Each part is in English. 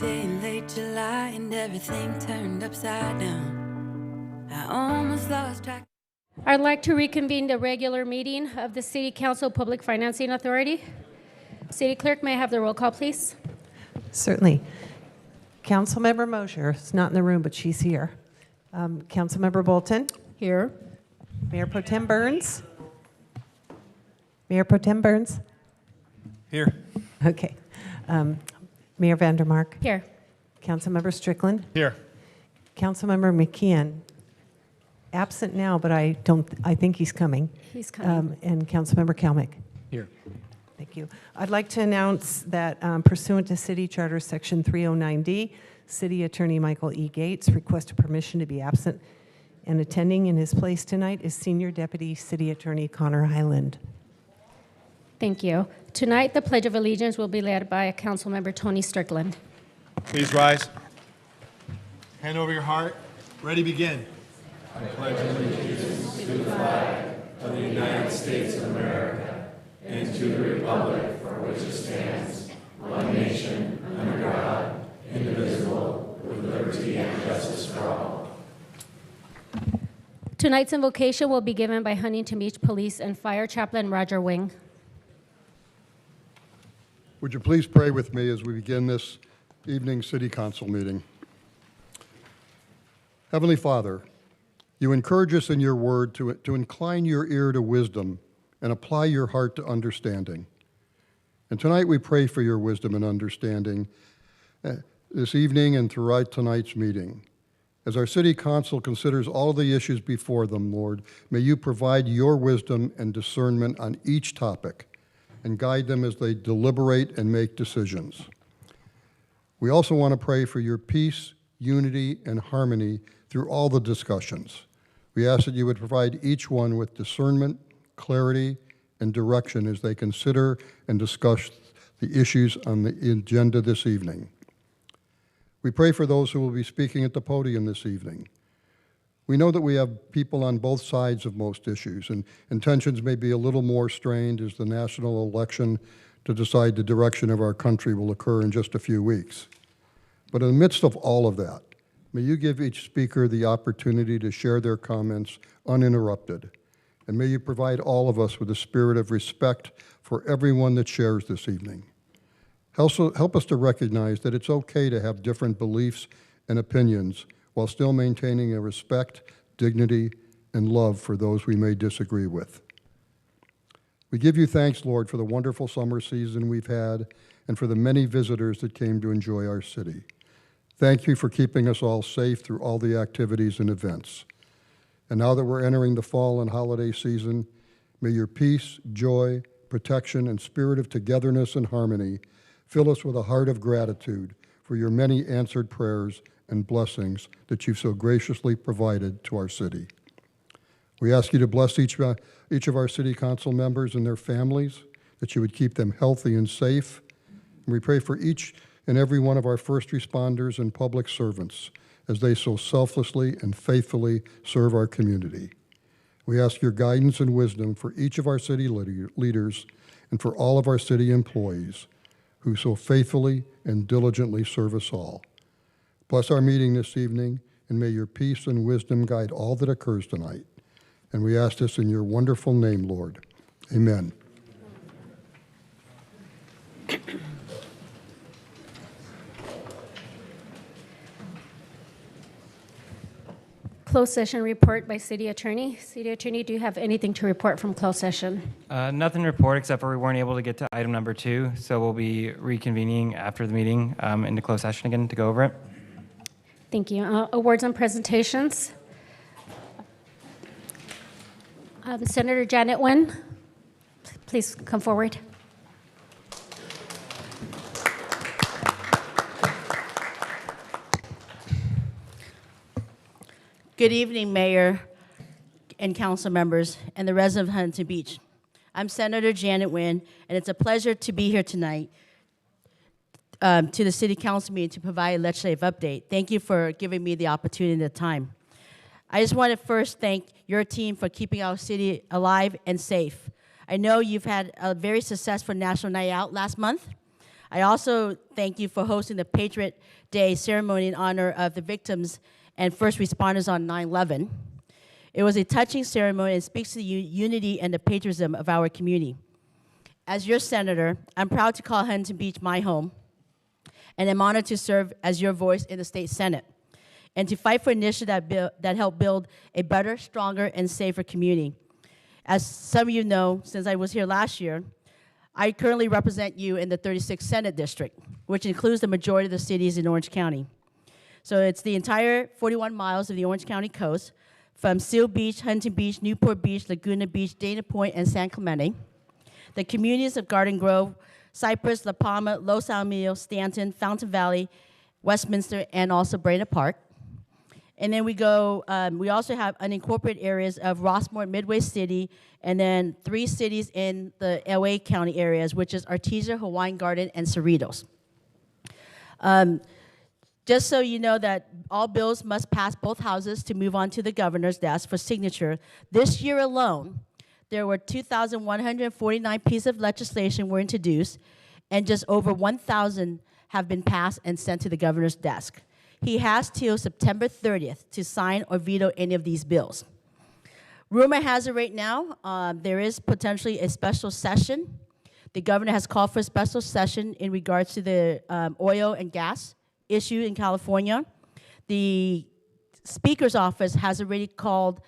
day in late July and everything turned upside down. I almost lost track. I'd like to reconvene the regular meeting of the City Council Public Financing Authority. City Clerk, may I have the roll call, please? Certainly. Councilmember Mosher is not in the room, but she's here. Councilmember Bolton? Here. Mayor Pro Tem Burns? Mayor Pro Tem Burns? Here. Okay. Mayor Vandermark? Here. Councilmember Strickland? Here. Councilmember McKeon? Absent now, but I think he's coming. He's coming. And Councilmember Kalmick? Here. Thank you. I'd like to announce that pursuant to City Charter Section 309D, City Attorney Michael E. Gates requested permission to be absent, and attending in his place tonight is Senior Deputy City Attorney Connor Highland. Thank you. Tonight, the Pledge of Allegiance will be led by Councilmember Tony Strickland. Please rise. Hand over your heart. Ready, begin. I pledge allegiance to the flag of the United States of America and to the republic for which it stands, one nation, under God, indivisible, with liberty and justice for all. Tonight's invocation will be given by Huntington Beach Police and Fire Chaplain Roger Wing. Would you please pray with me as we begin this evening City Council meeting? Heavenly Father, you encourage us in your word to incline your ear to wisdom and apply your heart to understanding. And tonight we pray for your wisdom and understanding this evening and throughout tonight's meeting. As our City Council considers all the issues before them, Lord, may you provide your wisdom and discernment on each topic and guide them as they deliberate and make decisions. We also want to pray for your peace, unity, and harmony through all the discussions. We ask that you would provide each one with discernment, clarity, and direction as they consider and discuss the issues on the agenda this evening. We pray for those who will be speaking at the podium this evening. We know that we have people on both sides of most issues, and tensions may be a little more strained as the national election to decide the direction of our country will occur in just a few weeks. But in the midst of all of that, may you give each speaker the opportunity to share their comments uninterrupted, and may you provide all of us with a spirit of respect for everyone that shares this evening. Help us to recognize that it's okay to have different beliefs and opinions while still maintaining a respect, dignity, and love for those we may disagree with. We give you thanks, Lord, for the wonderful summer season we've had and for the many visitors that came to enjoy our city. Thank you for keeping us all safe through all the activities and events. And now that we're entering the fall and holiday season, may your peace, joy, protection, and spirit of togetherness and harmony fill us with a heart of gratitude for your many answered prayers and blessings that you've so graciously provided to our city. We ask you to bless each of our City Council members and their families, that you would keep them healthy and safe. And we pray for each and every one of our first responders and public servants as they so selflessly and faithfully serve our community. We ask your guidance and wisdom for each of our city leaders and for all of our city employees who so faithfully and diligently serve us all. Bless our meeting this evening, and may your peace and wisdom guide all that occurs tonight. And we ask this in your wonderful name, Lord. Amen. Closed session report by City Attorney. City Attorney, do you have anything to report from closed session? Nothing to report except for we weren't able to get to item number 2, so we'll be reconvening after the meeting into closed session again to go over it. Thank you. Awards and presentations. Senator Janet Nguyen, please come forward. Good evening, Mayor and council members and the residents of Huntington Beach. I'm Senator Janet Nguyen, and it's a pleasure to be here tonight to the City Council meeting to provide a legislative update. Thank you for giving me the opportunity and the time. I just want to first thank your team for keeping our city alive and safe. I know you've had a very successful National Night Out last month. I also thank you for hosting the Patriot Day ceremony in honor of the victims and first responders on 9/11. It was a touching ceremony and speaks to the unity and the patriotism of our community. As your senator, I'm proud to call Huntington Beach my home, and I'm honored to serve as your voice in the state Senate and to fight for initiatives that help build a better, stronger, and safer community. As some of you know, since I was here last year, I currently represent you in the 36th Senate District, which includes the majority of the cities in Orange County. So it's the entire 41 miles of the Orange County coast, from Seal Beach, Huntington Beach, Newport Beach, Laguna Beach, Dana Point, and San Clemente. The communities of Garden Grove, Cypress, La Palma, Los Alamitos, Stanton, Fountain Valley, Westminster, and also Brainerd Park. And then we also have unincorporated areas of Rossmore, Midway City, and then 3 cities in the LA County areas, which is Artesia, Hawaiian Garden, and Cerritos. Just so you know that all bills must pass both houses to move on to the governor's desk for signature. This year alone, there were 2,149 pieces of legislation were introduced, and just over 1,000 have been passed and sent to the governor's desk. He has till September 30th to sign or veto any of these bills. Rumor has it right now, there is potentially a special session. The governor has called for a special session in regards to the oil and gas issue in California. The Speaker's office has already called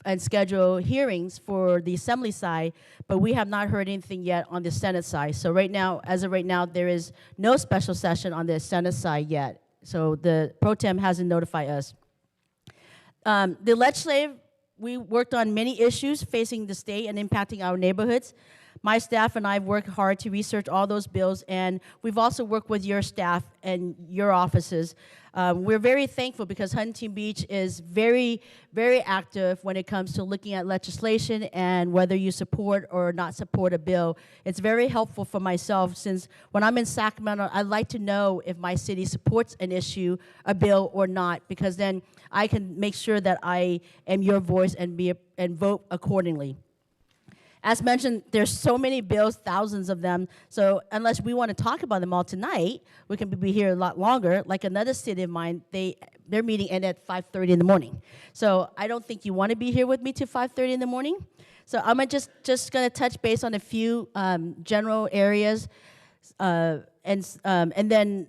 and scheduled hearings for the Assembly side, but we have not heard anything yet on the Senate side. So right now, as of right now, there is no special session on the Senate side yet. So the pro tem hasn't notified us. The legislative, we worked on many issues facing the state and impacting our neighborhoods. My staff and I have worked hard to research all those bills, and we've also worked with your staff and your offices. We're very thankful because Huntington Beach is very, very active when it comes to looking at legislation and whether you support or not support a bill. It's very helpful for myself since when I'm in Sacramento, I like to know if my city supports an issue, a bill, or not, because then I can make sure that I am your voice and vote accordingly. As mentioned, there's so many bills, thousands of them, so unless we want to talk about them all tonight, we can be here a lot longer. Like another city of mine, their meeting ended at 5:30 in the morning. So I don't think you want to be here with me till 5:30 in the morning. So I'm just going to touch base on a few general areas, and then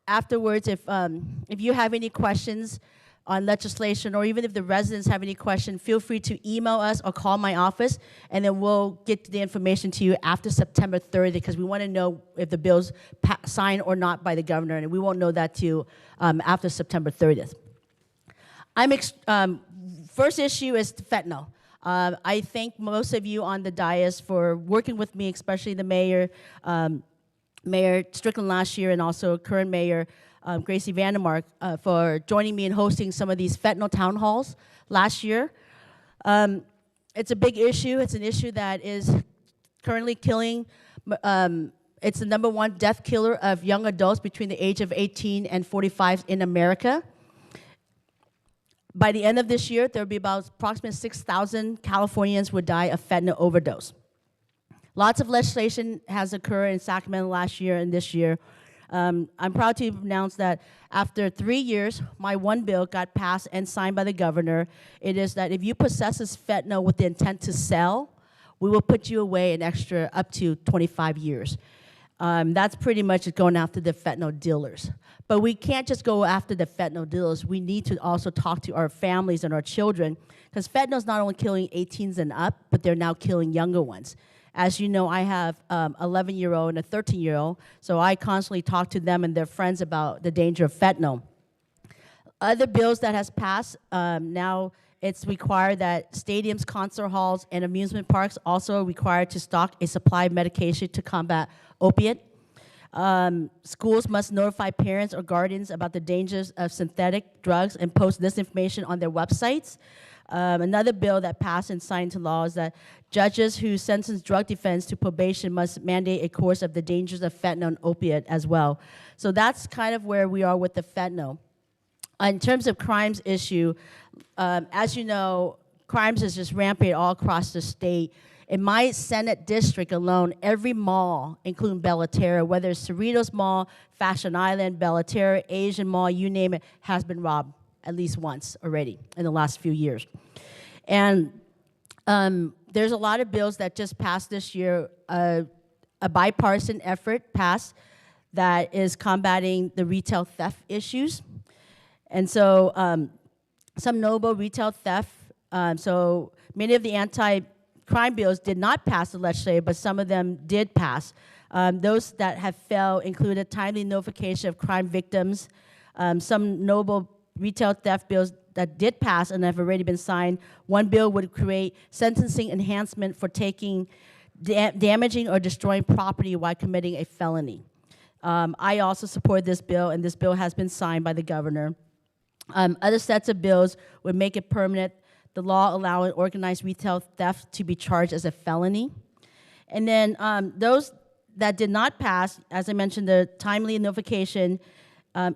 afterwards, if you have any questions on legislation, or even if the residents have any questions, feel free to email us or call my office, and then we'll get the information to you after September 30th, because we want to know if the bill's signed or not by the governor, and we won't know that till after September 30th. First issue is fentanyl. I thank most of you on the dais for working with me, especially the mayor, Mayor Strickland last year, and also current mayor, Gracie Vandermark, for joining me in hosting some of these fentanyl town halls last year. It's a big issue. It's an issue that is currently killing. It's the #1 death killer of young adults between the age of 18 and 45 in America. By the end of this year, there will be about approximately 6,000 Californians would die of fentanyl overdose. Lots of legislation has occurred in Sacramento last year and this year. I'm proud to announce that after 3 years, my one bill got passed and signed by the governor. It is that if you possess this fentanyl with the intent to sell, we will put you away an extra up to 25 years. That's pretty much going after the fentanyl dealers. But we can't just go after the fentanyl dealers. We need to also talk to our families and our children, because fentanyl is not only killing 18s and up, but they're now killing younger ones. As you know, I have 11-year-old and a 13-year-old, so I constantly talk to them and their friends about the danger of fentanyl. Other bills that has passed, now it's required that stadiums, concert halls, and amusement parks also are required to stock a supply of medication to combat opiate. Schools must notify parents or guardians about the dangers of synthetic drugs and post this information on their websites. Another bill that passed and signed into law is that judges who sentence drug defense to probation must mandate a course of the dangers of fentanyl and opiate as well. So that's kind of where we are with the fentanyl. In terms of crimes issue, as you know, crimes is just rampant all across the state. In my Senate district alone, every mall, including Bellaterra, whether it's Cerritos Mall, Fashion Island, Bellaterra, Asian Mall, you name it, has been robbed at least once already in the last few years. And there's a lot of bills that just passed this year, a bipartisan effort passed that is combating the retail theft issues. And so some notable retail theft, so many of the anti-crime bills did not pass the legislature, but some of them did pass. Those that have failed included timely notification of crime victims, some notable retail theft bills that did pass and have already been signed. One bill would create sentencing enhancement for taking, damaging or destroying property while committing a felony. I also support this bill, and this bill has been signed by the governor. Other sets of bills would make it permanent, the law allowing organized retail theft to be charged as a felony. And then those that did not pass, as I mentioned, the timely notification,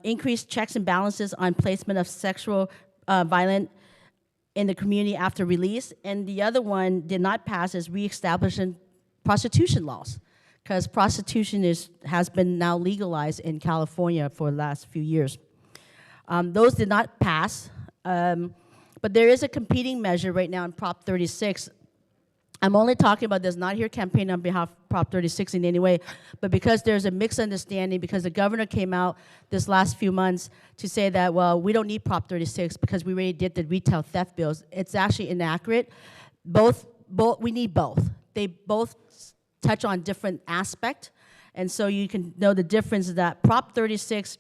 increased checks and balances on placement of sexual violence in the community after release. And the other one did not pass is reestablishing prostitution laws, because prostitution has been now legalized in California for the last few years. Those did not pass, but there is a competing measure right now in Prop 36. I'm only talking about this, not here campaigning on behalf of Prop 36 in any way, but because there's a mixed understanding, because the governor came out this last few months to say that, well, we don't need Prop 36 because we already did the retail theft bills. It's actually inaccurate. We need both. They both touch on different aspects, and so you can know the difference that Prop 36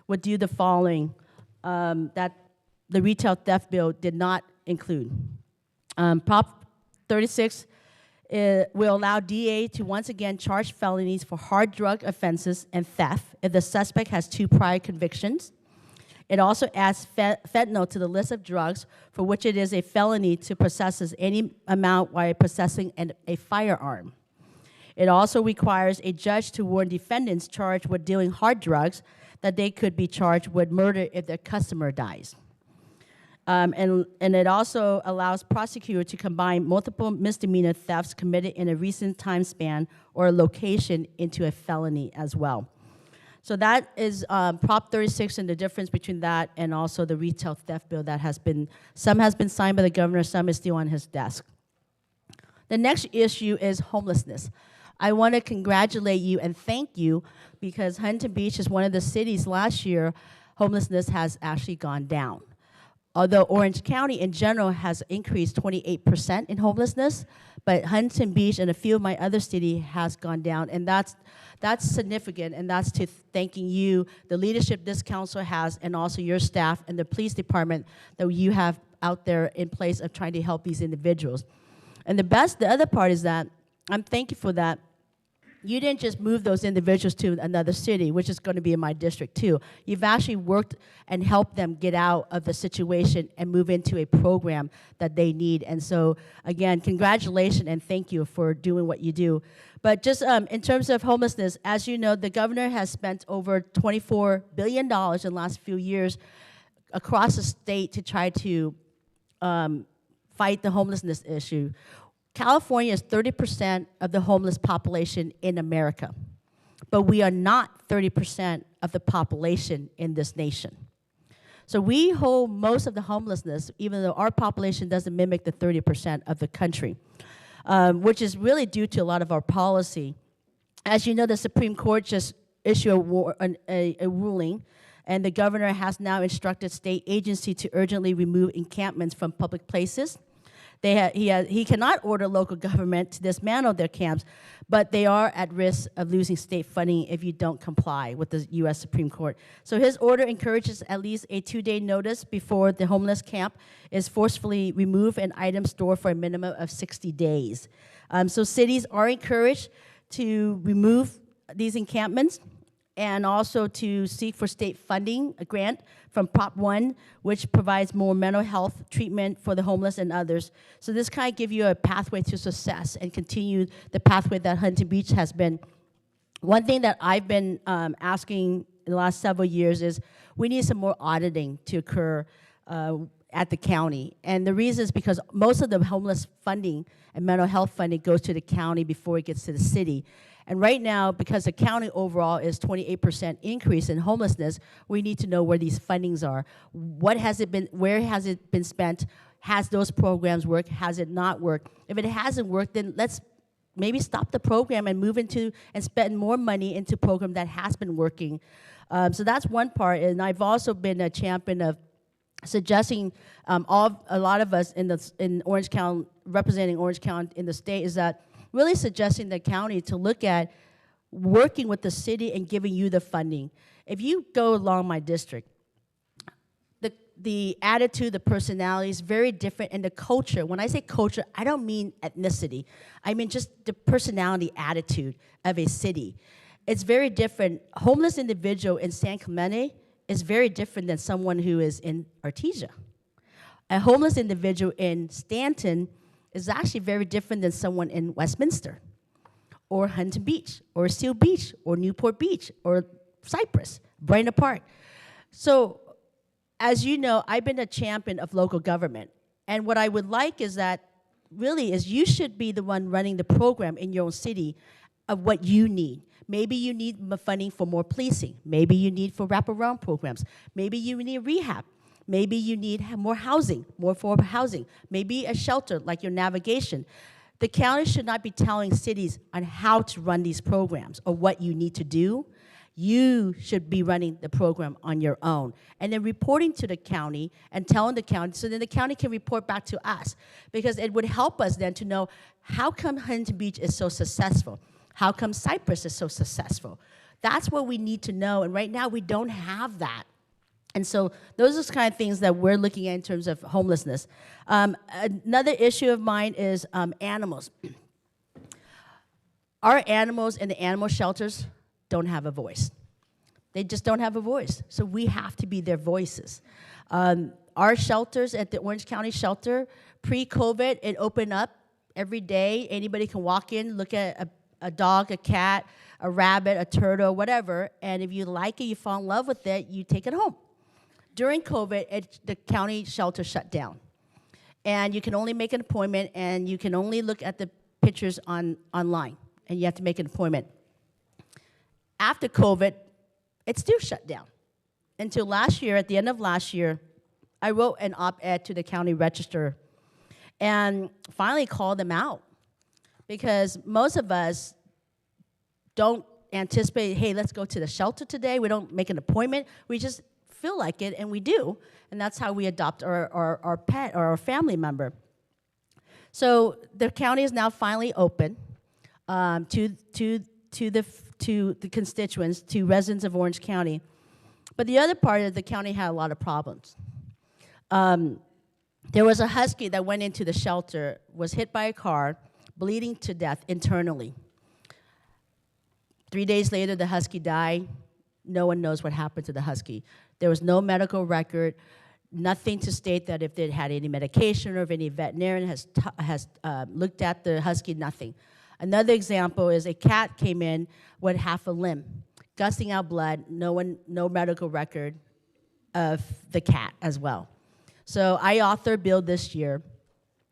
would do the following, that the retail theft bill did not include. Prop 36 will allow DA to once again charge felonies for hard drug offenses and theft if the suspect has 2 prior convictions. It also adds fentanyl to the list of drugs for which it is a felony to possess any amount while possessing a firearm. It also requires a judge to warn defendants charged with dealing hard drugs that they could be charged with murder if their customer dies. And it also allows prosecutors to combine multiple misdemeanor thefts committed in a recent time span or a location into a felony as well. So that is Prop 36 and the difference between that and also the retail theft bill that some has been signed by the governor, some is still on his desk. The next issue is homelessness. I want to congratulate you and thank you because Huntington Beach is one of the cities last year homelessness has actually gone down. Although Orange County in general has increased 28% in homelessness, but Huntington Beach and a few of my other cities has gone down, and that's significant, and that's to thanking you, the leadership this council has, and also your staff and the police department that you have out there in place of trying to help these individuals. And the other part is that I'm thankful for that. You didn't just move those individuals to another city, which is going to be in my district too. You've actually worked and helped them get out of the situation and move into a program that they need. And so, again, congratulations and thank you for doing what you do. But just in terms of homelessness, as you know, the governor has spent over $24 billion in the last few years across the state to try to fight the homelessness issue. California is 30% of the homeless population in America, but we are not 30% of the population in this nation. So we hold most of the homelessness, even though our population doesn't mimic the 30% of the country, which is really due to a lot of our policy. As you know, the Supreme Court just issued a ruling, and the governor has now instructed state agencies to urgently remove encampments from public places. He cannot order local government to dismantle their camps, but they are at risk of losing state funding if you don't comply with the U.S. Supreme Court. So his order encourages at least a 2-day notice before the homeless camp is forcefully removed and items stored for a minimum of 60 days. So cities are encouraged to remove these encampments and also to seek for state funding, a grant from Prop 1, which provides more mental health treatment for the homeless and others. So this kind of gives you a pathway to success and continue the pathway that Huntington Beach has been. One thing that I've been asking in the last several years is we need some more auditing to occur at the county. And the reason is because most of the homeless funding and mental health funding goes to the county before it gets to the city. And right now, because the county overall is 28% increase in homelessness, we need to know where these fundings are. What has it been, where has it been spent? Has those programs worked? Has it not worked? If it hasn't worked, then let's maybe stop the program and move into and spend more money into a program that has been working. So that's one part. And I've also been a champion of suggesting a lot of us in Orange County, representing Orange County in the state, is that really suggesting the county to look at working with the city and giving you the funding. If you go along my district, the attitude, the personality is very different, and the culture. When I say culture, I don't mean ethnicity. I mean just the personality attitude of a city. It's very different. Homeless individual in San Clemente is very different than someone who is in Artesia. A homeless individual in Stanton is actually very different than someone in Westminster, or Huntington Beach, or Seal Beach, or Newport Beach, or Cypress, Bryna Park. So, as you know, I've been a champion of local government. And what I would like is that, really, is you should be the one running the program in your own city of what you need. Maybe you need funding for more policing. Maybe you need for wraparound programs. Maybe you need rehab. Maybe you need more housing, more affordable housing. Maybe a shelter, like your navigation. The county should not be telling cities on how to run these programs or what you need to do. You should be running the program on your own. And then reporting to the county and telling the county, so then the county can report back to us. Because it would help us then to know, how come Huntington Beach is so successful? How come Cypress is so successful? That's what we need to know, and right now we don't have that. And so those are the kind of things that we're looking at in terms of homelessness. Another issue of mine is animals. Our animals in the animal shelters don't have a voice. They just don't have a voice. So we have to be their voices. Our shelters at the Orange County shelter, pre-COVID, it opened up every day. Anybody can walk in, look at a dog, a cat, a rabbit, a turtle, whatever, and if you like it, you fall in love with it, you take it home. During COVID, the county shelter shut down. And you can only make an appointment, and you can only look at the pictures online, and you have to make an appointment. After COVID, it's still shut down. Until last year, at the end of last year, I wrote an op-ed to the county register and finally called them out, because most of us don't anticipate, hey, let's go to the shelter today. We don't make an appointment. We just feel like it, and we do. And that's how we adopt our pet or our family member. So the county is now finally open to the constituents, to residents of Orange County. But the other part is the county had a lot of problems. There was a husky that went into the shelter, was hit by a car, bleeding to death internally. 3 days later, the husky died. No one knows what happened to the husky. There was no medical record, nothing to state that if they had any medication or if any veterinarian has looked at the husky, nothing. Another example is a cat came in with half a limb, gusting out blood, no medical record of the cat as well. So I authored a bill this year,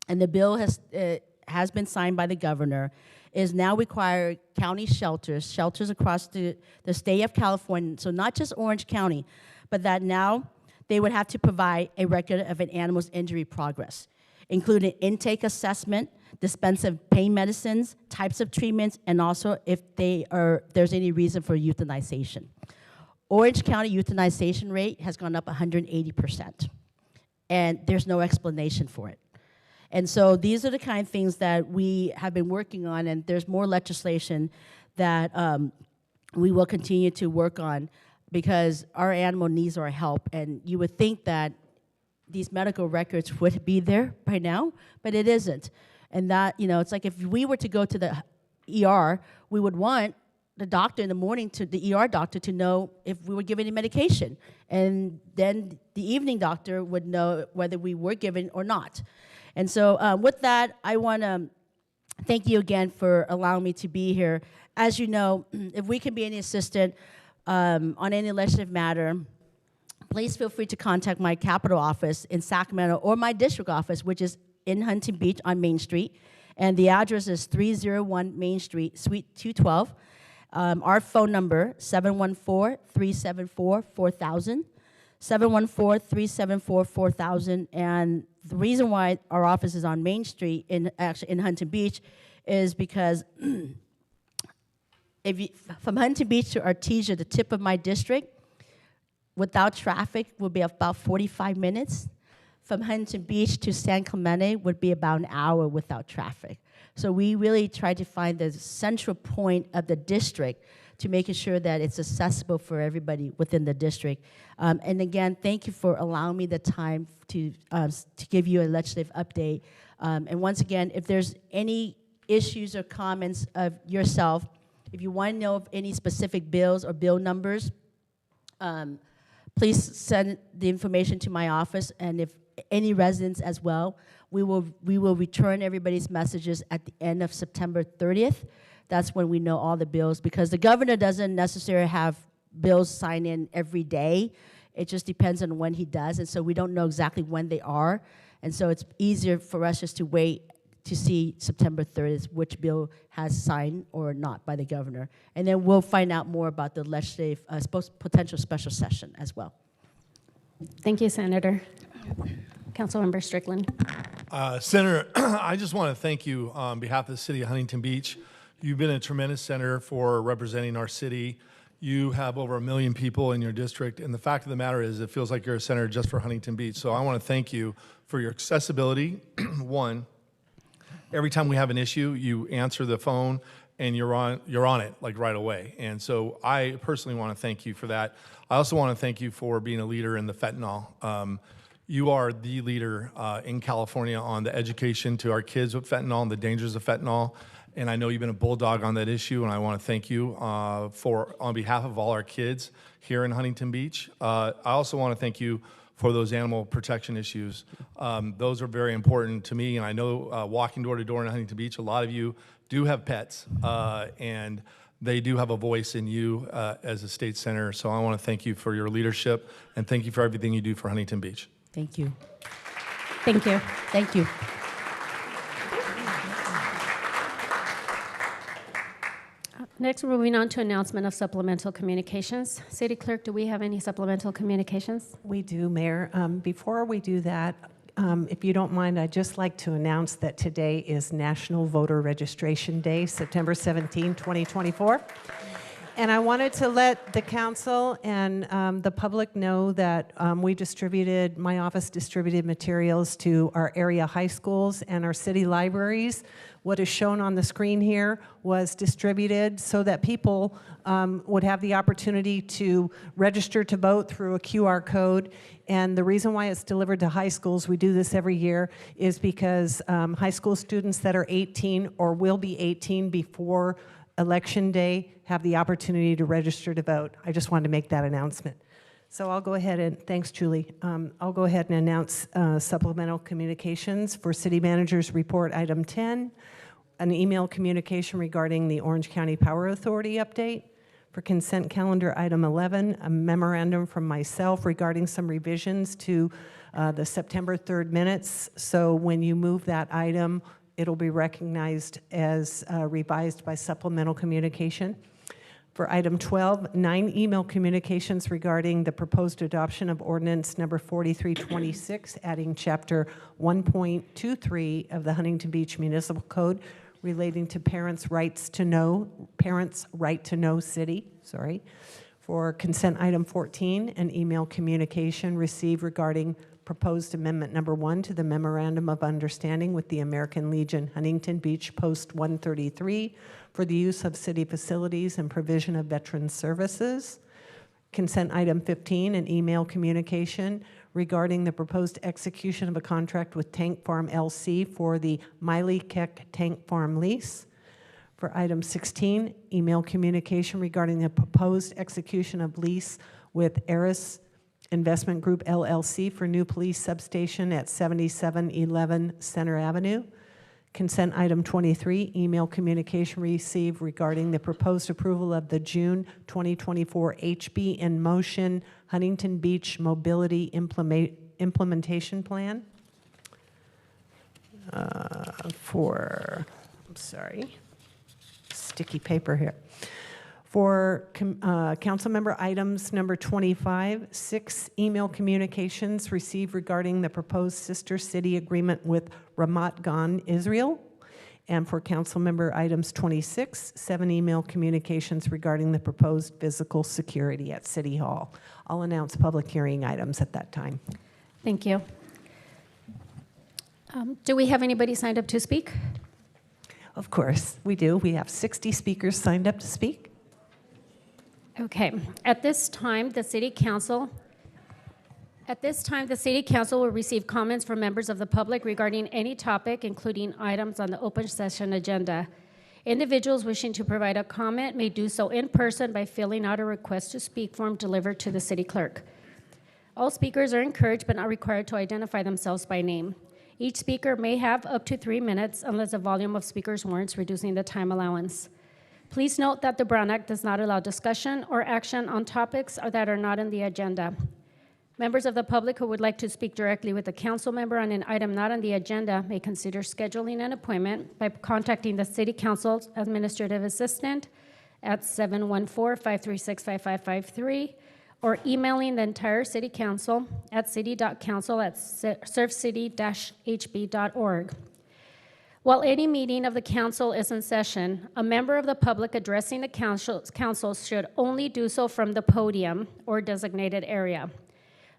and the bill has been signed by the governor, is now require county shelters across the state of California, so not just Orange County, but that now they would have to provide a record of an animal's injury progress, including intake assessment, dispense of pain medicines, types of treatments, and also if there's any reason for euthanization. Orange County euthanization rate has gone up 180%, and there's no explanation for it. And so these are the kind of things that we have been working on, and there's more legislation that we will continue to work on, because our animal needs our help. And you would think that these medical records would be there by now, but it isn't. And that, it's like if we were to go to the ER, we would want the doctor in the morning, the ER doctor, to know if we were given any medication. And then the evening doctor would know whether we were given or not. And so with that, I want to thank you again for allowing me to be here. As you know, if we can be any assistant on any legislative matter, please feel free to contact my capital office in Sacramento or my district office, which is in Huntington Beach on Main Street. And the address is 301 Main Street, Suite 212. Our phone number, 714-374-4000. 714-374-4000. And the reason why our office is on Main Street in Huntington Beach is because from Huntington Beach to Artesia, the tip of my district, without traffic would be about 45 minutes. From Huntington Beach to San Clemente would be about an hour without traffic. So we really try to find the central point of the district to making sure that it's accessible for everybody within the district. And again, thank you for allowing me the time to give you a legislative update. And once again, if there's any issues or comments of yourself, if you want to know of any specific bills or bill numbers, please send the information to my office, and if any residents as well, we will return everybody's messages at the end of September 30th. That's when we know all the bills, because the governor doesn't necessarily have bills signed in every day. It just depends on when he does, and so we don't know exactly when they are. And so it's easier for us just to wait to see September 30th which bill has signed or not by the governor. And then we'll find out more about the legislative potential special session as well. Thank you, Senator. Councilmember Strickland. Senator, I just want to thank you on behalf of the city of Huntington Beach. You've been a tremendous senator for representing our city. You have over 1 million people in your district, and the fact of the matter is it feels like you're a senator just for Huntington Beach. So I want to thank you for your accessibility. One, every time we have an issue, you answer the phone and you're on it like right away. And so I personally want to thank you for that. I also want to thank you for being a leader in the fentanyl. You are the leader in California on the education to our kids with fentanyl and the dangers of fentanyl. And I know you've been a bulldog on that issue, and I want to thank you on behalf of all our kids here in Huntington Beach. I also want to thank you for those animal protection issues. Those are very important to me, and I know walking door to door in Huntington Beach, a lot of you do have pets, and they do have a voice in you as a state senator. So I want to thank you for your leadership, and thank you for everything you do for Huntington Beach. Thank you. Thank you. Thank you. Next, we're moving on to announcement of supplemental communications. City Clerk, do we have any supplemental communications? We do, Mayor. Before we do that, if you don't mind, I'd just like to announce that today is National Voter Registration Day, September 17, 2024. And I wanted to let the council and the public know that my office distributed materials to our area high schools and our city libraries. What is shown on the screen here was distributed so that people would have the opportunity to register to vote through a QR code. And the reason why it's delivered to high schools, we do this every year, is because high school students that are 18 or will be 18 before Election Day have the opportunity to register to vote. I just wanted to make that announcement. So I'll go ahead and, thanks Julie, I'll go ahead and announce supplemental communications for City Manager's Report Item 10, an email communication regarding the Orange County Power Authority update. For Consent Calendar Item 11, a memorandum from myself regarding some revisions to the September 3rd minutes. So when you move that item, it'll be recognized as revised by supplemental communication. For item 12, 9 email communications regarding the proposed adoption of ordinance number 4326, adding chapter 1.23 of the Huntington Beach Municipal Code relating to parents' right to know city. For consent item 14, an email communication received regarding proposed amendment number 1 to the Memorandum of Understanding with the American Legion Huntington Beach Post 133 for the use of city facilities and provision of veteran services. Consent item 15, an email communication regarding the proposed execution of a contract with Tank Farm LC for the Miley Keck Tank Farm lease. For item 16, email communication regarding the proposed execution of lease with Eris Investment Group LLC for new police substation at 7711 Center Avenue. Consent item 23, email communication received regarding the proposed approval of the June 2024 HB in Motion Huntington Beach Mobility Implementation Plan. Sticky paper here. For council member items number 25, 6 email communications received regarding the proposed sister city agreement with Ramat Gan, Israel. And for council member items 26, 7 email communications regarding the proposed physical security at City Hall. I'll announce public hearing items at that time. Thank you. Do we have anybody signed up to speak? Of course, we do. We have 60 speakers signed up to speak. Okay. At this time, the City Council will receive comments from members of the public regarding any topic, including items on the open session agenda. Individuals wishing to provide a comment may do so in person by filling out a request to speak form delivered to the city clerk. All speakers are encouraged but not required to identify themselves by name. Each speaker may have up to 3 minutes unless the volume of speakers warrants reducing the time allowance. Please note that the Brown Act does not allow discussion or action on topics that are not on the agenda. Members of the public who would like to speak directly with a council member on an item not on the agenda may consider scheduling an appointment by contacting the City Council's administrative assistant at 714-536-5553 or emailing the entire City Council at city.council@servecity-hb.org. While any meeting of the council is in session, a member of the public addressing the council should only do so from the podium or designated area.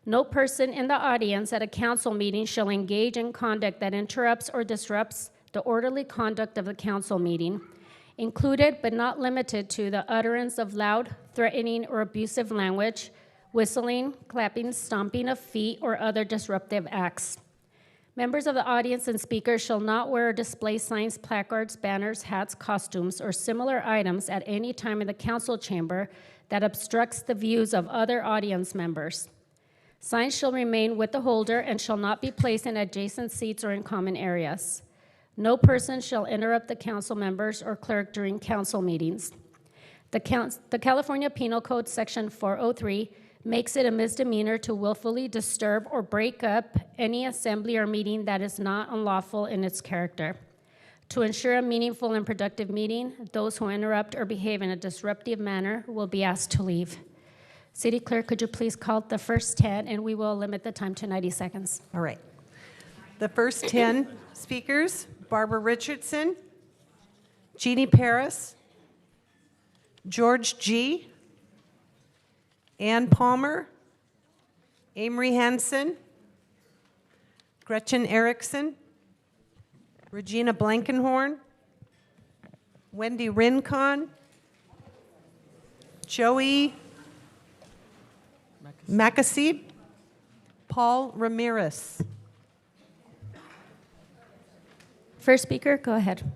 No person in the audience at a council meeting shall engage in conduct that interrupts or disrupts the orderly conduct of the council meeting, included but not limited to the utterance of loud, threatening, or abusive language, whistling, clapping, stomping of feet, or other disruptive acts. Members of the audience and speakers shall not wear or display signs, placards, banners, hats, costumes, or similar items at any time in the council chamber that obstructs the views of other audience members. Signs shall remain with the holder and shall not be placed in adjacent seats or in common areas. No person shall interrupt the council members or clerk during council meetings. The California Penal Code Section 403 makes it a misdemeanor to willfully disturb or break up any assembly or meeting that is not unlawful in its character. To ensure a meaningful and productive meeting, those who interrupt or behave in a disruptive manner will be asked to leave. City Clerk, could you please call the first 10, and we will limit the time to 90 seconds. All right. The first 10 speakers: Barbara Richardson, Jeannie Paris, George G., Ann Palmer, Amory Hansen, Gretchen Erickson, Regina Blankenhorn, Wendy Rincon, Joey Macaseed, Paul Ramirez. First speaker, go ahead.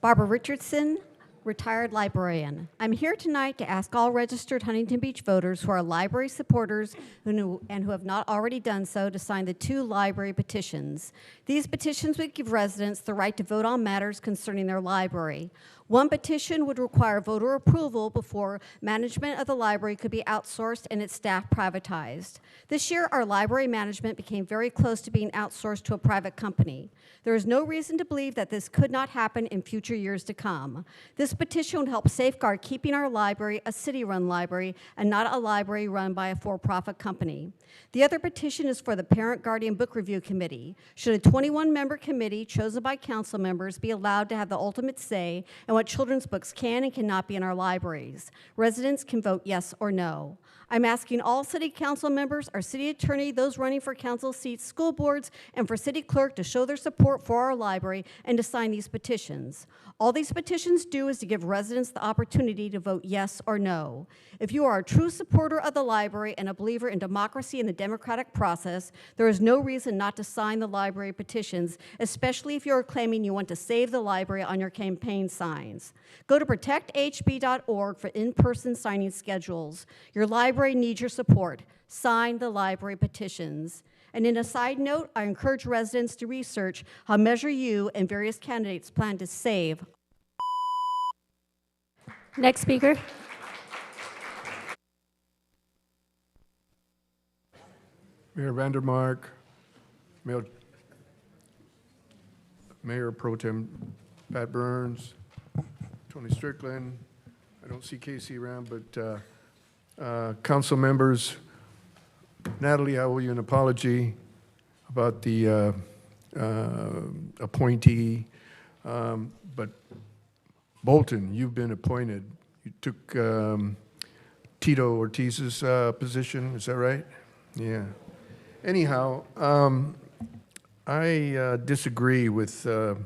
Barbara Richardson, retired librarian. I'm here tonight to ask all registered Huntington Beach voters who are library supporters and who have not already done so to sign the 2 library petitions. These petitions would give residents the right to vote on matters concerning their library. One petition would require voter approval before management of the library could be outsourced and its staff privatized. This year, our library management became very close to being outsourced to a private company. There is no reason to believe that this could not happen in future years to come. This petition would help safeguard keeping our library a city-run library and not a library run by a for-profit company. The other petition is for the Parent Guardian Book Review Committee. Should a 21-member committee chosen by council members be allowed to have the ultimate say in what children's books can and cannot be in our libraries? Residents can vote yes or no. I'm asking all city council members, our city attorney, those running for council seats, school boards, and for city clerk to show their support for our library and to sign these petitions. All these petitions do is to give residents the opportunity to vote yes or no. If you are a true supporter of the library and a believer in democracy and the democratic process, there is no reason not to sign the library petitions, especially if you are claiming you want to save the library on your campaign signs. Go to protecthb.org for in-person signing schedules. Your library needs your support. Sign the library petitions. And in a side note, I encourage residents to research how Measure U and various candidates plan to save. Next speaker. Mayor Vandermark, Mayor Pro Tem Pat Burns, Tony Strickland. I don't see Casey around, but council members. Natalie, I owe you an apology about the appointee. But Bolton, you've been appointed. You took Tito Ortiz's position, is that right? Yeah. Anyhow, I disagree with the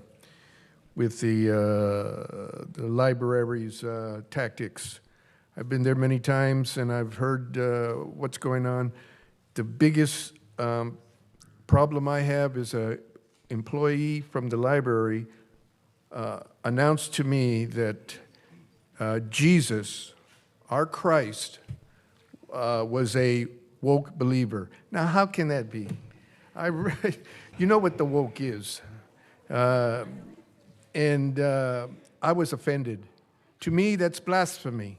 library's tactics. I've been there many times, and I've heard what's going on. The biggest problem I have is an employee from the library announced to me that Jesus, our Christ, was a woke believer. Now, how can that be? You know what the woke is. And I was offended. To me, that's blasphemy.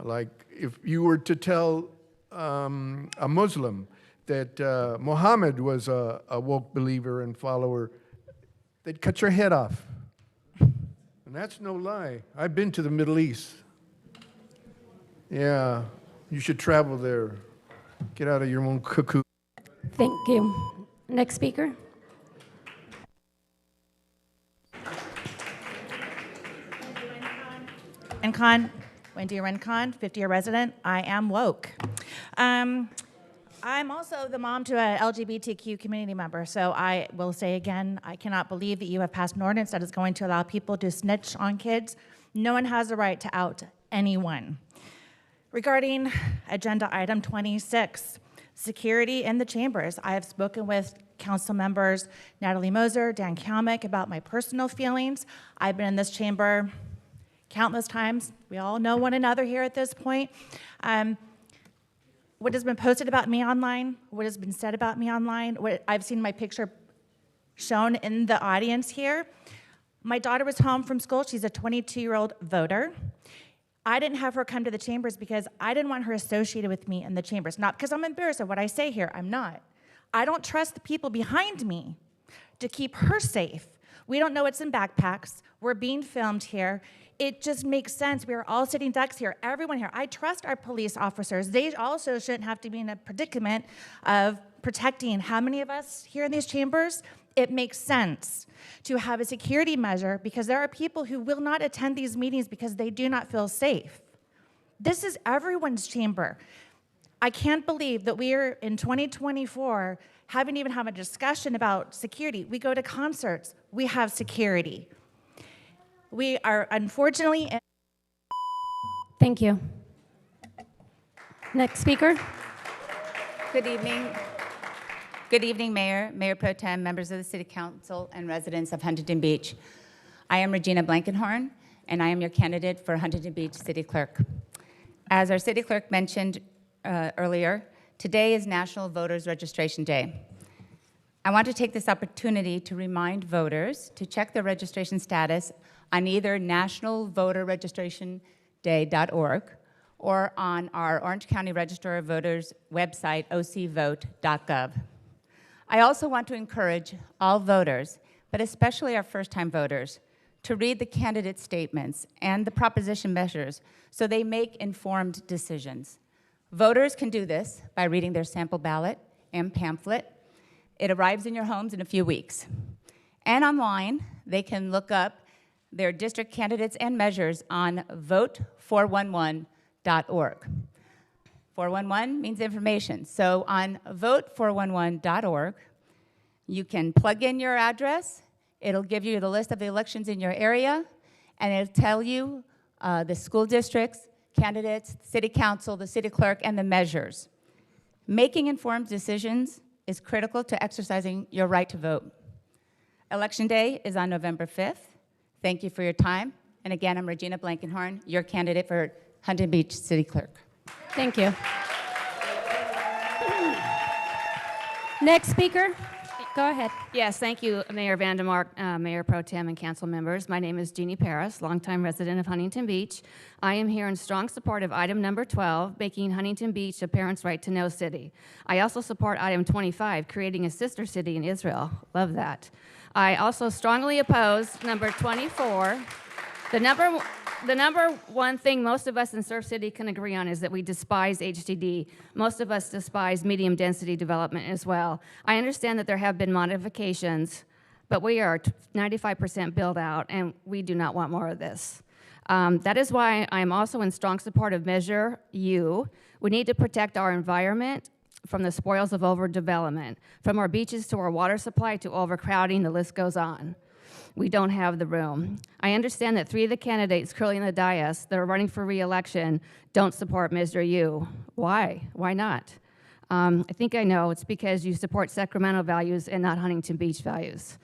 Like if you were to tell a Muslim that Muhammad was a woke believer and follower, they'd cut your head off. And that's no lie. I've been to the Middle East. Yeah, you should travel there. Get out of your own cocoon. Thank you. Next speaker. Wendy Rencon, 50-year resident. I am woke. I'm also the mom to a LGBTQ community member, so I will say again, I cannot believe that you have passed an ordinance that is going to allow people to snitch on kids. No one has the right to out anyone. Regarding agenda item 26, security in the chambers. I have spoken with council members Natalie Moser, Dan Kalmick about my personal feelings. I've been in this chamber countless times. We all know one another here at this point. What has been posted about me online, what has been said about me online, what I've seen my picture shown in the audience here. My daughter was home from school. She's a 22-year-old voter. I didn't have her come to the chambers because I didn't want her associated with me in the chambers. Not because I'm embarrassed of what I say here, I'm not. I don't trust the people behind me to keep her safe. We don't know what's in backpacks. We're being filmed here. It just makes sense. We are all sitting ducks here, everyone here. I trust our police officers. They also shouldn't have to be in a predicament of protecting how many of us here in these chambers. It makes sense to have a security measure because there are people who will not attend these meetings because they do not feel safe. This is everyone's chamber. I can't believe that we are in 2024 haven't even had a discussion about security. We go to concerts, we have security. We are unfortunately. Thank you. Next speaker. Good evening. Good evening, Mayor, Mayor Pro Tem, members of the City Council, and residents of Huntington Beach. I am Regina Blankenhorn, and I am your candidate for Huntington Beach City Clerk. As our City Clerk mentioned earlier, today is National Voters Registration Day. I want to take this opportunity to remind voters to check their registration status on either nationalvoterregistrationday.org or on our Orange County Register of Voters website, ocvote.gov. I also want to encourage all voters, but especially our first-time voters, to read the candidate statements and the proposition measures so they make informed decisions. Voters can do this by reading their sample ballot and pamphlet. It arrives in your homes in a few weeks. And online, they can look up their district candidates and measures on vote411.org. 411 means information. So on vote411.org, you can plug in your address. It'll give you the list of the elections in your area, and it'll tell you the school districts, candidates, city council, the city clerk, and the measures. Making informed decisions is critical to exercising your right to vote. Election Day is on November 5th. Thank you for your time. And again, I'm Regina Blankenhorn, your candidate for Huntington Beach City Clerk. Thank you. Next speaker, go ahead. Yes, thank you, Mayor Vandermark, Mayor Pro Tem, and council members. My name is Jeannie Paris, longtime resident of Huntington Beach. I am here in strong support of item number 12, making Huntington Beach a parent's right to know city. I also support item 25, creating a sister city in Israel. Love that. I also strongly oppose number 24. The number one thing most of us in Surf City can agree on is that we despise HDD. Most of us despise medium density development as well. I understand that there have been modifications, but we are 95% built out, and we do not want more of this. That is why I'm also in strong support of Measure U. We need to protect our environment from the spoils of overdevelopment, from our beaches to our water supply to overcrowding, the list goes on. We don't have the room. I understand that 3 of the candidates currently in the dais that are running for re-election don't support Measure U. Why? Why not? I think I know. It's because you support Sacramento values and not Huntington Beach values.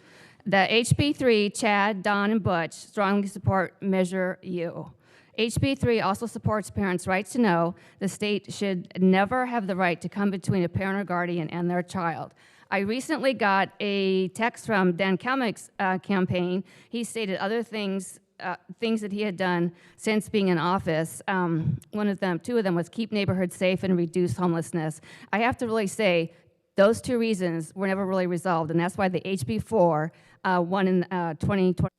The HB3, Chad, Don, and Butch strongly support Measure U. HB3 also supports parents' rights to know. The state should never have the right to come between a parent or guardian and their child. I recently got a text from Dan Kalmick's campaign. He stated other things that he had done since being in office. Two of them was keep neighborhoods safe and reduce homelessness. I have to really say, those 2 reasons were never really resolved, and that's why the HB4 won in 2020.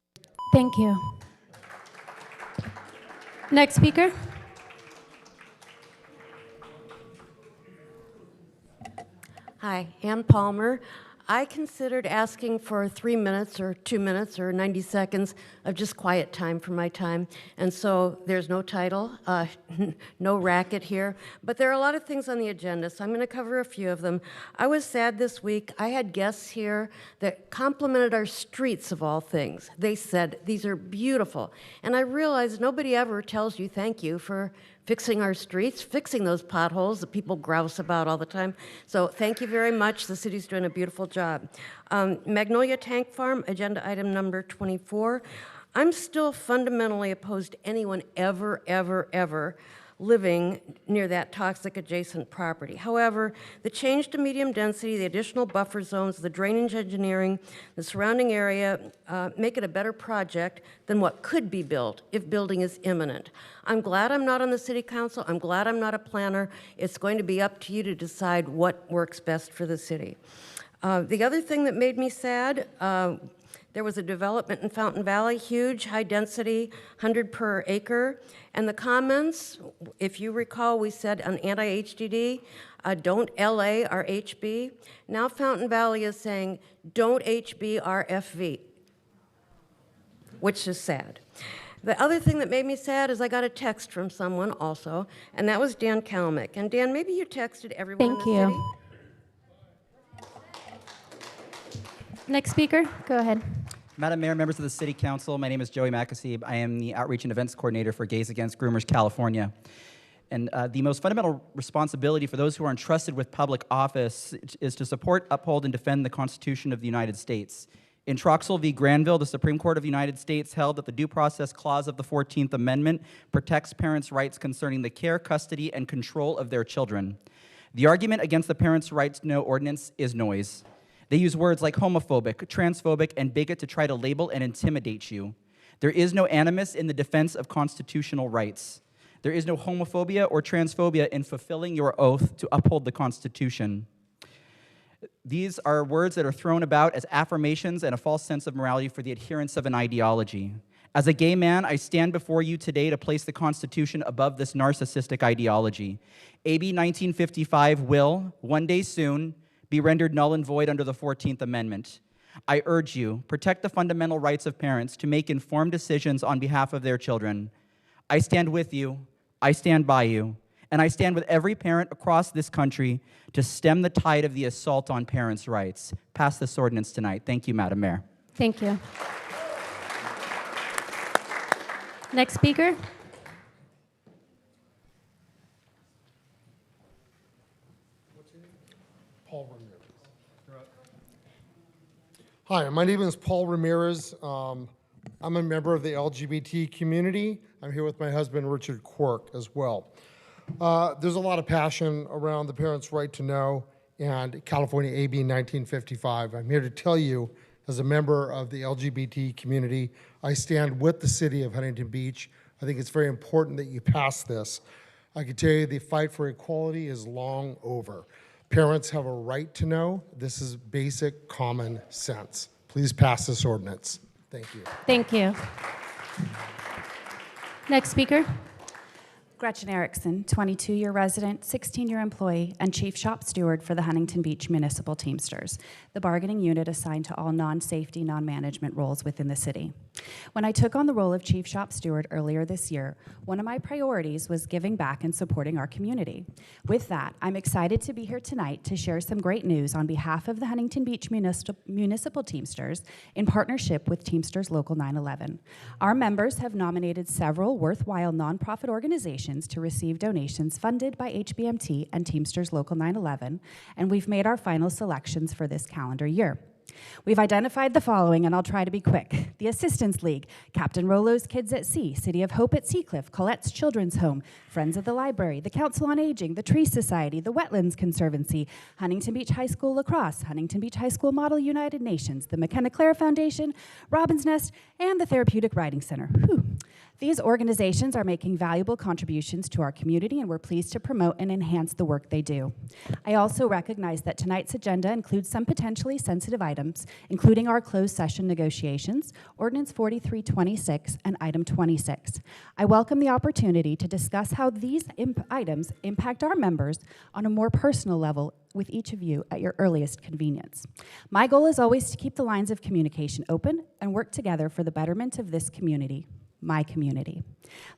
Thank you. Next speaker. Hi, Ann Palmer. I considered asking for 3 minutes or 2 minutes or 90 seconds of just quiet time for my time. And so there's no title, no racket here, but there are a lot of things on the agenda, so I'm going to cover a few of them. I was sad this week. I had guests here that complimented our streets of all things. They said, these are beautiful. And I realized nobody ever tells you thank you for fixing our streets, fixing those potholes that people grouse about all the time. So thank you very much. The city's doing a beautiful job. Magnolia Tank Farm, agenda item number 24. I'm still fundamentally opposed to anyone ever living near that toxic adjacent property. However, the change to medium density, the additional buffer zones, the drainage engineering, the surrounding area make it a better project than what could be built if building is imminent. I'm glad I'm not on the city council. I'm glad I'm not a planner. It's going to be up to you to decide what works best for the city. The other thing that made me sad, there was a development in Fountain Valley, huge, high density, 100 per acre. And the comments, if you recall, we said on anti-HDD, don't LA our HB. Now Fountain Valley is saying, don't HB our FV, which is sad. The other thing that made me sad is I got a text from someone also, and that was Dan Kalmick. And Dan, maybe you texted everyone in the city? Next speaker, go ahead. Madam Mayor, members of the City Council, my name is Joey McAseeb. I am the Outreach and Events Coordinator for Gays Against Groomers California. And the most fundamental responsibility for those who are entrusted with public office is to support, uphold, and defend the Constitution of the United States. In Troxel v. Granville, the Supreme Court of the United States held that the Due Process Clause of the 14th Amendment protects parents' rights concerning the care, custody, and control of their children. The argument against the Parents' Rights to Know ordinance is noise. They use words like homophobic, transphobic, and bigot to try to label and intimidate you. There is no animus in the defense of constitutional rights. There is no homophobia or transphobia in fulfilling your oath to uphold the Constitution. These are words that are thrown about as affirmations and a false sense of morality for the adherents of an ideology. As a gay man, I stand before you today to place the Constitution above this narcissistic ideology. AB 1955 will, one day soon, be rendered null and void under the 14th Amendment. I urge you, protect the fundamental rights of parents to make informed decisions on behalf of their children. I stand with you, I stand by you, and I stand with every parent across this country to stem the tide of the assault on parents' rights. Pass this ordinance tonight. Thank you, Madam Mayor. Thank you. Next speaker. Paul Ramirez. Hi, my name is Paul Ramirez. I'm a member of the LGBT community. I'm here with my husband, Richard Quirk, as well. There's a lot of passion around the parents' right to know, and California AB 1955. I'm here to tell you, as a member of the LGBT community, I stand with the city of Huntington Beach. I think it's very important that you pass this. I can tell you the fight for equality is long over. Parents have a right to know. This is basic common sense. Please pass this ordinance. Thank you. Thank you. Next speaker. Gretchen Erickson, 22-year resident, 16-year employee, and chief shop steward for the Huntington Beach Municipal Teamsters, the bargaining unit assigned to all non-safety, non-management roles within the city. When I took on the role of chief shop steward earlier this year, one of my priorities was giving back and supporting our community. With that, I'm excited to be here tonight to share some great news on behalf of the Huntington Beach Municipal Teamsters in partnership with Teamsters Local 911. Our members have nominated several worthwhile nonprofit organizations to receive donations funded by HBMT and Teamsters Local 911, and we've made our final selections for this calendar year. We've identified the following, and I'll try to be quick. The Assistance League, Captain Rolo's Kids at Sea, City of Hope at Seacliff, Colette's Children's Home, Friends of the Library, the Council on Aging, the Tree Society, the Wetlands Conservancy, Huntington Beach High School Lacrosse, Huntington Beach High School Model United Nations, the McKenna Clare Foundation, Robin's Nest, and the Therapeutic Riding Center. Whew. These organizations are making valuable contributions to our community, and we're pleased to promote and enhance the work they do. I also recognize that tonight's agenda includes some potentially sensitive items, including our closed session negotiations, Ordinance 4326, and Item 26. I welcome the opportunity to discuss how these items impact our members on a more personal level with each of you at your earliest convenience. My goal is always to keep the lines of communication open and work together for the betterment of this community. My community.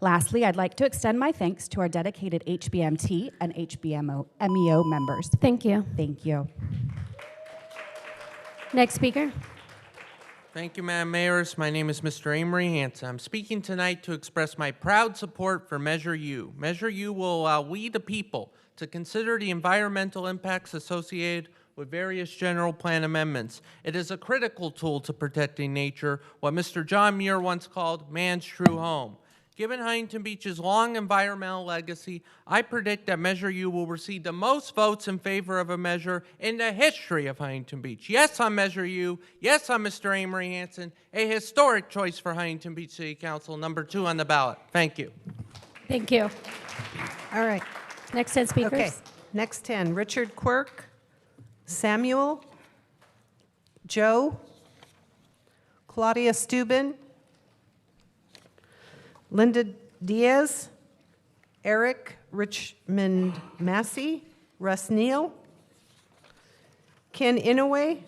Lastly, I'd like to extend my thanks to our dedicated HBMT and HBMEO members. Thank you. Thank you. Next speaker. Thank you, Madam Mayor. My name is Mr. Amory Hansen. I'm speaking tonight to express my proud support for Measure U. Measure U will allow we, the people, to consider the environmental impacts associated with various general plan amendments. It is a critical tool to protecting nature, what Mr. John Muir once called man's true home. Given Huntington Beach's long environmental legacy, I predict that Measure U will receive the most votes in favor of a measure in the history of Huntington Beach. Yes, on Measure U. Yes, on Mr. Amory Hansen. A historic choice for Huntington Beach City Council, number 2 on the ballot. Thank you. Thank you. All right. Next 10 speakers. Okay. Next 10, Richard Quirk, Samuel, Joe, Claudia Steuben, Linda Diaz, Eric Richmond Massey, Russ Neal, Ken Inouye,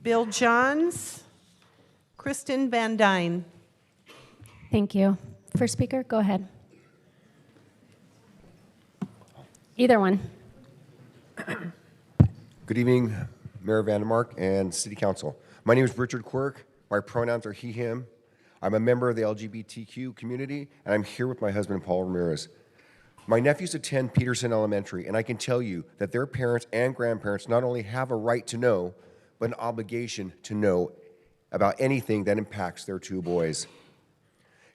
Bill Johns, Kristen Van Dyne. Thank you. First speaker, go ahead. Either one. Good evening, Mayor Vandermark and City Council. My name is Richard Quirk. My pronouns are he, him. I'm a member of the LGBTQ community, and I'm here with my husband, Paul Ramirez. My nephews attend Peterson Elementary, and I can tell you that their parents and grandparents not only have a right to know, but an obligation to know about anything that impacts their 2 boys.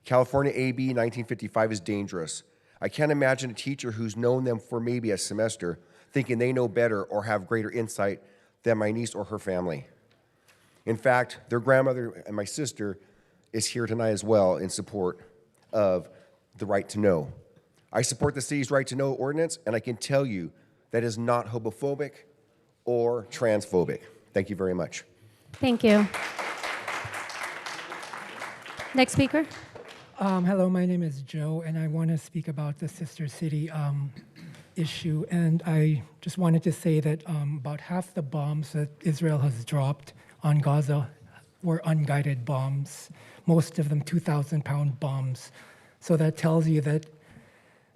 California AB 1955 is dangerous. I can't imagine a teacher who's known them for maybe a semester thinking they know better or have greater insight than my niece or her family. In fact, their grandmother and my sister is here tonight as well in support of the right to know. I support the city's right to know ordinance, and I can tell you that is not homophobic or transphobic. Thank you very much. Thank you. Next speaker. Hello, my name is Joe, and I want to speak about the Sister City issue. And I just wanted to say that about half the bombs that Israel has dropped on Gaza were unguided bombs, most of them 2,000-pound bombs. So that tells you that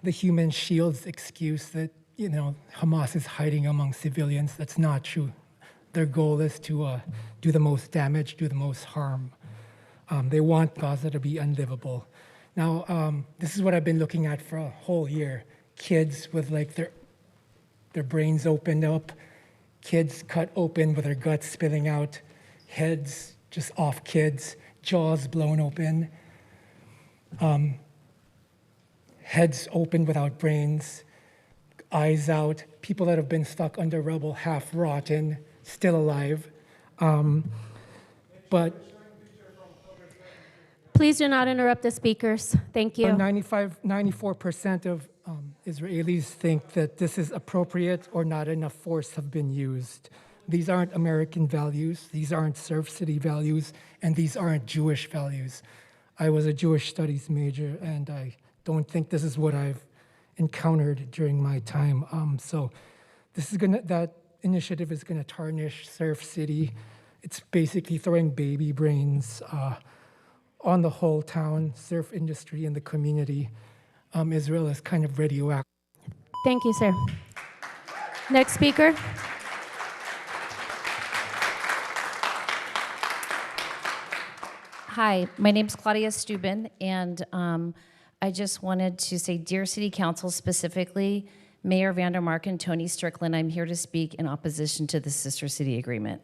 the human shields excuse that, you know, Hamas is hiding among civilians, that's not true. Their goal is to do the most damage, do the most harm. They want Gaza to be unlivable. Now, this is what I've been looking at for a whole year. Kids with like their brains opened up, kids cut open with their guts spilling out, heads just off kids, jaws blown open, heads open without brains, eyes out, people that have been stuck under rubble, half rotten, still alive. But Please do not interrupt the speakers. Thank you. 94% of Israelis think that this is appropriate or not enough force have been used. These aren't American values, these aren't Surf City values, and these aren't Jewish values. I was a Jewish studies major, and I don't think this is what I've encountered during my time. So that initiative is gonna tarnish Surf City. It's basically throwing baby brains on the whole town, surf industry, and the community. Israel is kind of radioactive. Thank you, sir. Next speaker. Hi, my name's Claudia Steuben, and I just wanted to say, dear City Council, specifically Mayor Vandermark and Tony Strickland, I'm here to speak in opposition to the Sister City Agreement.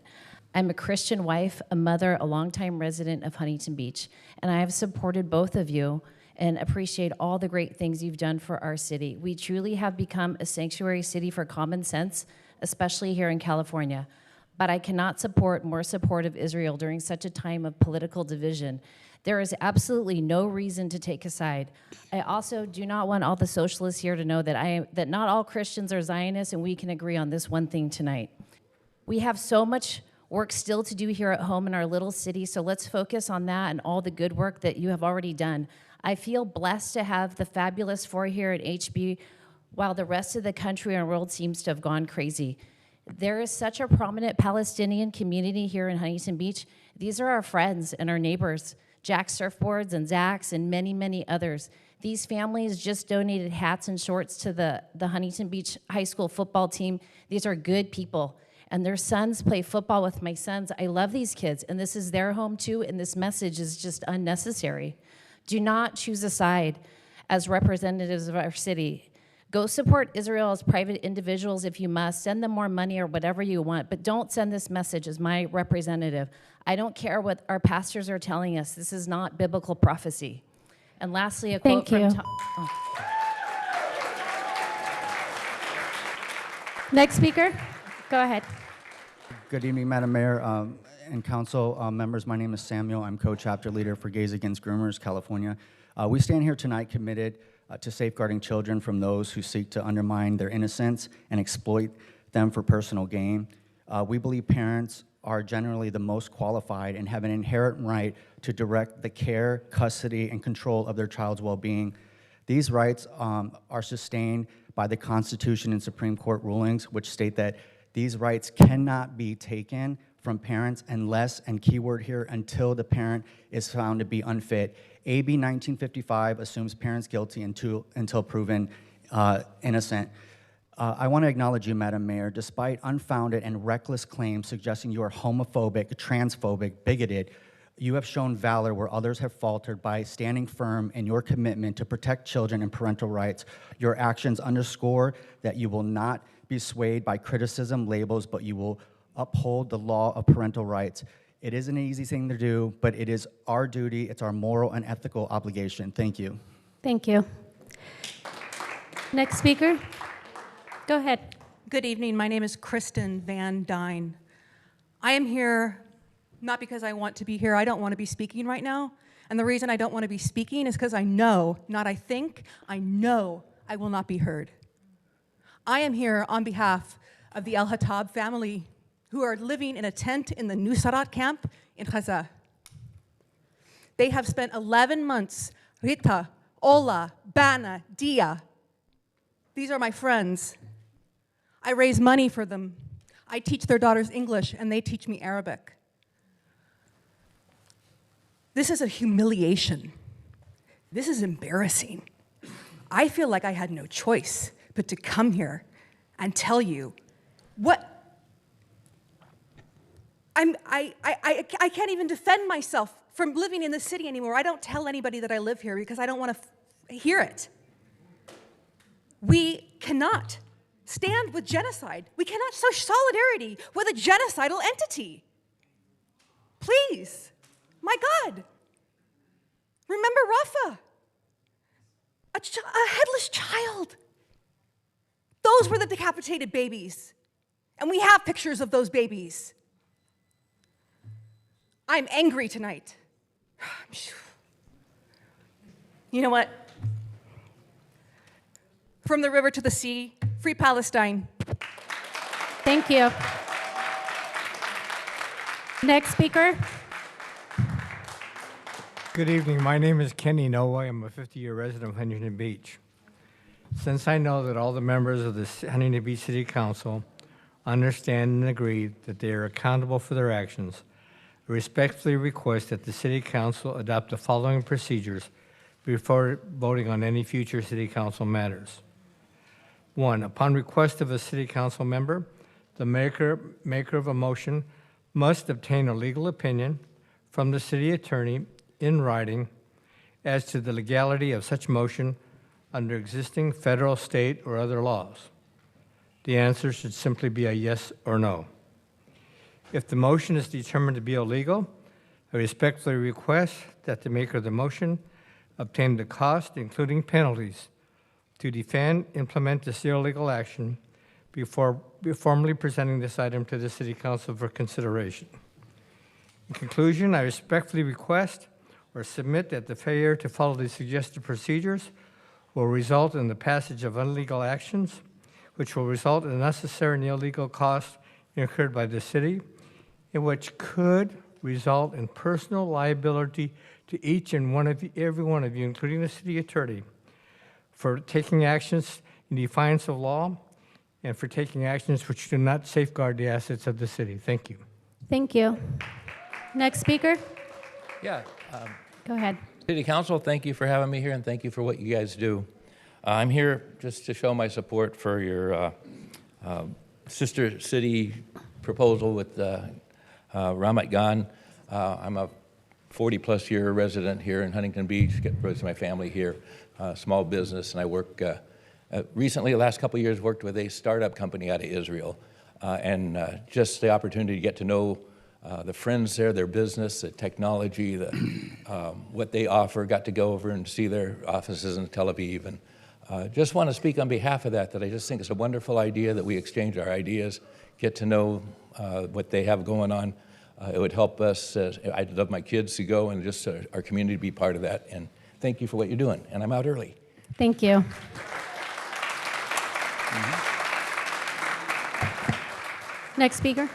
I'm a Christian wife, a mother, a longtime resident of Huntington Beach, and I have supported both of you and appreciate all the great things you've done for our city. We truly have become a sanctuary city for common sense, especially here in California. But I cannot support more support of Israel during such a time of political division. There is absolutely no reason to take a side. I also do not want all the socialists here to know that not all Christians are Zionists, and we can agree on this one thing tonight. We have so much work still to do here at home in our little city, so let's focus on that and all the good work that you have already done. I feel blessed to have the fabulous four here at HB, while the rest of the country and world seems to have gone crazy. There is such a prominent Palestinian community here in Huntington Beach. These are our friends and our neighbors, Jack Surfboards and Zach's and many, many others. These families just donated hats and shorts to the Huntington Beach High School football team. These are good people, and their sons play football with my sons. I love these kids, and this is their home too, and this message is just unnecessary. Do not choose a side as representatives of our city. Go support Israel as private individuals if you must. Send them more money or whatever you want, but don't send this message as my representative. I don't care what our pastors are telling us. This is not biblical prophecy. And lastly, a quote from Next speaker, go ahead. Good evening, Madam Mayor and Council members. My name is Samuel. I'm co-chapter leader for Gays Against Groomers, California. We stand here tonight committed to safeguarding children from those who seek to undermine their innocence and exploit them for personal gain. We believe parents are generally the most qualified and have an inherent right to direct the care, custody, and control of their child's well-being. These rights are sustained by the Constitution and Supreme Court rulings, which state that these rights cannot be taken from parents unless, and keyword here, until the parent is found to be unfit. AB 1955 assumes parents guilty until proven innocent. I want to acknowledge you, Madam Mayor. Despite unfounded and reckless claims suggesting you are homophobic, transphobic, bigoted, you have shown valor where others have faltered by standing firm in your commitment to protect children and parental rights. Your actions underscore that you will not be swayed by criticism, labels, but you will uphold the law of parental rights. It isn't an easy thing to do, but it is our duty, it's our moral and ethical obligation. Thank you. Thank you. Next speaker, go ahead. Good evening, my name is Kristen Van Dyne. I am here not because I want to be here, I don't want to be speaking right now. And the reason I don't want to be speaking is because I know, not I think, I know I will not be heard. I am here on behalf of the El Hattab family who are living in a tent in the Nusrat camp in Gaza. They have spent 11 months, Rita, Ola, Bana, Dia. These are my friends. I raise money for them. I teach their daughters English and they teach me Arabic. This is a humiliation. This is embarrassing. I feel like I had no choice but to come here and tell you what I can't even defend myself from living in the city anymore. I don't tell anybody that I live here because I don't want to hear it. We cannot stand with genocide. We cannot show solidarity with a genocidal entity. Please, my God, remember Rafa, a headless child. Those were the decapitated babies. And we have pictures of those babies. I'm angry tonight. You know what? From the river to the sea, free Palestine. Thank you. Next speaker. Good evening. My name is Kenny Noah. I'm a 50-year resident of Huntington Beach. Since I know that all the members of the Huntington Beach City Council understand and agree that they are accountable for their actions, I respectfully request that the City Council adopt the following procedures before voting on any future City Council matters. 1, upon request of a City Council member, the maker of a motion must obtain a legal opinion from the City Attorney in writing as to the legality of such motion under existing federal, state, or other laws. The answer should simply be a yes or no. If the motion is determined to be illegal, I respectfully request that the maker of the motion obtain the cost, including penalties, to defend, implement this illegal action before formally presenting this item to the City Council for consideration. In conclusion, I respectfully request or submit that the failure to follow the suggested procedures will result in the passage of illegal actions, which will result in unnecessary and illegal costs incurred by the city, and which could result in personal liability to each and every one of you, including the city attorney, for taking actions in defiance of law and for taking actions which do not safeguard the assets of the city. Thank you. Thank you. Next speaker. Yeah. Go ahead. City Council, thank you for having me here, and thank you for what you guys do. I'm here just to show my support for your sister city proposal with Ramat Gan. I'm a 40-plus year resident here in Huntington Beach, get most of my family here, small business, and I work, recently, the last couple of years, worked with a startup company out of Israel, and just the opportunity to get to know the friends there, their business, the technology, what they offer, got to go over and see their offices in Tel Aviv, and just want to speak on behalf of that I just think it's a wonderful idea that we exchange our ideas, get to know what they have going on. It would help us, I'd love my kids to go and just our community to be part of that, and thank you for what you're doing, and I'm out early. Thank you. Next speaker.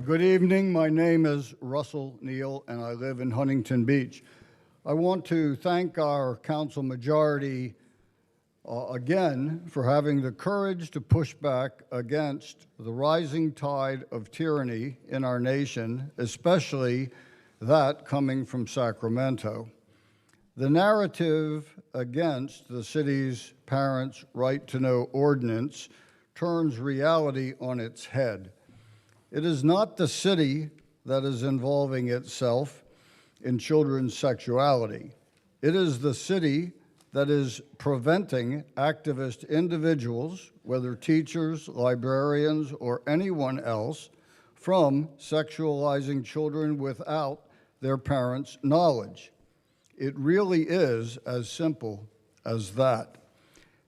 Good evening. My name is Russell Neal, and I live in Huntington Beach. I want to thank our council majority again for having the courage to push back against the rising tide of tyranny in our nation, especially that coming from Sacramento. The narrative against the city's Parents' Right to Know ordinance turns reality on its head. It is not the city that is involving itself in children's sexuality. It is the city that is preventing activist individuals, whether teachers, librarians, or anyone else, from sexualizing children without their parents' knowledge. It really is as simple as that.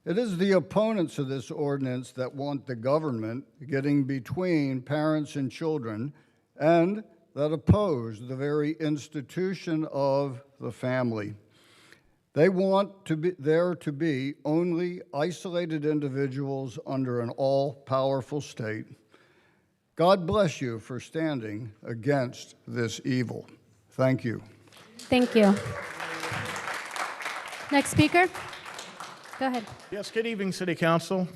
It is the opponents of this ordinance that want the government getting between parents and children and that oppose the very institution of the family. They want there to be only isolated individuals under an all-powerful state. God bless you for standing against this evil. Thank you. Thank you. Next speaker. Go ahead. Yes, good evening, City Council,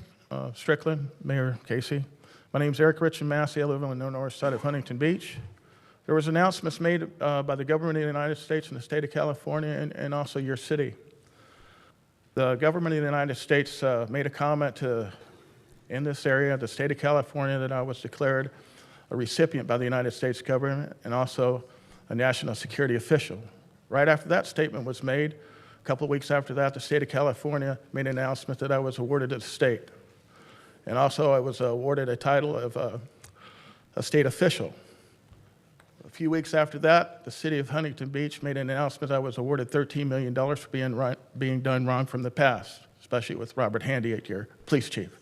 Strickland, Mayor Casey. My name is Eric Rich Massey. I live on the north side of Huntington Beach. There was announcements made by the government of the United States and the state of California and also your city. The government of the United States made a comment in this area, the state of California, that I was declared a recipient by the United States government and also a national security official. Right after that statement was made, a couple of weeks after that, the state of California made an announcement that I was awarded a state. And also I was awarded a title of a state official. A few weeks after that, the city of Huntington Beach made an announcement I was awarded $13 million for being done wrong from the past, especially with Robert Handy, your police chief.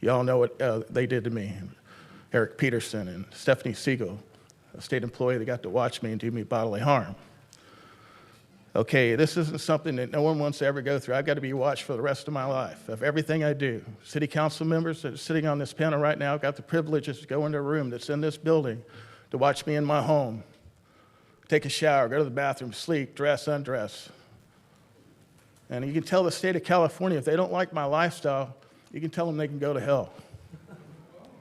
Y'all know what they did to me. Eric Peterson and Stephanie Siegel, a state employee that got to watch me and do me bodily harm. Okay, this isn't something that no one wants to ever go through. I've got to be watched for the rest of my life, of everything I do. City council members that are sitting on this panel right now got the privileges to go into a room that's in this building to watch me in my home, take a shower, go to the bathroom, sleep, dress, undress. And you can tell the state of California, if they don't like my lifestyle, you can tell them they can go to hell.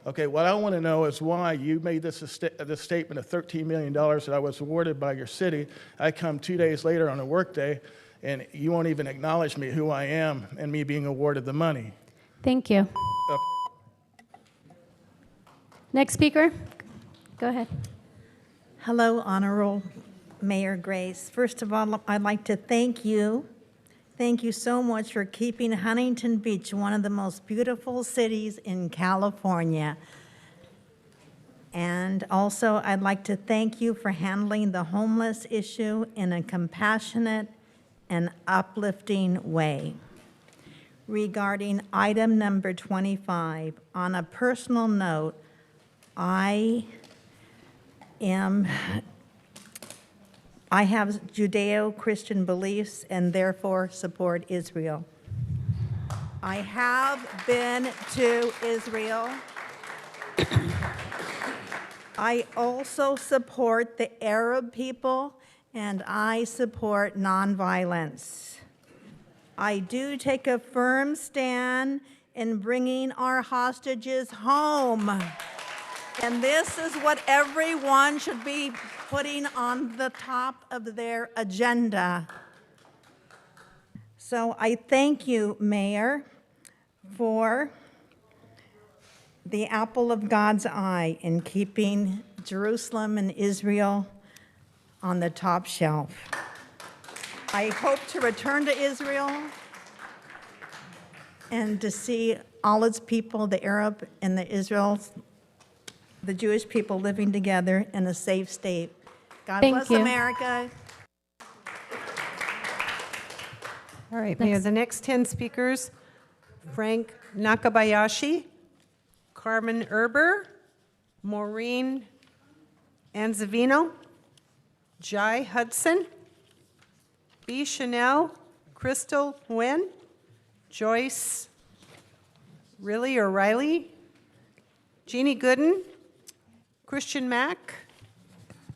Okay, what I want to know is why you made this statement of $13 million that I was awarded by your city. I come 2 days later on a work day, and you won't even acknowledge me, who I am, and me being awarded the money. Thank you. Next speaker, go ahead. Hello, Honorable Mayor Grace. First of all, I'd like to thank you. Thank you so much for keeping Huntington Beach one of the most beautiful cities in California. And also, I'd like to thank you for handling the homeless issue in a compassionate and uplifting way. Regarding item number 25, on a personal note, I have Judeo-Christian beliefs and therefore support Israel. I have been to Israel. I also support the Arab people, and I support nonviolence. I do take a firm stand in bringing our hostages home. And this is what everyone should be putting on the top of their agenda. So I thank you, Mayor, for the apple of God's eye in keeping Jerusalem and Israel on the top shelf. I hope to return to Israel and to see all its people, the Arab and the Israel, the Jewish people living together in a safe state. God bless America. All right, Mayor, the next 10 speakers, Frank Nakabayashi, Carmen Erber, Maureen Anzavino, Jai Hudson, B. Chanel, Crystal Nguyen, Joyce Riley, Jeannie Gooden, Christian Mack,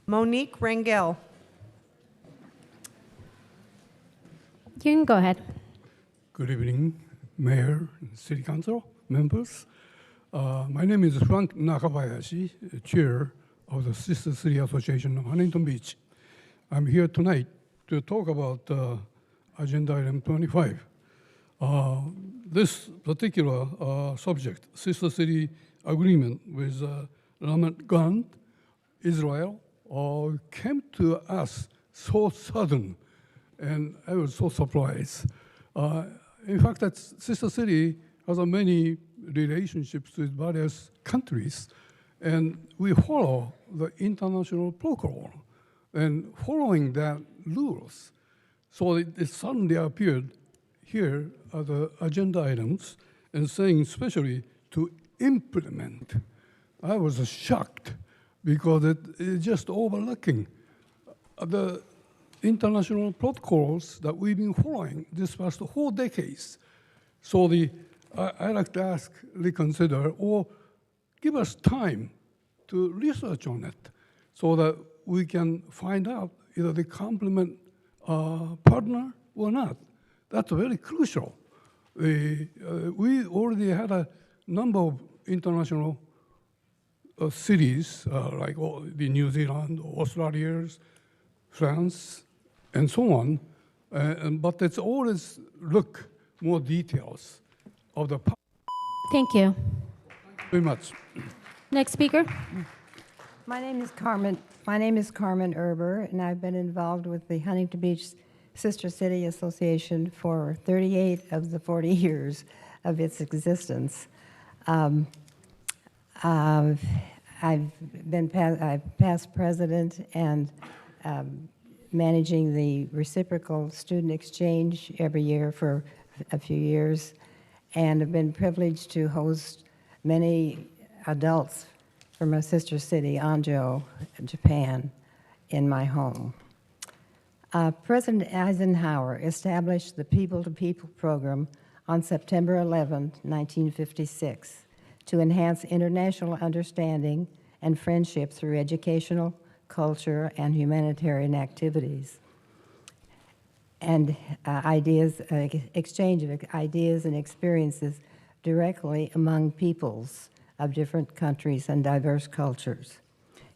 Monique Rangel. You can go ahead. Good evening, Mayor and City Council members. My name is Frank Nakabayashi, Chair of the Sister City Association of Huntington Beach. I'm here tonight to talk about agenda item 25. This particular subject, Sister City Agreement with Ramat Gan, Israel, came to us so sudden, and I was so surprised. In fact, that Sister City has many relationships with various countries, and we follow the international protocol. And following that rules, so it suddenly appeared here are the agenda items, and saying especially to implement. I was shocked because it's just overlooking the international protocols that we've been following this past 4 decades. So I like to ask, reconsider, or give us time to research on it so that we can find out either they complement partner or not. That's very crucial. We already had a number of international cities, like the New Zealand, Australia, France, and so on. But it's always look more details of the. Thank you. Very much. Next speaker. My name is Carmen Erber, and I've been involved with the Huntington Beach Sister City Association for 38 of the 40 years of its existence. I've been past president and managing the reciprocal student exchange every year for a few years, and have been privileged to host many adults from my sister city, Anjo, Japan, in my home. President Eisenhower established the People-to-People program on September 11, 1956, to enhance international understanding and friendship through educational, culture, and humanitarian activities, and exchange of ideas and experiences directly among peoples of different countries and diverse cultures.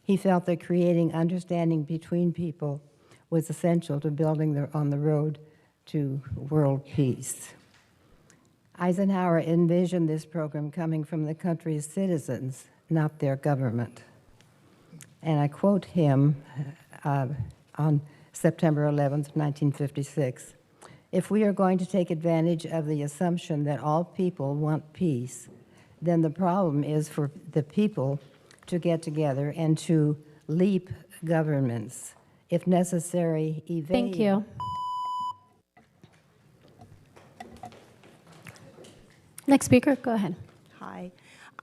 He felt that creating understanding between people was essential to building on the road to world peace. Eisenhower envisioned this program coming from the country's citizens, not their government. And I quote him on September 11th, 1956, "If we are going to take advantage of the assumption that all people want peace, then the problem is for the people to get together and to leap governments. If necessary, evade." Thank you. Next speaker, go ahead. Hi,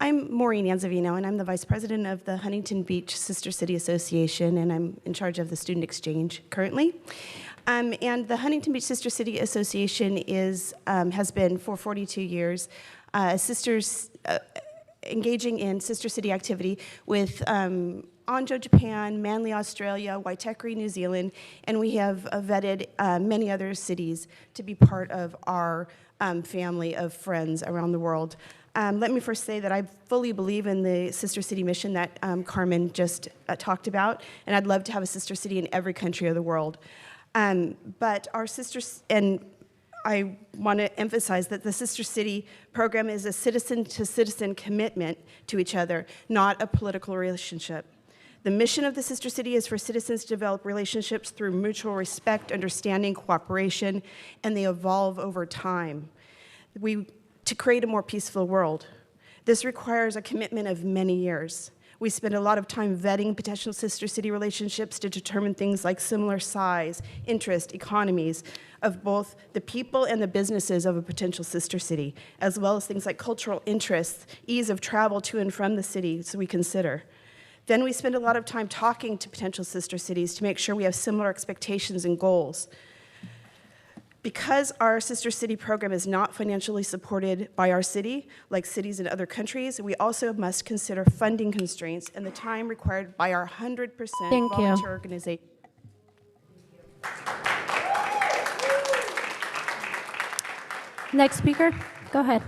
I'm Maureen Anzavino, and I'm the Vice President of the Huntington Beach Sister City Association, and I'm in charge of the Student Exchange currently. And the Huntington Beach Sister City Association has been for 42 years engaging in sister city activity with Anjo, Japan, Manly, Australia, Waitakere, New Zealand, and we have vetted many other cities to be part of our family of friends around the world. Let me first say that I fully believe in the sister city mission that Carmen just talked about, and I'd love to have a sister city in every country of the world. But our sisters, and I want to emphasize that the Sister City program is a citizen-to-citizen commitment to each other, not a political relationship. The mission of the Sister City is for citizens to develop relationships through mutual respect, understanding, cooperation, and they evolve over time. To create a more peaceful world. This requires a commitment of many years. We spend a lot of time vetting potential sister city relationships to determine things like similar size, interest, economies of both the people and the businesses of a potential sister city, as well as things like cultural interests, ease of travel to and from the city, so we consider. Then we spend a lot of time talking to potential sister cities to make sure we have similar expectations and goals. Because our sister city program is not financially supported by our city, like cities in other countries, we also must consider funding constraints and the time required by our 100% volunteer organization. Next speaker, go ahead.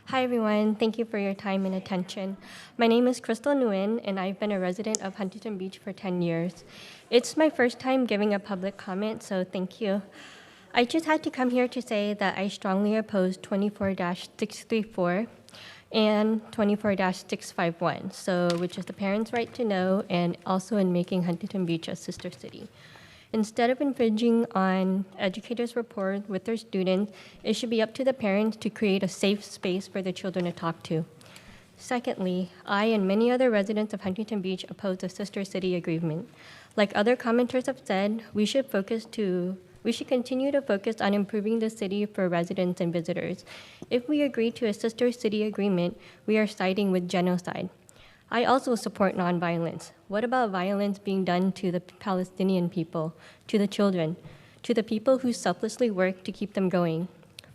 Hi everyone, thank you for your time and attention. My name is Crystal Nguyen and I've been a resident of Huntington Beach for 10 years. It's my first time giving a public comment, so thank you. I just had to come here to say that I strongly oppose 24-634 and 24-651, which is the parents' right to know and also in making Huntington Beach a sister city. Instead of infringing on educators' rapport with their students, it should be up to the parents to create a safe space for their children to talk to. Secondly, I and many other residents of Huntington Beach oppose the Sister City Agreement. Like other commenters have said, we should continue to focus on improving the city for residents and visitors. If we agree to a Sister City Agreement, we are siding with genocide. I also support nonviolence. What about violence being done to the Palestinian people, to the children, to the people who selflessly work to keep them going?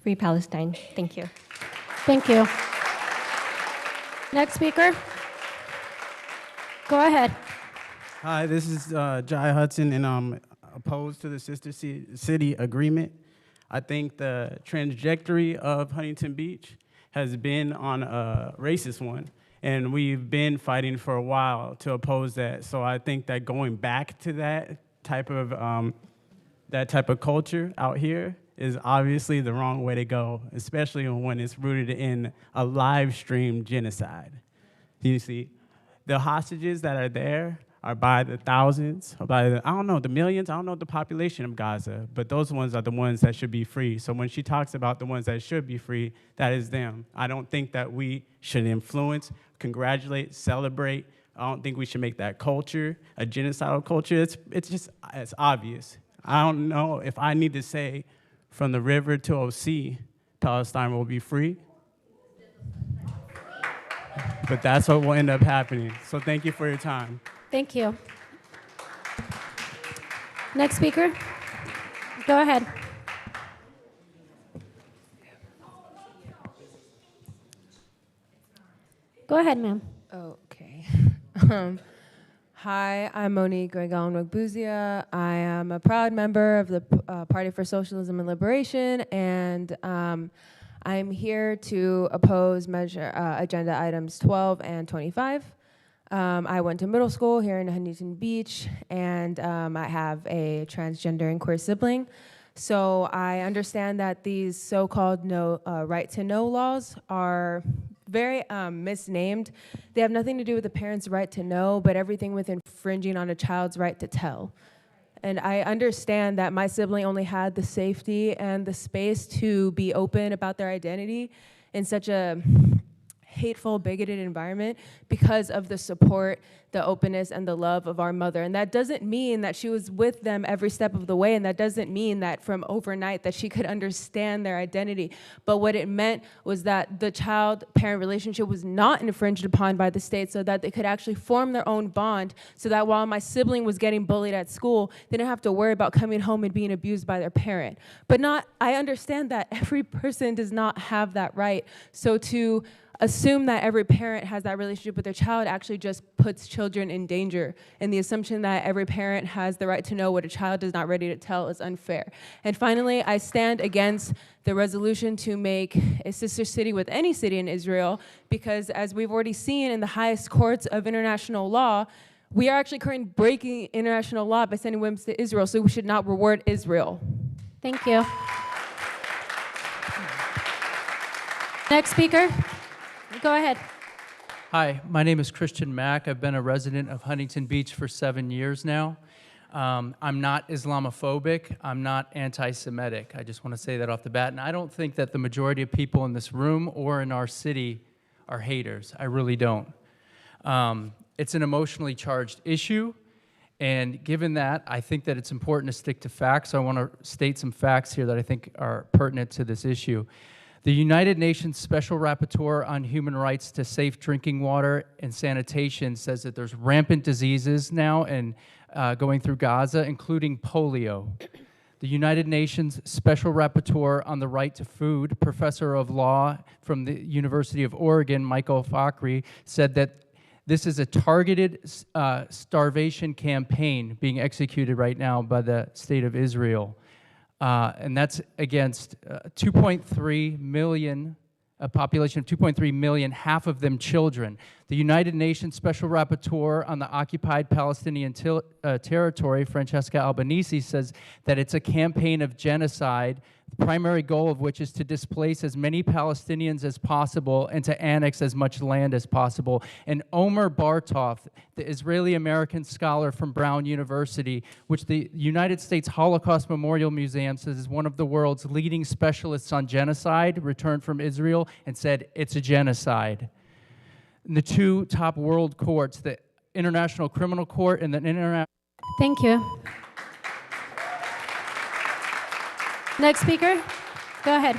Free Palestine. Thank you. Thank you. Next speaker. Go ahead. Hi, this is Jai Hudson, and I'm opposed to the Sister City Agreement. I think the trajectory of Huntington Beach has been on a racist one. And we've been fighting for a while to oppose that. So I think that going back to that type of culture out here is obviously the wrong way to go, especially when it's rooted in a live stream genocide. You see, the hostages that are there are by the thousands, or by the, I don't know, the millions, I don't know the population of Gaza, but those ones are the ones that should be free. So when she talks about the ones that should be free, that is them. I don't think that we should influence, congratulate, celebrate. I don't think we should make that culture a genocidal culture. It's obvious. I don't know if I need to say from the river to OC, Palestine will be free. but that's what will end up happening. So thank you for your time. Thank you. Next speaker. Go ahead. Go ahead, ma'am. Okay. Hi, I'm Monique Regon-Wagbuzia. I am a proud member of the Party for Socialism and Liberation, and I'm here to oppose agenda items 12 and 25. I went to middle school here in Huntington Beach, and I have a transgender and queer sibling. So I understand that these so-called right to know laws are very misnamed. They have nothing to do with the parent's right to know, but everything with infringing on a child's right to tell. And I understand that my sibling only had the safety and the space to be open about their identity in such a hateful, bigoted environment because of the support, the openness, and the love of our mother. And that doesn't mean that she was with them every step of the way, and that doesn't mean that from overnight that she could understand their identity. But what it meant was that the child-parent relationship was not infringed upon by the state, so that they could actually form their own bond, so that while my sibling was getting bullied at school, they didn't have to worry about coming home and being abused by their parent. But I understand that every person does not have that right. So to assume that every parent has that relationship with their child actually just puts children in danger. And the assumption that every parent has the right to know what a child is not ready to tell is unfair. And finally, I stand against the resolution to make a sister city with any city in Israel, because as we've already seen in the highest courts of international law, we are actually currently breaking international law by sending women to Israel, so we should not reward Israel. Thank you. Next speaker. Go ahead. Hi, my name is Christian Mack. I've been a resident of Huntington Beach for 7 years now. I'm not Islamophobic. I'm not anti-Semitic. I just want to say that off the bat. And I don't think that the majority of people in this room or in our city are haters. I really don't. It's an emotionally charged issue. And given that, I think that it's important to stick to facts. So I want to state some facts here that I think are pertinent to this issue. The United Nations Special Rapporteur on Human Rights to Safe Drinking Water and Sanitation says that there's rampant diseases now and going through Gaza, including polio. The United Nations Special Rapporteur on the Right to Food, Professor of Law from the University of Oregon, Michael Fakhri, said that this is a targeted starvation campaign being executed right now by the State of Israel. And that's against 2.3 million, a population of 2.3 million, half of them children. The United Nations Special Rapporteur on the Occupied Palestinian Territory, Francesca Albanese, says that it's a campaign of genocide, the primary goal of which is to displace as many Palestinians as possible and to annex as much land as possible. And Omer Bartov, the Israeli-American scholar from Brown University, which the United States Holocaust Memorial Museum says is one of the world's leading specialists on genocide, returned from Israel and said it's a genocide. And the two top world courts, the International Criminal Court and the International... Thank you. Next speaker, go ahead.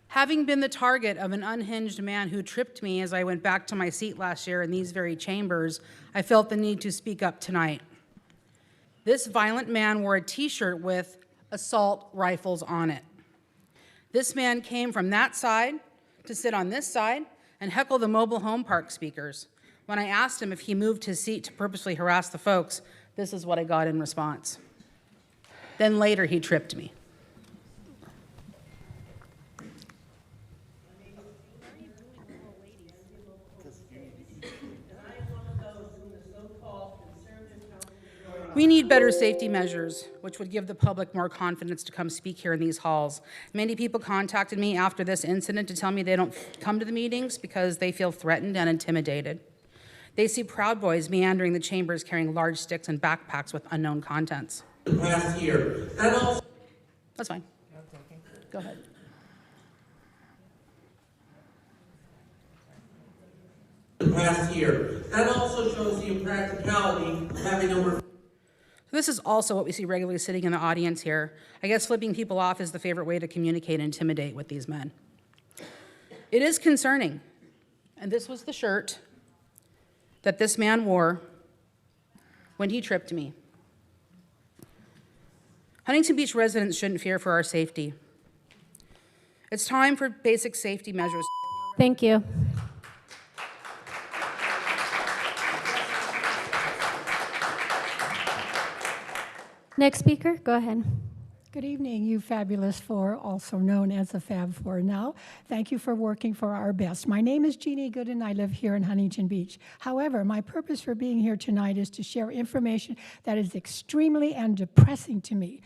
Having been the target of an unhinged man who tripped me as I went back to my seat last year in these very chambers, I felt the need to speak up tonight. This violent man wore a t-shirt with assault rifles on it. This man came from that side to sit on this side and heckle the mobile home park speakers. When I asked him if he moved his seat to purposely harass the folks, this is what I got in response. Then later he tripped me. We need better safety measures, which would give the public more confidence to come speak here in these halls. Many people contacted me after this incident to tell me they don't come to the meetings because they feel threatened and intimidated. They see Proud Boys meandering the chambers carrying large sticks and backpacks with unknown contents. Last year, That's fine. Go ahead. Last year, that also shows the impracticality of having over. This is also what we see regularly sitting in the audience here. I guess flipping people off is the favorite way to communicate and intimidate with these men. It is concerning, and this was the shirt that this man wore when he tripped me. Huntington Beach residents shouldn't fear for our safety. It's time for basic safety measures. Thank you. Next speaker, go ahead. Good evening, you fabulous four, also known as the Fab Four now. Thank you for working for our best. My name is Jeannie Gooden. I live here in Huntington Beach. However, my purpose for being here tonight is to share information that is extremely and depressing to me.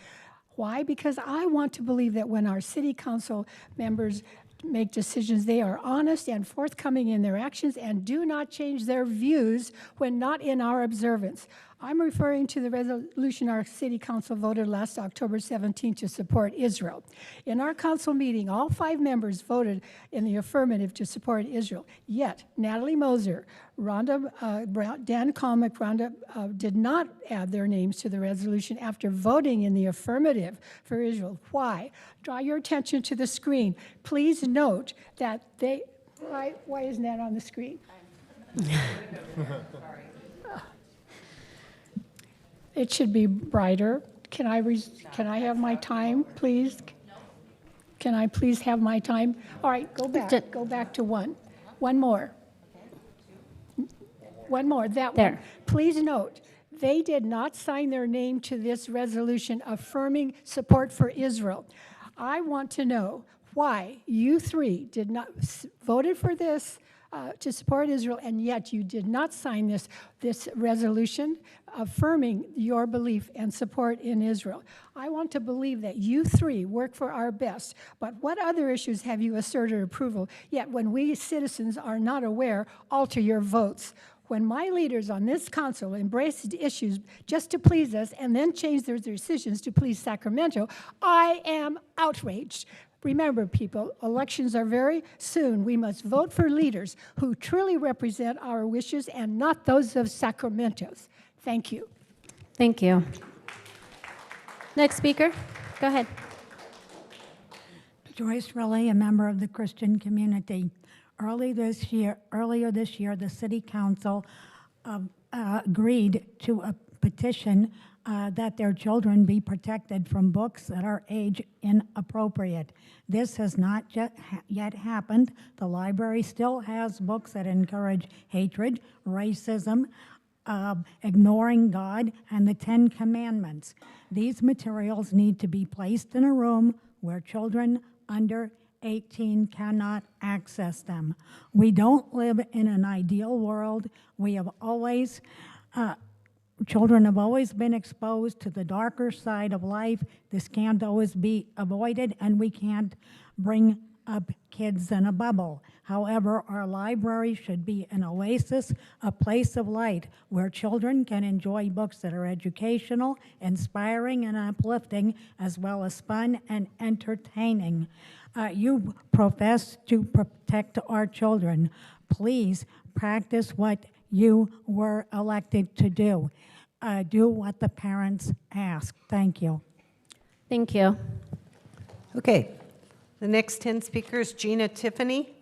Why? Because I want to believe that when our city council members make decisions, they are honest and forthcoming in their actions and do not change their views when not in our observance. I'm referring to the resolution our city council voted last October 17 to support Israel. In our council meeting, all 5 members voted in the affirmative to support Israel. Yet, Natalie Moser, Dan Comic, Rhonda did not add their names to the resolution after voting in the affirmative for Israel. Why? Draw your attention to the screen. Please note that they, why isn't that on the screen? It should be brighter. Can I have my time, please? Can I please have my time? All right, go back to one. One more. One more, that There. one. Please note, they did not sign their name to this resolution affirming support for Israel. I want to know why you 3 did not voted for this to support Israel, and yet you did not sign this resolution affirming your belief and support in Israel. I want to believe that you 3 work for our best, but what other issues have you asserted approval, yet when we citizens are not aware, alter your votes? When my leaders on this council embraced issues just to please us and then changed their decisions to please Sacramento, I am outraged. Remember, people, elections are very soon. We must vote for leaders who truly represent our wishes and not those of Sacramento's. Thank you. Thank you. Next speaker, go ahead. Joyce Riley, a member of the Christian community. Earlier this year, the City Council agreed to a petition that their children be protected from books that are age inappropriate. This has not yet happened. The library still has books that encourage hatred, racism, ignoring God, and the 10 Commandments. These materials need to be placed in a room where children under 18 cannot access them. We don't live in an ideal world. We have always, children have always been exposed to the darker side of life. This can't always be avoided, and we can't bring up kids in a bubble. However, our library should be an oasis, a place of light where children can enjoy books that are educational, inspiring, and uplifting, as well as fun and entertaining. You profess to protect our children. Please practice what you were elected to do. Do what the parents ask. Thank you. Thank you. Okay. The next 10 speakers, Gina Tiffany,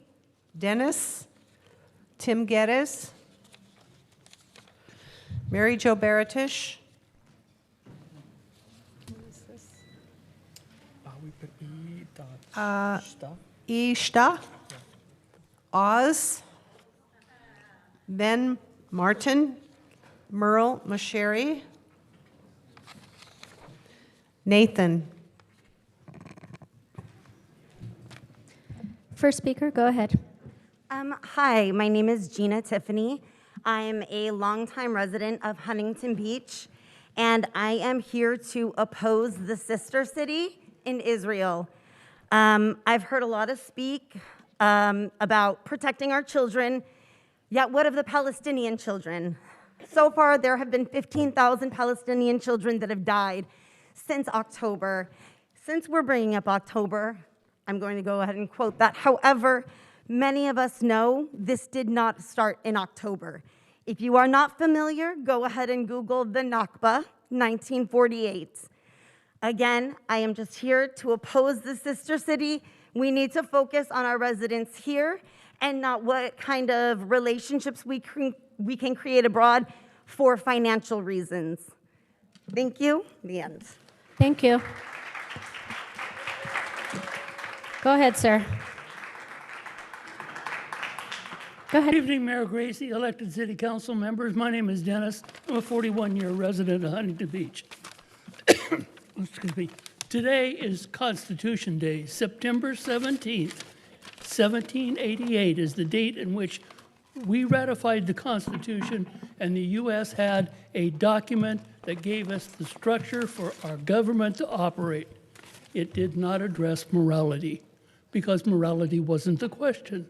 Dennis, Tim Geddes, Mary Jo Baratish, Ishta, Oz, Ben Martin, Merle Masheri, Nathan. First speaker, go ahead. Hi, my name is Gina Tiffany. I'm a longtime resident of Huntington Beach, and I am here to oppose the sister city in Israel. I've heard a lot of speak about protecting our children, yet what of the Palestinian children? So far, there have been 15,000 Palestinian children that have died since October. Since we're bringing up October, I'm going to go ahead and quote that. However, many of us know this did not start in October. If you are not familiar, go ahead and Google the Nakba, 1948. Again, I am just here to oppose the sister city We need to focus on our residents here and not what kind of relationships we can create abroad for financial reasons. Thank you. The end. Thank you. Go ahead, sir. Go ahead. Good evening, Mayor Gracie, elected city council members. My name is Dennis. I'm a 41-year resident of Huntington Beach. Excuse me. Today is Constitution Day. September 17th, 1788 is the date in which we ratified the Constitution, and the U.S. had a document that gave us the structure for our government to operate. It did not address morality, because morality wasn't the question.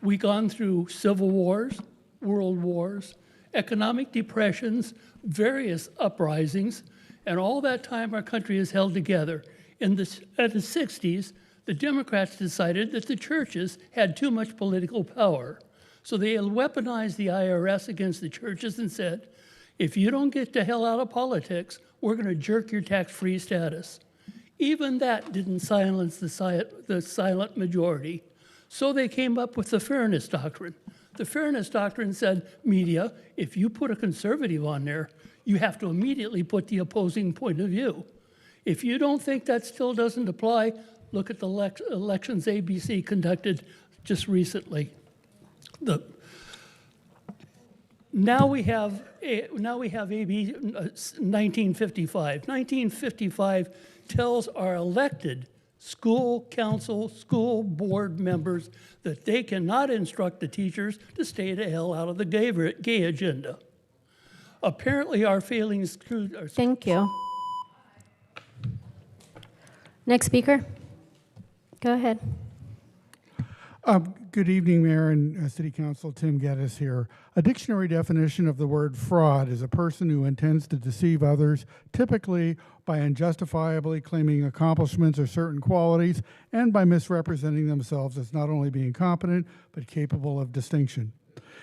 We've gone through civil wars, world wars, economic depressions, various uprisings, and all that time our country has held together. At the 60s, the Democrats decided that the churches had too much political power. So they weaponized the IRS against the churches and said, if you don't get the hell out of politics, we're going to jerk your tax-free status. Even that didn't silence the silent majority. So they came up with the Fairness Doctrine. The Fairness Doctrine said, media, if you put a conservative on there, you have to immediately put the opposing point of view. If you don't think that still doesn't apply, look at the elections ABC conducted just recently. Now we have AB 1955. 1955 tells our elected school council, school board members that they cannot instruct the teachers to stay the hell out of the gay agenda. Apparently our failings are... Thank you. Next speaker. Go ahead. Good evening, Mayor and City Council. Tim Geddes here. A dictionary definition of the word fraud is a person who intends to deceive others, typically by unjustifiably claiming accomplishments or certain qualities, and by misrepresenting themselves as not only being competent, but capable of distinction.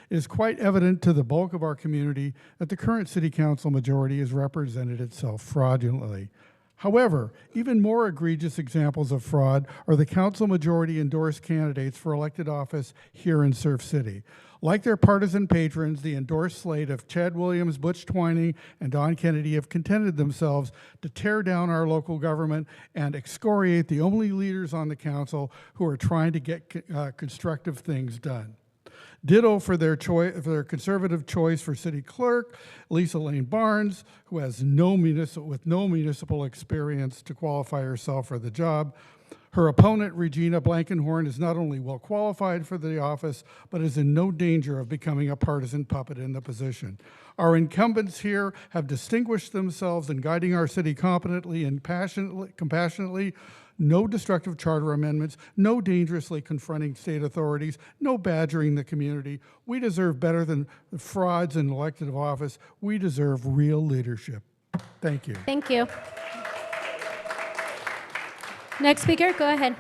It is quite evident to the bulk of our community that the current City Council majority has represented itself fraudulently. However, even more egregious examples of fraud are the council majority endorsed candidates for elected office here in Surf City. Like their partisan patrons, the endorsed slate of Chad Williams, Butch Twining, and Don Kennedy have contented themselves to tear down our local government and excoriate the only leaders on the council who are trying to get constructive things done. Ditto for their conservative choice for city clerk, Lisa Lane Barnes, who has no municipal experience to qualify herself for the job. Her opponent, Regina Blankenhorn, is not only well qualified for the office, but is in no danger of becoming a partisan puppet in the position. Our incumbents here have distinguished themselves in guiding our city competently and compassionately. No destructive charter amendments, no dangerously confronting state authorities, no badgering the community. We deserve better than frauds in elected office. We deserve real leadership. Thank you. Thank you. Next speaker, go ahead.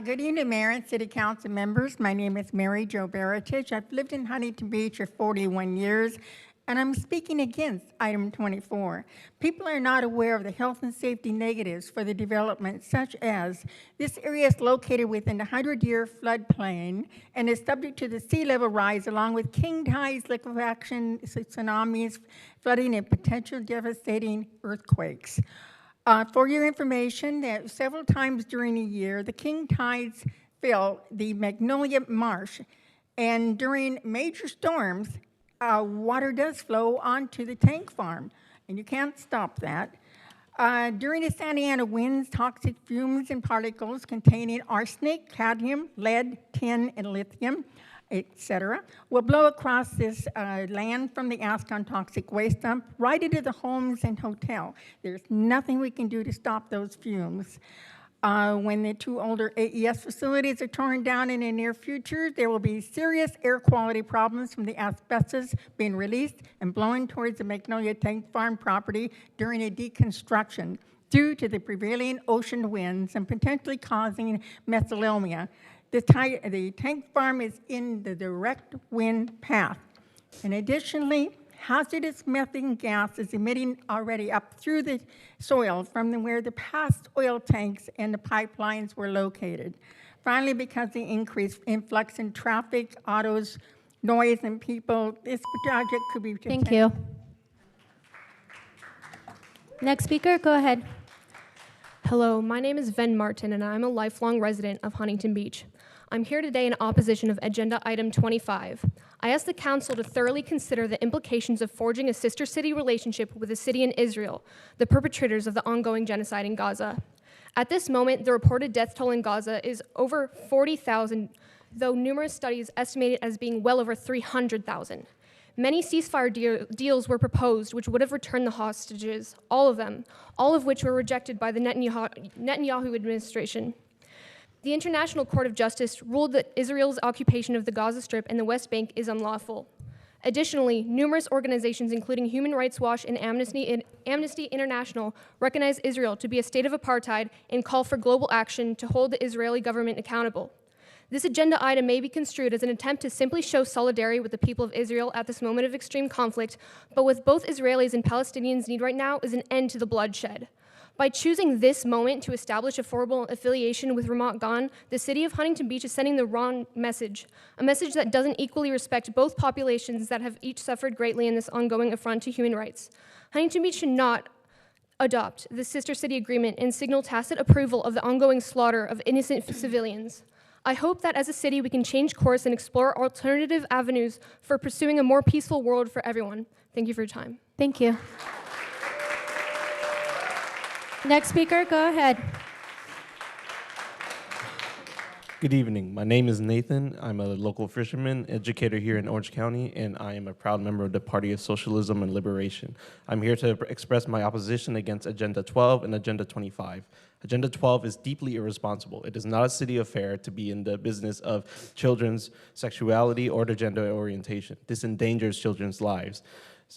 Good evening, Mayor and City Council members. My name is Mary Jo Baratich. I've lived in Huntington Beach for 41 years, and I'm speaking against item 24. People are not aware of the health and safety negatives for the development, such as this area is located within the 100-year floodplain and is subject to the sea level rise along with king tides, liquefaction, tsunamis, flooding, and potential devastating earthquakes. For your information, that several times during a year, the king tides fill the Magnolia Marsh, and during major storms, water does flow onto the tank farm, and you can't stop that. During the Santa Ana winds, toxic fumes and particles containing arsenic, cadmium, lead, tin, and lithium, etc., will blow across this land from the Ascon toxic waste dump right into the homes and hotel. There's nothing we can do to stop those fumes. When the two older AES facilities are torn down in the near future, there will be serious air quality problems from the asbestos being released and blowing towards the Magnolia Tank Farm property during a deconstruction due to the prevailing ocean winds and potentially causing mesothelioma. The tank farm is in the direct wind path. And additionally, hazardous methane gas is emitting already up through the soil from where the past oil tanks and the pipelines were located. Finally, because the increased influx in traffic, autos, noise, and people, this project could be... Thank you. Next speaker, go ahead. Hello, my name is Ven Martin, and I'm a lifelong resident of Huntington Beach. I'm here today in opposition of Agenda Item 25. I ask the Council to thoroughly consider the implications of forging a sister city relationship with a city in Israel, the perpetrators of the ongoing genocide in Gaza. At this moment, the reported death toll in Gaza is over 40,000, though numerous studies estimate it as being well over 300,000. Many ceasefire deals were proposed which would have returned the hostages, all of them, all of which were rejected by the Netanyahu administration. The International Court of Justice ruled that Israel's occupation of the Gaza Strip and the West Bank is unlawful. Additionally, numerous organizations, including Human Rights Watch and Amnesty International, recognize Israel to be a state of apartheid and call for global action to hold the Israeli government accountable. This agenda item may be construed as an attempt to simply show solidarity with the people of Israel at this moment of extreme conflict, but what both Israelis and Palestinians need right now is an end to the bloodshed. By choosing this moment to establish a formal affiliation with Ramat Gan, the city of Huntington Beach is sending the wrong message, a message that doesn't equally respect both populations that have each suffered greatly in this ongoing affront to human rights. Huntington Beach should not adopt the Sister City Agreement and signal tacit approval of the ongoing slaughter of innocent civilians. I hope that as a city we can change course and explore alternative avenues for pursuing a more peaceful world for everyone. Thank you for your time. Thank you. Next speaker, go ahead. Good evening. My name is Nathan. I'm a local fisherman, educator here in Orange County, and I am a proud member of the Party of Socialism and Liberation. I'm here to express my opposition against Agenda 12 and Agenda 25. Agenda 12 is deeply irresponsible. It is not a city affair to be in the business of children's sexuality or their gender orientation. This endangers children's lives.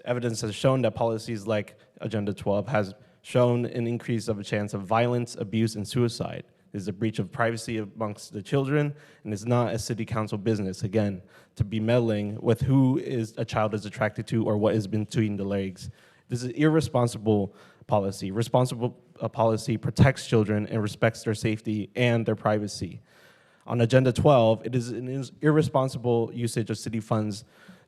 Evidence has shown that policies like Agenda 12 has shown an increase of a chance of violence, abuse, and suicide. It is a breach of privacy amongst the children, and it's not a city council business, again, to be meddling with who a child is attracted to or what is between the legs. This is irresponsible policy. Responsible policy protects children and respects their safety and their privacy. On Agenda 12, it is an irresponsible usage of city funds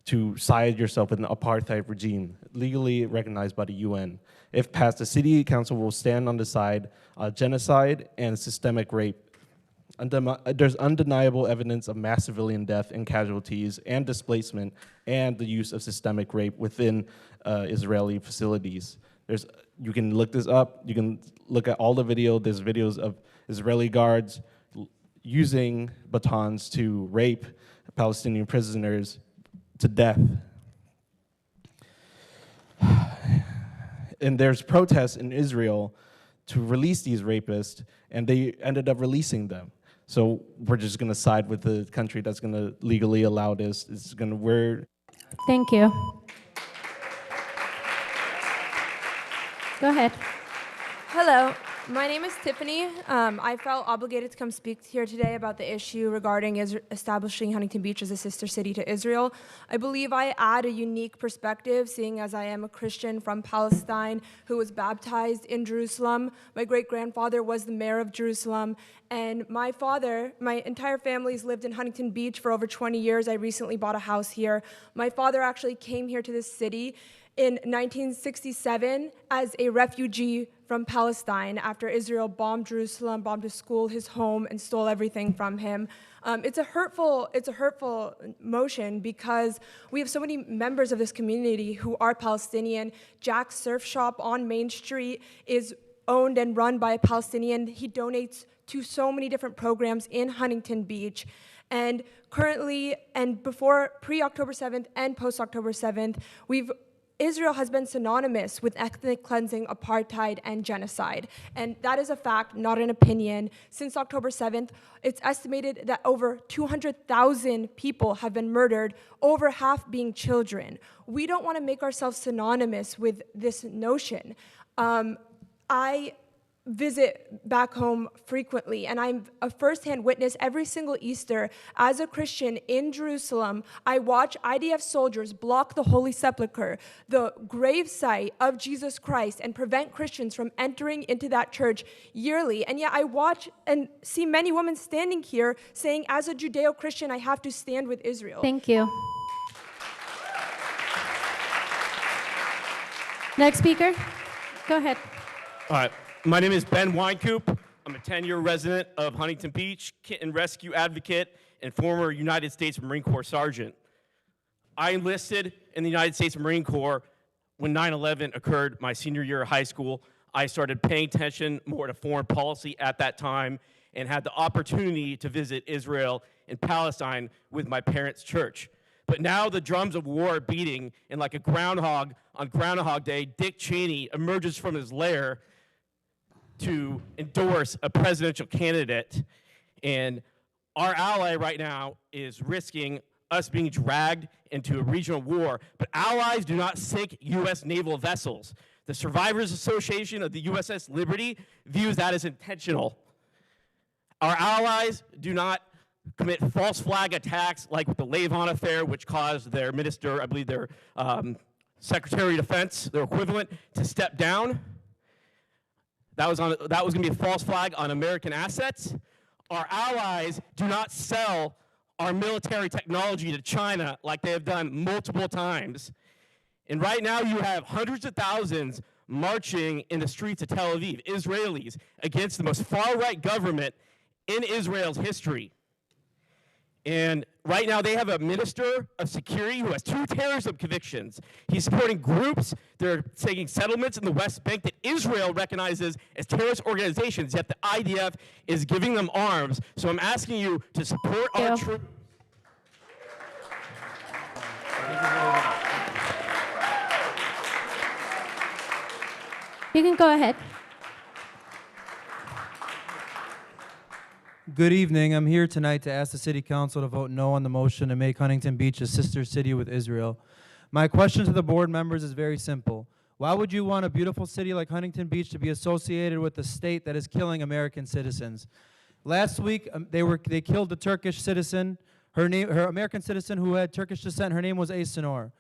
to side yourself with an apartheid regime, legally recognized by the UN. If passed, the city council will stand on the side of genocide and systemic rape. There's undeniable evidence of mass civilian death and casualties and displacement and the use of systemic rape within Israeli facilities. You can look this up. You can look at all the video. There's videos of Israeli guards using batons to rape Palestinian prisoners to death. And there's protests in Israel to release these rapists, and they ended up releasing them. So we're just gonna side with the country that's gonna legally allow this. Thank you. Go ahead. Hello, my name is Tiffany. I felt obligated to come speak here today about the issue regarding establishing Huntington Beach as a sister city to Israel. I believe I add a unique perspective, seeing as I am a Christian from Palestine who was baptized in Jerusalem. My great-grandfather was the mayor of Jerusalem, and my entire family's lived in Huntington Beach for over 20 years. I recently bought a house here. My father actually came here to this city in 1967 as a refugee from Palestine after Israel bombed Jerusalem, bombed his school, his home, and stole everything from him. It's a hurtful motion because we have so many members of this community who are Palestinian. Jack's Surf Shop on Main Street is owned and run by a Palestinian. He donates to so many different programs in Huntington Beach. And currently, and before pre-October 7th and post-October 7th, Israel has been synonymous with ethnic cleansing, apartheid, and genocide. And that is a fact, not an opinion. Since October 7th, it's estimated that over 200,000 people have been murdered, over half being children. We don't want to make ourselves synonymous with this notion. I visit back home frequently, and I'm a firsthand witness every single Easter. As a Christian in Jerusalem, I watch IDF soldiers block the Holy Sepulchre, the gravesite of Jesus Christ, and prevent Christians from entering into that church yearly. And yet I watch and see many women standing here saying, as a Judeo-Christian, I have to stand with Israel. Thank you. Next speaker, go ahead. All right. My name is Ben Winecoop. I'm a 10-year resident of Huntington Beach, kitten rescue advocate, and former United States Marine Corps sergeant. I enlisted in the United States Marine Corps when 9/11 occurred my senior year of high school. I started paying attention more to foreign policy at that time and had the opportunity to visit Israel and Palestine with my parents' church. But now the drums of war are beating, and like a groundhog on Groundhog Day, Dick Cheney emerges from his lair to endorse a presidential candidate. And our ally right now is risking us being dragged into a regional war. But allies do not sink U.S. naval vessels. The Survivors Association of the USS Liberty views that as intentional. Our allies do not commit false flag attacks like with the Lavon affair, which caused their minister, I believe their Secretary of Defense, their equivalent, to step down. That was going to be a false flag on American assets. Our allies do not sell our military technology to China like they have done multiple times. And right now you have hundreds of thousands marching in the streets of Tel Aviv, Israelis, against the most far-right government in Israel's history. And right now they have a minister of security who has 2 terrorism convictions. He's supporting groups that are taking settlements in the West Bank that Israel recognizes as terrorist organizations, yet the IDF is giving them arms. So I'm asking you to support our troops. You can go ahead. Good evening. I'm here tonight to ask the City Council to vote no on the motion to make Huntington Beach a sister city with Israel. My question to the board members is very simple. Why would you want a beautiful city like Huntington Beach to be associated with a state that is killing American citizens? Last week, they killed a Turkish citizen, her American citizen who had Turkish descent. Her name was Aysenur.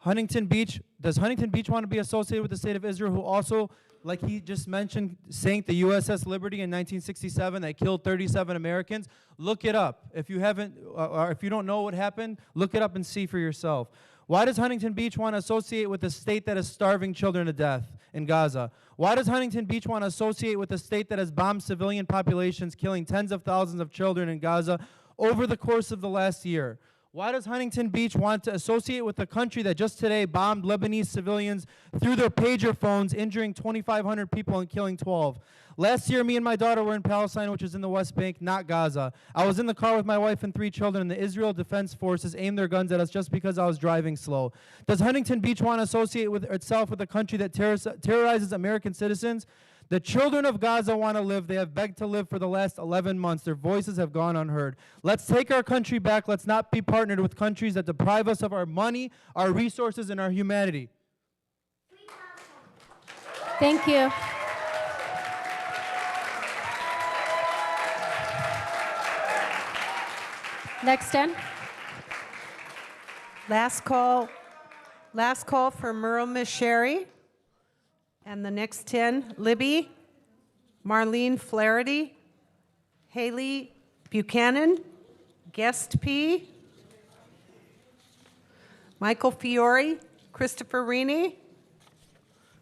Does Huntington Beach want to be associated with the state of Israel, who also, like he just mentioned, sank the USS Liberty in 1967 that killed 37 Americans? Look it up. If you haven't, or if you don't know what happened, look it up and see for yourself. Why does Huntington Beach want to associate with a state that is starving children to death in Gaza? Why does Huntington Beach want to associate with a state that has bombed civilian populations, killing tens of thousands of children in Gaza over the course of the last year? Why does Huntington Beach want to associate with a country that just today bombed Lebanese civilians through their pager phones, injuring 2,500 people and killing 12? Last year, me and my daughter were in Palestine, which is in the West Bank, not Gaza. I was in the car with my wife and 3 children, and the Israel Defense Forces aimed their guns at us just because I was driving slow. Does Huntington Beach want to associate with itself with a country that terrorizes American citizens? The children of Gaza want to live. They have begged to live for the last 11 months. Their voices have gone unheard. Let's take our country back. Let's not be partnered with countries that deprive us of our money, our resources, and our humanity. Thank you. Next 10. Last call for Merle Masheri. And the next 10, Libby, Marlene Flaherty, Haley Buchanan, Guest P, Michael Fiore, Christopher Rini,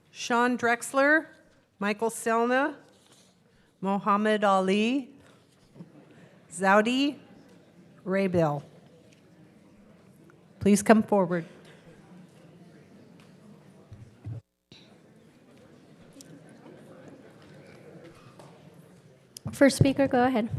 Sean Drexler, Michael Selna, Mohammed Ali, Zaudi, Raybill. Please come forward. First speaker, go ahead.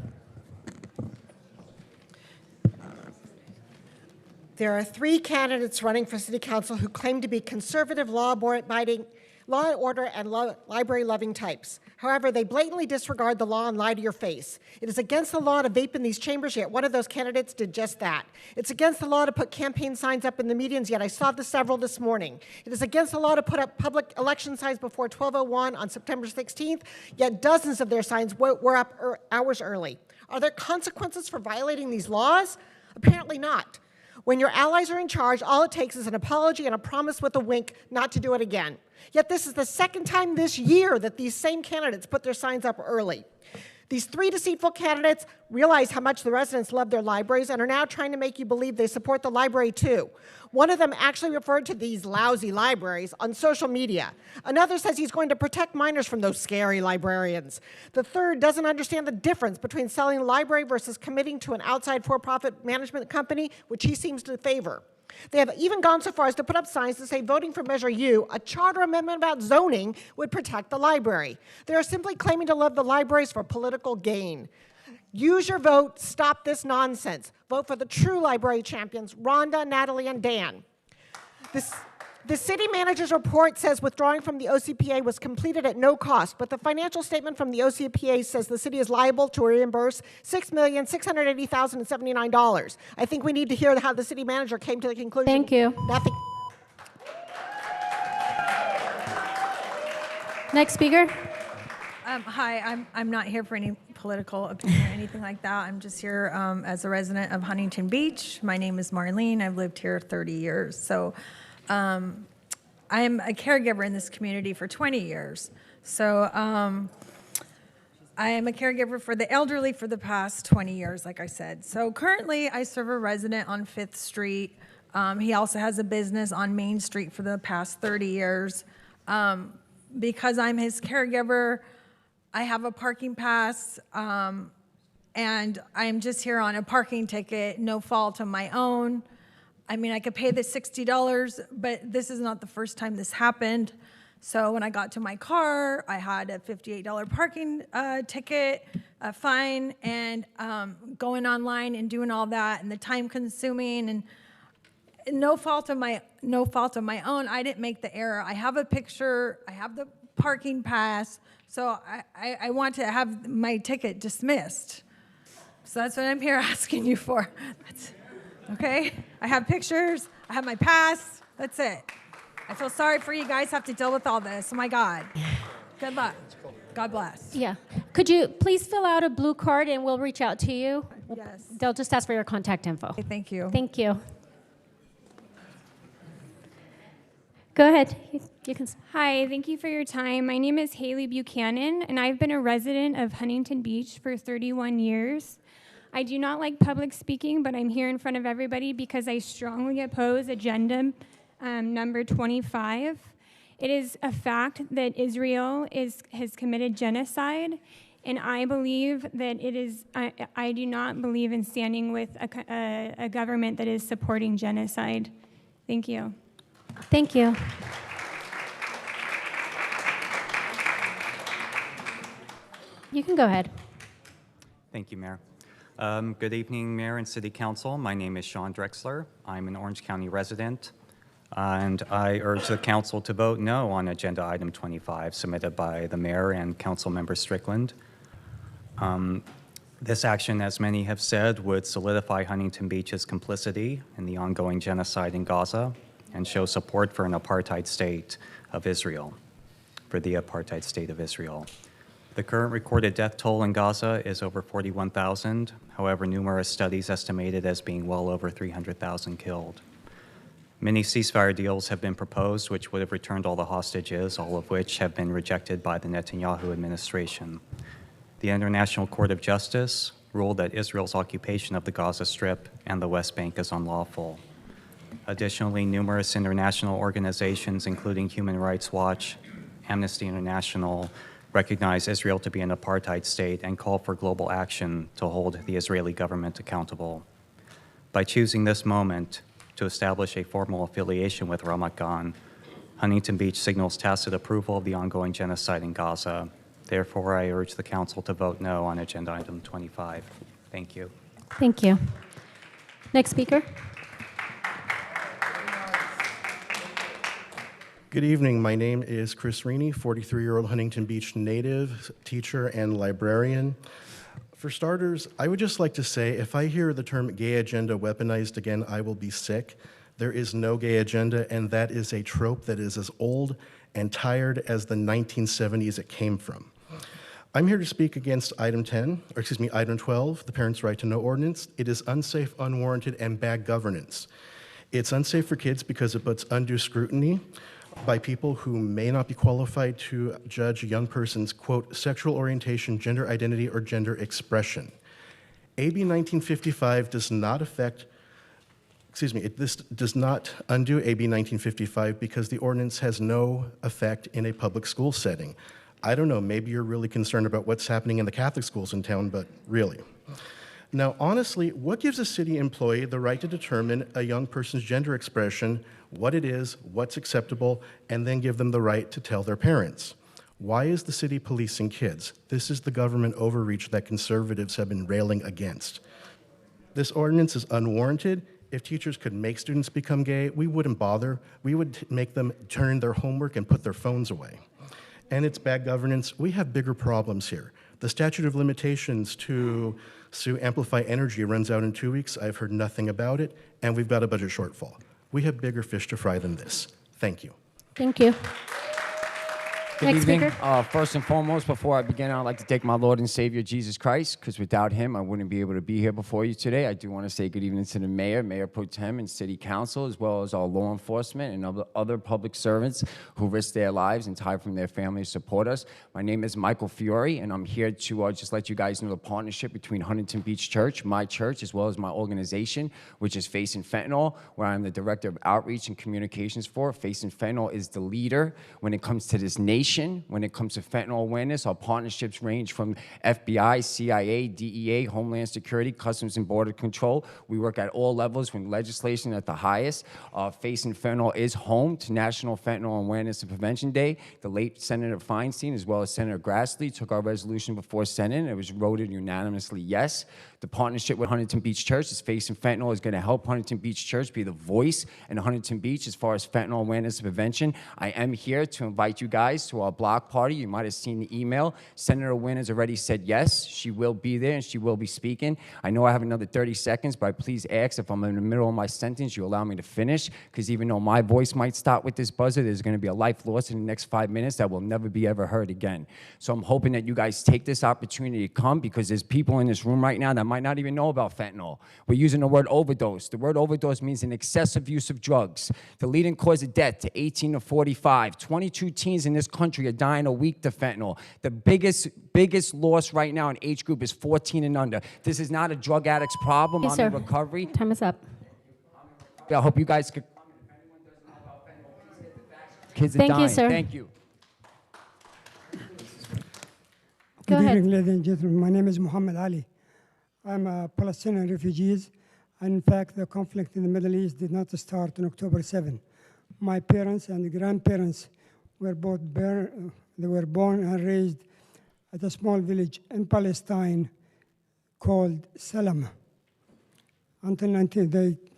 There are 3 candidates running for city council who claim to be conservative, law-abiding law and order, and library-loving types. However, they blatantly disregard the law and lie to your face. It is against the law to vape in these chambers, yet one of those candidates did just that. It's against the law to put campaign signs up in the medians, yet I saw several this morning. It is against the law to put up public election signs before 12:01 on September 16th, yet dozens of their signs were up hours early. Are there consequences for violating these laws? Apparently not. When your allies are in charge, all it takes is an apology and a promise with a wink not to do it again. Yet this is the second time this year that these same candidates put their signs up early. These three deceitful candidates realize how much the residents love their libraries and are now trying to make you believe they support the library too. One of them actually referred to these lousy libraries on social media. Another says he's going to protect minors from those scary librarians. The third doesn't understand the difference between selling a library versus committing to an outside for-profit management company, which he seems to favor. They have even gone so far as to put up signs to say voting for Measure U, a charter amendment about zoning, would protect the library. They are simply claiming to love the libraries for political gain. Use your vote, stop this nonsense. Vote for the true library champions, Rhonda, Natalie, and Dan. The city manager's report says withdrawing from the OCPA was completed at no cost, but the financial statement from the OCPA says the city is liable to reimburse $6,680,079. I think we need to hear how the city manager came to the conclusion. Thank you. Nothing. Next speaker. Hi, I'm not here for any political opinion or anything like that. I'm just here as a resident of Huntington Beach. My name is Marlene. I've lived here 30 years. So I'm a caregiver in this community for 20 years. So I am a caregiver for the elderly for the past 20 years, like I said. So currently I serve a resident on 5th Street. He also has a business on Main Street for the past 30 years. Because I'm his caregiver, I have a parking pass, and I'm just here on a parking ticket, no fault of my own. I mean, I could pay the $60, but this is not the first time this happened. So when I got to my car, I had a $58 parking ticket, a fine, and going online and doing all that, and the time consuming, and no fault of my own. I didn't make the error. I have a picture. I have the parking pass. So I want to have my ticket dismissed. So that's what I'm here asking you for. Okay? I have pictures. I have my pass. That's it. I feel sorry for you guys have to deal with all this. Oh my God. Good luck. God bless. Yeah. Could you please fill out a blue card and we'll reach out to you? Yes. They'll just ask for your contact info. Okay, thank you. Thank you. Go ahead. You can. Hi, thank you for your time. My name is Haley Buchanan, and I've been a resident of Huntington Beach for 31 years. I do not like public speaking, but I'm here in front of everybody because I strongly oppose agenda number 25. It is a fact that Israel has committed genocide, and I believe that it is, I do not believe in standing with a government that is supporting genocide. Thank you. Thank you. You can go ahead. Thank you, Mayor. Good evening, Mayor and City Council. My name is Sean Drexler. I'm an Orange County resident, and I urge the Council to vote no on Agenda Item 25 submitted by the Mayor and Councilmember Strickland. This action, as many have said, would solidify Huntington Beach's complicity in the ongoing genocide in Gaza and show support for an apartheid state of Israel, for the apartheid state of Israel. The current recorded death toll in Gaza is over 41,000. However, numerous studies estimate it as being well over 300,000 killed. Many ceasefire deals have been proposed, which would have returned all the hostages, all of which have been rejected by the Netanyahu administration. The International Court of Justice ruled that Israel's occupation of the Gaza Strip and the West Bank is unlawful. Additionally, numerous international organizations, including Human Rights Watch, Amnesty International, recognize Israel to be an apartheid state and call for global action to hold the Israeli government accountable. By choosing this moment to establish a formal affiliation with Ramat Gan, Huntington Beach signals tacit approval of the ongoing genocide in Gaza. Therefore, I urge the Council to vote no on Agenda Item 25. Thank you. Thank you. Next speaker. Good evening. My name is Chris Reaney, 43-year-old Huntington Beach native, teacher, and librarian. For starters, I would just like to say, if I hear the term gay agenda weaponized again, I will be sick. There is no gay agenda, and that is a trope that is as old and tired as the 1970s it came from. I'm here to speak against item 12, the Parents' Right to Know ordinance. It is unsafe, unwarranted, and bad governance. It's unsafe for kids because it puts undue scrutiny by people who may not be qualified to judge a young person's, quote, sexual orientation, gender identity, or gender expression. AB 1955 does not affect, this does not undo AB 1955 because the ordinance has no effect in a public school setting. I don't know, maybe you're really concerned about what's happening in the Catholic schools in town, but really. Now, honestly, what gives a city employee the right to determine a young person's gender expression, what it is, what's acceptable, and then give them the right to tell their parents? Why is the city policing kids? This is the government overreach that conservatives have been railing against. This ordinance is unwarranted. If teachers could make students become gay, we wouldn't bother. We would make them turn their homework and put their phones away. And it's bad governance. We have bigger problems here. The statute of limitations to sue Amplify Energy runs out in 2 weeks. I've heard nothing about it, and we've got a budget shortfall. We have bigger fish to fry than this. Thank you. Thank you. Good Next evening. speaker. First and foremost, before I begin, I'd like to thank my Lord and Savior, Jesus Christ, because without him, I wouldn't be able to be here before you today. I do want to say good evening to the mayor, Mayor Pro Tem, and City Council, as well as our law enforcement and other public servants who risk their lives and time from their families to support us. My name is Michael Fiore, and I'm here to just let you guys know the partnership between Huntington Beach Church, my church, as well as my organization, which is Facing Fentanyl, where I'm the Director of Outreach and Communications for. Facing Fentanyl is the leader when it comes to this nation, when it comes to fentanyl awareness. Our partnerships range from FBI, CIA, DEA, Homeland Security, Customs and Border Control. We work at all levels from legislation at the highest. Facing Fentanyl is home to National Fentanyl Awareness and Prevention Day. The late Senator Feinstein, as well as Senator Grassley, took our resolution before Senate, and it was voted unanimously yes. The partnership with Huntington Beach Church is Facing Fentanyl is going to help Huntington Beach Church be the voice in Huntington Beach as far as fentanyl awareness and prevention. I am here to invite you guys to our block party. You might have seen the email. Senator Wynn has already said yes. She will be there and she will be speaking. I know I have another 30 seconds, but I please ask if I'm in the middle of my sentence, you allow me to finish, because even though my voice might stop with this buzzer, there's going to be a life lost in the next 5 minutes that will never be ever heard again. So I'm hoping that you guys take this opportunity to come, because there's people in this room right now that might not even know about fentanyl. We're using the word overdose. The word overdose means an excessive use of drugs. The leading cause of death to 18 to 45. 22 teens in this country are dying a week to fentanyl. The biggest loss right now in age group is 14 and under. This is not a drug addict's problem. Yes, I'm sir. in recovery. Time is up. I hope you guys could. Kids are Thank you, dying. sir. Thank you. Go Good ahead. evening, ladies and gentlemen. My name is Muhammad Ali. I'm a Palestinian refugee. And in fact, the conflict in the Middle East did not start on October 7. My parents and grandparents were both they were born and raised at a small village in Palestine called Salam. Until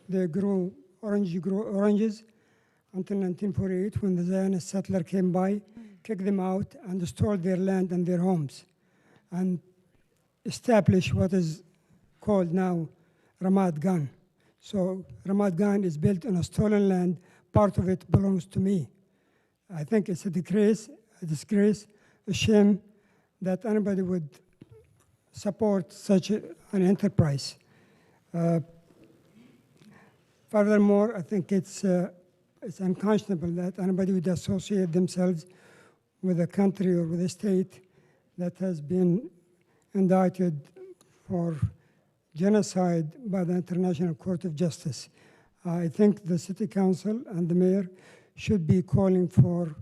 they grew oranges until 1948, when the Zionist settler came by, kicked them out, and stole their land and their homes, and established what is called now Ramat Gan. So Ramat Gan is built on a stolen land. Part of it belongs to me. I think it's a disgrace, a shame that anybody would support such an enterprise. Furthermore, I think it's unconscionable that anybody would associate themselves with a country or with a state that has been indicted for genocide by the International Court of Justice. I think the City Council and the Mayor should be calling for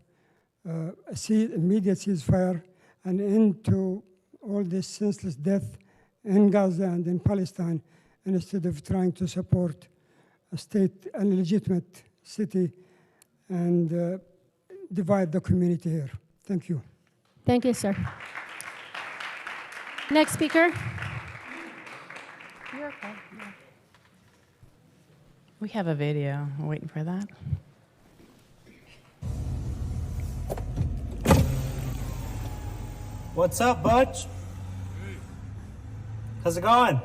immediate ceasefire and end to all this senseless death in Gaza and in Palestine, instead of trying to support a state, an illegitimate city, and divide the community here. Thank you. Thank you, sir. Next speaker. You're okay. We have a video. I'm waiting for that. What's up, Butch? Hey. How's it going?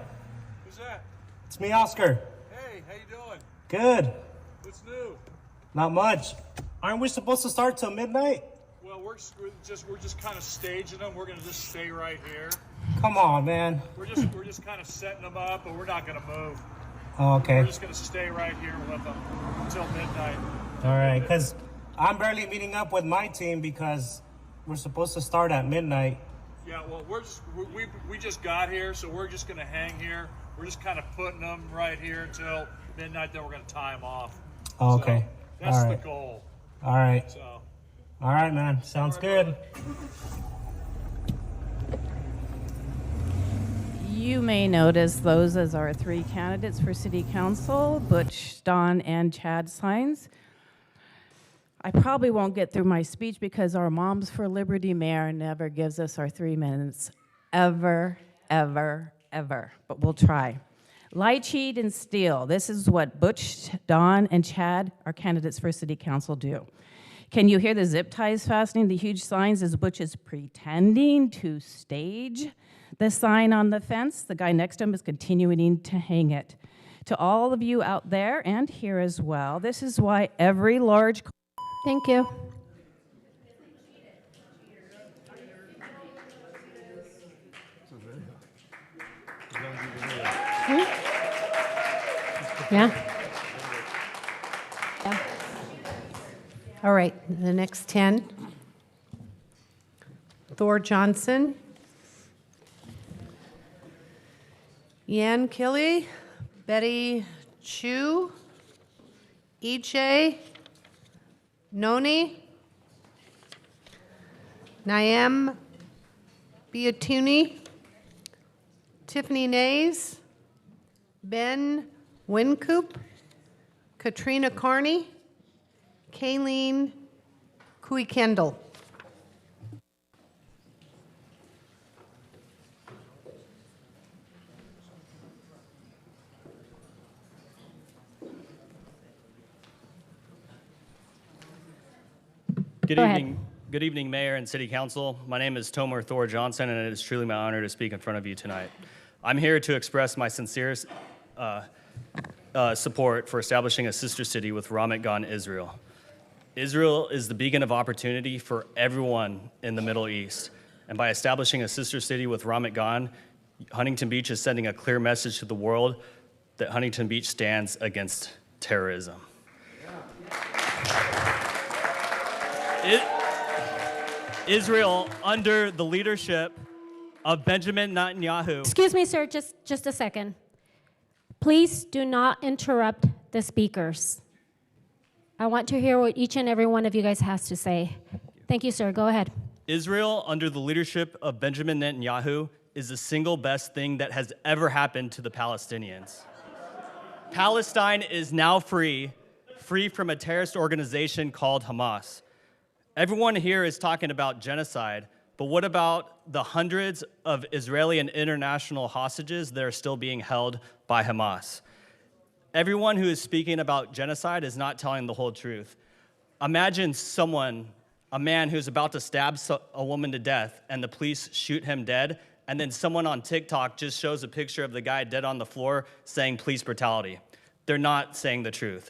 Who's that? It's me, Oscar. Hey, how you doing? Good. What's new? Not much. Aren't we supposed to start till midnight? Well, we're just kind of staging them. We're gonna just stay right here. Come on, man. We're just kind of setting them up, but we're not gonna move. Oh, okay. We're just gonna stay right here with them until midnight. All right, because I'm barely meeting up with my team because we're supposed to start at midnight. Yeah, well, we just got here, so we're just gonna hang here. We're just kind of putting them right here until midnight. Then we're gonna tie them off. Oh, okay. So that's All the right. goal. All right. So. All right, man. Sounds good. You may notice those as our three candidates for City Council, Butch, Don, and Chad Sines. I probably won't get through my speech because our Moms for Liberty mayor never gives us our 3 minutes, ever, ever, ever, but we'll try. Lie, cheat, and steal. This is what Butch, Don, and Chad, our candidates for City Council, do. Can you hear the zip ties fastening the huge signs as Butch is pretending to stage the sign on the fence? The guy next to him is continuing to hang it. To all of you out there and here as well, this is why every large... Thank you. Yeah. All right, the next 10. Thor Johnson. Yan Killy. Betty Chu. EJ. Noni. Naam Biatuni. Tiffany Nays. Ben Wincoop. Katrina Carney. Kayleen Kui-Kendall. Good evening. Good evening, Mayor and City Council. My name is Tomer Thor Johnson, and it is truly my honor to speak in front of you tonight. I'm here to express my sincerest support for establishing a sister city with Ramat Gan, Israel. Israel is the beacon of opportunity for everyone in the Middle East. And by establishing a sister city with Ramat Gan, Huntington Beach is sending a clear message to the world that Huntington Beach stands against terrorism. Israel, under the leadership of Benjamin Netanyahu. Excuse me, sir, just a second. Please do not interrupt the speakers. I want to hear what each and every one of you guys has to say. Thank you, sir. Go ahead. Israel, under the leadership of Benjamin Netanyahu, is the single best thing that has ever happened to the Palestinians. Palestine is now free from a terrorist organization called Hamas. Everyone here is talking about genocide, but what about the hundreds of Israeli and international hostages that are still being held by Hamas? Everyone who is speaking about genocide is not telling the whole truth. Imagine a man who's about to stab a woman to death and the police shoot him dead, and then someone on TikTok just shows a picture of the guy dead on the floor saying police brutality. They're not saying the truth.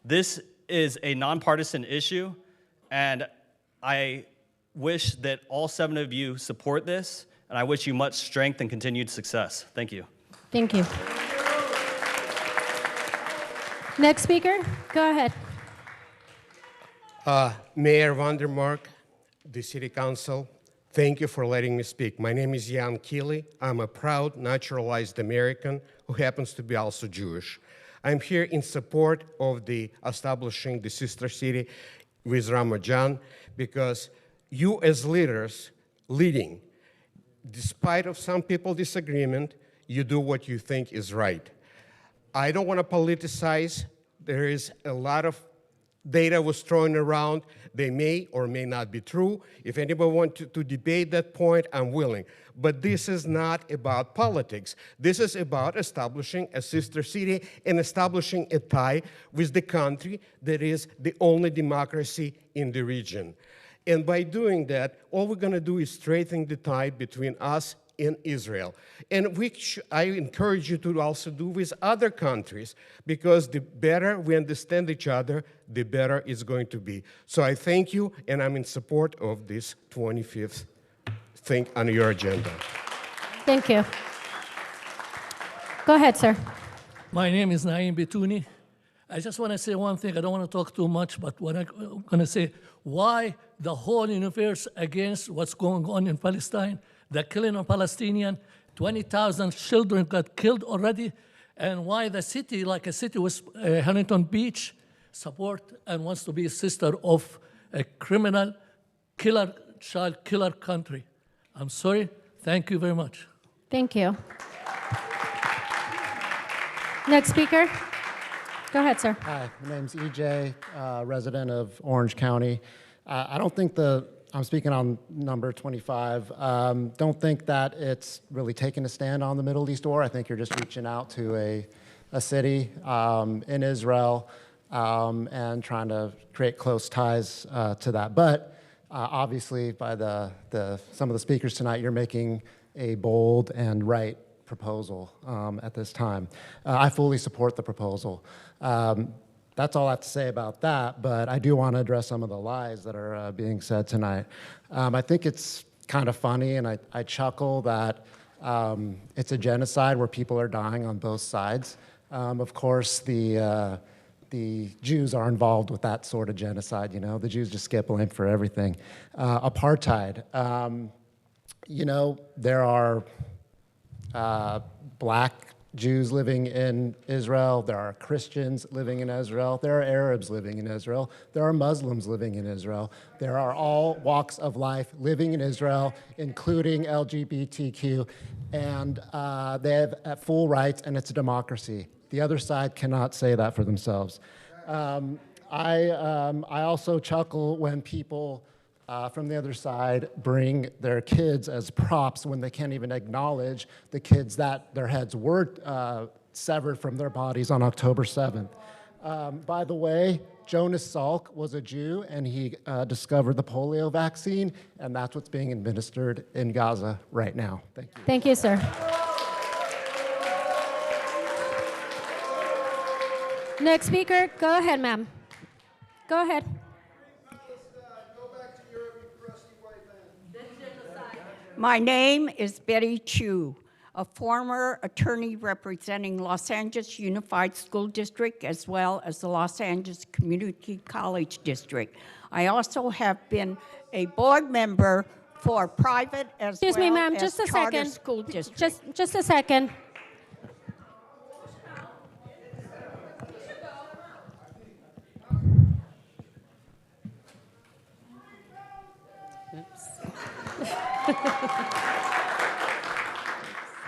This is a nonpartisan issue, and I wish that all 7 of you support this, and I wish you much strength and continued success. Thank you. Thank you. Next speaker, go ahead. Mayor Vandermark, the City Council, thank you for letting me speak. My name is Jan Keeley. I'm a proud naturalized American who happens to be also Jewish. I'm here in support of the establishing the sister city with Ramat Gan because you as leaders leading, despite of some people's disagreement, you do what you think is right. I don't want to politicize. There is a lot of data was thrown around. They may or may not be true. If anybody wants to debate that point, I'm willing. But this is not about politics. This is about establishing a sister city and establishing a tie with the country that is the only democracy in the region. And by doing that, all we're going to do is strengthen the tie between us and Israel. And I encourage you to also do with other countries, because the better we understand each other, the better it's going to be. So I thank you, and I'm in support of this 25th thing on your agenda. Thank you. Go ahead, sir. My name is Naim Bitouni. I just want to say one thing. I don't want to talk too much, but what I'm going to say, why the whole universe against what's going on in Palestine, the killing of Palestinians, 20,000 children got killed already, and why the city, like a city with Huntington Beach, support and wants to be a sister of a criminal killer, child killer country. I'm sorry. Thank you very much. Thank you. Next speaker. Go ahead, sir. Hi, my name's EJ, resident of Orange County. I don't think I'm speaking on number 25, don't think that it's really taking a stand on the Middle East war. I think you're just reaching out to a city in Israel and trying to create close ties to that. But obviously, by some of the speakers tonight, you're making a bold and right proposal at this time. I fully support the proposal. That's all I have to say about that, but I do want to address some of the lies that are being said tonight. I think it's kind of funny, and I chuckle that it's a genocide where people are dying on both sides. Of course, the Jews are involved with that sort of genocide, you know? The Jews just get blamed for everything. Apartheid. You know, there are black Jews living in Israel, there are Christians living in Israel, there are Arabs living in Israel, there are Muslims living in Israel, there are all walks of life living in Israel, including LGBTQ, and they have full rights, and it's a democracy. The other side cannot say that for themselves. I also chuckle when people from the other side bring their kids as props when they can't even acknowledge the kids that their heads were severed from their bodies on October 7th. By the way, Jonas Salk was a Jew, and he discovered the polio vaccine, and that's what's being administered in Gaza right now. Thank you. Thank you, sir. Next speaker, go ahead, ma'am. Go ahead. My name is Betty Chu, a former attorney representing Los Angeles Unified School District as well as the Los Angeles Community College District. I also have been a board member for private as Excuse well me, ma'am, as just a charter second. school district. Just a second.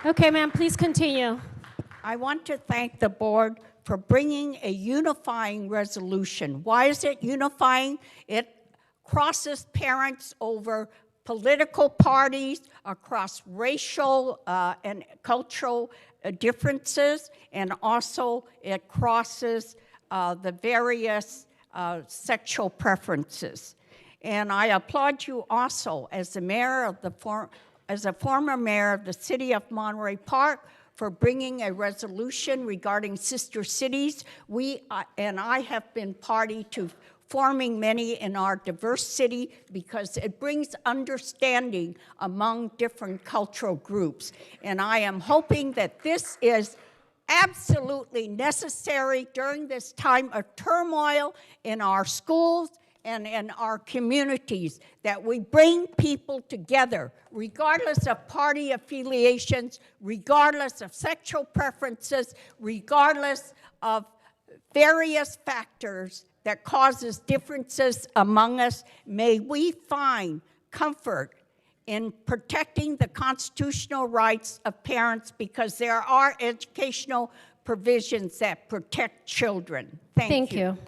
Okay, ma'am, please continue. I want to thank the board for bringing a unifying resolution. Why is it unifying? It crosses parents over political parties, across racial and cultural differences, and also it crosses the various sexual preferences. And I applaud you also as the mayor of as a former mayor of the city of Monterey Park for bringing a resolution regarding sister cities. And I have been party to forming many in our diverse city because it brings understanding among different cultural groups. And I am hoping that this is absolutely necessary during this time of turmoil in our schools and in our communities, that we bring people together, regardless of party affiliations, regardless of sexual preferences, regardless of various factors that causes differences among us. May we find comfort in protecting the constitutional rights of parents, because there are educational provisions that protect children. Thank you.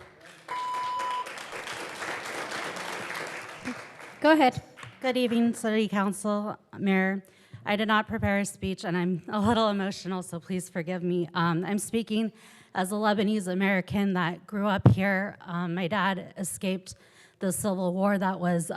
Go ahead. Good evening, City Council, Mayor. I did not prepare a speech, and I'm a little emotional, so please forgive me. I'm speaking as a Lebanese American that grew up here. My dad escaped the civil war that was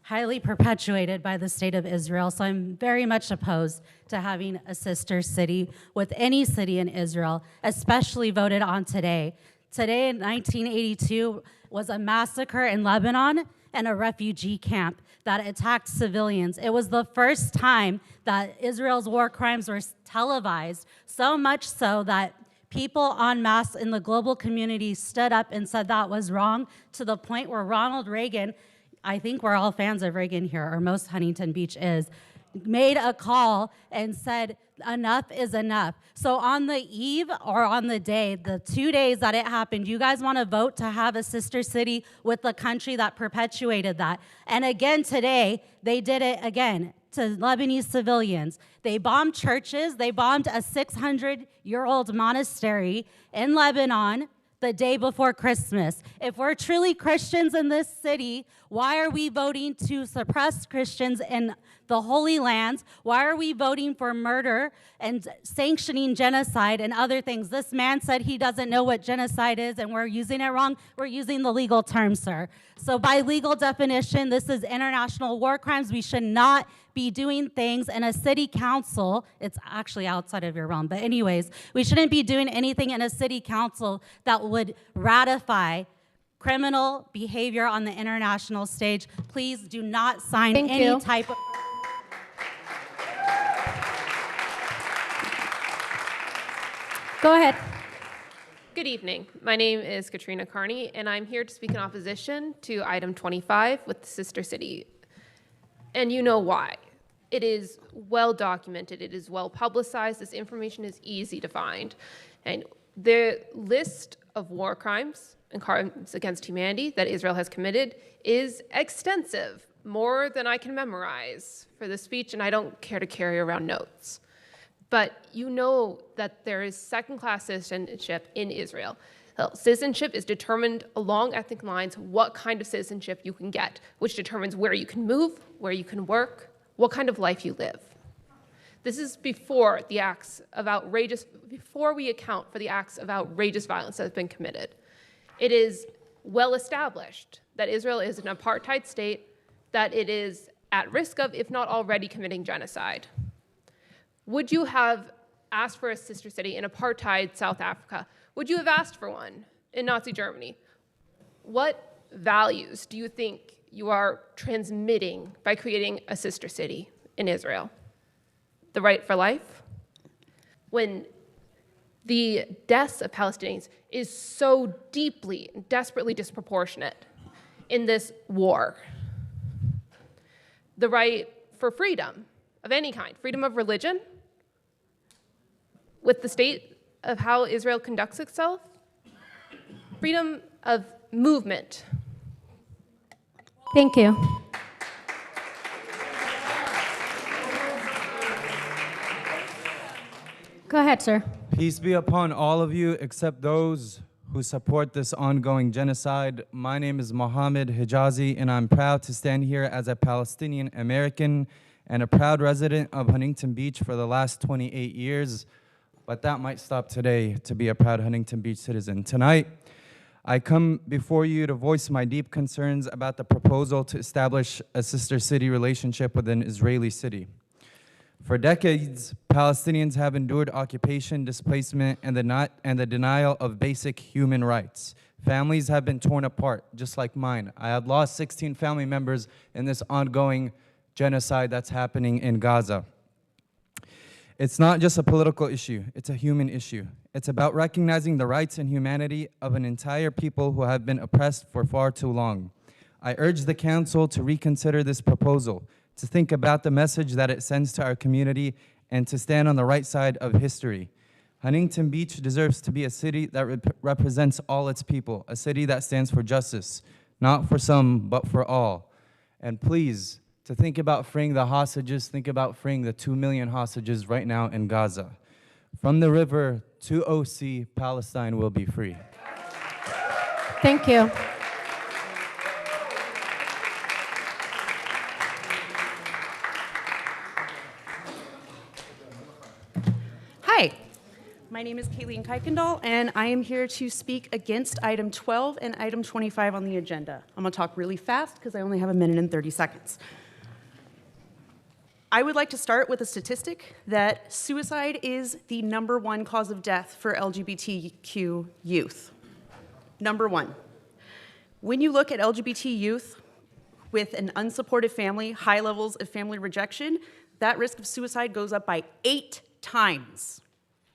highly perpetuated by the state of Israel. So I'm very much opposed to having a sister city with any city in Israel, especially voted on today. Today in 1982 was a massacre in Lebanon and a refugee camp that attacked civilians. It was the first time that Israel's war crimes were televised, so much so that people en masse in the global community stood up and said that was wrong, to the point where Ronald Reagan, I think we're all fans of Reagan here, or most Huntington Beach is, made a call and said, enough is enough. So on the eve or on the day, the 2 days that it happened, you guys want to vote to have a sister city with the country that perpetuated that. And again today, they did it again to Lebanese civilians. They bombed churches. They bombed a 600-year-old monastery in Lebanon the day before Christmas. If we're truly Christians in this city, why are we voting to suppress Christians in the Holy Lands? Why are we voting for murder and sanctioning genocide and other things? This man said he doesn't know what genocide is, and we're using it wrong. We're using the legal term, sir. So by legal definition, this is international war crimes. We should not be doing things in a city council. It's actually outside of your realm. But anyways, we shouldn't be doing anything in a city council that would ratify criminal behavior on the international stage. Please do not sign any type of... Go ahead. Good evening. My name is Katrina Carney, and I'm here to speak in opposition to item 25 with the sister city. And you know why. It is well documented. It is well publicized. This information is easy to find. And the list of war crimes and crimes against humanity that Israel has committed is extensive, more than I can memorize for this speech, and I don't care to carry around notes. But you know that there is second-class citizenship in Israel. Citizenship is determined along ethnic lines, what kind of citizenship you can get, which determines where you can move, where you can work, what kind of life you live. This is before the acts of before we account for the acts of outrageous violence that have been committed. It is well established that Israel is an apartheid state, that it is at risk of, if not already, committing genocide. Would you have asked for a sister city in apartheid South Africa? Would you have asked for one in Nazi Germany? What values do you think you are transmitting by creating a sister city in Israel? The right for life? When the deaths of Palestinians is so deeply and desperately disproportionate in this war. The right for freedom of any kind, freedom of religion, with the state of how Israel conducts itself, freedom of movement. Thank you. Go ahead, sir. Peace be upon all of you except those who support this ongoing genocide. My name is Mohammed Hijazi, and I'm proud to stand here as a Palestinian American and a proud resident of Huntington Beach for the last 28 years. But that might stop today to be a proud Huntington Beach citizen. Tonight, I come before you to voice my deep concerns about the proposal to establish a sister city relationship with an Israeli city. For decades, Palestinians have endured occupation, displacement, and the denial of basic human rights. Families have been torn apart, just like mine. I have lost 16 family members in this ongoing genocide that's happening in Gaza. It's not just a political issue, it's a human issue. It's about recognizing the rights and humanity of an entire people who have been oppressed for far too long. I urge the council to reconsider this proposal, to think about the message that it sends to our community, and to stand on the right side of history. Huntington Beach deserves to be a city that represents all its people, a city that stands for justice, not for some, but for all. And please, to think about freeing the hostages, think about freeing the 2 million hostages right now in Gaza. From the river to OC, Palestine will be free. Thank you. Hi, My name is Kayleen Kuykendall, and I am here to speak against item 12 and item 25 on the agenda. I'm going to talk really fast because I only have a minute and 30 seconds. I would like to start with a statistic that suicide is the #1 cause of death for LGBTQ youth. #1. When you look at LGBT youth with an unsupported family, high levels of family rejection, that risk of suicide goes up by 8 times.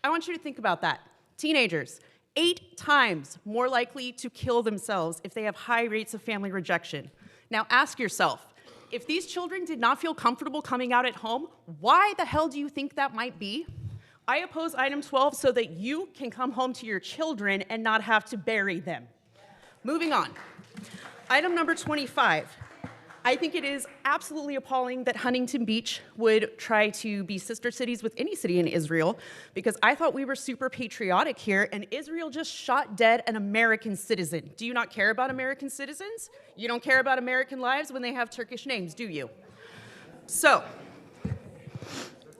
I want you to think about that. Teenagers, 8 times more likely to kill themselves if they have high rates of family rejection. Now ask yourself, if these children did not feel comfortable coming out at home, why the hell do you think that might be? I oppose item 12 so that you can come home to your children and not have to bury them. Moving on. Item number 25. I think it is absolutely appalling that Huntington Beach would try to be sister cities with any city in Israel, because I thought we were super patriotic here, and Israel just shot dead an American citizen. Do you not care about American citizens? You don't care about American lives when they have Turkish names, do you? So,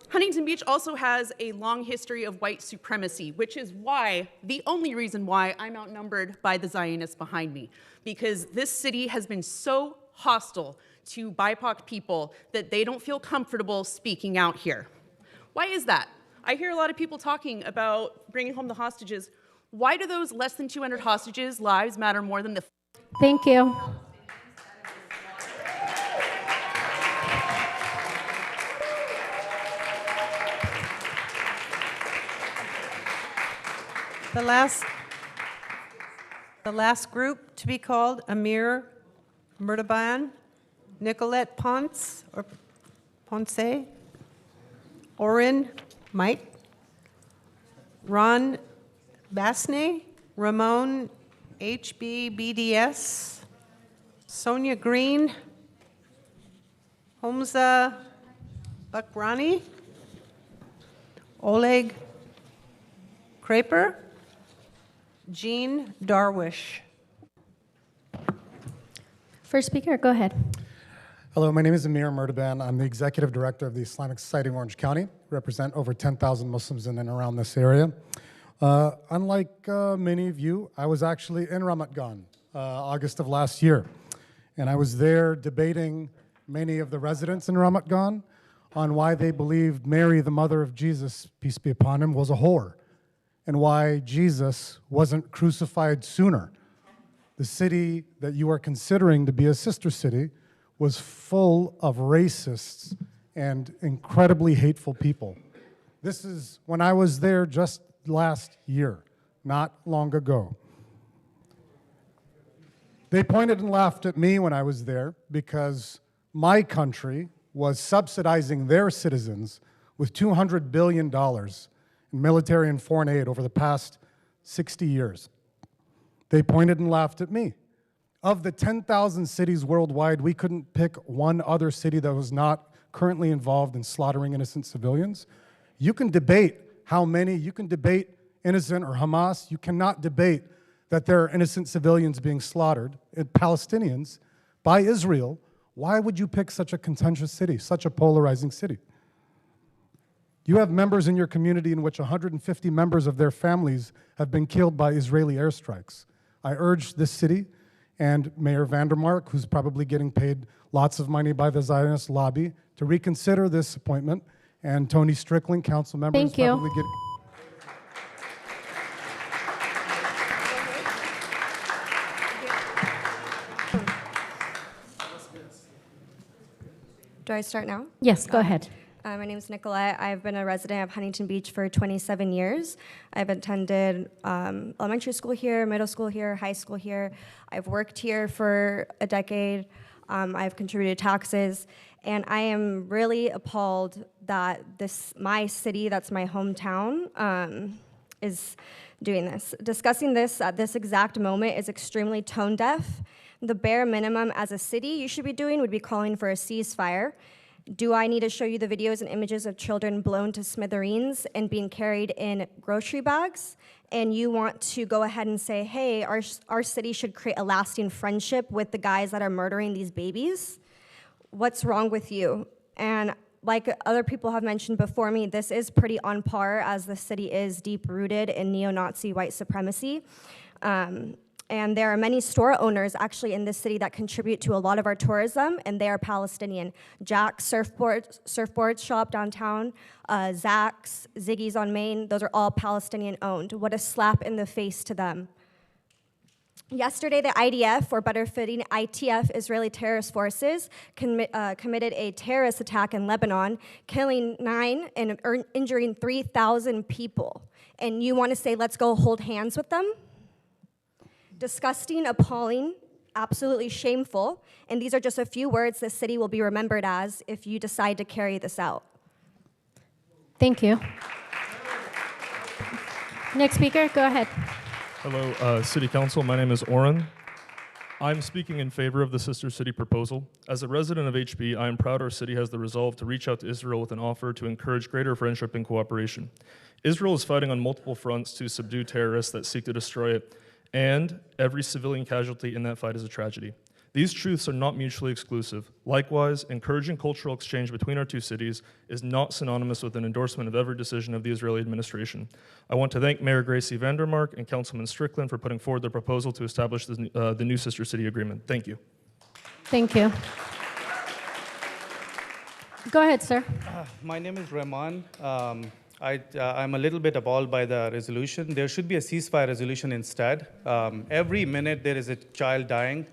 Huntington Beach also has a long history of white supremacy, which is why, the only reason why I'm outnumbered by the Zionists behind me, because this city has been so hostile to BIPOC people that they don't feel comfortable speaking out here. Why is that? I hear a lot of people talking about bringing home the hostages. Why do those less than 200 hostages' lives matter more than the... Thank you. The last group to be called, Amir Murtaban, Nicolette Ponce, Oren Mike, Ron Basney, Ramon HBBDS, Sonia Green, Homza Bakrani, Oleg Kraper, Jean Darwish. First speaker, go ahead. Hello, my name is Amir Murtaban. I'm the executive director of the Islamic Society of Orange County. Represent over 10,000 Muslims in and around this area. Unlike many of you, I was actually in Ramat Gan, August of last year. And I was there debating many of the residents in Ramat Gan on why they believed Mary, the mother of Jesus, peace be upon him, was a whore, and why Jesus wasn't crucified sooner. The city that you are considering to be a sister city was full of racists and incredibly hateful people. This is when I was there just last year, not long ago. They pointed and laughed at me when I was there because my country was subsidizing their citizens with $200 billion in military and foreign aid over the past 60 years. They pointed and laughed at me. Of the 10,000 cities worldwide, we couldn't pick one other city that was not currently involved in slaughtering innocent civilians. You can debate how many, you can debate innocent or Hamas. You cannot debate that there are innocent civilians being slaughtered, Palestinians, by Israel. Why would you pick such a contentious city, such a polarizing city? You have members in your community in which 150 members of their families have been killed by Israeli airstrikes. I urge this city and Mayor Vandermark, who's probably getting paid lots of money by the Zionist lobby, to reconsider this appointment, and Tony Strickland, council member, Thank is you. probably getting... Do I start now? Yes, go ahead. My name is Nicolette. I've been a resident of Huntington Beach for 27 years. I've attended elementary school here, middle school here, high school here. I've worked here for a decade. I've contributed taxes. And I am really appalled that my city, that's my hometown, is doing this. Discussing this at this exact moment is extremely tone deaf. The bare minimum as a city you should be doing would be calling for a ceasefire. Do I need to show you the videos and images of children blown to smithereens and being carried in grocery bags? And you want to go ahead and say, hey, our city should create a lasting friendship with the guys that are murdering these babies? What's wrong with you? And Like other people have mentioned before me, this is pretty on par as the city is deep-rooted in neo-Nazi white supremacy. And there are many store owners actually in this city that contribute to a lot of our tourism, and they are Palestinian. Jack's surfboard shop downtown, Zach's, Ziggy's on Main, those are all Palestinian owned. What a slap in the face to them. Yesterday, the IDF, or better fitting ITF, Israeli terrorist forces, committed a terrorist attack in Lebanon, killing 9 and injuring 3,000 people. And you want to say, let's go hold hands with them? Disgusting, appalling, absolutely shameful, and these are just a few words the city will be remembered as if you decide to carry this out. Thank you. Next speaker, go ahead. Hello, City Council. My name is Oren. I'm speaking in favor of the Sister City proposal. As a resident of HB, I am proud our city has the resolve to reach out to Israel with an offer to encourage greater friendship and cooperation. Israel is fighting on multiple fronts to subdue terrorists that seek to destroy it, and every civilian casualty in that fight is a tragedy. These truths are not mutually exclusive. Likewise, encouraging cultural exchange between our two cities is not synonymous with an endorsement of every decision of the Israeli administration. I want to thank Mayor Gracie Vandermark and Councilman Strickland for putting forward the proposal to establish the new Sister City Agreement. Thank you. Thank you. Go ahead, sir. My name is Rahman. I'm a little bit appalled by the resolution. There should be a ceasefire resolution instead. Every minute there is a child dying.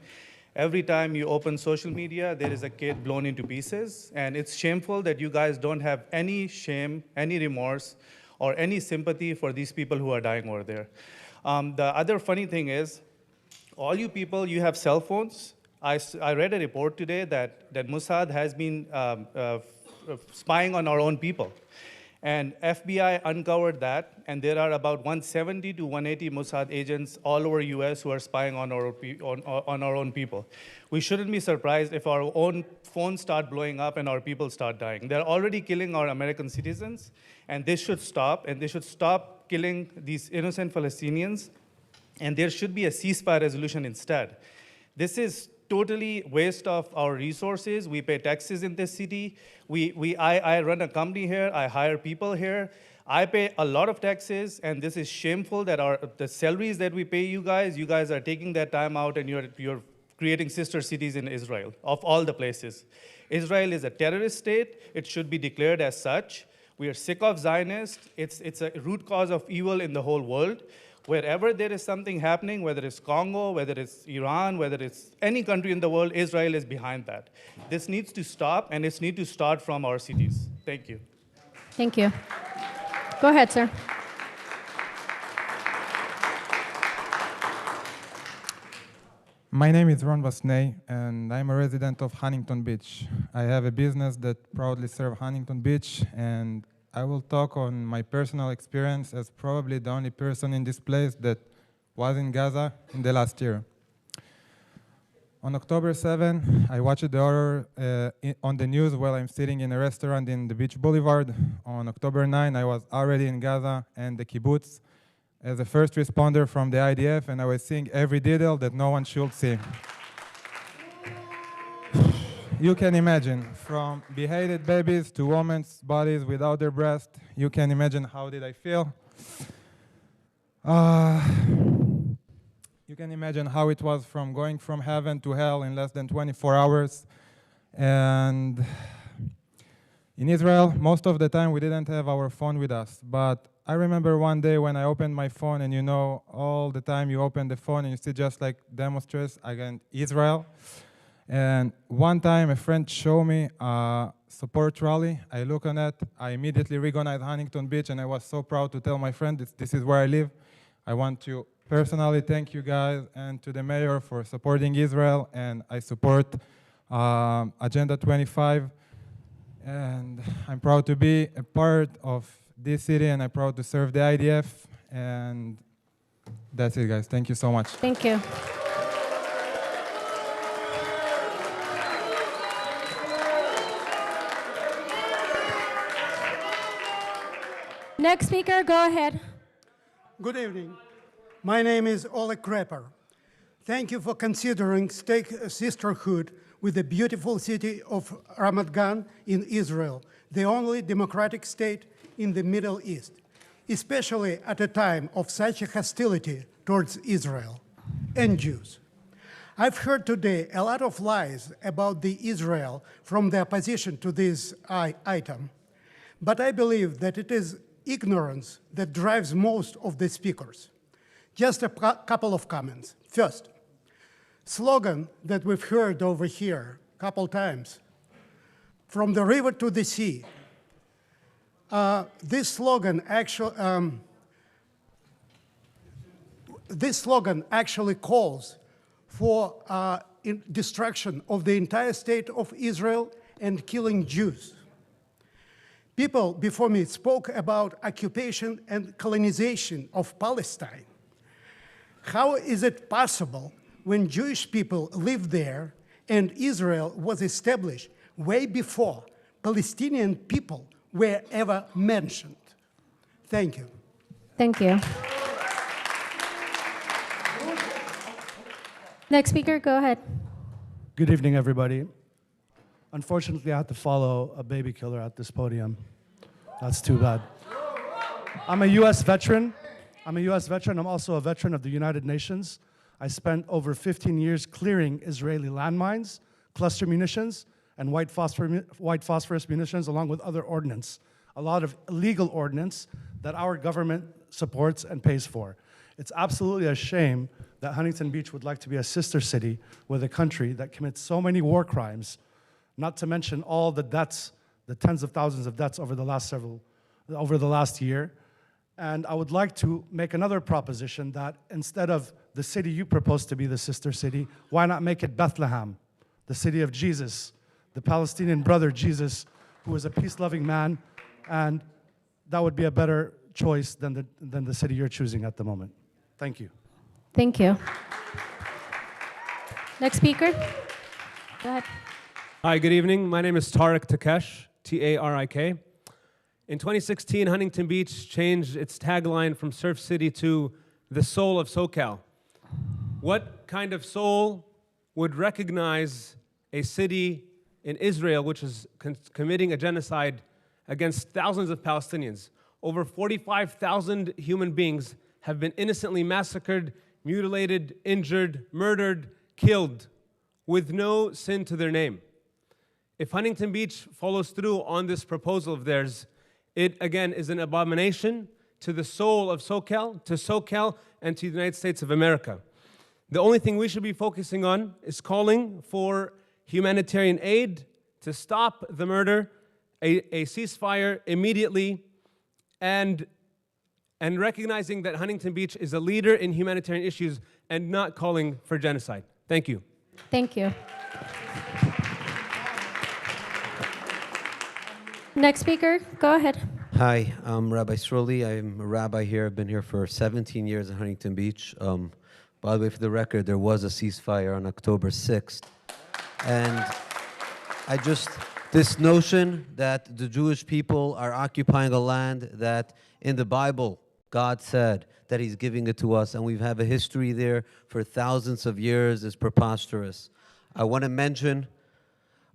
Every time you open social media, there is a kid blown into pieces. And it's shameful that you guys don't have any shame, any remorse, or any sympathy for these people who are dying over there. The other funny thing is, all you people, you have cell phones. I read a report today that Mossad has been spying on our own people. And FBI uncovered that, and there are about 170 to 180 Mossad agents all over US who are spying on our own people. We shouldn't be surprised if our own phones start blowing up and our people start dying. They're already killing our American citizens, and this should stop, and they should stop killing these innocent Palestinians, and there should be a ceasefire resolution instead. This is totally waste of our resources. We pay taxes in this city. I run a company here. I hire people here. I pay a lot of taxes, and this is shameful that the salaries that we pay you guys are taking that time out, and you're creating sister cities in Israel, of all the places. Israel is a terrorist state. It should be declared as such. We are sick of Zionists. It's a root cause of evil in the whole world. Wherever there is something happening, whether it's Congo, whether it's Iran, whether it's any country in the world, Israel is behind that. This needs to stop, and it needs to start from our cities. Thank you. Thank you. Go ahead, sir. My name is Ron Vasney, and I'm a resident of Huntington Beach. I have a business that proudly serves Huntington Beach, and I will talk on my personal experience as probably the only person in this place that was in Gaza in the last year. On October 7, I watched the horror on the news while I'm sitting in a restaurant in the Beach Boulevard. On October 9, I was already in Gaza and the kibbutz as a first responder from the IDF, and I was seeing every detail that no one should see. You can imagine, from beheaded babies to women's bodies without their breast, you can imagine how did I feel. You can imagine how it was from going from heaven to hell in less than 24 hours. And in Israel, most of the time we didn't have our phone with us. But I remember one day when I opened my phone, and you know, all the time you open the phone and you see just like demonstrations against Israel. And one time a friend showed me a support rally. I look on it, I immediately recognized Huntington Beach, and I was so proud to tell my friend, this is where I live. I want to personally thank you guys and to the mayor for supporting Israel, and I support Agenda 25. And I'm proud to be a part of this city, and I'm proud to serve the IDF. And that's it, guys. Thank you so much. Thank you. Next speaker, go ahead. Good evening. My name is Oleg Kreper. Thank you for considering sisterhood with the beautiful city of Ramat Gan in Israel, the only democratic state in the Middle East, especially at a time of such a hostility towards Israel and Jews. I've heard today a lot of lies about the Israel from the opposition to this item, but I believe that it is ignorance that drives most of the speakers. Just a couple of comments. First, slogan that we've heard over here a couple times, from the river to the sea. This slogan actually calls for destruction of the entire state of Israel and killing Jews. People before me spoke about occupation and colonization of Palestine. How is it possible when Jewish people lived there and Israel was established way before Palestinian people were ever mentioned? Thank you. Thank you. Next speaker, go ahead. Good evening, everybody. Unfortunately, I had to follow a baby killer at this podium. That's too bad. I'm a U.S. veteran. I'm also a veteran of the United Nations. I spent over 15 years clearing Israeli landmines, cluster munitions, and white phosphorus munitions, along with other ordnance. A lot of illegal ordnance that our government supports and pays for. It's absolutely a shame that Huntington Beach would like to be a sister city with a country that commits so many war crimes, not to mention all the deaths, the tens of thousands of deaths over the last year. And I would like to make another proposition that instead of the city you propose to be the sister city, why not make it Bethlehem, the city of Jesus, the Palestinian brother Jesus, who is a peace-loving man, and that would be a better choice than the city you're choosing at the moment. Thank you. Thank you. Next speaker. Go ahead. Hi, good evening. My name is Tariq Takesh, T-A-R-I-K. In 2016, Huntington Beach changed its tagline from Surf City to the soul of SoCal. What kind of soul would recognize a city in Israel which is committing a genocide against thousands of Palestinians? Over 45,000 human beings have been innocently massacred, mutilated, injured, murdered, killed, with no sin to their name. If Huntington Beach follows through on this proposal of theirs, it again is an abomination to the soul of SoCal, to SoCal, and to the United States of America. The only thing we should be focusing on is calling for humanitarian aid to stop the murder, a ceasefire immediately, and recognizing that Huntington Beach is a leader in humanitarian issues and not calling for genocide. Thank you. Thank you. Next speaker, go ahead. Hi, I'm Rabbi Sroli. I'm a rabbi here. I've been here for 17 years in Huntington Beach. By the way, for the record, there was a ceasefire on October 6th. And this notion that the Jewish people are occupying a land that in the Bible, God said that he's giving it to us, and we have a history there for thousands of years, is preposterous. I want to mention,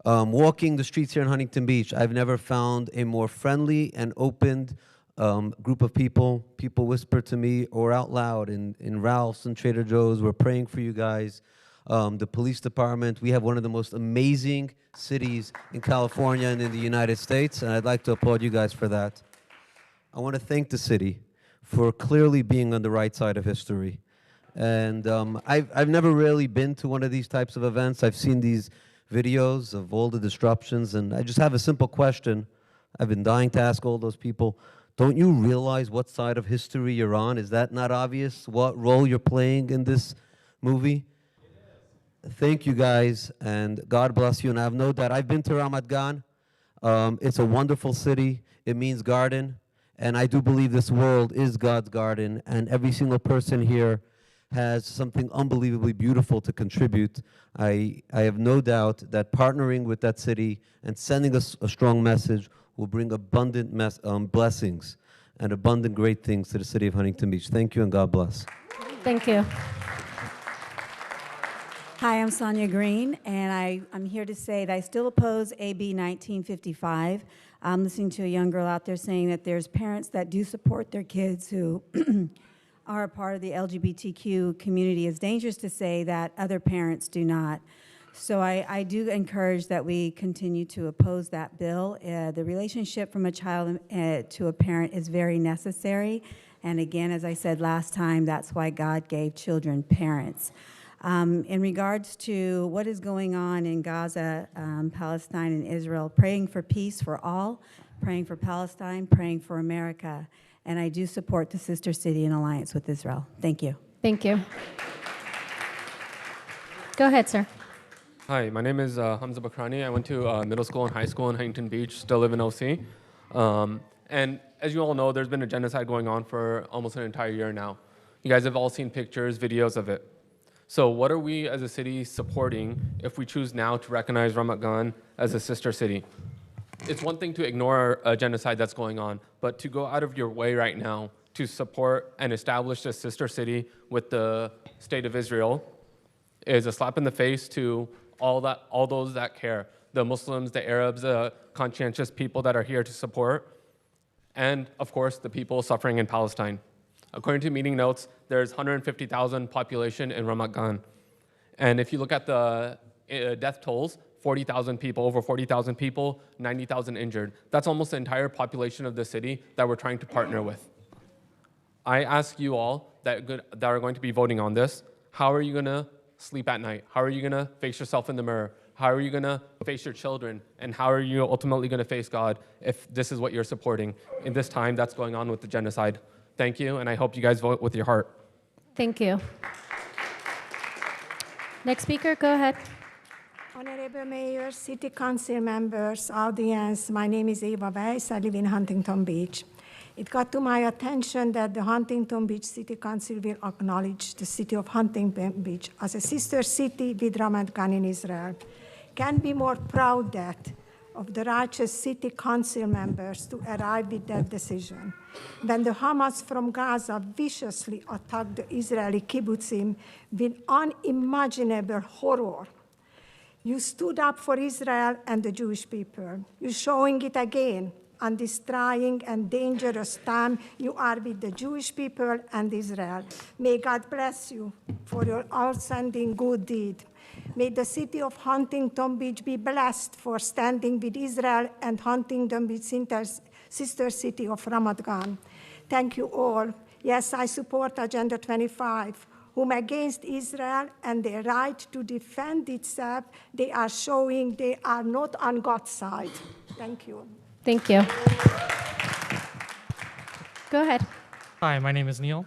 walking the streets here in Huntington Beach, I've never found a more friendly and open group of people. People whisper to me or out loud in Ralph's and Trader Joe's, we're praying for you guys. The police department, we have one of the most amazing cities in California and in the United States, and I'd like to applaud you guys for that. I want to thank the city for clearly being on the right side of history. And I've never really been to one of these types of events. I've seen these videos of all the disruptions, and I just have a simple question. I've been dying to ask all those people, don't you realize what side of history you're on? Is that not obvious, what role you're playing in this movie? Thank you guys, and God bless you, and I have no doubt. I've been to Ramat Gan. It's a wonderful city. It means garden, and I do believe this world is God's garden, and every single person here has something unbelievably beautiful to contribute. I have no doubt that partnering with that city and sending us a strong message will bring abundant blessings and abundant great things to the city of Huntington Beach. Thank you, and God bless. Thank you. Hi, I'm Sonia Green, and I'm here to say that I still oppose AB 1955. I'm listening to a young girl out there saying that there's parents that do support their kids who are a part of the LGBTQ community. It's dangerous to say that other parents do not. So I do encourage that we continue to oppose that bill. The relationship from a child to a parent is very necessary. And again, as I said last time, that's why God gave children parents. In regards to what is going on in Gaza, Palestine, and Israel, praying for peace for all, praying for Palestine, praying for America. And I do support the Sister City in alliance with Israel. Thank you. Thank you. Go ahead, sir. Hi, my name is Hamza Bakrani. I went to middle school and high school in Huntington Beach, still live in OC. And as you all know, there's been a genocide going on for almost an entire year now. You guys have all seen pictures, videos of it. So what are we as a city supporting if we choose now to recognize Ramat Gan as a sister city? It's one thing to ignore a genocide that's going on, but to go out of your way right now to support and establish a sister city with the state of Israel is a slap in the face to all those that care, the Muslims, the Arabs, the conscientious people that are here to support, and of course the people suffering in Palestine. According to meeting notes, there's 150,000 population in Ramat Gan. And if you look at the death tolls, 40,000 people, over 40,000 people, 90,000 injured. That's almost the entire population of the city that we're trying to partner with. I ask you all that are going to be voting on this, how are you gonna sleep at night? How are you gonna face yourself in the mirror? How are you gonna face your children? And how are you ultimately gonna face God if this is what you're supporting in this time that's going on with the genocide? Thank you, and I hope you guys vote with your heart. Thank you. Next speaker, go ahead. Honorable Mayor, City Council members, audience, my name is Eva Weiss. I live in Huntington Beach. It got to my attention that the Huntington Beach City Council will acknowledge the city of Huntington Beach as a sister city with Ramat Gan in Israel. Can be more proud that of the righteous city council members to arrive with that decision. When the Hamas from Gaza viciously attacked the Israeli kibbutzim with unimaginable horror, you stood up for Israel and the Jewish people. You're showing it again on this trying and dangerous time you are with the Jewish people and Israel. May God bless you for your outstanding good deed. May the city of Huntington Beach be blessed for standing with Israel and Huntington Beach sister city of Ramat Gan. Thank you all. Yes, I support Agenda 25. Whom against Israel and their right to defend itself, they are showing they are not on God's side. Thank you. Thank you. Go ahead. Hi, my name is Neil.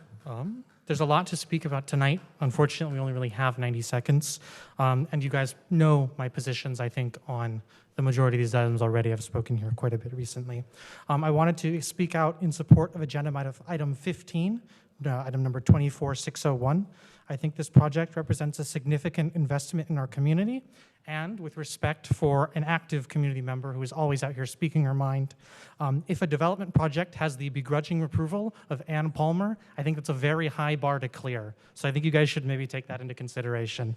There's a lot to speak about tonight. Unfortunately, we only really have 90 seconds. And you guys know my positions, I think, on the majority of these items already. I've spoken here quite a bit recently. I wanted to speak out in support of agenda item 15, item number 24601. I think this project represents a significant investment in our community, and with respect for an active community member who is always out here speaking her mind, if a development project has the begrudging approval of Ann Palmer, I think that's a very high bar to clear. So I think you guys should maybe take that into consideration.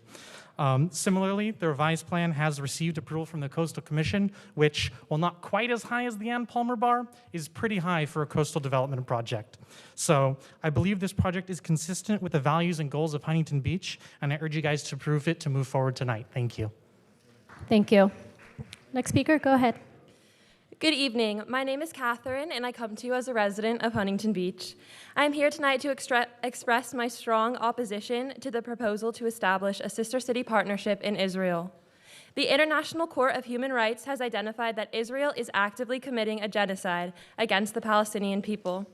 Similarly, the revised plan has received approval from the Coastal Commission, which, while not quite as high as the Ann Palmer bar, is pretty high for a coastal development project. So I believe this project is consistent with the values and goals of Huntington Beach, and I urge you guys to approve it to move forward tonight. Thank you. Thank you. Next speaker, go ahead. Good evening. My name is Catherine, and I come to you as a resident of Huntington Beach. I'm here tonight to express my strong opposition to the proposal to establish a sister city partnership in Israel. The International Court of Human Rights has identified that Israel is actively committing a genocide against the Palestinian people.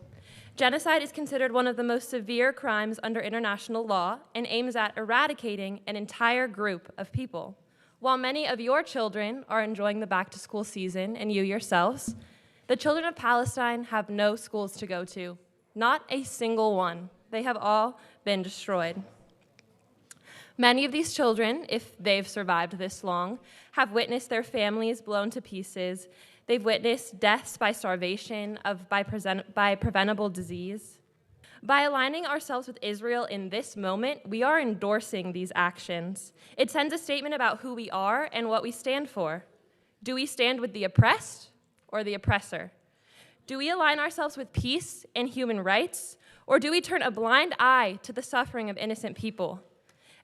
Genocide is considered one of the most severe crimes under international law and aims at eradicating an entire group of people. While many of your children are enjoying the back-to-school season, and you yourselves, the children of Palestine have no schools to go to. Not a single one. They have all been destroyed. Many of these children, if they've survived this long, have witnessed their families blown to pieces. They've witnessed deaths by starvation, by preventable disease. By aligning ourselves with Israel in this moment, we are endorsing these actions. It sends a statement about who we are and what we stand for. Do we stand with the oppressed or the oppressor? Do we align ourselves with peace and human rights, or do we turn a blind eye to the suffering of innocent people?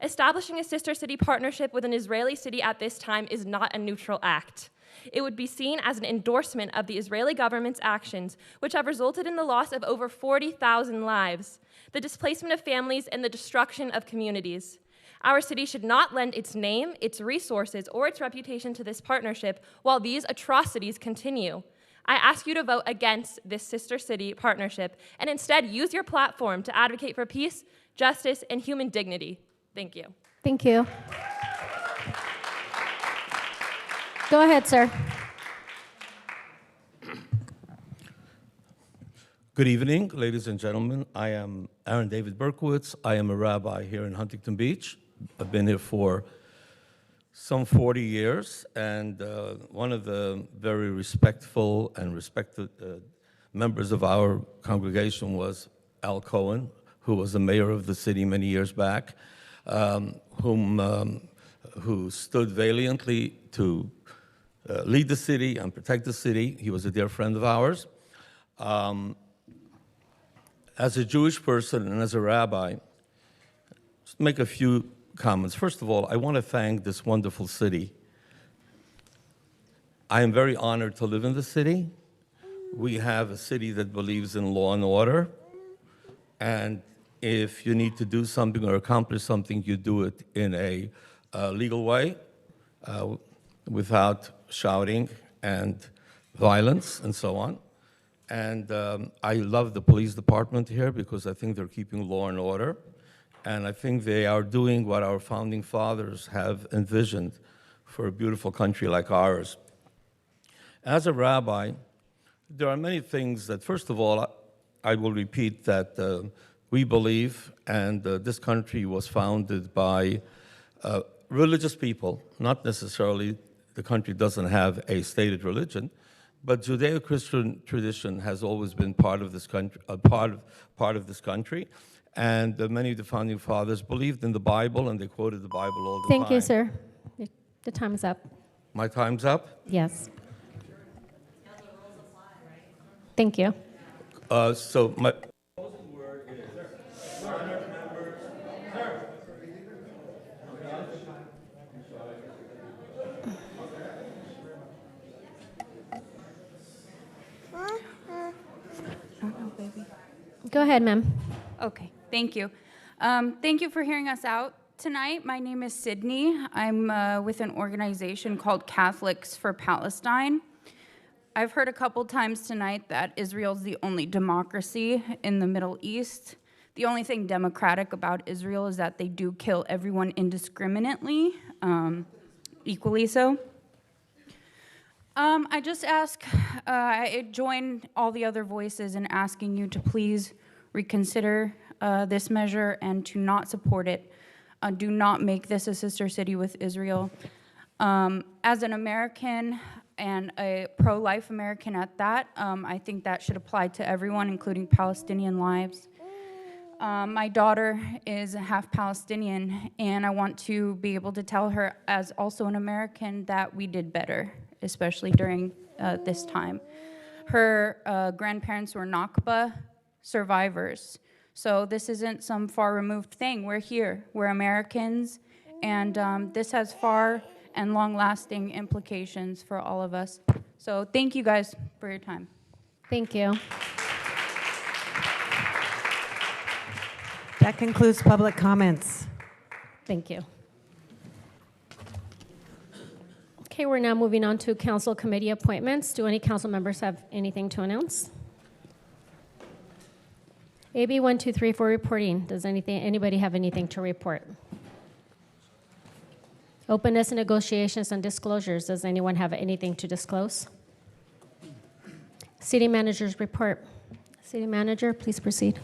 Establishing a sister city partnership with an Israeli city at this time is not a neutral act. It would be seen as an endorsement of the Israeli government's actions, which have resulted in the loss of over 40,000 lives, the displacement of families, and the destruction of communities. Our city should not lend its name, its resources, or its reputation to this partnership while these atrocities continue. I ask you to vote against this sister city partnership and instead use your platform to advocate for peace, justice, and human dignity. Thank you. Thank you. Go ahead, sir. Good evening, ladies and gentlemen. I am Aaron David Berkowitz. I am a rabbi here in Huntington Beach. I've been here for some 40 years, and one of the very respectful and respected members of our congregation was Al Cohen, who was the mayor of the city many years back, who stood valiantly to lead the city and protect the city. He was a dear friend of ours. As a Jewish person and as a rabbi, just make a few comments. First of all, I want to thank this wonderful city. I am very honored to live in the city. We have a city that believes in law and order, and if you need to do something or accomplish something, you do it in a legal way, without shouting and violence and so on. And I love the police department here because I think they're keeping law and order. And I think they are doing what our founding fathers have envisioned for a beautiful country like ours. As a rabbi, there are many things that, first of all, I will repeat that we believe, and this country was founded by religious people, not necessarily the country doesn't have a stated religion, but Judeo-Christian tradition has always been part of this country, part of this country. And many of the founding fathers believed in the Bible, and they quoted the Bible all the time. Thank you, sir. The time is up. My time's up? Yes. Thank you. So my Go ahead, ma'am. Okay, thank you. Thank you for hearing us out tonight. My name is Sydney. I'm with an organization called Catholics for Palestine. I've heard a couple times tonight that Israel's the only democracy in the Middle East. The only thing democratic about Israel is that they do kill everyone indiscriminately, equally so. I just ask, I join all the other voices in asking you to please reconsider this measure and to not support it. Do not make this a sister city with Israel. As an American and a pro-life American at that, I think that should apply to everyone, including Palestinian lives. My daughter is half Palestinian, and I want to be able to tell her, as also an American, that we did better, especially during this time. Her grandparents were Nakba survivors. So this isn't some far removed thing. We're here, we're Americans, and this has far and long lasting implications for all of us. So thank you guys for your time. Thank you. That concludes public comments. Thank you. Okay, we're now moving on to council committee appointments. Do any council members have anything to announce? AB 1234 reporting. Does anybody have anything to report? Openness and negotiations and disclosures. Does anyone have anything to disclose? City manager's report. City manager, please proceed.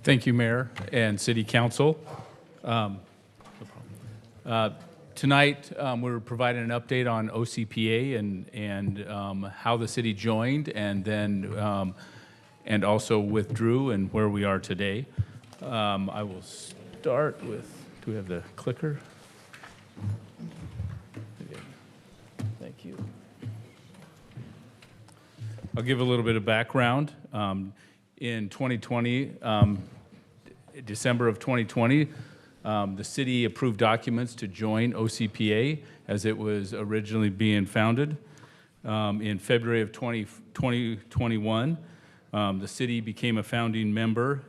Thank you, Mayor and City Council. Tonight, we're providing an update on OCPA and how the city joined, and then and also withdrew and where we are today. I will start with, do we have the clicker? Thank you. I'll give a little bit of background. In 2020, December of 2020, the city approved documents to join OCPA as it was originally being founded. In February of 2021, the city became a founding member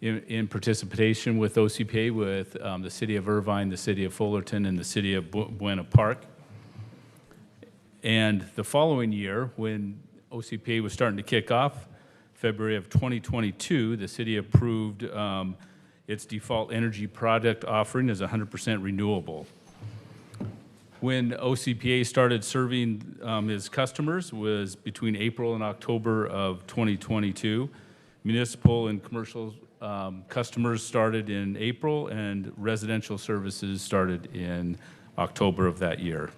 in participation with OCPA with the city of Irvine, the city of Fullerton, and the city of Buena Park. And the following year, when OCPA was starting to kick off, February of 2022, the city approved its default energy product offering as 100% renewable. When OCPA started serving its customers was between April and October of 2022. Municipal and commercial customers started in April, and residential services started in October of that year.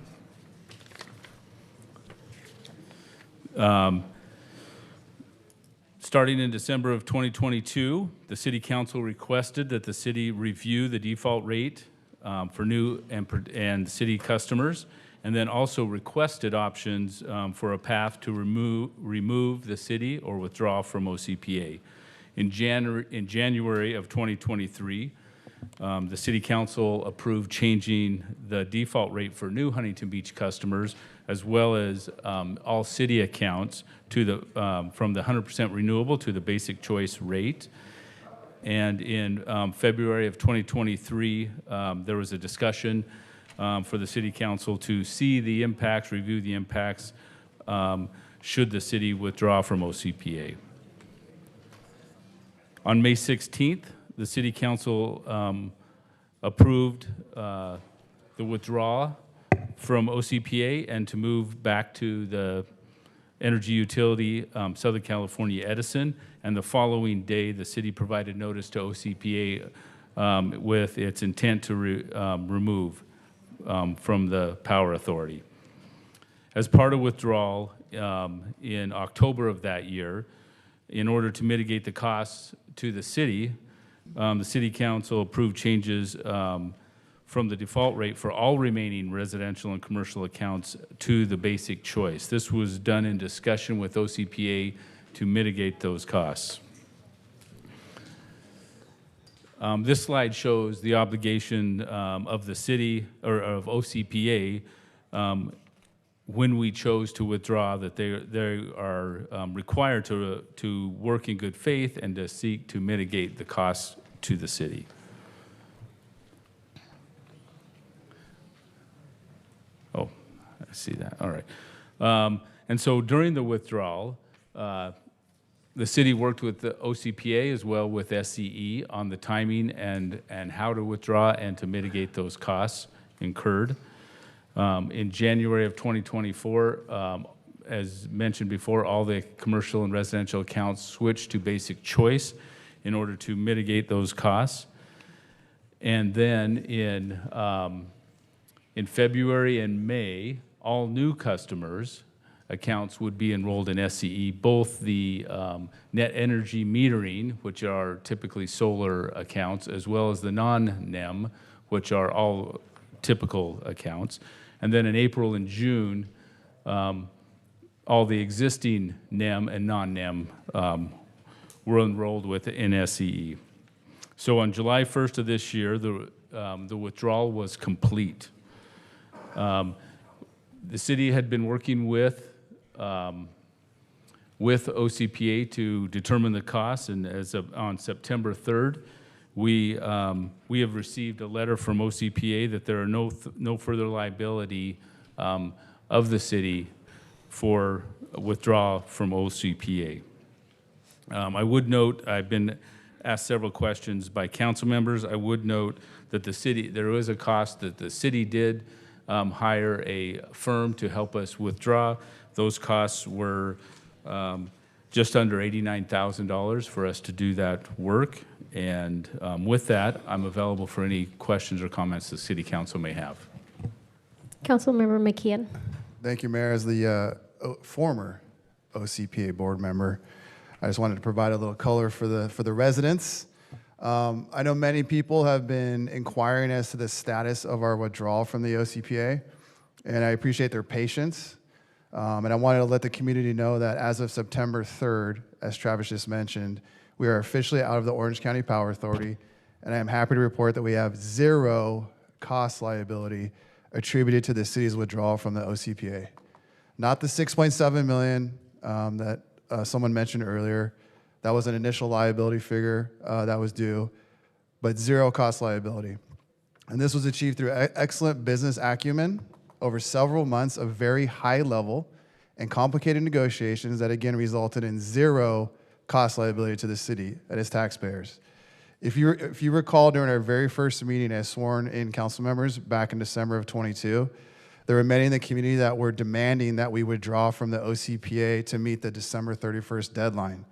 Starting in December of 2022, the City Council requested that the city review the default rate for new and city customers, and then also requested options for a path to remove the city or withdraw from OCPA. In January of 2023, the City Council approved changing the default rate for new Huntington Beach customers, as well as all city accounts to the from the 100% renewable to the basic choice rate. And in February of 2023, there was a discussion for the City Council to see the impacts, review the impacts, should the city withdraw from OCPA. On May 16th, the City Council approved the withdrawal from OCPA and to move back to the energy utility Southern California Edison. And the following day, the city provided notice to OCPA with its intent to remove from the Power Authority. As part of withdrawal in October of that year, in order to mitigate the costs to the City Council approved changes from the default rate for all remaining residential and commercial accounts to the basic choice. This was done in discussion with OCPA to mitigate those costs. This slide shows the obligation of the city, or of OCPA, when we chose to withdraw, that they are required to work in good faith and to seek to mitigate the costs to the city. Oh, I see that. All right. And so during the withdrawal, the city worked with the OCPA as well with SCE on the timing and how to withdraw and to mitigate those costs incurred. In January of 2024, as mentioned before, all the commercial and residential accounts switched to basic choice in order to mitigate those costs. And then in February and May, all new customers' accounts would be enrolled in SCE, both the net energy metering, which are typically solar accounts, as well as the non-NEM, which are all typical accounts. And then in April and June, all the existing NEM and non-NEM were enrolled in SCE. So on July 1st of this year, the withdrawal was complete. The city had been working with OCPA to determine the costs, and on September 3rd, we have received a letter from OCPA that there are no further liability of the city for withdrawal from OCPA. I would note, I've been asked several questions by council members. I would note that there was a cost that the city did hire a firm to help us withdraw. Those costs were just under $89,000 for us to do that work. And with that, I'm available for any questions or comments the City Council may have. Councilmember McKeon. Thank you, Mayor. As the former OCPA board member, I just wanted to provide a little color for the residents. I know many people have been inquiring as to the status of our withdrawal from the OCPA, and I appreciate their patience. And I wanted to let the community know that as of September 3rd, as Travis just mentioned, we are officially out of the Orange County Power Authority, and I am happy to report that we have zero cost liability attributed to the city's withdrawal from the OCPA. Not the $6.7 million that someone mentioned earlier. That was an initial liability figure that was due, but zero cost liability. And this was achieved through excellent business acumen over several months of very high level and complicated negotiations that again resulted in zero cost liability to the city and its taxpayers. If you recall, during our very first meeting as sworn-in council members back in December of 22, there were many in the community that were demanding that we withdraw from the OCPA to meet the December 31st deadline.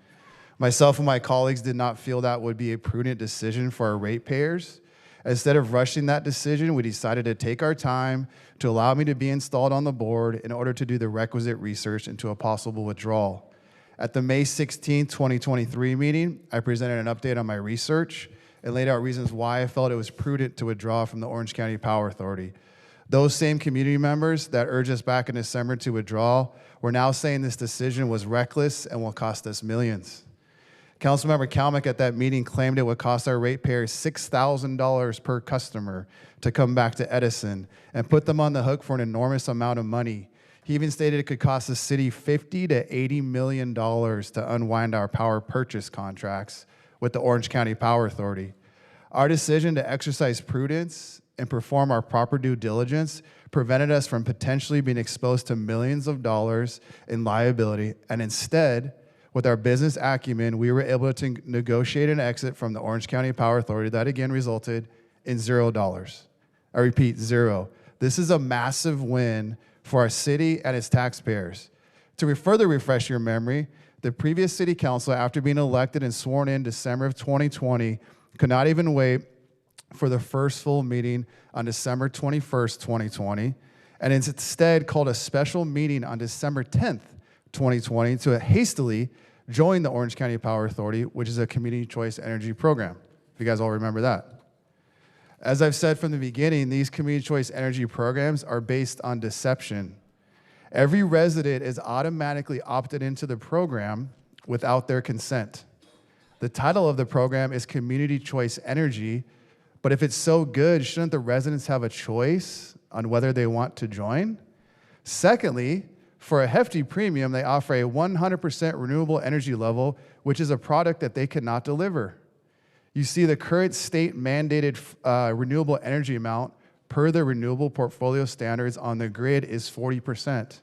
Myself and my colleagues did not feel that would be a prudent decision for our ratepayers. Instead of rushing that decision, we decided to take our time to allow me to be installed on the board in order to do the requisite research into a possible withdrawal. At the May 16, 2023 meeting, I presented an update on my research and laid out reasons why I felt it was prudent to withdraw from the Orange County Power Authority. Those same community members that urged us back in December to withdraw were now saying this decision was reckless and will cost us millions. Councilmember Kalmick at that meeting claimed it would cost our ratepayers $6,000 per customer to come back to Edison and put them on the hook for an enormous amount of money. He even stated it could cost the city $50 to $80 million to unwind our power purchase contracts with the Orange County Power Authority. Our decision to exercise prudence and perform our proper due diligence prevented us from potentially being exposed to millions of dollars in liability, and instead, with our business acumen, we were able to negotiate an exit from the Orange County Power Authority that again resulted in $0. I repeat, zero. This is a massive win for our city and its taxpayers. To further refresh your memory, the previous city council, after being elected and sworn in December of 2020, could not even wait for the first full meeting on December 21st, 2020, and instead called a special meeting on December 10th, 2020 to hastily join the Orange County Power Authority, which is a community choice energy program. If you guys all remember that. As I've said from the beginning, these community choice energy programs are based on deception. Every resident is automatically opted into the program without their consent. The title of the program is Community Choice Energy, but if it's so good, shouldn't the residents have a choice on whether they want to join? Secondly, for a hefty premium, they offer a 100% renewable energy level, which is a product that they cannot deliver. You see, the current state mandated renewable energy amount per the renewable portfolio standards on the grid is 40%,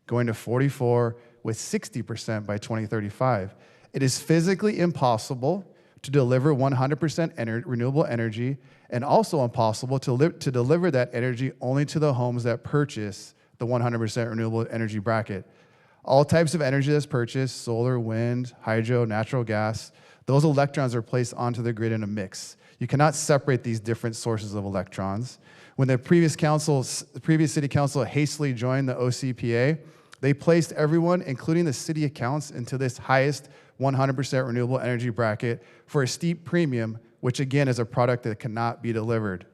going to 44 with 60% by 2035. It is physically impossible to deliver 100% renewable energy, and also impossible to deliver that energy only to the homes that purchase the 100% renewable energy bracket. All types of energy that's purchased, solar, wind, hydro, natural gas, those electrons are placed onto the grid in a mix. You cannot separate these different sources of electrons. When the previous city council hastily joined the OCPA, they placed everyone, including the city accounts, into this highest 100% renewable energy bracket for a steep premium, which again is a product that cannot be delivered.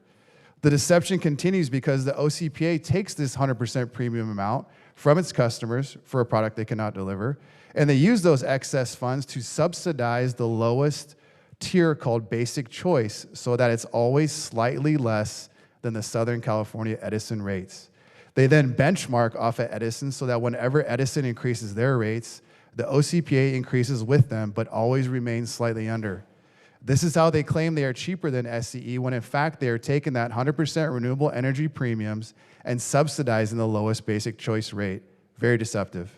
The deception continues because the OCPA takes this 100% premium amount from its customers for a product they cannot deliver, and they use those excess funds to subsidize the lowest tier called basic choice so that it's always slightly less than the Southern California Edison rates. They then benchmark off at Edison so that whenever Edison increases their rates, the OCPA increases with them, but always remains slightly under. This is how they claim they are cheaper than SCE, when in fact they are taking that 100% renewable energy premiums and subsidizing the lowest basic choice rate. Very deceptive.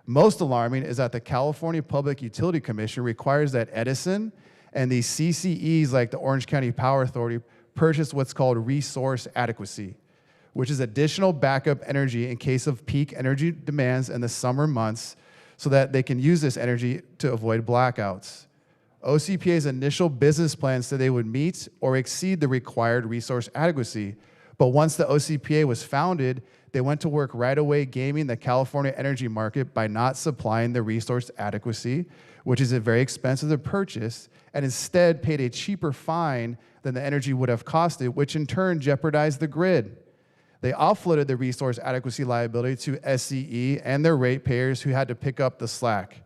Most alarming is that the California Public Utility Commission requires that Edison and these CCEs like the Orange County Power Authority purchase what's called resource adequacy, which is additional backup energy in case of peak energy demands in the summer months so that they can use this energy to avoid blackouts. OCPA's initial business plan said they would meet or exceed the required resource adequacy, but once the OCPA was founded, they went to work right away gaming the California energy market by not supplying the resource adequacy, which is very expensive to purchase, and instead paid a cheaper fine than the energy would have costed, which in turn jeopardized the grid. They offloaded the resource adequacy liability to SCE and their ratepayers who had to pick up the slack.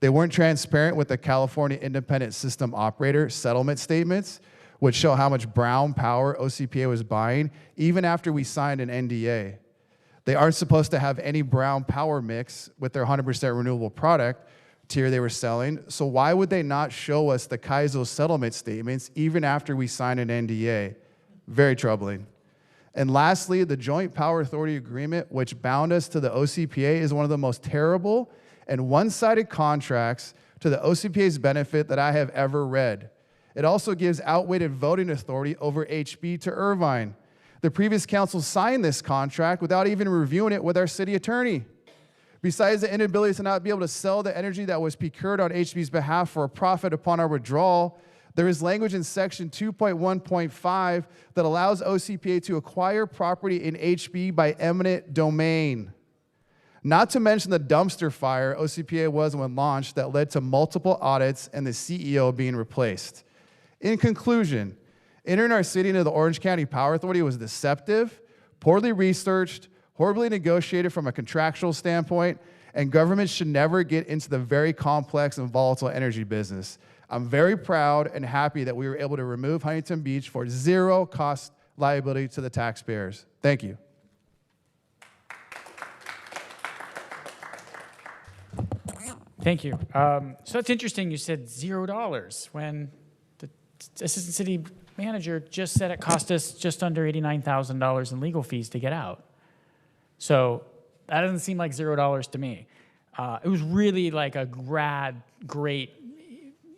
They weren't transparent with the California Independent System Operator settlement statements, which show how much brown power OCPA was buying even after we signed an NDA. They aren't supposed to have any brown power mix with their 100% renewable product tier they were selling, so why would they not show us the CAISO settlement statements even after we signed an NDA? Very troubling. And lastly, the Joint Power Authority Agreement, which bound us to the OCPA, is one of the most terrible and one-sided contracts to the OCPA's benefit that I have ever read. It also gives outweighted voting authority over HB to Irvine. The previous council signed this contract without even reviewing it with our city attorney. Besides the inability to not be able to sell the energy that was procured on HB's behalf for a profit upon our withdrawal, there is language in section 2.1.5 that allows OCPA to acquire property in HB by eminent domain. Not to mention the dumpster fire OCPA was when launched that led to multiple audits and the CEO being replaced. In conclusion, entering our city into the Orange County Power Authority was deceptive, poorly researched, horribly negotiated from a contractual standpoint, and government should never get into the very complex and volatile energy business. I'm very proud and happy that we were able to remove Huntington Beach for zero cost liability to the taxpayers. Thank you. Thank you. So it's interesting you said $0 when the assistant city manager just said it cost us just under $89,000 in legal fees to get out. So that doesn't seem like $0 to me. It was really like a great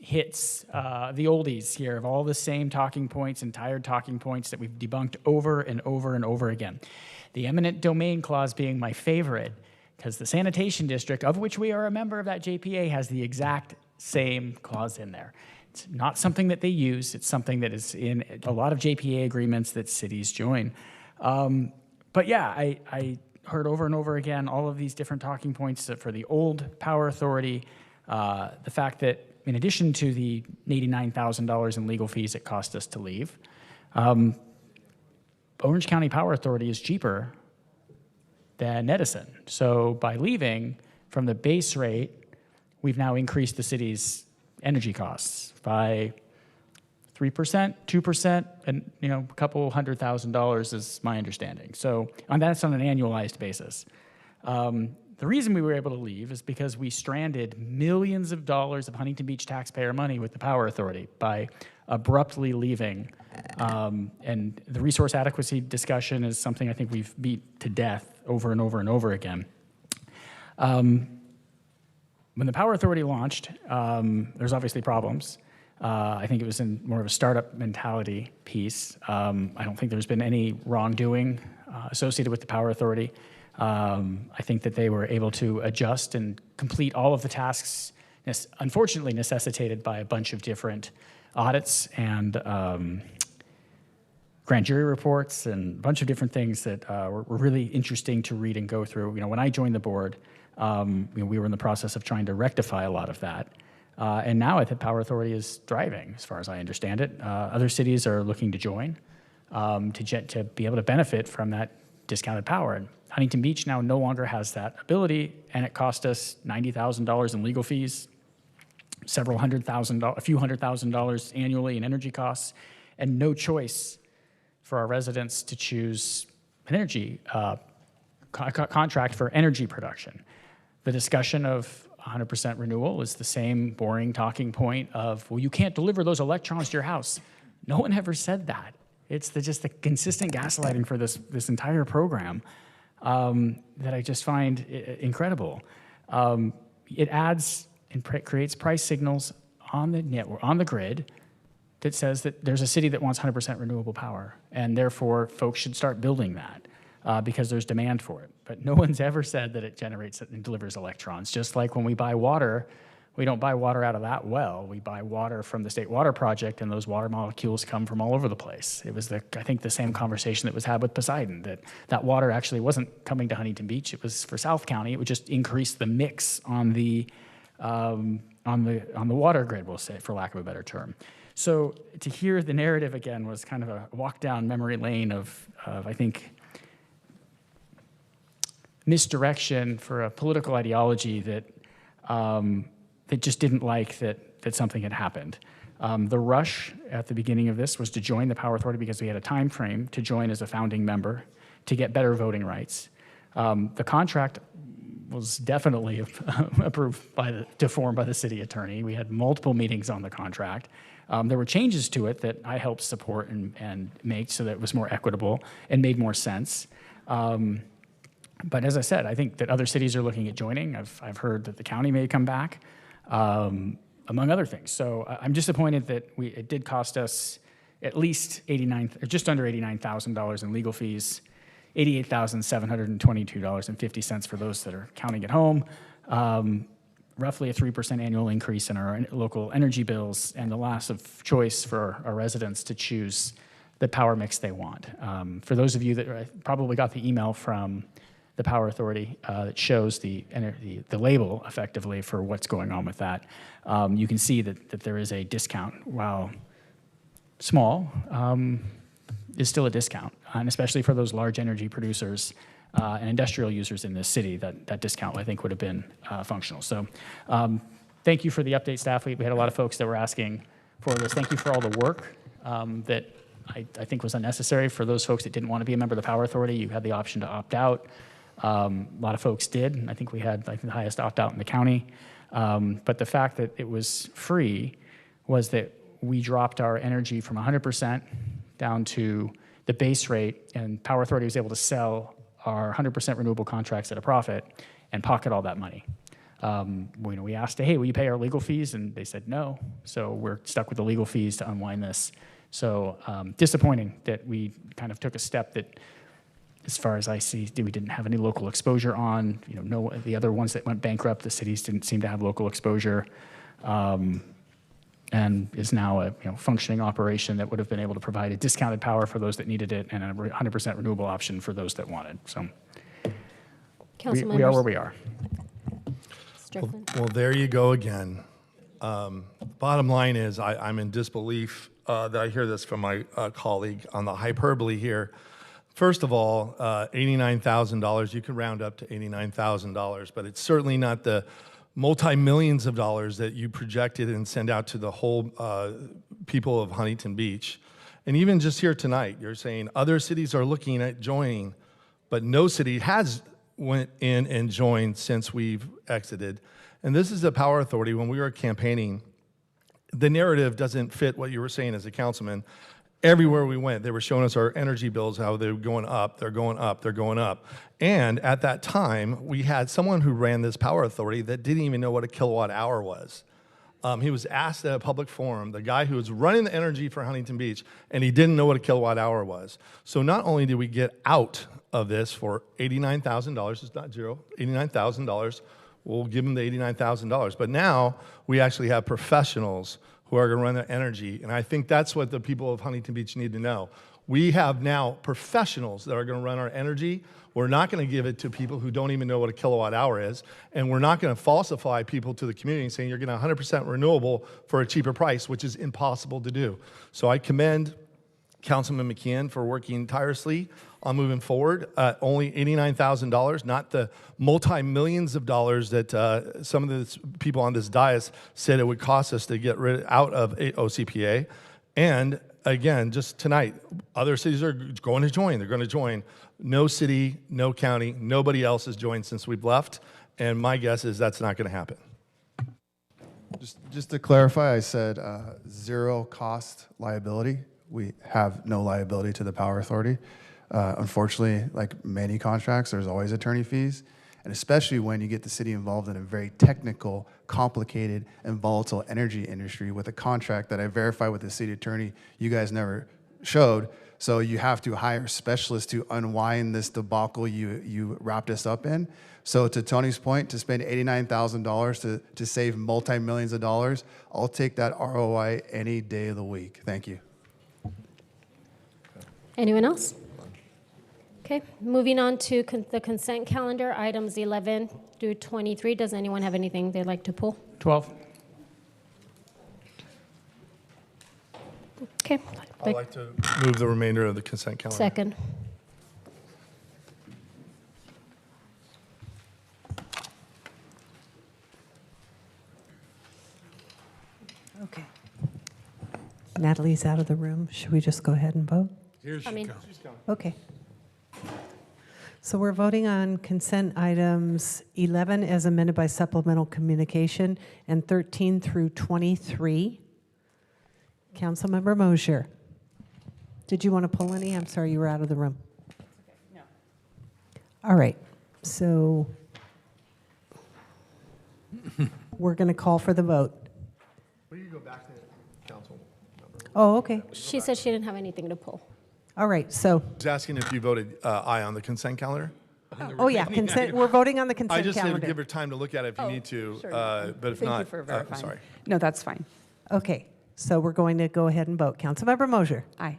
hits, the oldies here of all the same talking points and tired talking points that we've debunked over and over and over again. The eminent domain clause being my favorite, because the sanitation district, of which we are a member of that JPA, has the exact same clause in there. It's not something that they use. It's something that is in a lot of JPA agreements that cities join. But yeah, I heard over and over again all of these different talking points for the old power authority, the fact that in addition to the $89,000 in legal fees it cost us to leave, Orange County Power Authority is cheaper than Edison. So by leaving from the base rate, we've now increased the city's energy costs by 3%, 2%, and a couple $100,000 is my understanding. So that's on an annualized basis. The reason we were able to leave is because we stranded millions of dollars of Huntington Beach taxpayer money with the Power Authority by abruptly leaving. And the resource adequacy discussion is something I think we've beat to death over and over and over again. When the Power Authority launched, there's obviously problems. I think it was in more of a startup mentality piece. I don't think there's been any wrongdoing associated with the Power Authority. I think that they were able to adjust and complete all of the tasks, unfortunately necessitated by a bunch of different audits and grand jury reports and a bunch of different things that were really interesting to read and go through. When I joined the board, we were in the process of trying to rectify a lot of that. And now I think Power Authority is thriving, as far as I understand it. Other cities are looking to join to be able to benefit from that discounted power. And Huntington Beach now no longer has that ability, and it cost us $90,000 in legal fees, a few $100,000 annually in energy costs, and no choice for our residents to choose an energy contract for energy production. The discussion of 100% renewal is the same boring talking point of, well, you can't deliver those electrons to your house. No one ever said that. It's just the consistent gaslighting for this entire program that I just find incredible. It adds and creates price signals on the network, on the grid, that says that there's a city that wants 100% renewable power, and therefore folks should start building that because there's demand for it. But no one's ever said that it generates and delivers electrons. Just like when we buy water, we don't buy water out of that well. We buy water from the State Water Project, and those water molecules come from all over the place. It was, I think, the same conversation that was had with Poseidon, that water actually wasn't coming to Huntington Beach. It was for South County. It would just increase the mix on the on the water grid, we'll say, for lack of a better term. So to hear the narrative again was kind of a walk down memory lane of I think, misdirection for a political ideology that that just didn't like that something had happened. The rush at the beginning of this was to join the Power Authority because we had a time frame to join as a founding member to get better voting rights. The contract was definitely approved to form by the city attorney. We had multiple meetings on the contract. There were changes to it that I helped support and make so that it was more equitable and made more sense. But as I said, I think that other cities are looking at joining. I've heard that the county may come back, among other things. So I'm disappointed that it did cost us at least just under $89,000 in legal fees, $88,722.50 for those that are counting at home, roughly a 3% annual increase in our local energy bills, and the loss of choice for our residents to choose the power mix they want. For those of you that probably got the email from the Power Authority that shows the label effectively for what's going on with that, you can see that there is a discount. While small, is still a discount, and especially for those large energy producers and industrial users in this city, that discount I think would have been functional. So thank you for the update, staff. We had a lot of folks that were asking for this. Thank you for all the work that I think was unnecessary. For those folks that didn't want to be a member of the Power Authority, you had the option to opt out. A lot of folks did, and I think we had the highest opt-out in the county. But the fact that it was free was that we dropped our energy from 100% down to the base rate, and Power Authority was able to sell our 100% renewable contracts at a profit and pocket all that money. We asked, hey, will you pay our legal fees? And they said no, so we're stuck with the legal fees to unwind this. So disappointing that we kind of took a step that, as far as I see, we didn't have any local exposure on. No, the other ones that went bankrupt, the cities didn't seem to have local exposure, and is now a functioning operation that would have been able to provide a discounted power for those that needed it and a 100% renewable option for those that wanted. So we are where we are. Well, there you go again. Bottom line is I'm in disbelief that I hear this from my colleague on the hyperbole here. First of all, $89,000, you can round up to $89,000, but it's certainly not the multi-millions of dollars that you projected and send out to the whole people of Huntington Beach. And even just here tonight, you're saying other cities are looking at joining, but no city has went in and joined since we've exited. And this is the Power Authority. When we were campaigning, the narrative doesn't fit what you were saying as a councilman. Everywhere we went, they were showing us our energy bills, how they were going up, they're going up, they're going up. And at that time, we had someone who ran this Power Authority that didn't even know what a kilowatt hour was. He was asked at a public forum, the guy who was running the energy for Huntington Beach, and he didn't know what a kilowatt hour was. So not only did we get out of this for $89,000, it's not zero, $89,000, we'll give them the $89,000, but now we actually have professionals who are going to run the energy. And I think that's what the people of Huntington Beach need to know. We have now professionals that are going to run our energy. We're not going to give it to people who don't even know what a kilowatt hour is. And we're not going to falsify people to the community saying you're going to 100% renewable for a cheaper price, which is impossible to do. So I commend Councilman McKeon for working tirelessly on moving forward. Only $89,000, not the multi-millions of dollars that some of the people on this dais said it would cost us to get out of OCPA. And again, just tonight, other cities are going to join. They're going to join. No city, no county, nobody else has joined since we've left. And my guess is that's not going to happen. Just to clarify, I said zero cost liability. We have no liability to the Power Authority. Unfortunately, like many contracts, there's always attorney fees, and especially when you get the city involved in a very technical, complicated, and volatile energy industry with a contract that I verified with the city attorney you guys never showed. So you have to hire specialists to unwind this debacle you wrapped us up in. So to Tony's point, to spend $89,000 to save multi-millions of dollars, I'll take that ROI any day of the week. Thank you. Anyone else? Okay, moving on to the consent calendar, items 11 through 23. Does anyone have anything they'd like to pull? 12. I'd like to move the remainder of the consent calendar. Second. Okay. Natalie's out of the room. Should we just go ahead and vote? Here she comes. Okay. So we're voting on consent items 11 as amended by supplemental communication and 13 through 23. Councilmember Mosier. Did you want to pull any? I'm sorry, you were out of the room. No. All right. So we're going to call for the vote. Will you go back to council member? Oh, okay. She said she didn't have anything to pull. All right. So, I was asking if you voted aye on the consent calendar. oh yeah, consent. We're voting on the consent I just calendar. need to give her time to look at it if you need to, sure. but if Thank not, you for verifying. sorry. No, that's fine. Okay. So we're going to go ahead and vote. Councilmember Mosier. Aye.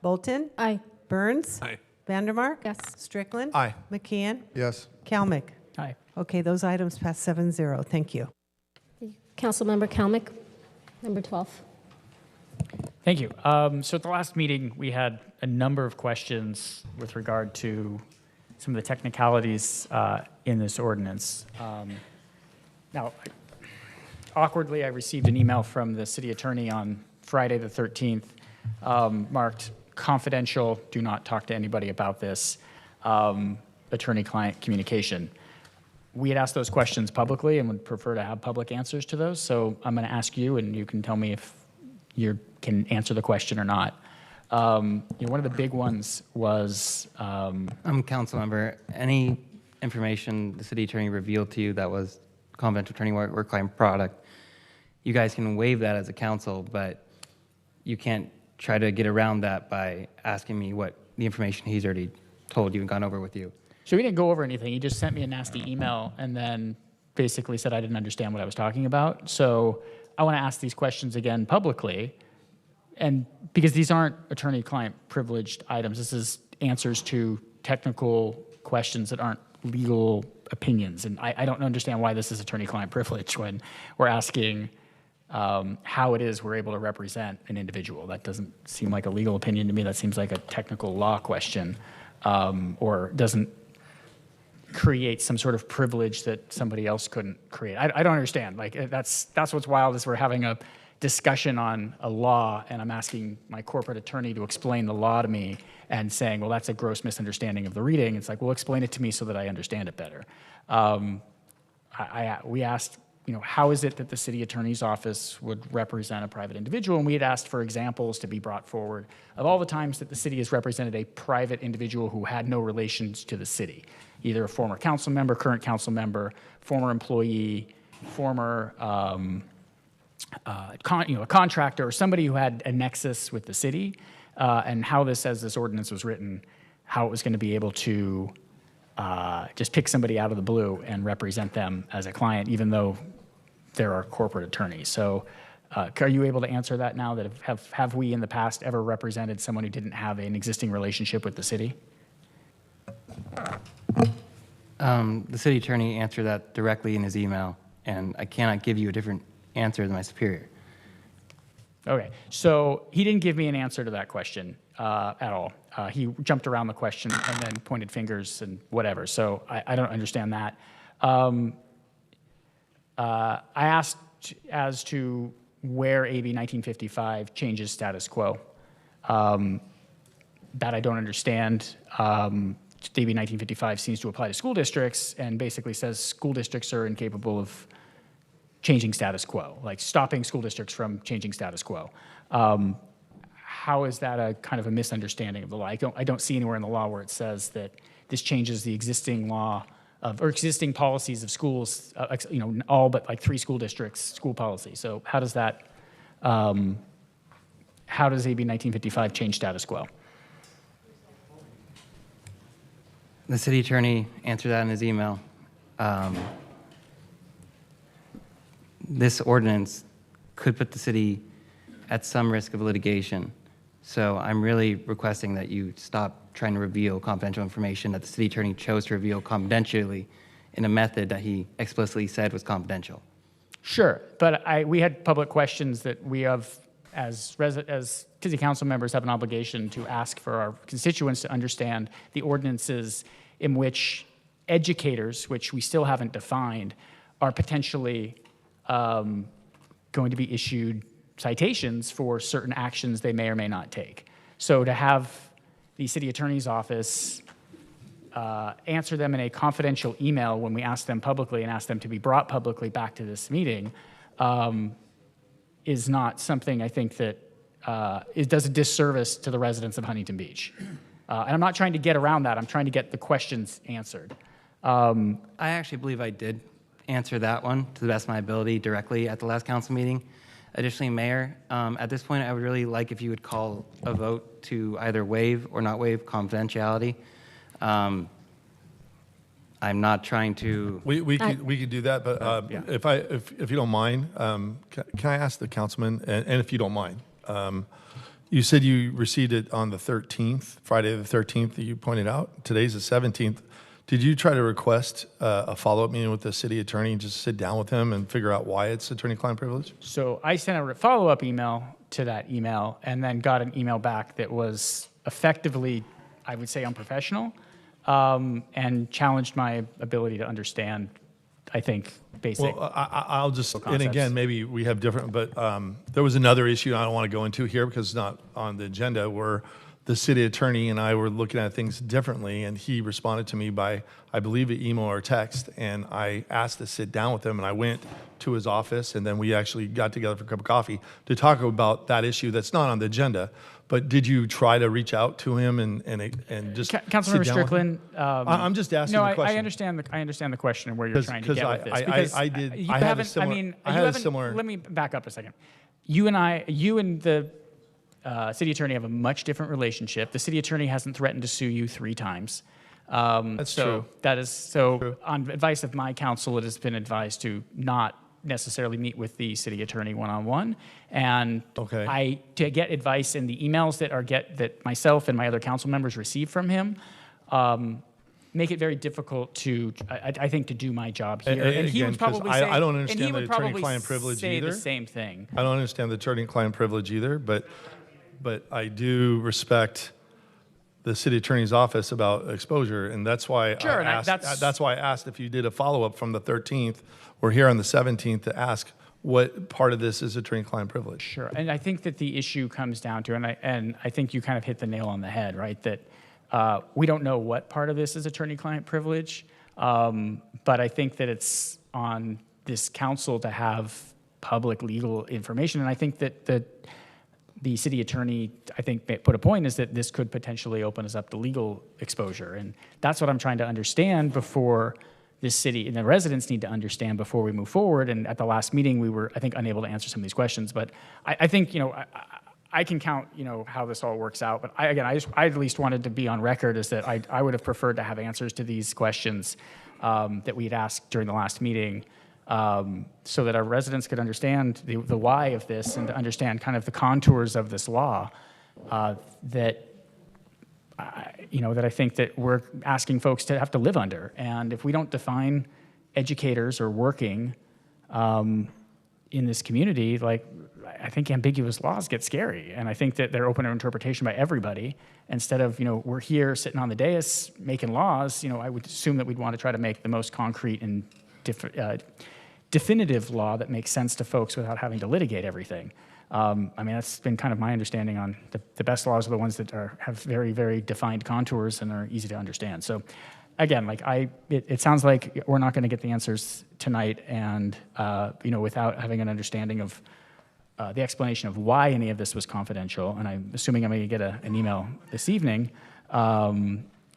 Bolton. Aye. Burns. Aye. Vandermark. Yes. Strickland. Aye. McKeon. Yes. Kalmick. Aye. Okay, those items pass 7-0. Thank you. Councilmember Kalmick, number 12. Thank you. So at the last meeting, we had a number of questions with regard to some of the technicalities in this ordinance. Now, awkwardly, I received an email from the city attorney on Friday the 13th, marked confidential, do not talk to anybody about this, attorney-client communication. We had asked those questions publicly and would prefer to have public answers to those, so I'm going to ask you, and you can tell me if you can answer the question or not. One of the big ones was... I'm council member. Any information the city attorney revealed to you that was confidential attorney work-client product, you guys can waive that as a council, but you can't try to get around that by asking me what the information he's already told you and gone over with you. So he didn't go over anything. He just sent me a nasty email and then basically said I didn't understand what I was talking about. So I want to ask these questions again publicly, and because these aren't attorney-client privileged items. This is answers to technical questions that aren't legal opinions. And I don't understand why this is attorney-client privilege when we're asking how it is we're able to represent an individual. That doesn't seem like a legal opinion to me. That seems like a technical law question, or doesn't create some sort of privilege that somebody else couldn't create. I don't understand. Like that's what's wild is we're having a discussion on a law and I'm asking my corporate attorney to explain the law to me and saying, well, that's a gross misunderstanding of the reading. It's like, well, explain it to me so that I understand it better. We asked, how is it that the city attorney's office would represent a private individual? And we had asked for examples to be brought forward of all the times that the city has represented a private individual who had no relations to the city, either a former council member, current council member, former employee, former a contractor, or somebody who had a nexus with the city, and how this, as this ordinance was written, how it was going to be able to just pick somebody out of the blue and represent them as a client, even though they're our corporate attorney. So are you able to answer that now? That have we in the past ever represented someone who didn't have an existing relationship with the city? The city attorney answered that directly in his email, and I cannot give you a different answer than my superior. Okay, so he didn't give me an answer to that question at all. He jumped around the question and then pointed fingers and whatever, so I don't understand that. I asked as to where AB 1955 changes status quo. That I don't understand. AB 1955 seems to apply to school districts and basically says school districts are incapable of changing status quo, like stopping school districts from changing status quo. How is that a kind of a misunderstanding of the law? I don't see anywhere in the law where it says that this changes the existing law or existing policies of schools, all but like 3 school districts, school policy. So how does that, how does AB 1955 change status quo? The city attorney answered that in his email. This ordinance could put the city at some risk of litigation. So I'm really requesting that you stop trying to reveal confidential information that the city attorney chose to reveal confidentially in a method that he explicitly said was confidential. Sure, but we had public questions that we have as city council members, have an obligation to ask for our constituents to understand the ordinances in which educators, which we still haven't defined, are potentially going to be issued citations for certain actions they may or may not take. So to have the city attorney's office answer them in a confidential email when we ask them publicly and ask them to be brought publicly back to this meeting is not something I think that it does a disservice to the residents of Huntington Beach. And I'm not trying to get around that. I'm trying to get the questions answered. I actually believe I did answer that one to the best of my ability directly at the last council meeting. Additionally, Mayor, at this point, I would really like if you would call a vote to either waive or not waive confidentiality. I'm not trying to. We could do that, but yeah. if you don't mind, can I ask the councilman, and if you don't mind, you said you received it on the 13th, Friday the 13th that you pointed out. Today's the 17th. Did you try to request a follow-up meeting with the city attorney and just sit down with him and figure out why it's attorney-client privilege? So I sent a follow-up email to that email and then got an email back that was effectively, I would say, unprofessional and challenged my ability to understand, I think, basic. Well, I'll just, concepts. and again, maybe we have different, but there was another issue I don't want to go into here because it's not on the agenda where the city attorney and I were looking at things differently, and he responded to me by, I believe, an email or text, and I asked to sit down with him, and I went to his office, and then we actually got together for a cup of coffee to talk about that issue that's not on the agenda. But did you try to reach out to him and just Councilmember sit down Strickland? with him? I'm just asking the question. I understand the question and where you're trying to get with this. Because I had a similar. Let me back up a second. You and the city attorney have a much different relationship. The city attorney hasn't threatened to sue you 3 times. That's true. That is so. On advice of my counsel, it has been advised to not necessarily meet with the city attorney one-on-one. And to get advice in the emails that myself and my other council members receive from him, make it very difficult to, I think, to do my job here. And he would probably say, I don't understand the attorney-client attorney-client privilege either. The same thing. I don't understand the attorney-client privilege either, but I do respect the city attorney's office about exposure, and that's why Sure, that's why I asked if you did a follow-up from the 13th. We're here on the 17th to ask what part of this is attorney-client privilege. Sure, and I think that the issue comes down to, and I think you kind of hit the nail on the head, right? That we don't know what part of this is attorney-client privilege, but I think that it's on this council to have public legal information, and I think that the city attorney, I think, put a point is that this could potentially open us up to legal exposure, and that's what I'm trying to understand before this city, and the residents need to understand before we move forward. And at the last meeting, we were, I think, unable to answer some of these questions. But I think, I can count, how this all works out. But I at least wanted to be on record as that I would have preferred to have answers to these questions that we had asked during the last meeting, so that our residents could understand the why of this and to understand kind of the contours of this law that I think that we're asking folks to have to live under. And if we don't define educators or working in this community, I think ambiguous laws get scary. And I think that they're open to interpretation by everybody. Instead of, we're here sitting on the dais making laws, I would assume that we'd want to try to make the most concrete and definitive law that makes sense to folks without having to litigate everything. That's been kind of my understanding on the best laws are the ones that have very, very defined contours and are easy to understand. So again, it sounds like we're not going to get the answers tonight, and without having an understanding of the explanation of why any of this was confidential. And I'm assuming I'm going to get an email this evening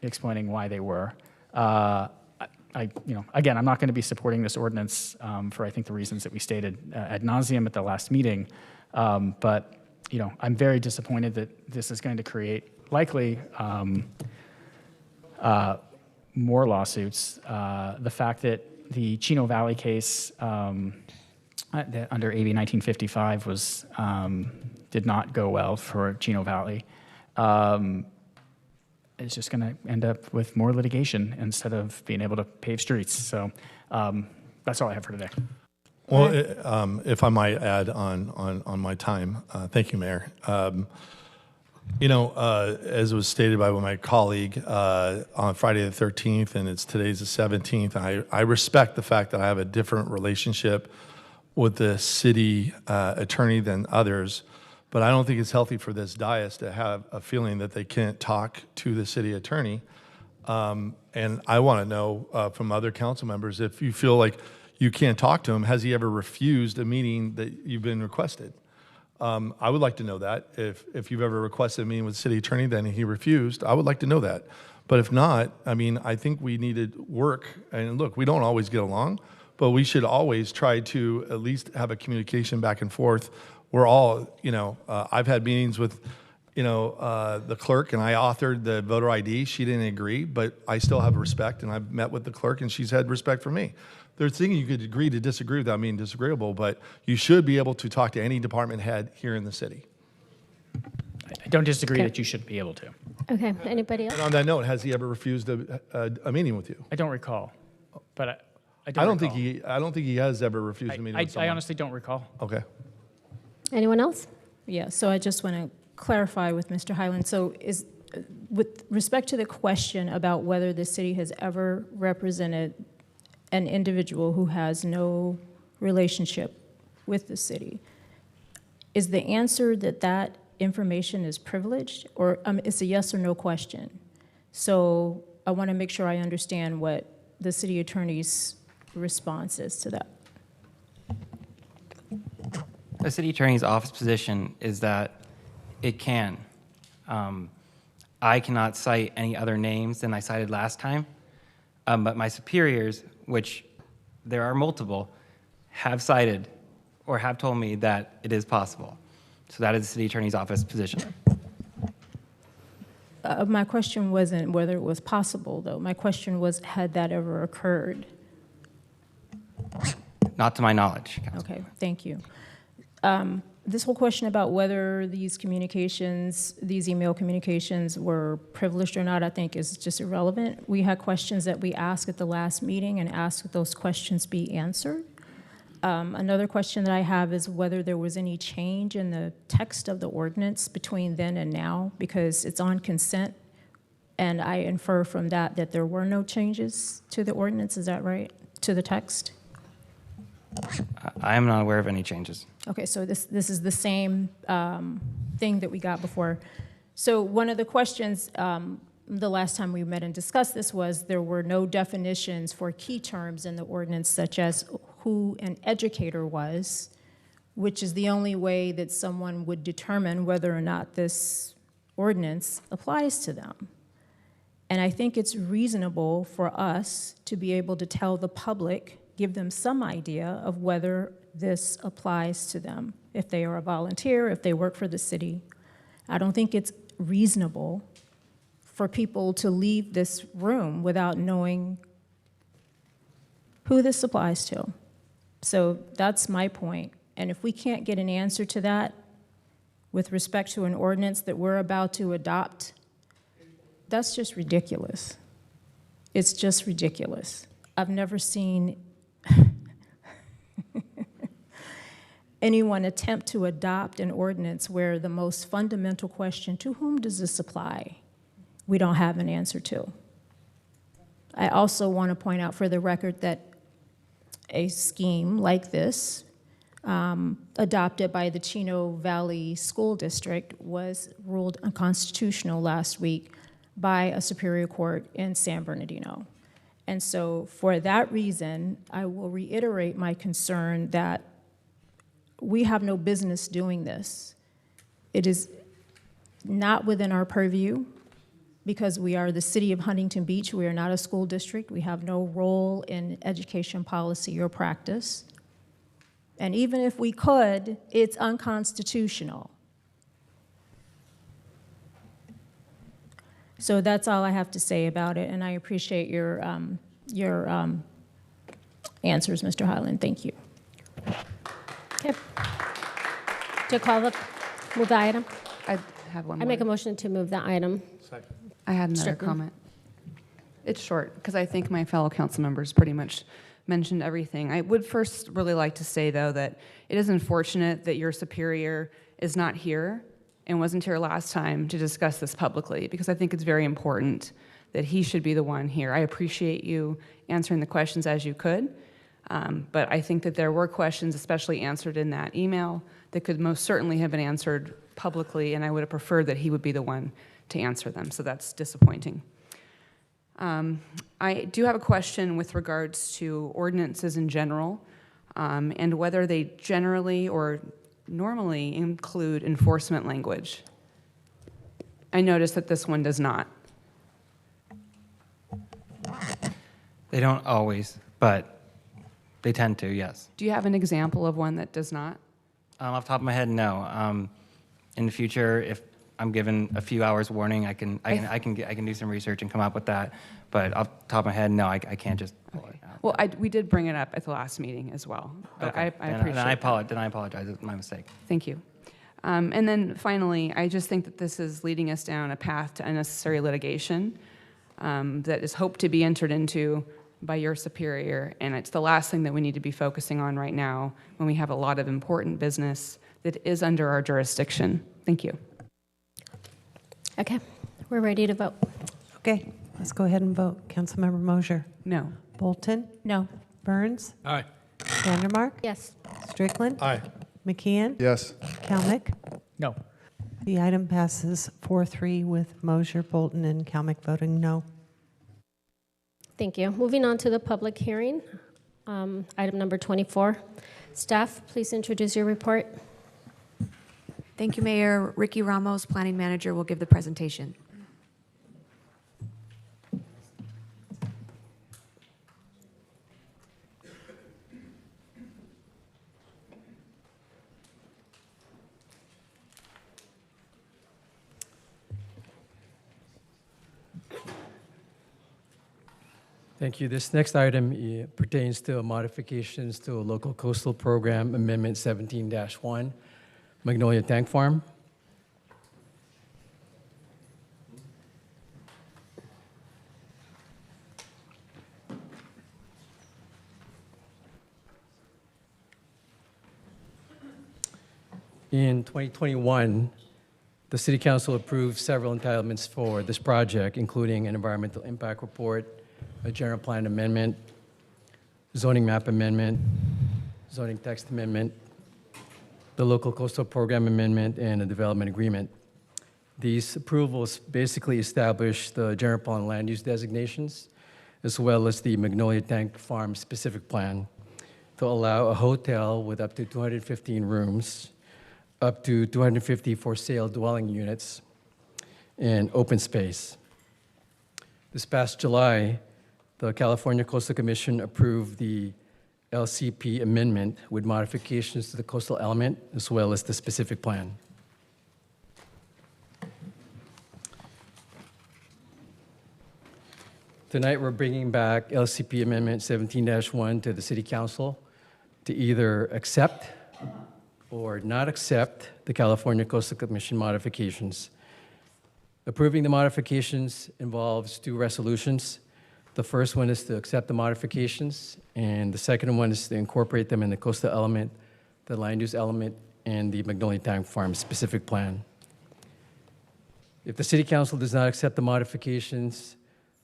explaining why they were. Again, I'm not going to be supporting this ordinance for I think the reasons that we stated ad nauseum at the last meeting. But I'm very disappointed that this is going to create likely more lawsuits. The fact that the Chino Valley case under AB 1955 did not go well for Chino Valley. It's just going to end up with more litigation instead of being able to pave streets. So that's all I have for today. Well, if I might add on my time, thank you, Mayor. As was stated by my colleague on Friday the 13th, and today's the 17th, I respect the fact that I have a different relationship with the city attorney than others, but I don't think it's healthy for this dais to have a feeling that they can't talk to the city attorney. And I want to know from other council members, if you feel like you can't talk to him, has he ever refused a meeting that you've been requested? I would like to know that. If you've ever requested a meeting with the city attorney, then he refused, I would like to know that. But if not, I mean, I think we need to work, and look, we don't always get along, but we should always try to at least have a communication back and forth. We're all, I've had meetings with, the clerk, and I authored the voter ID. She didn't agree, but I still have respect, and I've met with the clerk, and she's had respect for me. There's things you could agree to disagree without being disagreeable, but you should be able to talk to any department head here in the city. I don't disagree that you should be able to. Okay, anybody else? And on that note, has he ever refused a meeting with you? I don't recall, but I don't think he has ever refused a meeting with someone. I honestly don't recall. Okay. Anyone else? Yeah, so I just want to clarify with Mr. Highland. So with respect to the question about whether the city has ever represented an individual who has no relationship with the city, is the answer that information is privileged, or it's a yes or no question? So I want to make sure I understand what the city attorney's response is to that. The city attorney's office position is that it can. I cannot cite any other names than I cited last time, but my superiors, which there are multiple, have cited or have told me that it is possible. So that is the city attorney's office position. My question wasn't whether it was possible, though. My question was, had that ever occurred? Not to my knowledge. Okay, thank you. This whole question about whether these communications, these email communications were privileged or not, I think is just irrelevant. We had questions that we asked at the last meeting and asked that those questions be answered. Another question that I have is whether there was any change in the text of the ordinance between then and now, because it's on consent, and I infer from that that there were no changes to the ordinance. Is that right? To the text? I am not aware of any changes. Okay, so this is the same thing that we got before. So one of the questions the last time we met and discussed this was there were no definitions for key terms in the ordinance, such as who an educator was, which is the only way that someone would determine whether or not this ordinance applies to them. And I think it's reasonable for us to be able to tell the public, give them some idea of whether this applies to them, if they are a volunteer, if they work for the city. I don't think it's reasonable for people to leave this room without knowing who this applies to. So that's my point. And if we can't get an answer to that with respect to an ordinance that we're about to adopt, that's just ridiculous. It's just ridiculous. I've never seen anyone attempt to adopt an ordinance where the most fundamental question, to whom does this apply, we don't have an answer to. I also want to point out for the record that a scheme like this, adopted by the Chino Valley School District, was ruled unconstitutional last week by a Superior Court in San Bernardino. And so for that reason, I will reiterate my concern that we have no business doing this. It is not within our purview because we are the city of Huntington Beach. We are not a school district. We have no role in education policy or practice. And even if we could, it's unconstitutional. So that's all I have to say about it, and I appreciate your answers, Mr. Highland. Thank you. Okay. Move the item. I have one more. I make a motion to move the item. I had another Strickland. comment. It's short, because I think my fellow council members pretty much mentioned everything. I would first really like to say, though, that it is unfortunate that your superior is not here and wasn't here last time to discuss this publicly, because I think it's very important that he should be the one here. I appreciate you answering the questions as you could, but I think that there were questions, especially answered in that email, that could most certainly have been answered publicly, and I would have preferred that he would be the one to answer them, so that's disappointing. I do have a question with regards to ordinances in general, and whether they generally or normally include enforcement language. I noticed that this one does not. They don't always, but they tend to, yes. Do you have an example of one that does not? Off the top of my head, no. In the future, if I'm given a few hours warning, I can do some research and come up with that. But off the top of my head, no, I can't just pull it out. Well, we did bring it up at the last meeting as well. But Okay. I appreciate Then I apologize. It's my mistake. Thank you. And then finally, I just think that this is leading us down a path to unnecessary litigation that is hoped to be entered into by your superior, and it's the last thing that we need to be focusing on right now when we have a lot of important business that is under our jurisdiction. Thank you. Okay, we're ready to vote. Okay, let's go ahead and vote. Councilmember Mosier? No. Bolton? No. Burns? Aye. Vandermark? Yes. Strickland? Aye. McKeon? Yes. Kalmick? No. The item passes 4-3 with Mosier, Bolton, and Kalmick voting no. Thank you. Moving on to the public hearing, item number 24. Staff, please introduce your report. Thank you, Mayor. Ricky Ramos, Planning Manager, will give the presentation. Thank you. This next item pertains to modifications to a local coastal program, Amendment 17-1, Magnolia Tank Farm. In 2021, the City Council approved several entitlements for this project, including an environmental impact report, a general plan amendment, zoning map amendment, zoning text amendment, the local coastal program amendment, and a development agreement. These approvals basically establish the general plan land use designations, as well as the Magnolia Tank Farm specific plan to allow a hotel with up to 215 rooms, up to 250 for sale dwelling units, and open space. This past July, the California Coastal Commission approved the LCP amendment with modifications to the coastal element as well as the specific plan. Tonight, we're bringing back LCP Amendment 17-1 to the City Council to either accept or not accept the California Coastal Commission modifications. Approving the modifications involves two resolutions. The first one is to accept the modifications, and the second one is to incorporate them in the coastal element, the land use element, and the Magnolia Tank Farm specific plan. If the City Council does not accept the modifications,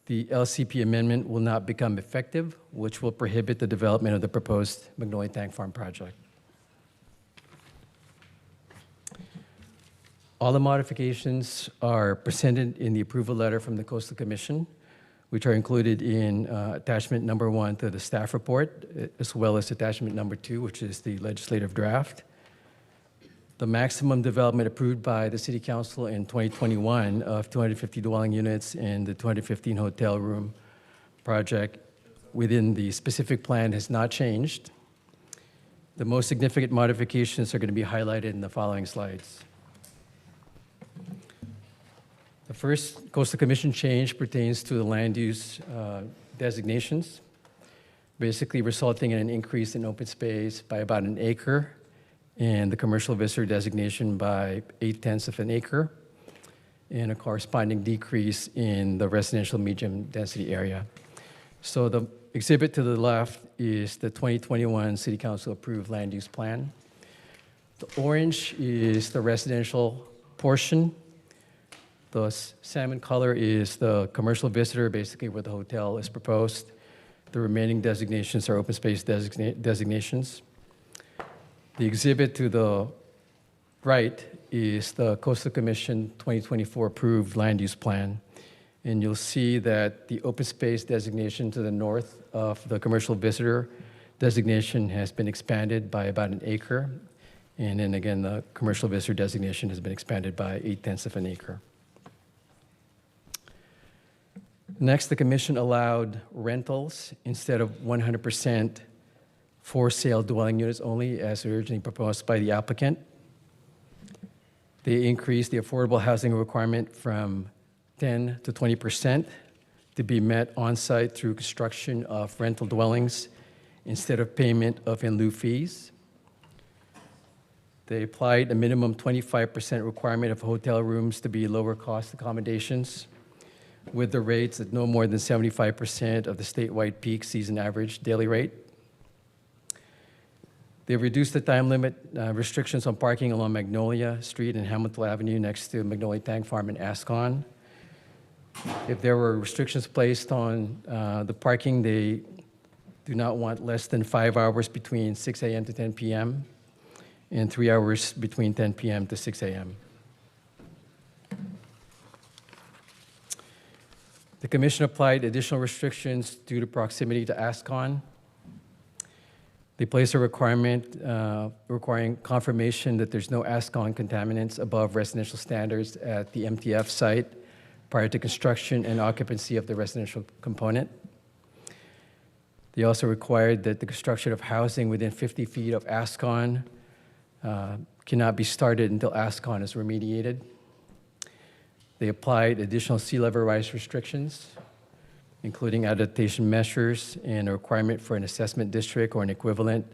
the LCP amendment will not become effective, which will prohibit the development of the proposed Magnolia Tank Farm project. All the modifications are presented in the approval letter from the Coastal Commission, which are included in attachment number 1 to the staff report, as well as attachment number 2, which is the legislative draft. The maximum development approved by the City Council in 2021 of 250 dwelling units and the 215 hotel room project within the specific plan has not changed. The most significant modifications are going to be highlighted in the following slides. The first Coastal Commission change pertains to the land use designations, basically resulting in an increase in open space by about an acre and the commercial visitor designation by 0.8 of an acre, and a corresponding decrease in the residential medium density area. So Exhibit to the left is the 2021 City Council approved land use plan. The orange is the residential portion. The salmon color is the commercial visitor, basically where the hotel is proposed. The remaining designations are open space designations. The exhibit to the right is the Coastal Commission 2024 approved land use plan. And you'll see that the open space designation to the north of the commercial visitor designation has been expanded by about an acre. And then again, the commercial visitor designation has been expanded by 0.8 of an acre. Next, the commission allowed rentals instead of 100% for sale dwelling units only as originally proposed by the applicant. They increased the affordable housing requirement from 10 to 20% to be met on-site through construction of rental dwellings instead of payment of in lieu fees. They applied a minimum 25% requirement of hotel rooms to be lower cost accommodations with the rates at no more than 75% of the statewide peak season average daily rate. They reduced the time limit restrictions on parking along Magnolia Street and Hamilton Avenue next to Magnolia Tank Farm in Ascon. If there were restrictions placed on the parking, they do not want less than 5 hours between 6 a.m. to 10 p.m. and 3 hours between 10 p.m. to 6 a.m. The commission applied additional restrictions due to proximity to Ascon. They placed a requirement requiring confirmation that there's no Ascon contaminants above residential standards at the MTF site prior to construction and occupancy of the residential component. They also required that the construction of housing within 50 feet of Ascon cannot be started until Ascon is remediated. They applied additional sea level rise restrictions, including adaptation measures and a requirement for an assessment district or an equivalent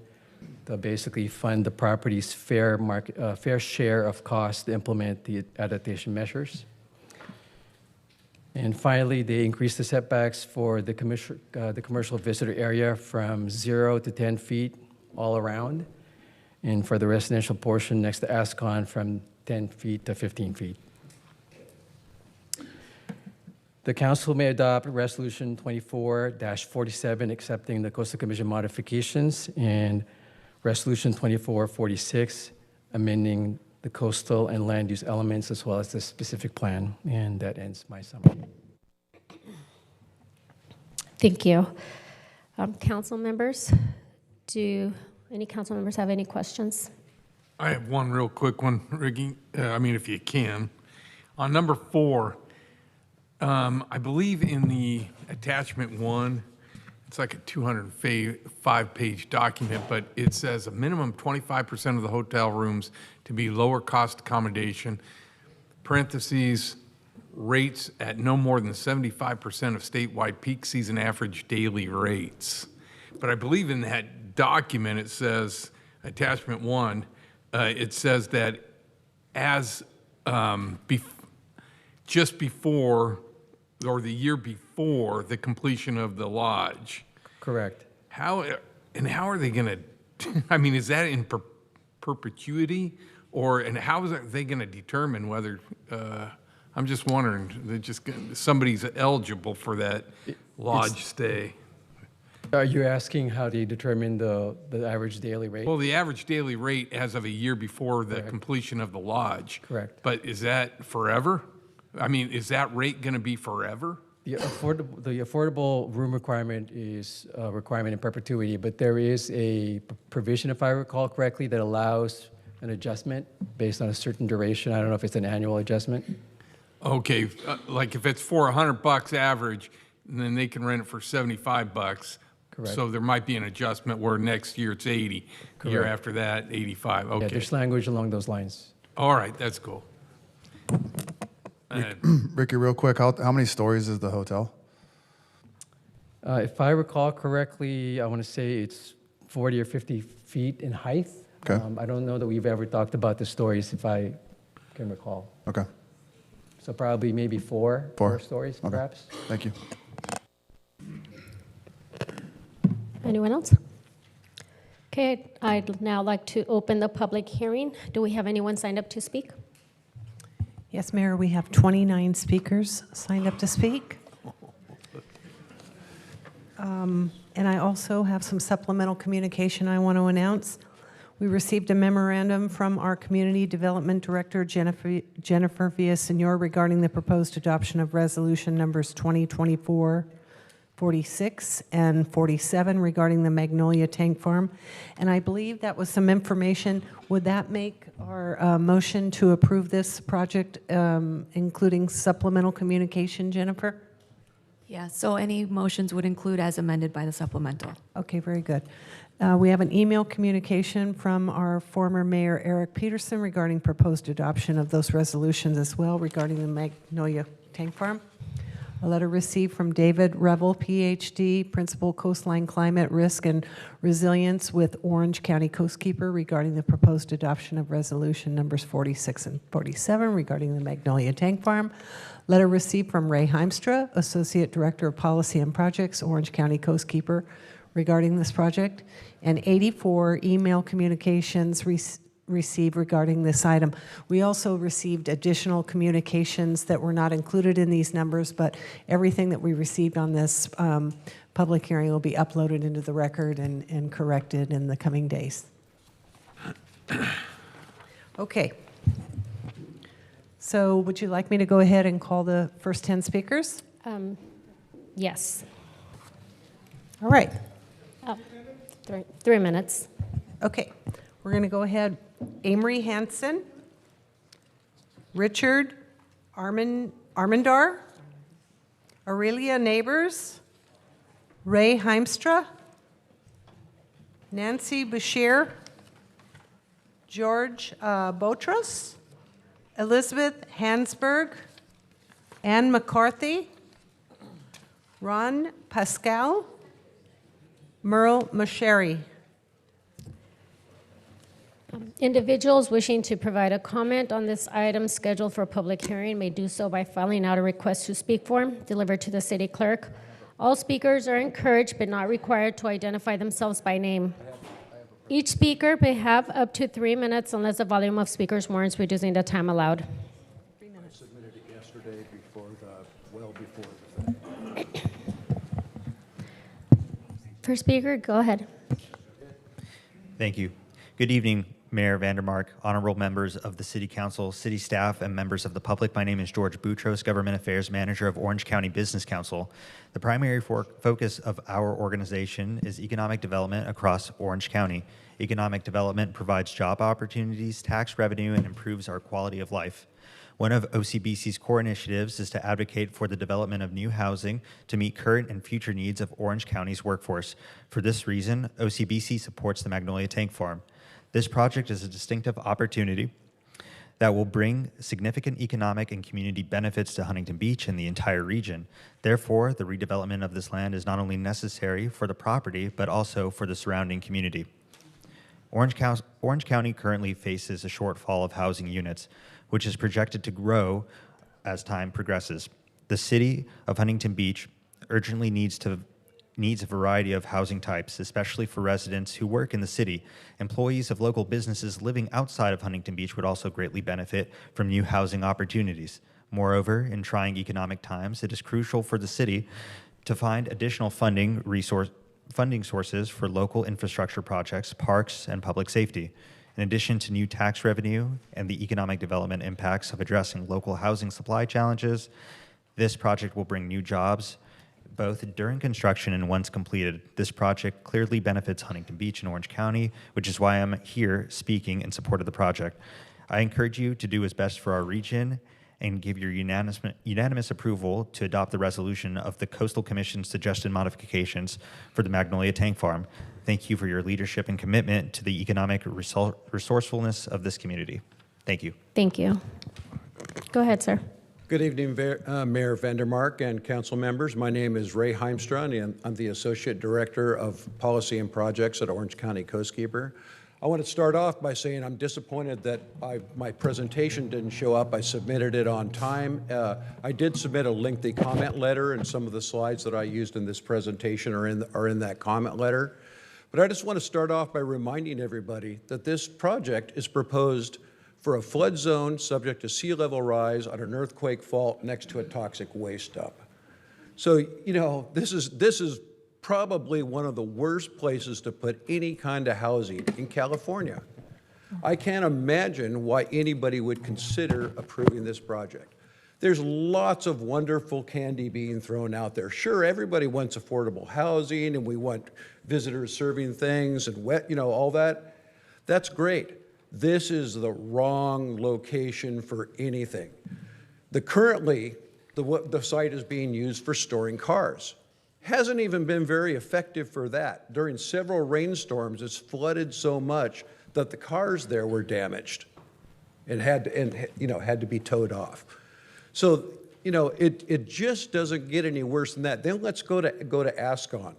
to basically fund the property's fair share of costs to implement the adaptation measures. And finally, they increased the setbacks for the commercial visitor area from 0 to 10 feet all around, and for the residential portion next to Ascon from 10 feet to 15 feet. The council may adopt Resolution 24-47 accepting the Coastal Commission modifications and Resolution 24-46 amending the coastal and land use elements as well as the specific plan. And that ends my summary. Thank you. Council members, do any council members have any questions? I have one real quick one, Ricky. If you can. On number 4, I believe in the attachment 1, it's like a 205-page document, but it says a minimum 25% of the hotel rooms to be lower cost accommodation, parentheses, rates at no more than 75% of statewide peak season average daily rates. But I believe in that document it says, attachment 1, it says that as just before or the year before the completion of the lodge. Correct. How are they going to, is that in perpetuity? And how are they going to determine whether, I'm just wondering, somebody's eligible for that lodge stay? Are you asking how they determine the average daily rate? Well, the average daily rate as of a year before the completion of the lodge. Correct. But is that forever? Is that rate going to be forever? The affordable room requirement is a requirement in perpetuity, but there is a provision, if I recall correctly, that allows an adjustment based on a certain duration. I don't know if it's an annual adjustment. Okay, like if it's for $100 average, then they can rent it for $75. Correct. So there might be an adjustment where next year it's 80, Correct. year after that 85. Okay. Yeah, there's language along those lines. All right, that's cool. Ricky, real quick, how many stories is the hotel? If I recall correctly, I want to say it's 40 or 50 feet in height. Okay. I don't know that we've ever talked about the stories, if I can recall. Okay. So probably maybe four stories, Okay. perhaps. Thank you. Anyone else? Okay, I'd now like to open the public hearing. Do we have anyone signed up to speak? Yes, Mayor, we have 29 speakers signed up to speak. And I also have some supplemental communication I want to announce. We received a memorandum from our Community Development Director, Jennifer Villaseñor, regarding the proposed adoption of resolution numbers 2024-46 and 47 regarding the Magnolia Tank Farm. And I believe that was some information. Would that make our motion to approve this project, including supplemental communication, Jennifer? Yeah, so any motions would include as amended by the supplemental. Okay, very good. We have an email communication from our former mayor, Eric Peterson, regarding proposed adoption of those resolutions as well regarding the Magnolia Tank Farm. A letter received from David Revel, PhD, Principal Coastline Climate Risk and Resilience with Orange County Coastkeeper regarding the proposed adoption of resolution numbers 46 and 47 regarding the Magnolia Tank Farm. Letter received from Ray Heimstra, Associate Director of Policy and Projects, Orange County Coastkeeper, regarding this project, and 84 email communications received regarding this item. We also received additional communications that were not included in these numbers, but everything that we received on this public hearing will be uploaded into the record and corrected in the coming days. Okay. So would you like me to go ahead and call the first 10 speakers? Yes. All right. 3 minutes. Okay. We're going to go ahead. Amory Hansen, Richard Armendar, Aurelia Neighbors, Ray Heimstra, Nancy Bashir, George Botros, Elizabeth Hansberg, Ann McCarthy, Ron Pascal, Merle Masheri. Individuals wishing to provide a comment on this item scheduled for public hearing may do so by filling out a request to speak form delivered to the city clerk. All speakers are encouraged but not required to identify themselves by name. Each speaker may have up to 3 minutes unless the volume of speakers warrants reducing the time allowed. 3 minutes. I submitted it yesterday before the First speaker, go ahead. Thank you. Good evening, Mayor Vandermark, honorable members of the City Council, city staff, and members of the public. My name is George Boutros, Government Affairs Manager of Orange County Business Council. The primary focus of our organization is economic development across Orange County. Economic development provides job opportunities, tax revenue, and improves our quality of life. One of OCBC's core initiatives is to advocate for the development of new housing to meet current and future needs of Orange County's workforce. For this reason, OCBC supports the Magnolia Tank Farm. This project is a distinctive opportunity that will bring significant economic and community benefits to Huntington Beach and the entire region. Therefore, the redevelopment of this land is not only necessary for the property, but also for the surrounding community. Orange County currently faces a shortfall of housing units, which is projected to grow as time progresses. The city of Huntington Beach urgently needs a variety of housing types, especially for residents who work in the city. Employees of local businesses living outside of Huntington Beach would also greatly benefit from new housing opportunities. Moreover, in trying economic times, it is crucial for the city to find additional funding sources for local infrastructure projects, parks, and public safety. In addition to new tax revenue and the economic development impacts of addressing local housing supply challenges, this project will bring new jobs both during construction and once completed. This project clearly benefits Huntington Beach and Orange County, which is why I'm here speaking in support of the project. I encourage you to do what's best for our region and give your unanimous approval to adopt the resolution of the Coastal Commission's suggested modifications for the Magnolia Tank Farm. Thank you for your leadership and commitment to the economic resourcefulness of this community. Thank you. Thank you. Go ahead, sir. Good evening, Mayor Vandermark and council members. My name is Ray Heimstra, and I'm the Associate Director of Policy and Projects at Orange County Coastkeeper. I want to start off by saying I'm disappointed that my presentation didn't show up. I submitted it on time. I did submit a lengthy comment letter, and some of the slides that I used in this presentation are in that comment letter. But I just want to start off by reminding everybody that this project is proposed for a flood zone subject to sea level rise on an earthquake fault next to a toxic waste dump. So, you know, this is probably one of the worst places to put any kind of housing in California. I can't imagine why anybody would consider approving this project. There's lots of wonderful candy being thrown out there. Sure, everybody wants affordable housing, and we want visitors serving things and all that. That's great. This is the wrong location for anything. Currently, the site is being used for storing cars. Hasn't even been very effective for that. During several rainstorms, it's flooded so much that the cars there were damaged and had to be towed off. So, it just doesn't get any worse than that. Then let's go to Ascon.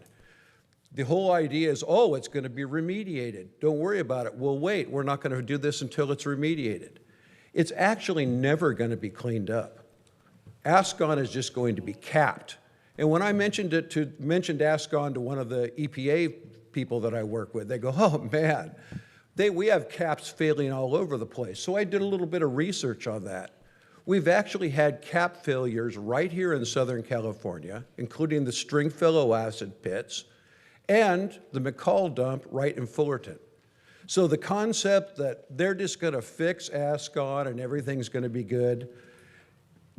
The whole idea is, oh, it's going to be remediated. Don't worry about it. Well, wait, we're not going to do this until it's remediated. It's actually never going to be cleaned up. Ascon is just going to be capped. And when I mentioned Ascon to one of the EPA people that I work with, they go, oh man, we have caps failing all over the place. So I did a little bit of research on that. We've actually had cap failures right here in Southern California, including the Stringfellow acid pits and the McCall dump right in Fullerton. So the concept that they're just going to fix Ascon and everything's going to be good,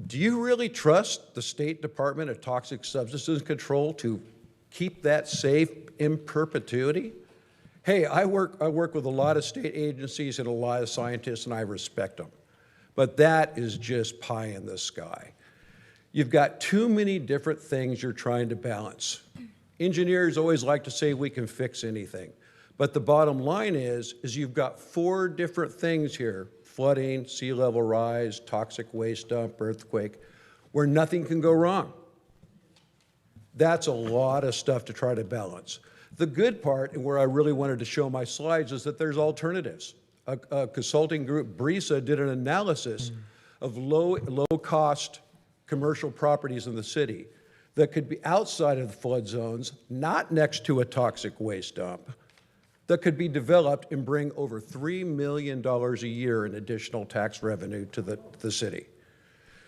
do you really trust the State Department of Toxic Substances Control to keep that safe in perpetuity? Hey, I work with a lot of state agencies and a lot of scientists, and I respect them. But that is just pie in the sky. You've got too many different things you're trying to balance. Engineers always like to say we can fix anything. But the bottom line is you've got 4 different things here: flooding, sea level rise, toxic waste dump, earthquake, where nothing can go wrong. That's a lot of stuff to try to balance. The good part, and where I really wanted to show my slides, is that there's alternatives. A consulting group, BRISA, did an analysis of low-cost commercial properties in the city that could be outside of the flood zones, not next to a toxic waste dump, that could be developed and bring over $3 million a year in additional tax revenue to the city.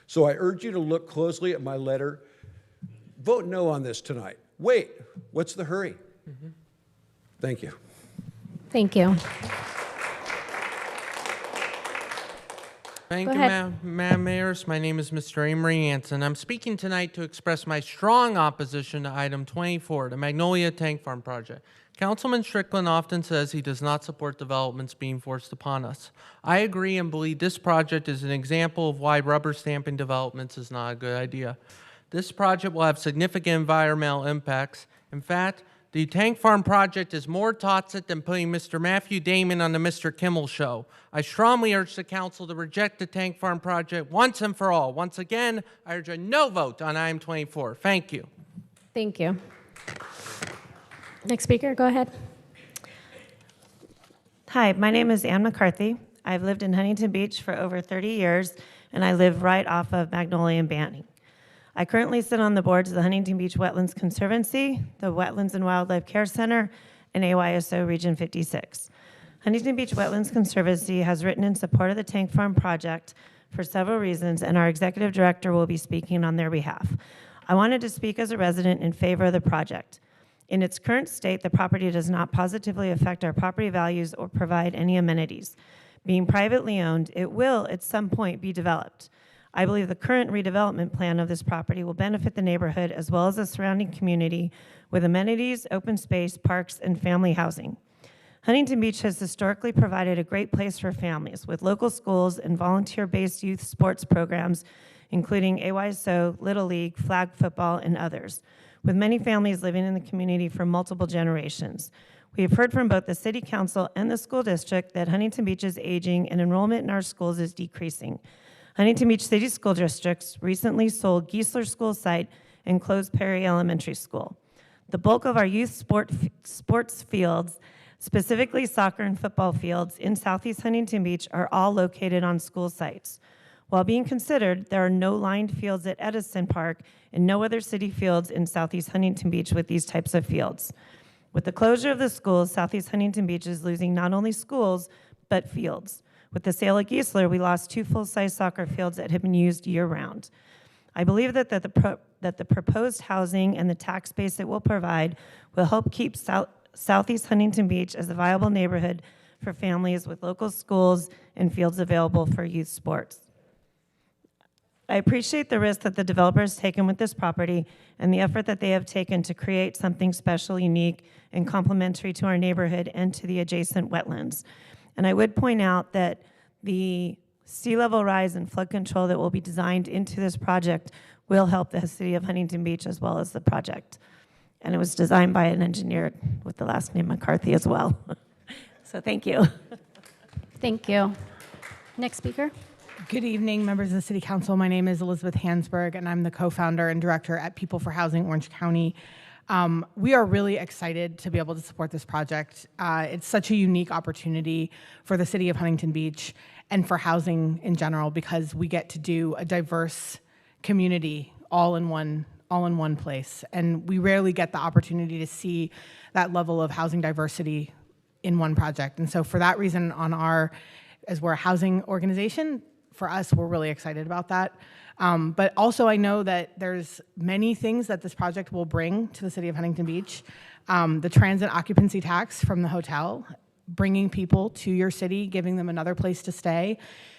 So I urge you to look closely at my letter. Vote no on this tonight. Wait, what's the hurry? Thank you. Thank you. Thank Go you, ahead. Madam Mayors. My name is Mr. Amory Hanson. I'm speaking tonight to express my strong opposition to item 24, the Magnolia Tank Farm project. Councilman Strickland often says he does not support developments being forced upon us. I agree and believe this project is an example of why rubber stamping developments is not a good idea. This project will have significant environmental impacts. In fact, the tank farm project is more toxic than putting Mr. Matthew Damon on the Mr. Kimmel show. I strongly urge the council to reject the tank farm project once and for all. Once again, I urge a no vote on item 24. Thank you. Thank you. Next speaker, go ahead. Hi, my name is Ann McCarthy. I've lived in Huntington Beach for over 30 years, and I live right off of Magnolia and Banning. I currently sit on the boards of the Huntington Beach Wetlands Conservancy, the Wetlands and Wildlife Care Center, and AYSO Region 56. Huntington Beach Wetlands Conservancy has written in support of the tank farm project for several reasons, and our executive director will be speaking on their behalf. I wanted to speak as a resident in favor of the project. In its current state, the property does not positively affect our property values or provide any amenities. Being privately owned, it will at some point be developed. I believe the current redevelopment plan of this property will benefit the neighborhood as well as the surrounding community with amenities, open space, parks, and family housing. Huntington Beach has historically provided a great place for families with local schools and volunteer-based youth sports programs, including AYSO, Little League, flag football, and others, with many families living in the community for multiple generations. We have heard from both the City Council and the school district that Huntington Beach is aging and enrollment in our schools is decreasing. Huntington Beach City School Districts recently sold Geisler School site and closed Perry Elementary School. The bulk of our youth sports fields Specifically, soccer and football fields in Southeast Huntington Beach are all located on school sites. While being considered, there are no lined fields at Edison Park and no other city fields in Southeast Huntington Beach with these types of fields. With the closure of the schools, Southeast Huntington Beach is losing not only schools, but fields. With the sale of Geisler, we lost 2 full-size soccer fields that had been used year-round. I believe that the proposed housing and the tax base it will provide will help keep Southeast Huntington Beach as a viable neighborhood for families with local schools and fields available for youth sports. I appreciate the risk that the developer has taken with this property and the effort that they have taken to create something special, unique, and complementary to our neighborhood and to the adjacent wetlands. And I would point out that the sea level rise and flood control that will be designed into this project will help the city of Huntington Beach as well as the project. And it was designed by an engineer with the last name McCarthy as well. So thank you. Thank you. Next speaker. Good evening, members of the City Council. My name is Elizabeth Hansberg, and I'm the co-founder and director at People for Housing Orange County. We are really excited to be able to support this project. It's such a unique opportunity for the city of Huntington Beach and for housing in general because we get to do a diverse community all in one place. And we rarely get the opportunity to see that level of housing diversity in one project. And so for that reason, as we're a housing organization, for us, we're really excited about that. But also I know that there's many things that this project will bring to the city of Huntington Beach. The transit occupancy tax from the hotel, bringing people to your city, giving them another place to stay.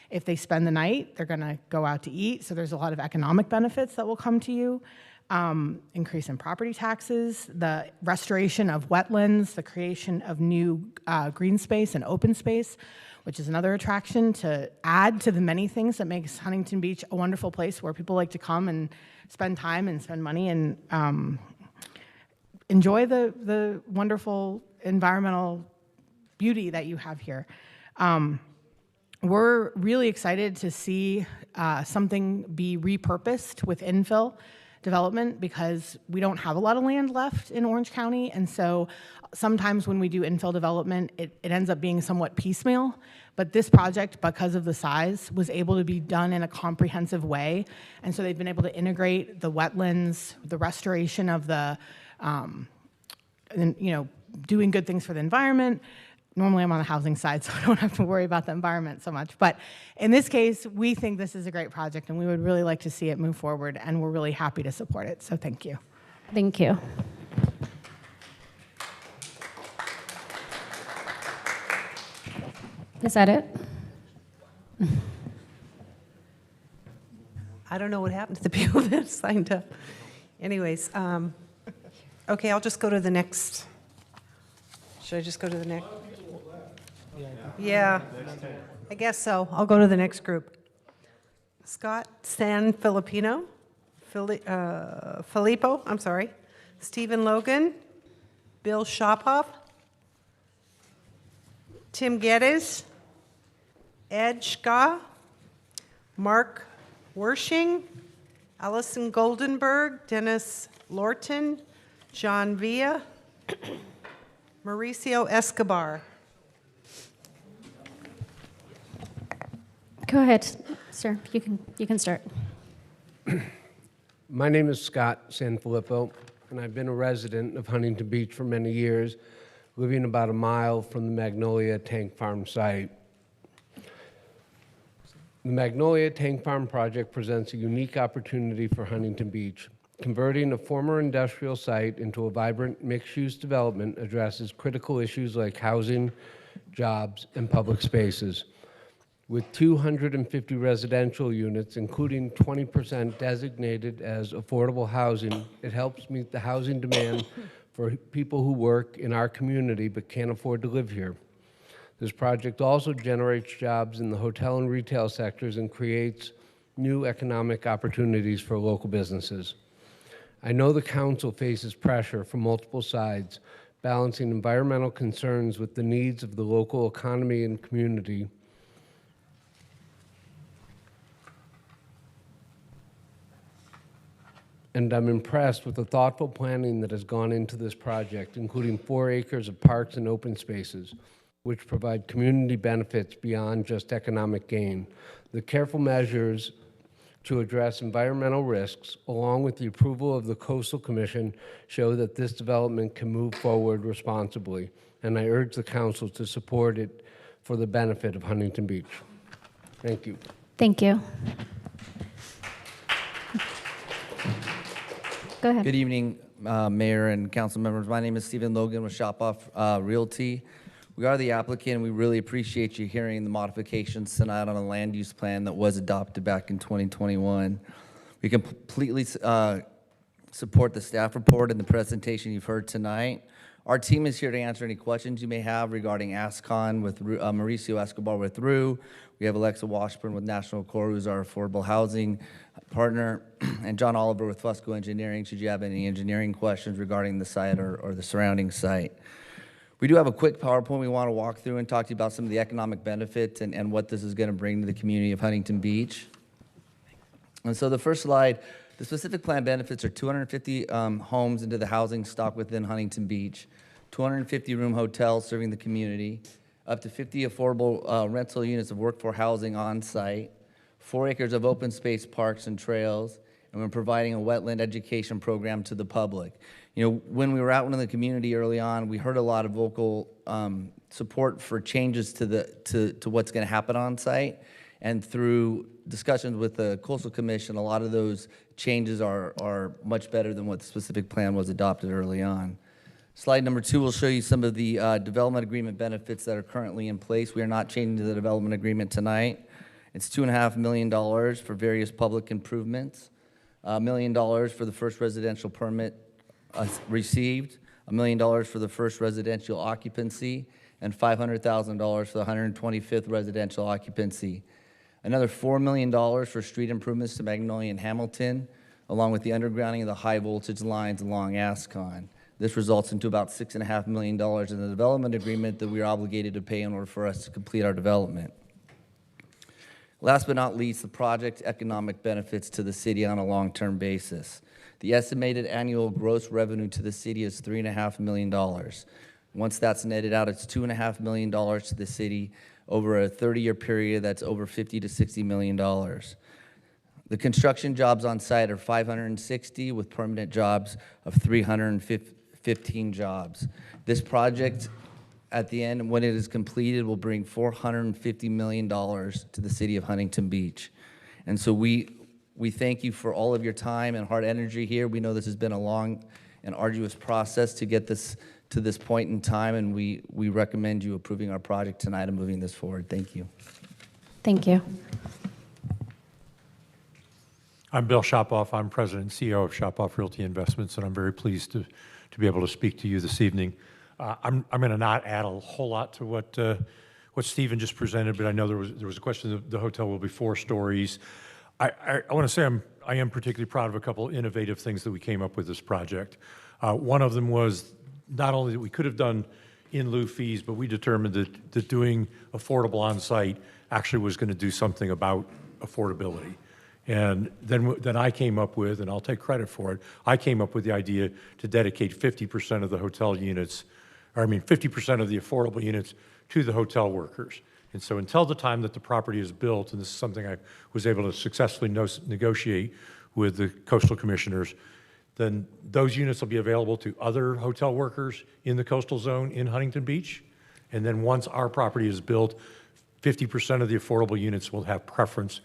If they spend the night, they're gonna go out to eat. So there's a lot of economic benefits that will come to you. Increase in property taxes, the restoration of wetlands, the creation of new green space and open space, which is another attraction to add to the many things that makes Huntington Beach a wonderful place where people like to come and spend time and spend money and enjoy the wonderful environmental beauty that you have here. We're really excited to see something be repurposed with infill development because we don't have a lot of land left in Orange County, and so sometimes when we do infill development, it ends up being somewhat piecemeal, but this project, because of the size, was able to be done in a comprehensive way, and so they've been able to integrate the wetlands, the restoration of the, doing good things for the environment. Normally I'm on the housing side, so I don't have to worry about the environment so much. But in this case, we think this is a great project, and we would really like to see it move forward, and we're really happy to support it. So thank you. Thank you. Is that it? I don't know what happened to the people that signed up. Anyways, okay, I'll just go to the next. Should I just go to the next? Yeah, I guess so. I'll go to the next group. Scott San Filippo, I'm sorry. Stephen Logan, Bill Shophoff, Tim Geddes, Ed Shka, Mark Wershing, Allison Goldenberg, Dennis Lorton, John Villa, Mauricio Escobar. Go ahead, sir. You can start. My name is Scott Sanfilippo, and I've been a resident of Huntington Beach for many years, living about a mile from the Magnolia Tank Farm site. The Magnolia Tank Farm project presents a unique opportunity for Huntington Beach. Converting a former industrial site into a vibrant mixed-use development addresses critical issues like housing, jobs, and public spaces. With 250 residential units, including 20% designated as affordable housing, it helps meet the housing demand for people who work in our community but can't afford to live here. This project also generates jobs in the hotel and retail sectors and creates new economic opportunities for local businesses. I know the council faces pressure from multiple sides, balancing environmental concerns with the needs of the local economy and community. and I'm impressed with the thoughtful planning that has gone into this project, including 4 acres of parks and open spaces, which provide community benefits beyond just economic gain. The careful measures to address environmental risks, along with the approval of the Coastal Commission, show that this development can move forward responsibly, and I urge the council to support it for the benefit of Huntington Beach. Thank you. Thank you. Go ahead. Good evening, Mayor and council members. My name is Stephen Logan with Shop Off Realty. We are the applicant, and we really appreciate you hearing the modifications tonight on a land use plan that was adopted back in 2021. We completely support the staff report and the presentation you've heard tonight. Our team is here to answer any questions you may have regarding ASCON with Mauricio Escobar with RU. We have Alexa Washburn with National Core, who's our affordable housing partner, and John Oliver with Fusco Engineering, should you have any engineering questions regarding the site or the surrounding site. We do have a quick PowerPoint we want to walk through and talk to you about some of the economic benefits and what this is going to bring to the community of Huntington Beach. And so the first slide, the specific plan benefits are 250 homes into the housing stock within Huntington Beach, 250 room hotels serving the community, up to 50 affordable rental units of workforce housing on site, 4 acres of open space parks and trails, and we're providing a wetland education program to the public. You know, when we were out in the community early on, we heard a lot of vocal support for changes to what's going to happen on site. And through discussions with the Coastal Commission, a lot of those changes are much better than what the specific plan was adopted early on. Slide number 2 will show you some of the development agreement benefits that are currently in place. We are not changing the development agreement tonight. It's $2.5 million for various public improvements, $1 million for the first residential permit received, $1 million for the first residential occupancy, and $500,000 for the 125th residential occupancy. Another $4 million for street improvements to Magnolia and Hamilton, along with the undergrounding of the high voltage lines along ASCON. This results into about $6.5 million in the development agreement that we are obligated to pay in order for us to complete our development. Last but not least, the project economic benefits to the city on a long-term basis. The estimated annual gross revenue to the city is $3.5 million. Once that's netted out, it's $2.5 million to the city over a 30-year period. That's over $50 to $60 million. The construction jobs on site are 560 with permanent jobs of 315 jobs. This project, at the end, when it is completed, will bring $450 million to the city of Huntington Beach. And so we thank you for all of your time and hard energy here. We know this has been a long and arduous process to get this to this point in time, and we recommend you approving our project tonight and moving this forward. Thank you. Thank you. I'm Bill Shopoff. I'm President and CEO of Shopoff Realty Investments, and I'm very pleased to be able to speak to you this evening. I'm going to not add a whole lot to what Stephen just presented, but I know there was a question of the hotel will be 4 stories. I want to say I am particularly proud of a couple innovative things that we came up with this project. One of them was not only that we could have done in lieu fees, but we determined that doing affordable on-site actually was going to do something about affordability. And then I came up with, and I'll take credit for it, I came up with the idea to dedicate 50% of the hotel units, 50% of the affordable units to the hotel workers. And so until the time that the property is built, and this is something I was able to successfully negotiate with the coastal commissioners, then those units will be available to other hotel workers in the coastal zone in Huntington Beach. And then once our property is built, 50% of the affordable units will have preference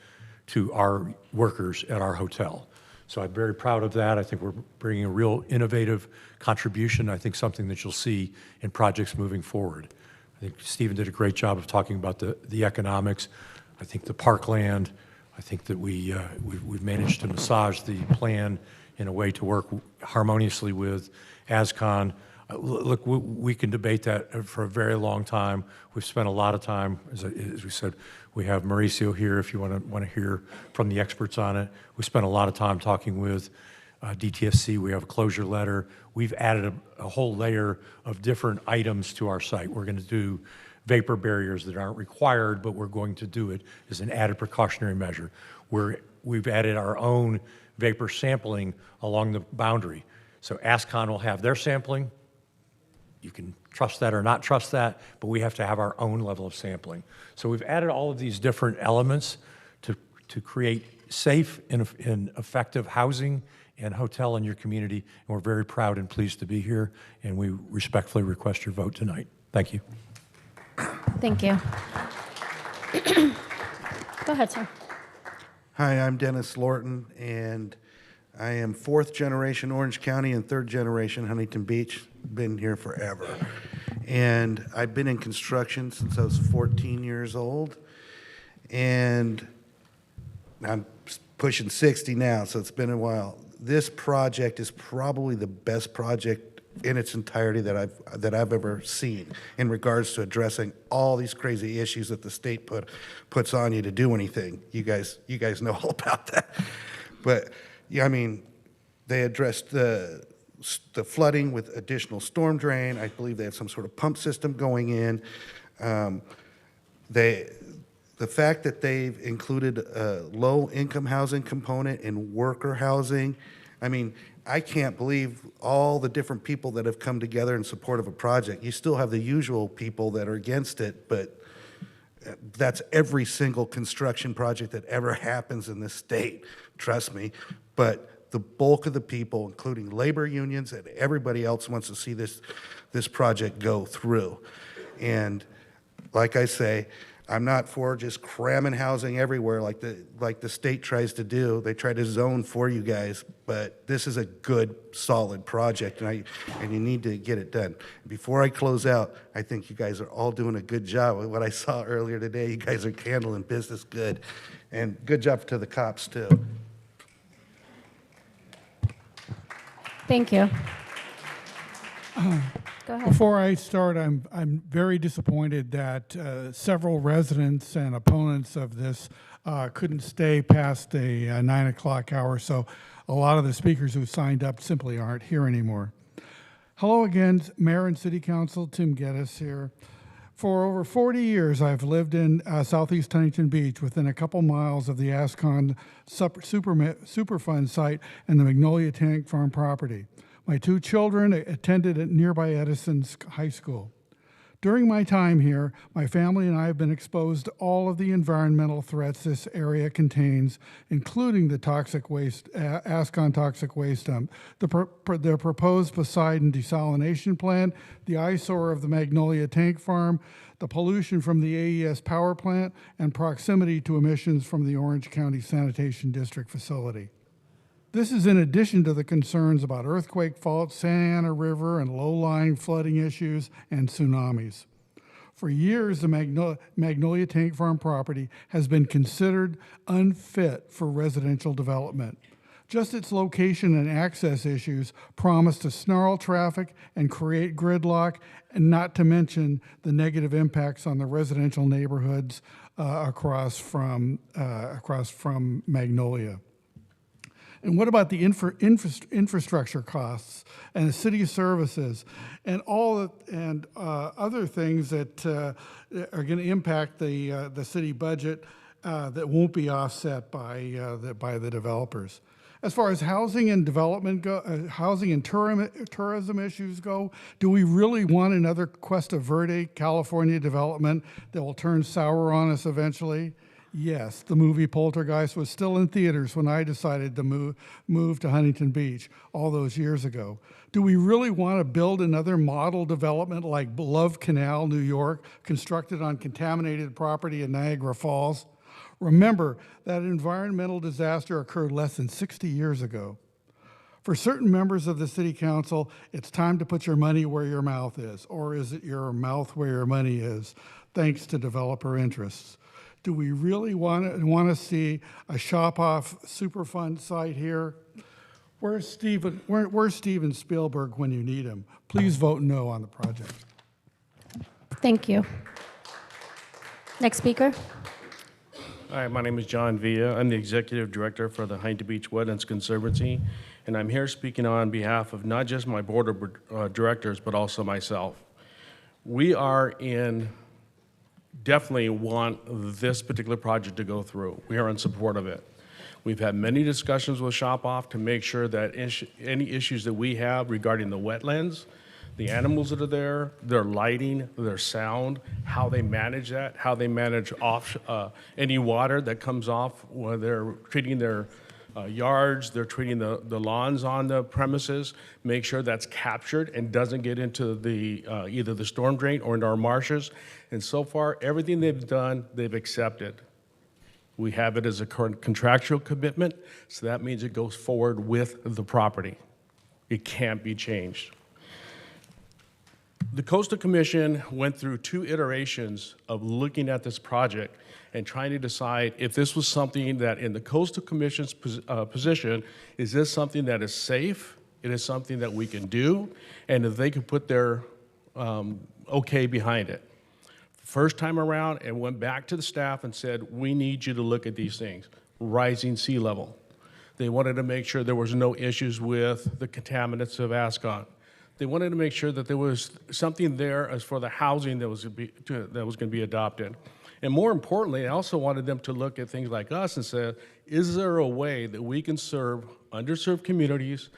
to our workers at our hotel. So I'm very proud of that. I think we're bringing a real innovative contribution. I think something that you'll see in projects moving forward. I think Stephen did a great job of talking about the economics. I think the parkland, I think that we've managed to massage the plan in a way to work harmoniously with ASCON. Look, we can debate that for a very long time. We've spent a lot of time, as we said, we have Mauricio here if you want to hear from the experts on it. We spent a lot of time talking with DTSC. We have a closure letter. We've added a whole layer of different items to our site. We're going to do vapor barriers that aren't required, but we're going to do it as an added precautionary measure. We've added our own vapor sampling along the boundary. So ASCON will have their sampling. You can trust that or not trust that, but we have to have our own level of sampling. So we've added all of these different elements to create safe and effective housing and hotel in your community. And we're very proud and pleased to be here, and we respectfully request your vote tonight. Thank you. Thank you. Go ahead, sir. Hi, I'm Dennis Lorton, and I am fourth generation Orange County and third generation Huntington Beach. Been here forever. And I've been in construction since I was 14 years old. And I'm pushing 60 now, so it's been a while. This project is probably the best project in its entirety that I've ever seen in regards to addressing all these crazy issues that the state puts on you to do anything. You guys know all about that. But yeah, I mean, they addressed the flooding with additional storm drain. I believe they have some sort of pump system going in. The fact that they've included a low-income housing component in worker housing, I mean, I can't believe all the different people that have come together in support of a project. You still have the usual people that are against it, but that's every single construction project that ever happens in this state, trust me. But the bulk of the people, including labor unions and everybody else, wants to see this project go through. And like I say, I'm not for just cramming housing everywhere like the state tries to do. They try to zone for you guys, but this is a good, solid project, and you need to get it done. Before I close out, I think you guys are all doing a good job. With what I saw earlier today, you guys are handling business good, and good job to the cops too. Thank you. Go ahead. Before I start, I'm very disappointed that several residents and opponents of this couldn't stay past the 9 o'clock hour, so a lot of the speakers who signed up simply aren't here anymore. Hello again, Mayor and City Council, Tim Geddes here. For over 40 years, I've lived in Southeast Huntington Beach, within a couple miles of the ASCON Superfund site and the Magnolia Tank Farm property. My two children attended at nearby Edison's High School. During my time here, my family and I have been exposed to all of the environmental threats this area contains, including the toxic waste, ASCON toxic waste dump, the proposed Poseidon desalination plant, the eyesore of the Magnolia Tank Farm, the pollution from the AES power plant, and proximity to emissions from the Orange County Sanitation District facility. This is in addition to the concerns about earthquake faults, Santa Ana River, and low-lying flooding issues and tsunamis. For years, the Magnolia Tank Farm property has been considered unfit for residential development. Just its location and access issues promise to snarl traffic and create gridlock, and not to mention the negative impacts on the residential neighborhoods across from Magnolia. And what about the infrastructure costs and the city services and other things that are going to impact the city budget that won't be offset by the developers? As far as housing and development housing and tourism issues go, do we really want another Cuesta Verde, California development that will turn sour on us eventually? Yes, the movie Poltergeist was still in theaters when I decided to move to Huntington Beach all those years ago. Do we really want to build another model development like Love Canal, New York, constructed on contaminated property in Niagara Falls? Remember, that environmental disaster occurred less than 60 years ago. For certain members of the City Council, it's time to put your money where your mouth is, or is it your mouth where your money is, thanks to developer interests? Do we really want to see a shop-off Superfund site here? Where's Steven Spielberg when you need him? Please vote no on the project. Thank you. Next speaker. Hi, my name is John Villa. I'm the Executive Director for the Huntington Beach Wetlands Conservancy, and I'm here speaking on behalf of not just my board of directors, but also myself. We definitely want this particular project to go through. We are in support of it. We've had many discussions with Shop Off to make sure that any issues that we have regarding the wetlands, the animals that are there, their lighting, their sound, how they manage that, how they manage off any water that comes off when they're treating their yards, they're treating the lawns on the premises, make sure that's captured and doesn't get into the either the storm drain or into our marshes. And so far, everything they've done, they've accepted. We have it as a contractual commitment, so that means it goes forward with the property. It can't be changed. The Coastal Commission went through 2 iterations of looking at this project and trying to decide if this was something that in the Coastal Commission's position, is this something that is safe, it is something that we can do, and if they could put their okay behind it. First time around, and went back to the staff and said, we need you to look at these things. Rising sea level. They wanted to make sure there was no issues with the contaminants of Ascot. They wanted to make sure that there was something there as for the housing that was going to be adopted. And more importantly, I also wanted them to look at things like us and say, is there a way that we can serve underserved communities,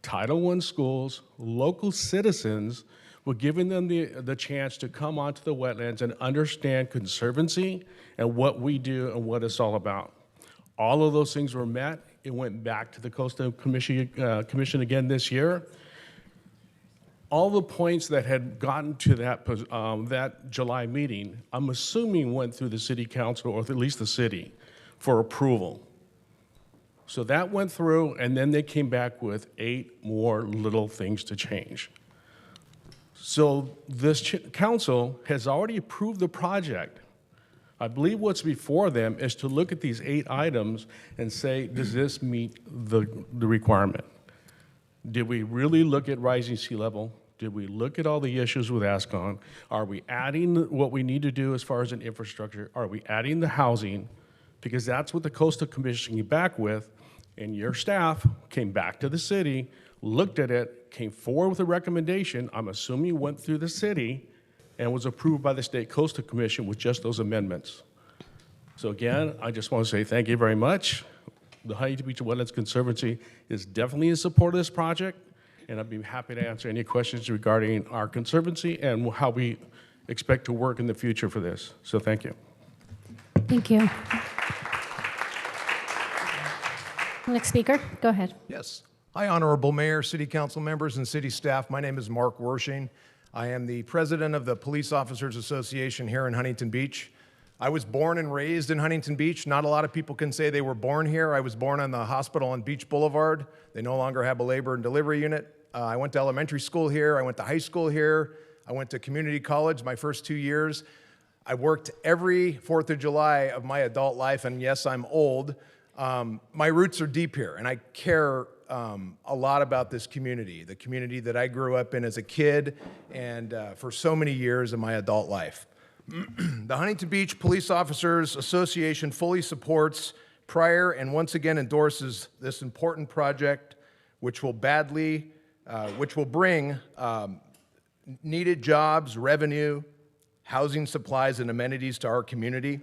Title I schools, local citizens, with giving them the chance to come onto the wetlands and understand conservancy and what we do and what it's all about. All of those things were met. It went back to the Coastal Commission again this year. All the points that had gotten to that July meeting, I'm assuming went through the city council, or at least the city, for approval. So that went through, and then they came back with 8 more little things to change. So this council has already approved the project. I believe what's before them is to look at these 8 items and say, does this meet the requirement? Did we really look at rising sea level? Did we look at all the issues with ASCON? Are we adding what we need to do as far as an infrastructure? Are we adding the housing? Because that's what the Coastal Commission came back with, and your staff came back to the city, looked at it, came forward with a recommendation, I'm assuming went through the city, and was approved by the State Coastal Commission with just those amendments. So again, I just want to say thank you very much. The Huntington Beach Wetlands Conservancy is definitely in support of this project, and I'd be happy to answer any questions regarding our conservancy and how we expect to work in the future for this. So thank you. Thank you. Next speaker, go ahead. Yes. Hi, Honorable Mayor, City Council members, and City staff. My name is Mark Wershing. I am the president of the Police Officers Association here in Huntington Beach. I was born and raised in Huntington Beach. Not a lot of people can say they were born here. I was born on the hospital on Beach Boulevard. They no longer have a labor and delivery unit. I went to elementary school here. I went to high school here. I went to community college my first 2 years. I worked every 4th of July of my adult life, and yes, I'm old. My roots are deep here, and I care a lot about this community, the community that I grew up in as a kid and for so many years in my adult life. The Huntington Beach Police Officers Association fully supports prior and once again endorses this important project, which will bring needed jobs, revenue, housing supplies, and amenities to our community.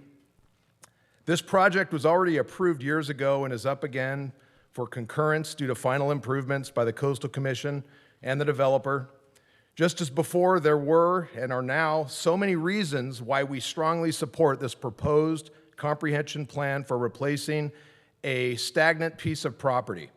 This project was already approved years ago and is up again for concurrence due to final improvements by the Coastal Commission and the developer. Just as before, there were and are now so many reasons why we strongly support this proposed comprehension plan for replacing a stagnant piece of property.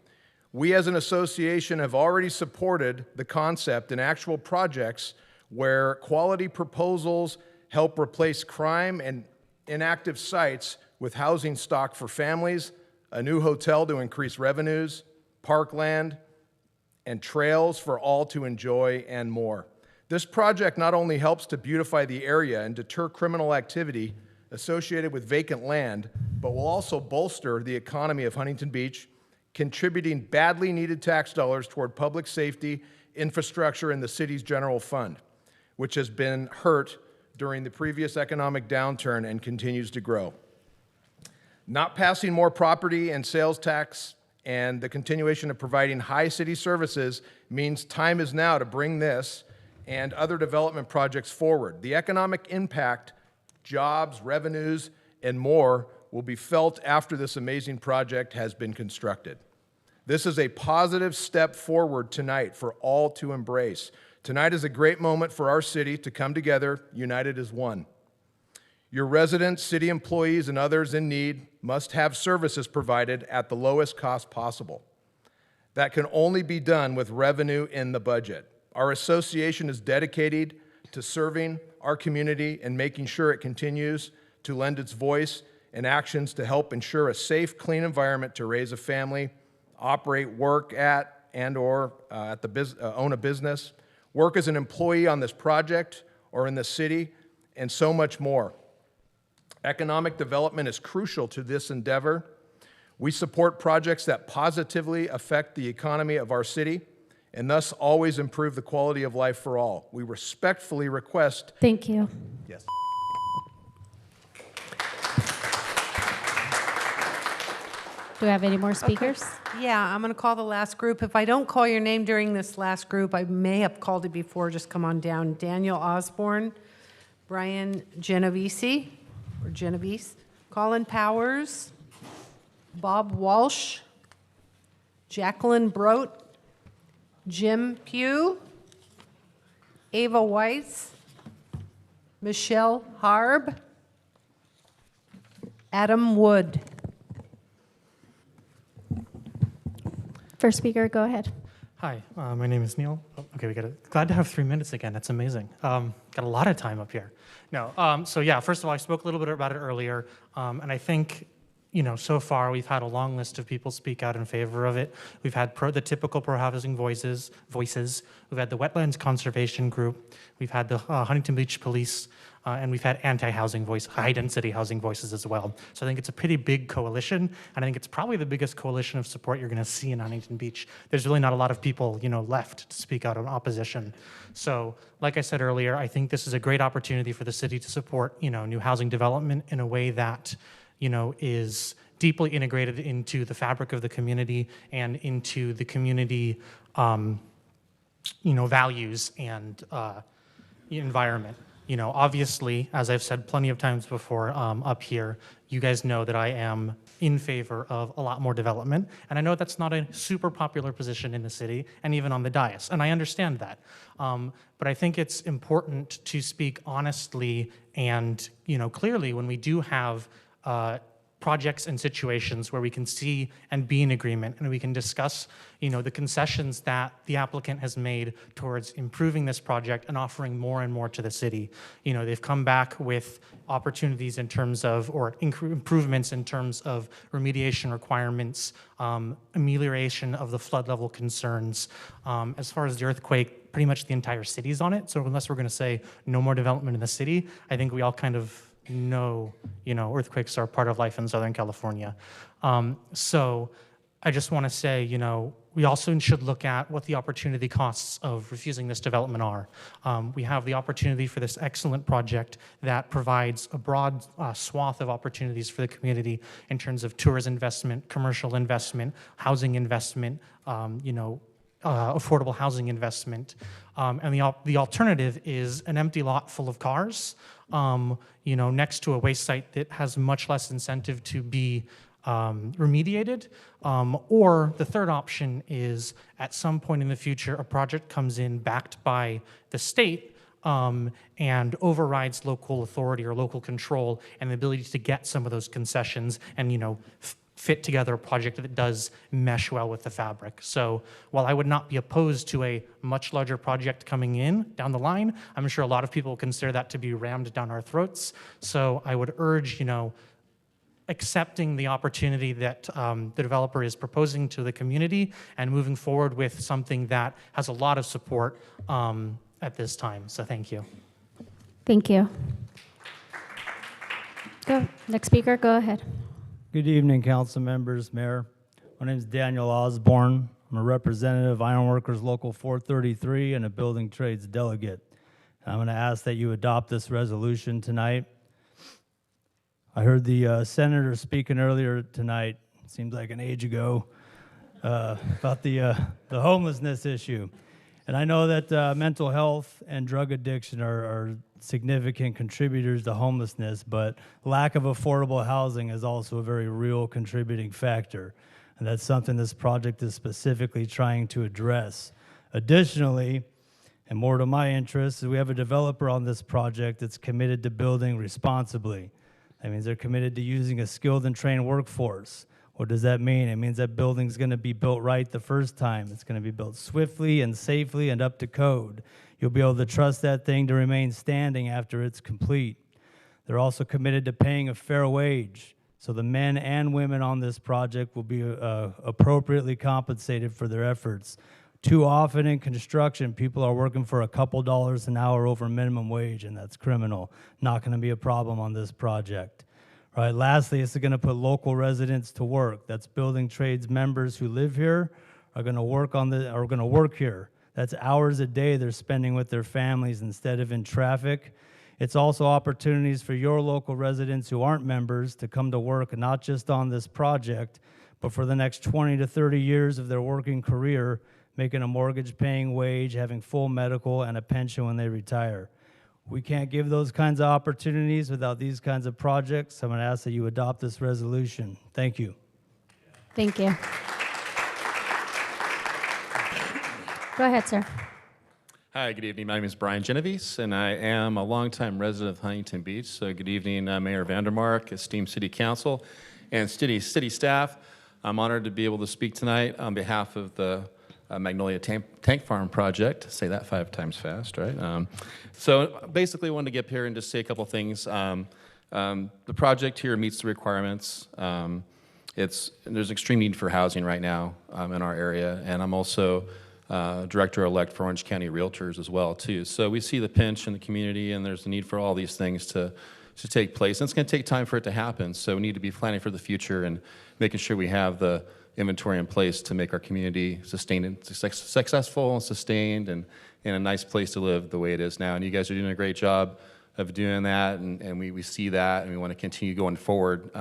We as an association have already supported the concept in actual projects where quality proposals help replace crime and inactive sites with housing stock for families, a new hotel to increase revenues, parkland, and trails for all to enjoy, and more. This project not only helps to beautify the area and deter criminal activity associated with vacant land, but will also bolster the economy of Huntington Beach, contributing badly needed tax dollars toward public safety, infrastructure, and the city's general fund, which has been hurt during the previous economic downturn and continues to grow. Not passing more property and sales tax and the continuation of providing high city services means time is now to bring this and other development projects forward. The economic impact, jobs, revenues, and more will be felt after this amazing project has been constructed. This is a positive step forward tonight for all to embrace. Tonight is a great moment for our city to come together, united as one. Your residents, city employees, and others in need must have services provided at the lowest cost possible. That can only be done with revenue in the budget. Our association is dedicated to serving our community and making sure it continues to lend its voice and actions to help ensure a safe, clean environment to raise a family, operate, work at, and/or own a business, work as an employee on this project or in the city, and so much more. Economic development is crucial to this endeavor. We support projects that positively affect the economy of our city and thus always improve the quality of life for all. We respectfully request. Thank you. Yes. Do we have any more speakers? Yeah, I'm going to call the last group. If I don't call your name during this last group, I may have called it before. Just come on down. Daniel Osborne, Brian Genovese, or Genovese, Colin Powers, Bob Walsh, Jacqueline Brote, Jim Pugh, Ava Weiss, Michelle Harb, Adam Wood. First speaker, go ahead. Hi, my name is Neil. Oh, okay, glad to have 3 minutes again. That's amazing. Got a lot of time up here. No, so yeah, first of all, I spoke a little bit about it earlier, and I think, you know, so far we've had a long list of people speak out in favor of it. We've had the typical pro-housing voices. We've had the Wetlands Conservation Group. We've had the Huntington Beach Police, and we've had anti-housing high-density housing voices as well. So I think it's a pretty big coalition, and I think it's probably the biggest coalition of support you're going to see in Huntington Beach. There's really not a lot of people, you know, left to speak out in opposition. So, like I said earlier, I think this is a great opportunity for the city to support, you know, new housing development in a way that, you know, is deeply integrated into the fabric of the community and into the community, you know, values and environment. You know, obviously, as I've said plenty of times before up here, you guys know that I am in favor of a lot more development. And I know that's not a super popular position in the city and even on the dais, and I understand that. But I think it's important to speak honestly and, you know, clearly when we do have projects and situations where we can see and be in agreement and we can discuss, you know, the concessions that the applicant has made towards improving this project and offering more and more to the city. You know, they've come back with opportunities in terms of, or improvements in terms of remediation requirements, amelioration of the flood level concerns. As far as the earthquake, pretty much the entire city's on it. So unless we're going to say no more development in the city, I think we all kind of know, you know, earthquakes are part of life in Southern California. So I just want to say, you know, we also should look at what the opportunity costs of refusing this development are. We have the opportunity for this excellent project that provides a broad swath of opportunities for the community in terms of tourist investment, commercial investment, housing investment, you know, affordable housing investment. And the alternative is an empty lot full of cars, you know, next to a waste site that has much less incentive to be remediated. Or the third option is at some point in the future, a project comes in backed by the state and overrides local authority or local control and the ability to get some of those concessions and, you know, fit together a project that does mesh well with the fabric. So while I would not be opposed to a much larger project coming in down the line, I'm sure a lot of people consider that to be rammed down our throats. So I would urge, you know, accepting the opportunity that the developer is proposing to the community and moving forward with something that has a lot of support at this time. So thank you. Thank you. Go. Next speaker, go ahead. Good evening, council members, mayor. My name is Daniel Osborne. I'm a representative of Ironworkers Local 433 and a building trades delegate. I'm going to ask that you adopt this resolution tonight. I heard the senator speaking earlier tonight, seems like an age ago, about the homelessness issue. And I know that mental health and drug addiction are significant contributors to homelessness, but lack of affordable housing is also a very real contributing factor. And that's something this project is specifically trying to address. Additionally, and more to my interest, is we have a developer on this project that's committed to building responsibly. That means they're committed to using a skilled and trained workforce. What does that mean? It means that building's going to be built right the first time. It's going to be built swiftly and safely and up to code. You'll be able to trust that thing to remain standing after it's complete. They're also committed to paying a fair wage, so the men and women on this project will be appropriately compensated for their efforts. Too often in construction, people are working for a couple dollars an hour over minimum wage, and that's criminal. Not going to be a problem on this project. Right. Lastly, it's going to put local residents to work. That's building trades members who live here are going to work here. That's hours a day they're spending with their families instead of in traffic. It's also opportunities for your local residents who aren't members to come to work, not just on this project, but for the next 20 to 30 years of their working career, making a mortgage-paying wage, having full medical and a pension when they retire. We can't give those kinds of opportunities without these kinds of projects. I'm going to ask that you adopt this resolution. Thank you. Thank you. Go ahead, sir. Hi, good evening. My name is Brian Genovese, and I am a longtime resident of Huntington Beach. So good evening, Mayor Vandermark, esteemed City Council, and city staff. I'm honored to be able to speak tonight on behalf of the Magnolia Tank Farm project. Say that 5 times fast, right? So basically, I wanted to get up here and just say a couple things. The project here meets the requirements. There's extreme need for housing right now in our area, and I'm also director-elect for Orange County Realtors as well, too. So we see the pinch in the community, and there's a need for all these things to take place. And it's going to take time for it to happen, so we need to be planning for the future and making sure we have the inventory in place to make our community successful and sustained and a nice place to live the way it is now. And you guys are doing a great job of doing that, and we see that, and we want to continue going forward.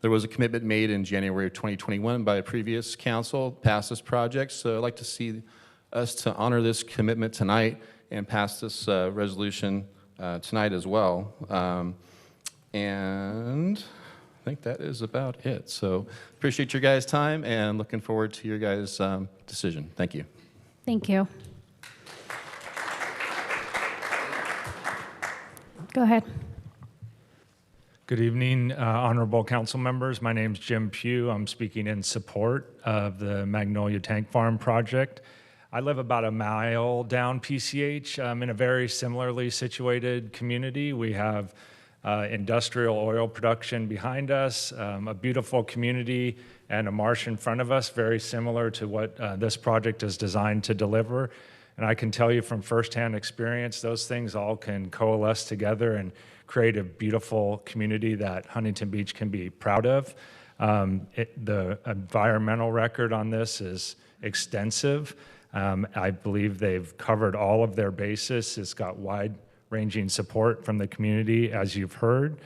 There was a commitment made in January of 2021 by a previous council to pass this project, so I'd like to see us to honor this commitment tonight and pass this resolution tonight as well. And I think that is about it. So appreciate your guys' time and looking forward to your guys' decision. Thank you. Thank you. Go ahead. Good evening, honorable council members. My name is Jim Pugh. I'm speaking in support of the Magnolia Tank Farm project. I live about a mile down PCH in a very similarly situated community. We have industrial oil production behind us, a beautiful community, and a marsh in front of us, very similar to what this project is designed to deliver. And I can tell you from firsthand experience, those things all can coalesce together and create a beautiful community that Huntington Beach can be proud of. The environmental record on this is extensive. I believe they've covered all of their bases. It's got wide-ranging support from the community, as you've heard.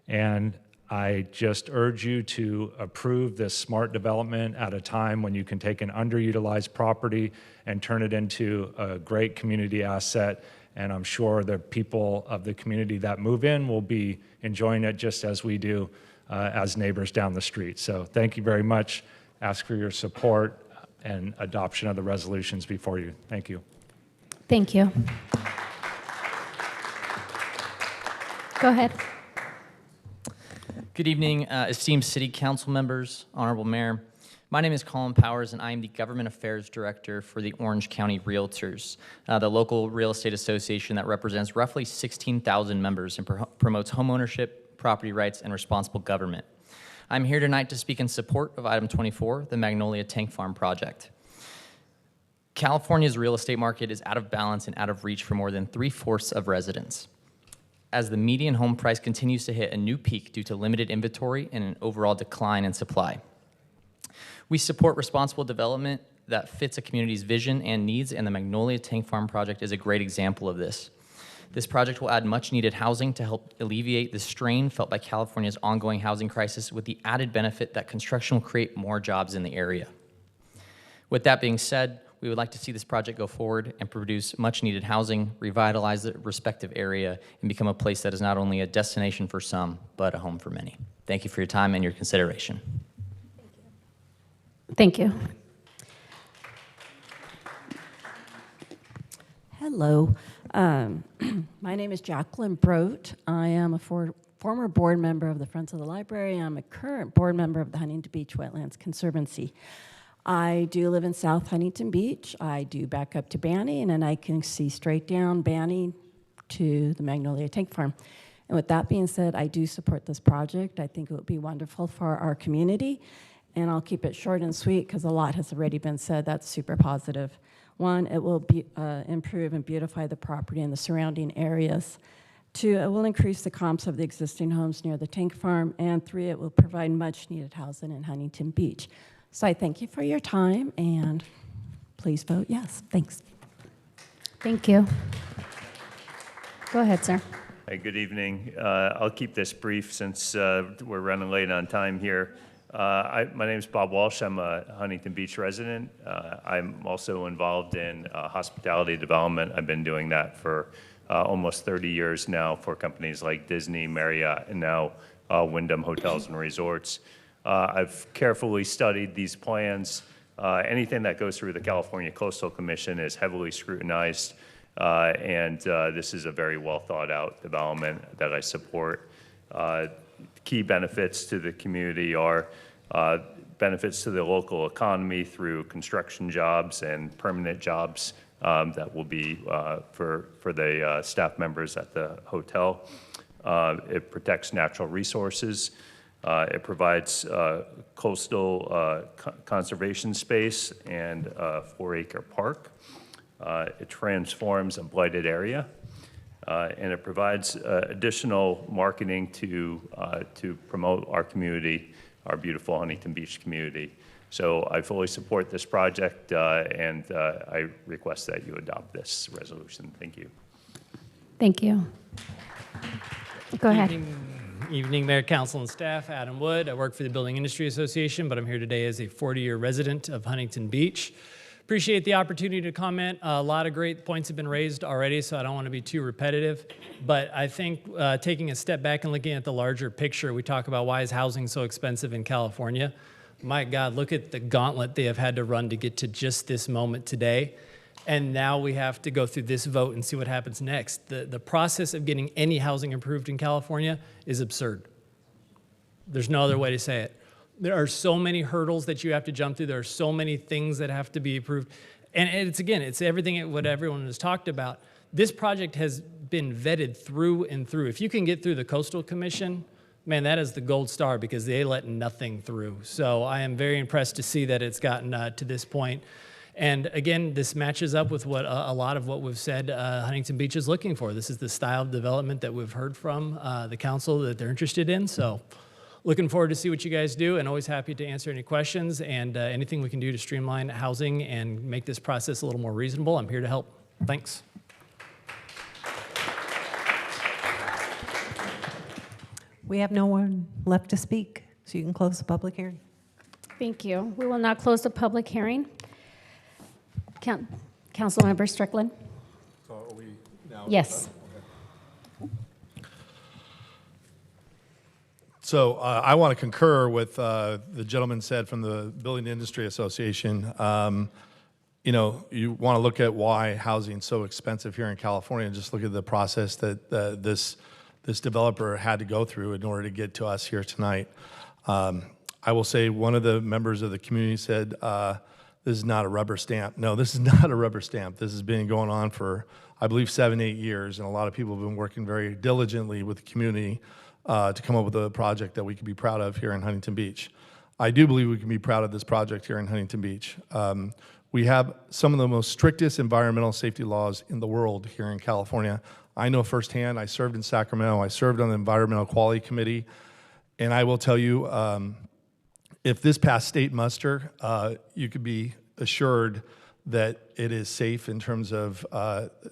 And I just urge you to approve this smart development at a time when you can take an underutilized property and turn it into a great community asset. And I'm sure the people of the community that move in will be enjoying it just as we do as neighbors down the street. So thank you very much. Ask for your support and adoption of the resolutions before you. Thank you. Thank you. Go ahead. Good evening, esteemed City Council members, Honorable Mayor. My name is Colin Powers, and I am the Government Affairs Director for the Orange County Realtors, the local real estate association that represents roughly 16,000 members and promotes homeownership, property rights, and responsible government. I'm here tonight to speak in support of item 24, the Magnolia Tank Farm project. California's real estate market is out of balance and out of reach for more than 3/4 of residents, as the median home price continues to hit a new peak due to limited inventory and an overall decline in supply. We support responsible development that fits a community's vision and needs, and the Magnolia Tank Farm project is a great example of this. This project will add much-needed housing to help alleviate the strain felt by California's ongoing housing crisis, with the added benefit that construction will create more jobs in the area. With that being said, We would like to see this project go forward and produce much-needed housing, revitalize the respective area, and become a place that is not only a destination for some, but a home for many. Thank you for your time and your consideration. Thank you. Hello. My name is Jacqueline Brote. I am a former board member of the Friends of the Library. I'm a current board member of the Huntington Beach Wetlands Conservancy. I do live in South Huntington Beach. I do back up to Banning, and then I can see straight down Banning to the Magnolia Tank Farm. And with that being said, I do support this project. I think it would be wonderful for our community. And I'll keep it short and sweet because a lot has already been said. That's super positive. One, it will improve and beautify the property and the surrounding areas. Two, it will increase the comps of the existing homes near the tank farm. And three, it will provide much needed housing in Huntington Beach. So I thank you for your time, and please vote yes. Thanks. Thank you. Go ahead, sir. Hey, good evening. I'll keep this brief since we're running late on time here. My name is Bob Walsh. I'm a Huntington Beach resident. I'm also involved in hospitality development. I've been doing that for almost 30 years now for companies like Disney, Marriott, and now Wyndham Hotels and Resorts. I've carefully studied these plans. Anything that goes through the California Coastal Commission is heavily scrutinized, and this is a very well thought out development that I support. Key benefits to the community are benefits to the local economy through construction jobs and permanent jobs that will be for the staff members at the hotel. It protects natural resources. It provides coastal conservation space and a 4-acre park. It transforms a blighted area. And it provides additional marketing to promote our community, our beautiful Huntington Beach community. So I fully support this project, and I request that you adopt this resolution. Thank you. Thank you. Go ahead. Evening, Mayor, Council, and staff. Adam Wood. I work for the Building Industry Association, but I'm here today as a 40-year resident of Huntington Beach. Appreciate the opportunity to comment. A lot of great points have been raised already, so I don't want to be too repetitive. But I think taking a step back and looking at the larger picture, we talk about why is housing so expensive in California. My God, look at the gauntlet they have had to run to get to just this moment today. And now we have to go through this vote and see what happens next. The process of getting any housing improved in California is absurd. There's no other way to say it. There are so many hurdles that you have to jump through. There are so many things that have to be approved. And it's everything what everyone has talked about. This project has been vetted through and through. If you can get through the Coastal Commission, man, that is the gold star because they let nothing through. So I am very impressed to see that it's gotten to this point. And again, this matches up with what a lot of what we've said Huntington Beach is looking for. This is the style of development that we've heard from the council that they're interested in. So looking forward to see what you guys do, and always happy to answer any questions and anything we can do to streamline housing and make this process a little more reasonable. I'm here to help. Thanks. We have no one left to speak, so you can close the public hearing. Thank you. We will now close the public hearing. Councilmember Strickland? So are we now? Yes. So I want to concur with the gentleman said from the Building Industry Association. You know, you want to look at why housing is so expensive here in California, and just look at the process that this developer had to go through in order to get to us here tonight. I will say one of the members of the community said, this is not a rubber stamp. No, this is not a rubber stamp. This has been going on for, I believe, 7-8 years, and a lot of people have been working very diligently with the community to come up with a project that we can be proud of here in Huntington Beach. I do believe we can be proud of this project here in Huntington Beach. We have some of the most strictest environmental safety laws in the world here in California. I know firsthand. I served in Sacramento. I served on the Environmental Quality Committee, and I will tell you, if this passed state muster, you could be assured that it is safe in terms of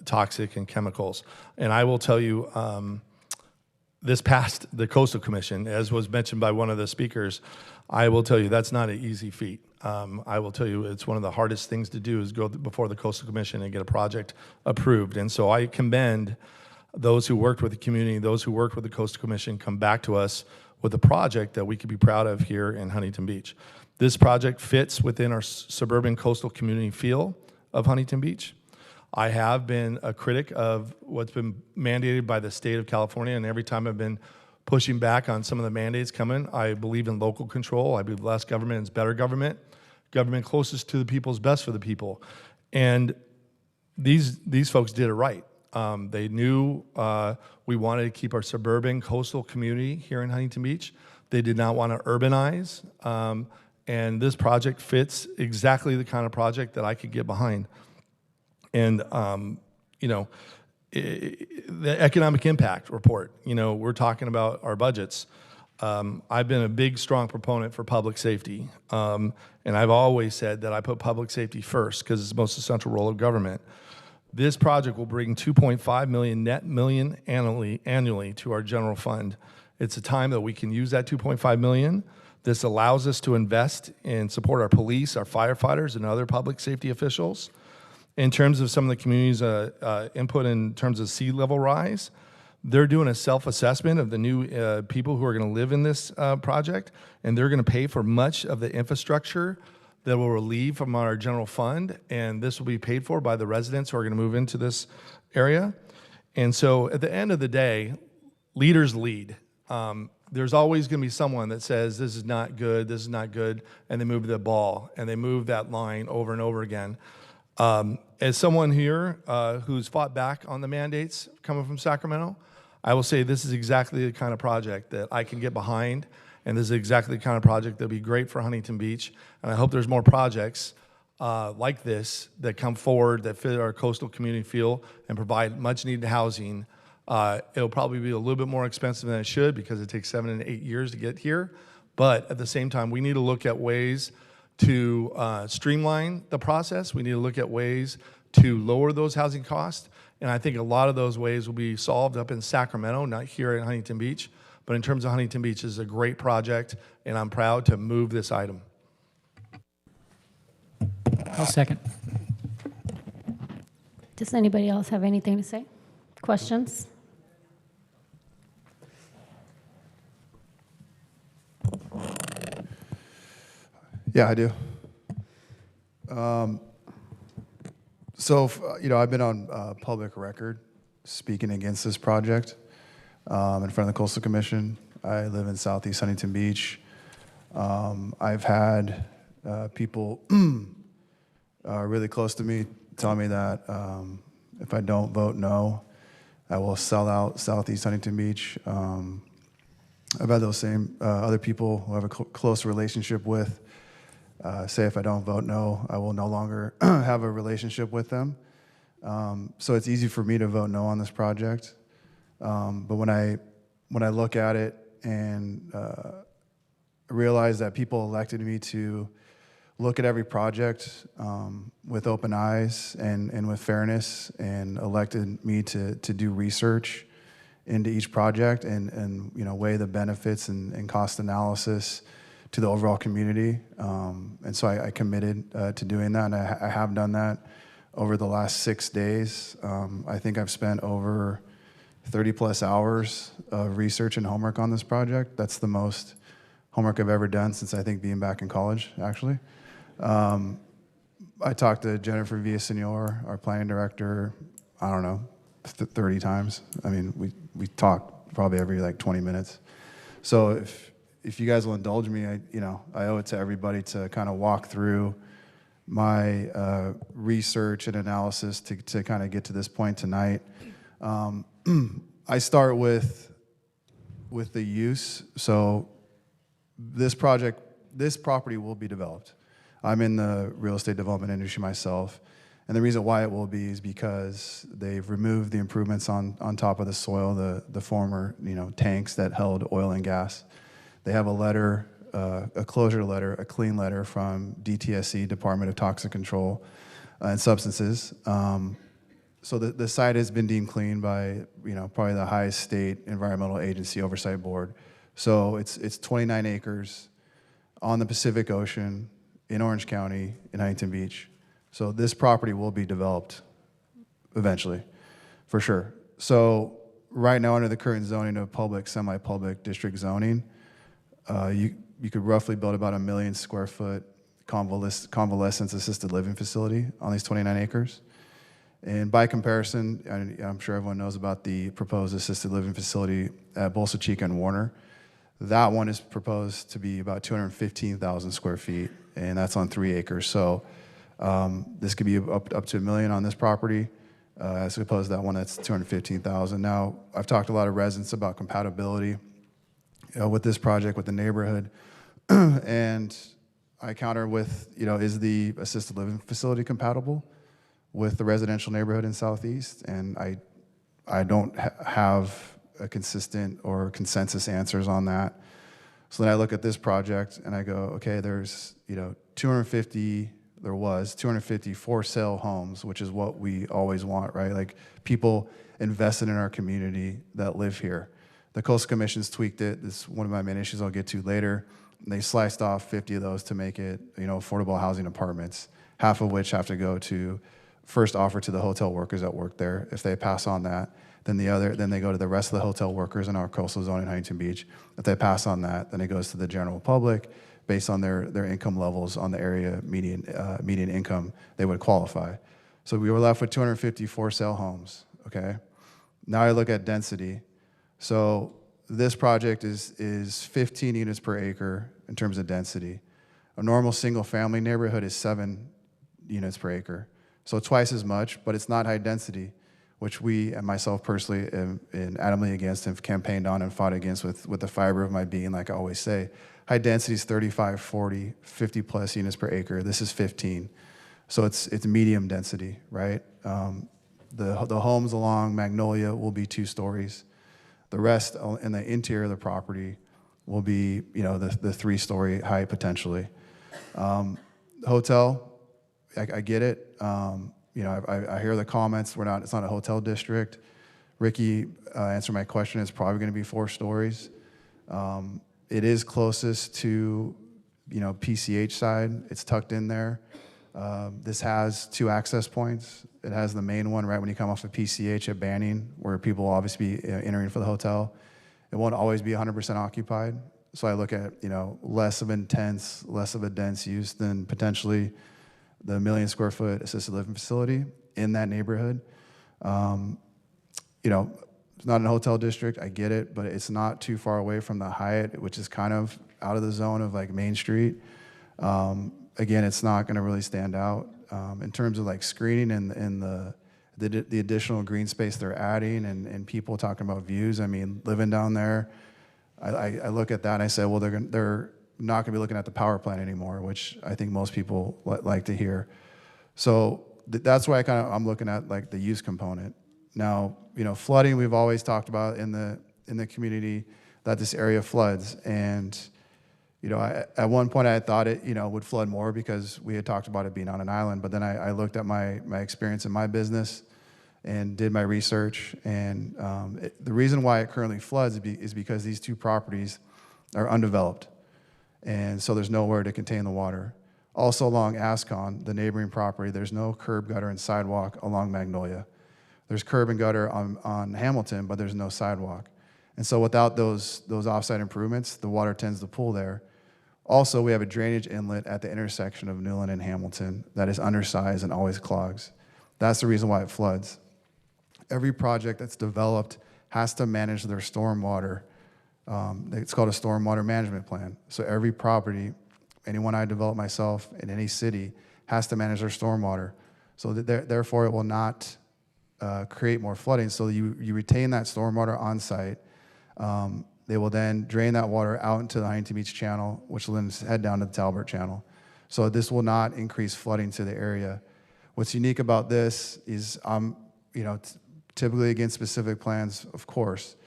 toxic and chemicals. And I will tell you, this passed the Coastal Commission, as was mentioned by one of the speakers. I will tell you that's not an easy feat. I will tell you, it's one of the hardest things to do is go before the Coastal Commission and get a project approved. And so I commend those who worked with the community, those who worked with the Coastal Commission, come back to us with a project that we could be proud of here in Huntington Beach. This project fits within our suburban coastal community feel of Huntington Beach. I have been a critic of what's been mandated by the state of California, and every time I've been pushing back on some of the mandates coming, I believe in local control. I believe less government is better government. Government closest to the people is best for the people. And these folks did it right. They knew we wanted to keep our suburban coastal community here in Huntington Beach. They did not want to urbanize. And this project fits exactly the kind of project that I could get behind. And, you know, the economic impact report, you know, we're talking about our budgets. I've been a big, strong proponent for public safety. And I've always said that I put public safety first because it's the most essential role of government. This project will bring 2.5 million annually to our general fund. It's a time that we can use that 2.5 million. This allows us to invest and support our police, our firefighters, and other public safety officials. In terms of some of the community's input in terms of sea level rise, they're doing a self-assessment of the new people who are going to live in this project, and they're going to pay for much of the infrastructure that will relieve from our general fund, and this will be paid for by the residents who are going to move into this area. And so at the end of the day, leaders lead. There's always going to be someone that says, this is not good, and they move the ball, and they move that line over and over again. As someone here who's fought back on the mandates coming from Sacramento, I will say this is exactly the kind of project that I can get behind, and this is exactly the kind of project that would be great for Huntington Beach. And I hope there's more projects like this that come forward that fit our coastal community feel and provide much needed housing. It'll probably be a little bit more expensive than it should because it takes 7 and 8 years to get here. But at the same time, we need to look at ways to streamline the process. We need to look at ways to lower those housing costs. And I think a lot of those ways will be solved up in Sacramento, not here in Huntington Beach. But in terms of Huntington Beach, this is a great project, and I'm proud to move this item. I'll second. Does anybody else have anything to say? Questions? Yeah, I do. You know, I've been on public record speaking against this project in front of the Coastal Commission. I live in Southeast Huntington Beach. I've had people really close to me tell me that if I don't vote no, I will sell out Southeast Huntington Beach. I've had those same other people who I have a close relationship with say if I don't vote no, I will no longer have a relationship with them. So it's easy for me to vote no on this project. But when I look at it and realize that people elected me to look at every project with open eyes and with fairness, and elected me to do research into each project and you know, weigh the benefits and cost analysis to the overall community. And so I committed to doing that, and I have done that over the last 6 days. I think I've spent over 30 plus hours of research and homework on this project. That's the most homework I've ever done since I think being back in college, actually. I talked to Jennifer Villasenor, our planning director, I don't know, 30 times. I mean, we talk probably every like 20 minutes. So if you guys will indulge me, I owe it to everybody to kind of walk through my research and analysis to kind of get to this point tonight. I start with the use. So this property will be developed. I'm in the real estate development industry myself, and the reason why it will be is because they've removed the improvements on top of the soil, the former tanks that held oil and gas. They have a letter, a closure letter, a clean letter from DTSC, Department of Toxic Control and Substances. So the site has been deemed clean by probably the highest state environmental agency oversight board. So it's 29 acres on the Pacific Ocean. in Orange County, in Huntington Beach. So this property will be developed eventually, for sure. So right now, under the current zoning of public, semi-public district zoning, you could roughly build about 1 million square foot convalescence assisted living facility on these 29 acres. And by comparison, I'm sure everyone knows about the proposed assisted living facility at Bolsa Chica and Warner. That one is proposed to be about 215,000 square feet, and that's on 3 acres. So this could be up to 1 million on this property, as opposed to that one that's 215,000. Now, I've talked to a lot of residents about compatibility with this project, with the neighborhood, and I counter with, is the assisted living facility compatible with the residential neighborhood in Southeast? And I don't have a consistent or consensus answers on that. So then I look at this project and I go, okay, there's 250 for sale homes, which is what we always want, right? Like people invested in our community that live here. The Coastal Commission's tweaked it. This is one of my main issues I'll get to later. They sliced off 50 of those to make it, affordable housing apartments, half of which have to go to first offer to the hotel workers that work there. If they pass on that, then they go to the rest of the hotel workers in our coastal zone in Huntington Beach. If they pass on that, then it goes to the general public based on their income levels on the area median income, they would qualify. So we were left with 250 for sale homes, okay? Now I look at density. So this project is 15 units per acre in terms of density. A normal single family neighborhood is 7 units per acre. So twice as much, but it's not high density, which we, and myself personally, am adamantly against and have campaigned on and fought against with the fiber of my being, like I always say. High density is 35, 40, 50 plus units per acre. This is 15. So it's medium density, right? The homes along Magnolia will be 2 stories. The rest in the interior of the property will be, the 3-story height potentially. Hotel, I get it. I hear the comments. It's not a hotel district. Ricky answered my question. It's probably going to be 4 stories. It is closest to, PCH side. It's tucked in there. This has 2 access points. It has the main one right when you come off of PCH at Banning, where people will obviously be entering for the hotel. It won't always be 100% occupied. So I look at, less of a dense use than potentially the 1 million square foot assisted living facility in that neighborhood. It's not a hotel district, I get it, but it's not too far away from the Hyatt, which is kind of out of the zone of like Main Street. Again, it's not gonna really stand out. In terms of like screening and the additional green space they're adding and people talking about views, I mean, living down there, I look at that and I say, well, they're not gonna be looking at the power plant anymore, which I think most people like to hear. So that's why I'm looking at like the use component. Now, flooding, we've always talked about in the community that this area floods. And, at one point I thought it, would flood more because we had talked about it being on an island. But then I looked at my experience in my business and did my research. And the reason why it currently floods is because these 2 properties are undeveloped. And so there's nowhere to contain the water. Also along Ascon, the neighboring property, there's no curb, gutter, and sidewalk along Magnolia. There's curb and gutter on Hamilton, but there's no sidewalk. And so without those offsite improvements, the water tends to pool there. Also, we have a drainage inlet at the intersection of Newland and Hamilton that is undersized and always clogs. That's the reason why it floods. Every project that's developed has to manage their stormwater. It's called a stormwater management plan. So every property, anyone I develop myself in any city, has to manage their stormwater. So therefore, it will not create more flooding. So you retain that stormwater on site. They will then drain that water out into the Huntington Beach Channel, which will then head down to the Talbot Channel. So this will not increase flooding to the area. What's unique about this is I'm, typically against specific plans, of course,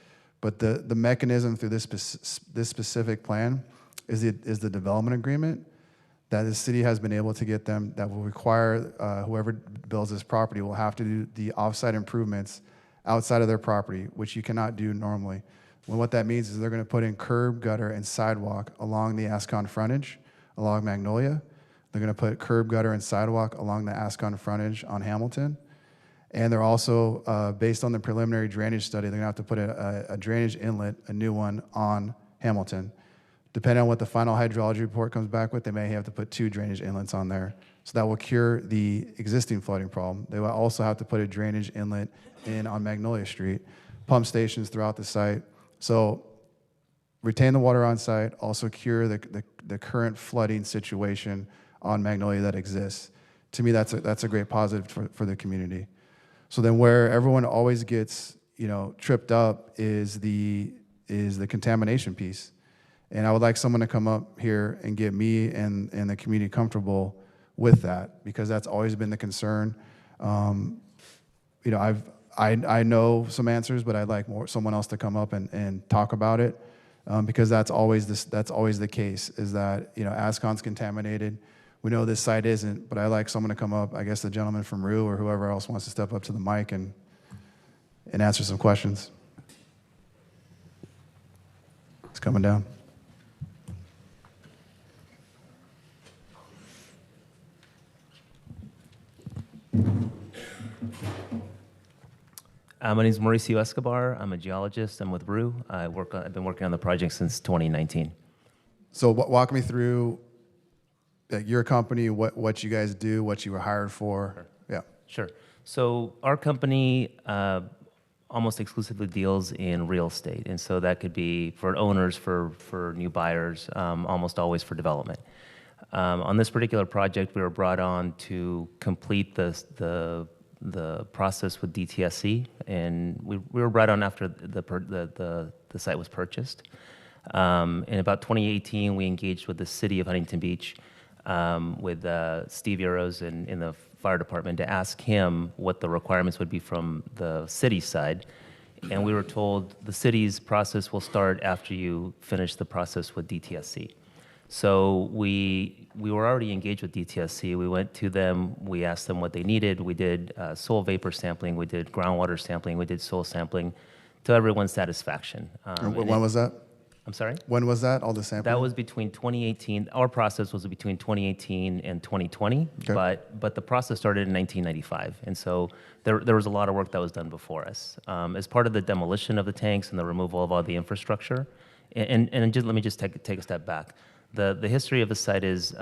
but the mechanism through this specific plan is the development agreement that the city has been able to get them that will require whoever builds this property will have to do the offsite improvements outside of their property, which you cannot do normally. Well, what that means is they're going to put in curb, gutter, and sidewalk along the Ascon frontage, along Magnolia. They're going to put curb, gutter, and sidewalk along the Ascon frontage on Hamilton. And they're also, based on the preliminary drainage study, they're going to have to put a drainage inlet, a new one, on Hamilton. Depending on what the final hydrology report comes back with, they may have to put 2 drainage inlets on there. So that will cure the existing flooding problem. They will also have to put a drainage inlet in on Magnolia Street, pump stations throughout the site. So retain the water on site, also cure the current flooding situation on Magnolia that exists. To me, that's a great positive for the community. So then where everyone always gets, tripped up is the contamination piece. And I would like someone to come up here and get me and the community comfortable with that, because that's always been the concern. I know some answers, but I'd like someone else to come up and talk about it, because that's always the case, is that Ascon's contaminated. We know this site isn't, but I'd like someone to come up. I guess the gentleman from Rue or whoever else wants to step up to the mic and answer some questions. It's coming down. My name is Mauricio Escobar. I'm a geologist. I'm with Rue. I've been working on the project since 2019. So walk me through your company, what you guys do, what you were hired for. Sure. Yeah. Sure. So our company almost exclusively deals in real estate, and so that could be for owners, for new buyers, almost always for development. On this particular project, we were brought on to complete the process with DTSC, and we were brought on after the site was purchased. In about 2018, we engaged with the city of Huntington Beach, with Steve Euros in the fire department, to ask him what the requirements would be from the city side. And we were told the city's process will start after you finish the process with DTSC. So we were already engaged with DTSC. We went to them, we asked them what they needed. We did soil vapor sampling, we did groundwater sampling, we did soil sampling to everyone's satisfaction. When was that? I'm sorry? When was that, all the sampling? That was between 2018, our process was between 2018 and 2020, Okay. but the process started in 1995. And so there was a lot of work that was done before us. As part of the demolition of the tanks and the removal of all the infrastructure, and let me just take a step back. The history of the site is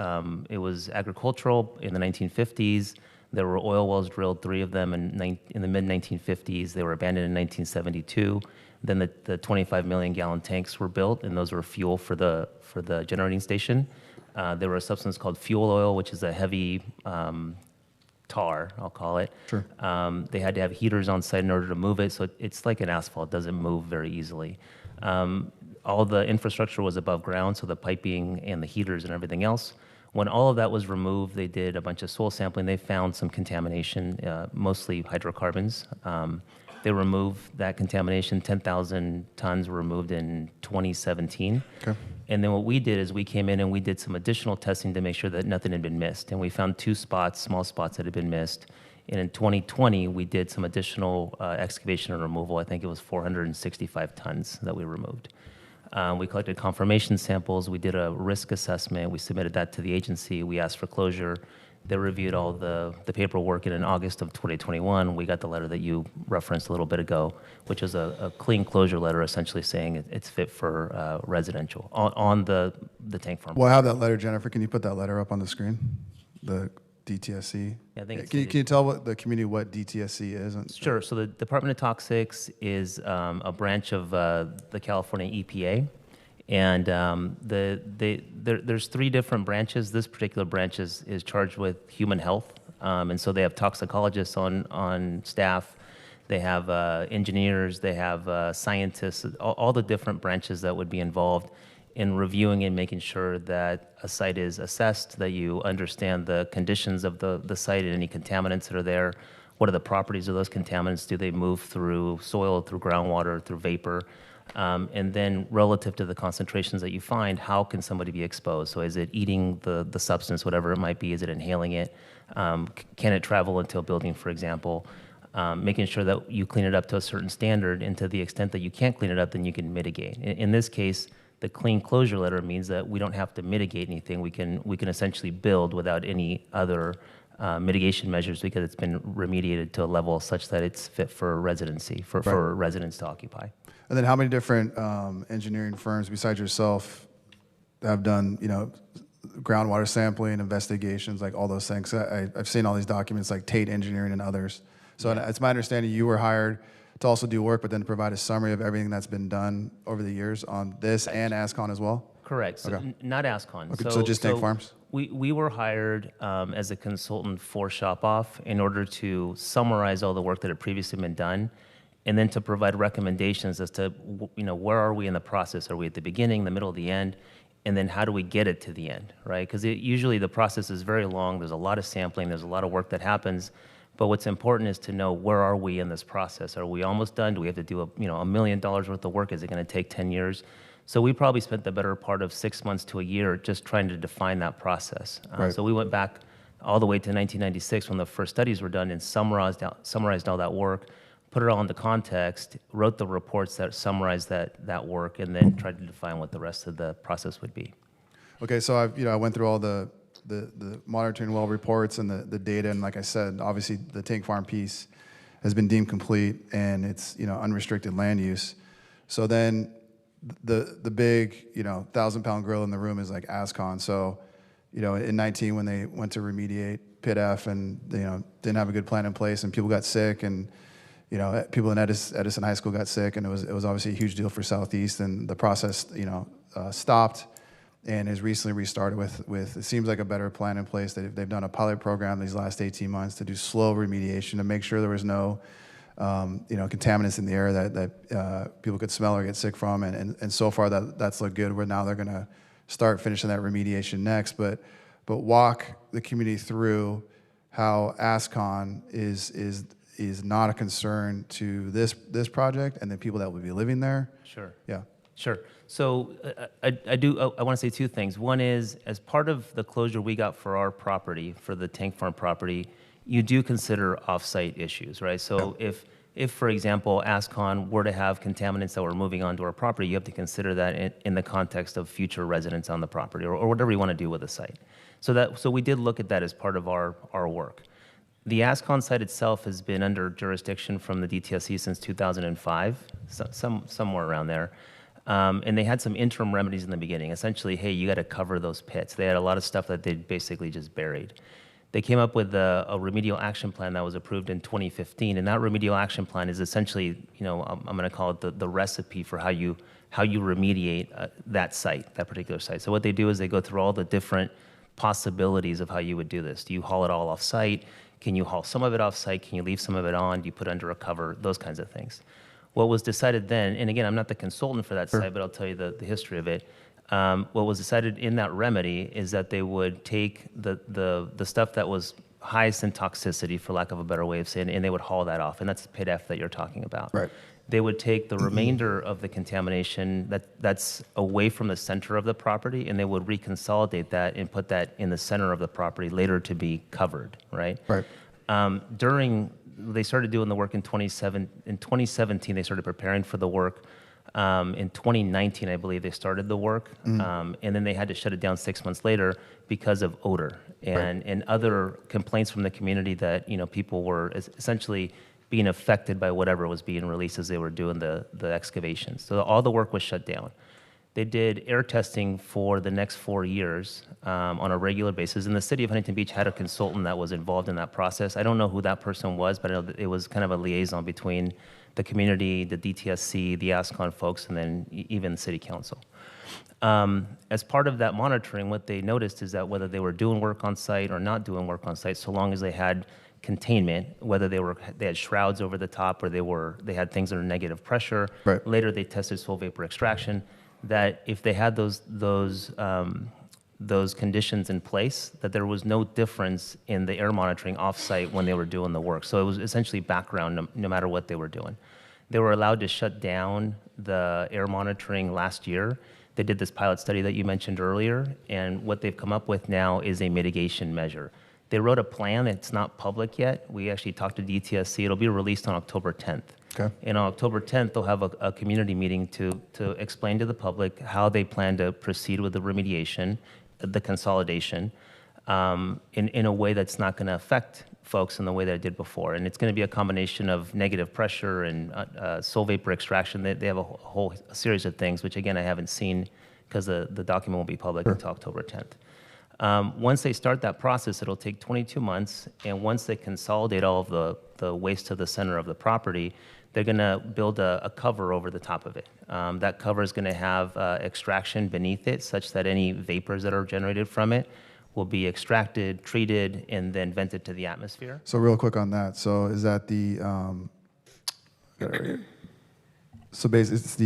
it was agricultural in the 1950s. There were oil wells drilled, 3 of them in the mid-1950s. They were abandoned in 1972. Then the 25 million gallon tanks were built, and those were fuel for the generating station. There were a substance called fuel oil, which is a heavy tar, I'll call it. Sure. They had to have heaters on site in order to move it, so it's like an asphalt, it doesn't move very easily. All the infrastructure was above ground, so the piping and the heaters and everything else. When all of that was removed, they did a bunch of soil sampling. They found some contamination, mostly hydrocarbons. They removed that contamination. 10,000 tons were removed in 2017. Okay. And then what we did is we came in and we did some additional testing to make sure that nothing had been missed. And we found 2 spots, small spots that had been missed. And in 2020, we did some additional excavation and removal. I think it was 465 tons that we removed. We collected confirmation samples. We did a risk assessment. We submitted that to the agency. We asked for closure. They reviewed all the paperwork, and in August of 2021, we got the letter that you referenced a little bit ago, which is a clean closure letter, essentially saying it's fit for residential on the tank farm. Well, I have that letter, Jennifer. Can you put that letter up on the screen? The DTSC. Yeah, I think it's can you tell the community what DTSC is? Sure. So the Department of Toxics is a branch of the California EPA. And there's 3 different branches. This particular branch is charged with human health. And so they have toxicologists on staff. They have engineers. They have scientists, all the different branches that would be involved in reviewing and making sure that a site is assessed, that you understand the conditions of the site and any contaminants that are there. What are the properties of those contaminants? Do they move through soil, through groundwater, through vapor? And then relative to the concentrations that you find, how can somebody be exposed? So is it eating the substance, whatever it might be? Is it inhaling it? Can it travel into a building, for example? Making sure that you clean it up to a certain standard, and to the extent that you can't clean it up, then you can mitigate. In this case, The clean closure letter means that we don't have to mitigate anything. We can essentially build without any other mitigation measures because it's been remediated to a level such that it's fit for residency, for residents to occupy. And then how many different engineering firms besides yourself have done, groundwater sampling, investigations, like all those things? I've seen all these documents like Tate Engineering and others. So it's my understanding you were hired to also do work, but then provide a summary of everything that's been done over the years on this and ASCON as well? Correct. So not ASCON. Okay, so just Tank Farms? We were hired as a consultant for Shop Off in order to summarize all the work that had previously been done, and then to provide recommendations as to where are we in the process? Are we at the beginning, the middle, the end? And then how do we get it to the end, right? Because usually the process is very long. There's a lot of sampling. There's a lot of work that happens. But what's important is to know, where are we in this process? Are we almost done? Do we have to do $1 million worth of work? Is it going to take 10 years? So we probably spent the better part of 6 months to a year just trying to define that process. So we went back all the way to 1996 when the first studies were done and summarized all that work, put it all into context, wrote the reports that summarized that work, and then tried to define what the rest of the process would be. Okay, so I went through all the monitoring well reports and the data, and like I said, obviously the tank farm piece has been deemed complete, and it's unrestricted land use. So then the big 1,000-pound gorilla in the room is like ASCON. So in 19 when they went to remediate Pit F and didn't have a good plan in place, and people got sick, and people in Edison High School got sick, and it was obviously a huge deal for Southeast, and the process stopped and has recently restarted with it seems like a better plan in place. They've done a pilot program these last 18 months to do slow remediation to make sure there was no contaminants in the air that people could smell or get sick from, and so far that's looked good. Where now they're going to start finishing that remediation next, but walk the community through how ASCON is not a concern to this project and the people that will be living there. Sure. Yeah. Sure. So I want to say two things. One is, as part of the closure we got for our property, for the tank farm property, you do consider off-site issues, right? So if, for example, ASCON were to have contaminants that were moving onto our property, you have to consider that in the context of future residents on the property, or whatever you want to do with the site. So we did look at that as part of our work. The ASCON site itself has been under jurisdiction from the DTSC since 2005, somewhere around there. And they had some interim remedies in the beginning. Essentially, hey, you got to cover those pits. They had a lot of stuff that they'd basically just buried. They came up with a remedial action plan that was approved in 2015, and that remedial action plan is essentially, I'm going to call it the recipe for how you remediate that site, that particular site. So what they do is they go through all the different possibilities of how you would do this. Do you haul it all off-site? Can you haul some of it off-site? Can you leave some of it on? Do you put it under a cover? Those kinds of things. What was decided then, and again, I'm not the consultant for that site, but I'll tell you the history of it. What was decided in that remedy is that they would take the stuff that was highest in toxicity, for lack of a better way of saying it, and they would haul that off, and that's the Pit F that you're talking about. Right. They would take the remainder of the contamination that's away from the center of the property, and they would reconsolidate that and put that in the center of the property later to be covered, right? Right. They started doing the work in 2017, they started preparing for the work. In 2019, I believe they started the work, and then they had to shut it down 6 months later because of odor and other complaints from the community that people were essentially being affected by whatever was being released as they were doing the excavations. So all the work was shut down. They did air testing for the next 4 years on a regular basis, and the city of Huntington Beach had a consultant that was involved in that process. I don't know who that person was, but I know that it was kind of a liaison between the community, the DTSC, the ASCON folks, and then even the city council. As part of that monitoring, what they noticed is that whether they were doing work on site or not doing work on site, so long as they had containment, whether they had shrouds over the top or they had things under negative pressure. Right. Later they tested soil vapor extraction. That if they had those conditions in place, that there was no difference in the air monitoring off-site when they were doing the work. So it was essentially background no matter what they were doing. They were allowed to shut down the air monitoring last year. They did this pilot study that you mentioned earlier, and what they've come up with now is a mitigation measure. They wrote a plan. It's not public yet. We actually talked to DTSC. It'll be released on October 10th. Okay. And on October 10th, they'll have a community meeting to explain to the public how they plan to proceed with the remediation, the consolidation, in a way that's not going to affect folks in the way that it did before. And it's going to be a combination of negative pressure and soil vapor extraction. They have a whole series of things, which again, I haven't seen because the document won't be public until October 10th. Once they start that process, it'll take 22 months. And once they consolidate all of the waste to the center of the property, they're going to build a cover over the top of it. That cover is going to have extraction beneath it such that any vapors that are generated from it will be extracted, treated, and then vented to the atmosphere. So real quick on that. So is that the, so basically it's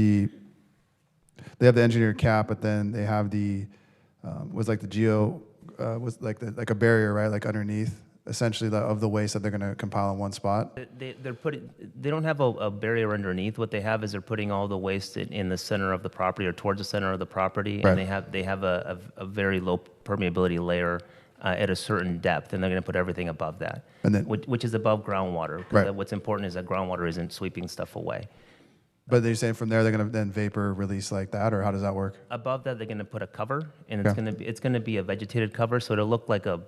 they have the engineered cap, but then they have the, was like the was like a barrier, right? Like underneath, essentially of the waste that they're gonna compile in one spot. They don't have a barrier underneath. What they have is they're putting all the waste in the center of the property or towards the center of the property, Right. and they have a very low permeability layer at a certain depth, and they're going to put everything above that, And then- which is above groundwater. 'Cause Right. what's important is that groundwater isn't sweeping stuff away. But they're saying from there they're gonna then vapor release like that, or how does that work? Above that, they're going to put a cover, and Okay. it's going to be a vegetated cover, so it'll look like a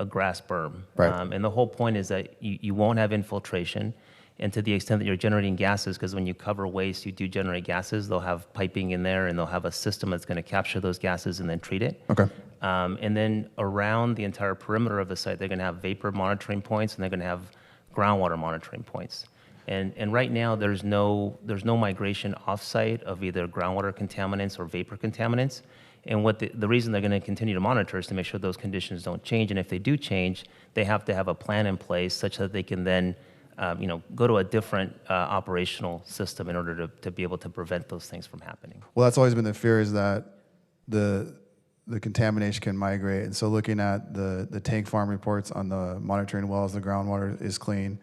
grass berm. Right. And the whole point is that you won't have infiltration, and to the extent that you're generating gases, because when you cover waste, you do generate gases. They'll have piping in there, and they'll have a system that's going to capture those gases and then treat it. Okay. And then around the entire perimeter of the site, they're going to have vapor monitoring points, and they're going to have groundwater monitoring points. And right now, there's no migration off-site of either groundwater contaminants or vapor contaminants. And what the reason they're going to continue to monitor is to make sure those conditions don't change. And if they do change, they have to have a plan in place such that they can then, go to a different operational system in order to be able to prevent those things from happening. Well, that's always been the fear, is that the contamination can migrate. And so looking at the tank farm reports on the monitoring wells, the groundwater is clean.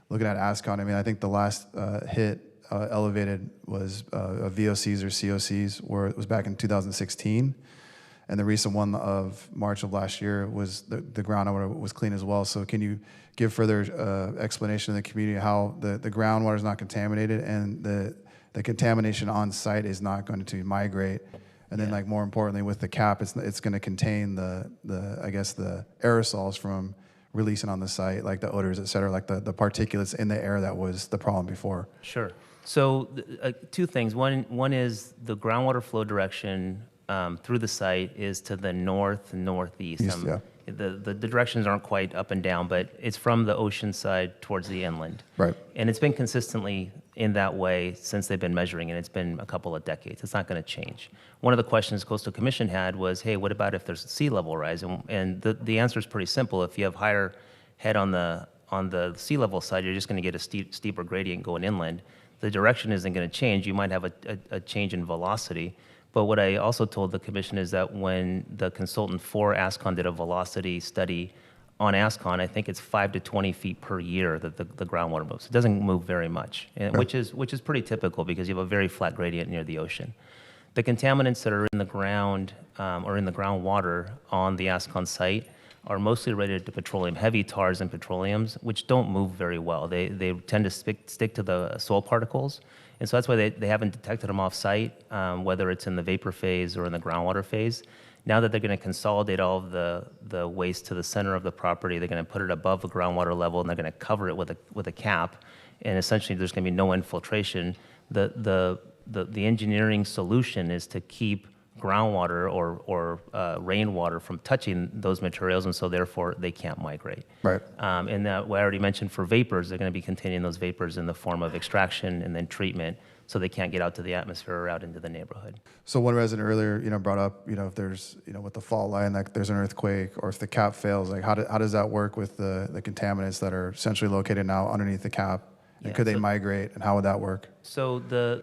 Looking at ASCON, I mean, I think the last hit elevated was VOCs or COCs, where it was back in 2016. And the recent one of March of last year was the groundwater was clean as well. So can you give further explanation to the community how the groundwater is not contaminated and the contamination on site is not going to migrate? And then, like, more importantly, with the cap, it's going to contain the I guess the aerosols from releasing on the site, like the odors, et cetera, like the particulates in the air that was the problem before. Sure. So two things. One is the groundwater flow direction through the site is to the northeast. East, yeah. The directions aren't quite up and down, but it's from the ocean side towards the inland. Right. And it's been consistently in that way since they've been measuring it. It's been a couple of decades. It's not going to change. One of the questions Coastal Commission had was, hey, what about if there's sea level rise? And the answer is pretty simple. If you have higher head on the sea level side, you're just going to get a steeper gradient going inland. The direction isn't going to change. You might have a change in velocity. But what I also told the commission is that when the consultant for ASCON did a velocity study on ASCON, I think it's 5 to 20 feet per year that the groundwater moves. It doesn't move very much, which is pretty typical because you have a very flat gradient near the ocean. The contaminants that are in the ground or in the groundwater on the ASCON site are mostly related to petroleum, heavy tars and petroleums, which don't move very well. They tend to stick to the soil particles. And so that's why they haven't detected them off-site, whether it's in the vapor phase or in the groundwater phase. Now that they're going to consolidate all of the waste to the center of the property, they're going to put it above the groundwater level, and they're going to cover it with a cap. And essentially, there's going to be no infiltration. The engineering solution is to keep groundwater or rainwater from touching those materials, and so therefore they can't migrate. Right. And what I already mentioned for vapors, they're going to be containing those vapors in the form of extraction and then treatment, so they can't get out to the atmosphere or out into the neighborhood. So one resident earlier, brought up, if there's, with the fault line, like there's an earthquake, or if the cap fails, like how does that work with the contaminants that are essentially located now underneath the cap? And Yeah, could they migrate, and how would that work? So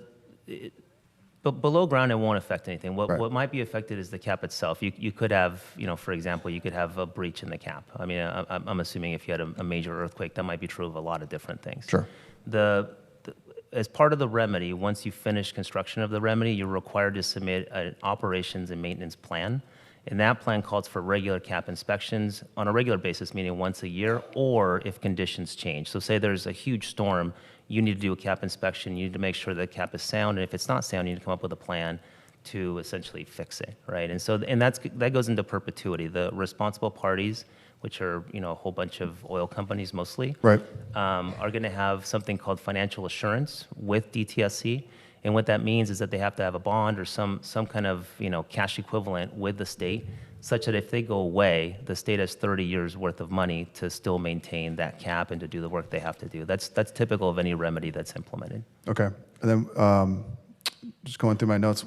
but below ground, it won't affect anything. Right. What might be affected is the cap itself. You could have, for example, you could have a breach in the cap. I mean, I'm assuming if you had a major earthquake, that might be true of a lot of different things. Sure. As part of the remedy, once you finish construction of the remedy, you're required to submit an operations and maintenance plan. And that plan calls for regular cap inspections on a regular basis, meaning once a year, or if conditions change. So say there's a huge storm, you need to do a cap inspection, you need to make sure the cap is sound, and if it's not sound, you need to come up with a plan to essentially fix it, right? And so, and that goes into perpetuity. The responsible parties, which are, you know, a whole bunch of oil companies mostly, Right. are gonna have something called financial assurance with DTSC. And what that means is that they have to have a bond or some kind of, you know, cash equivalent with the state, such that if they go away, the state has 30 years worth of money to still maintain that cap and to do the work they have to do. That's typical of any remedy that's implemented. Okay. And then just going through my notes.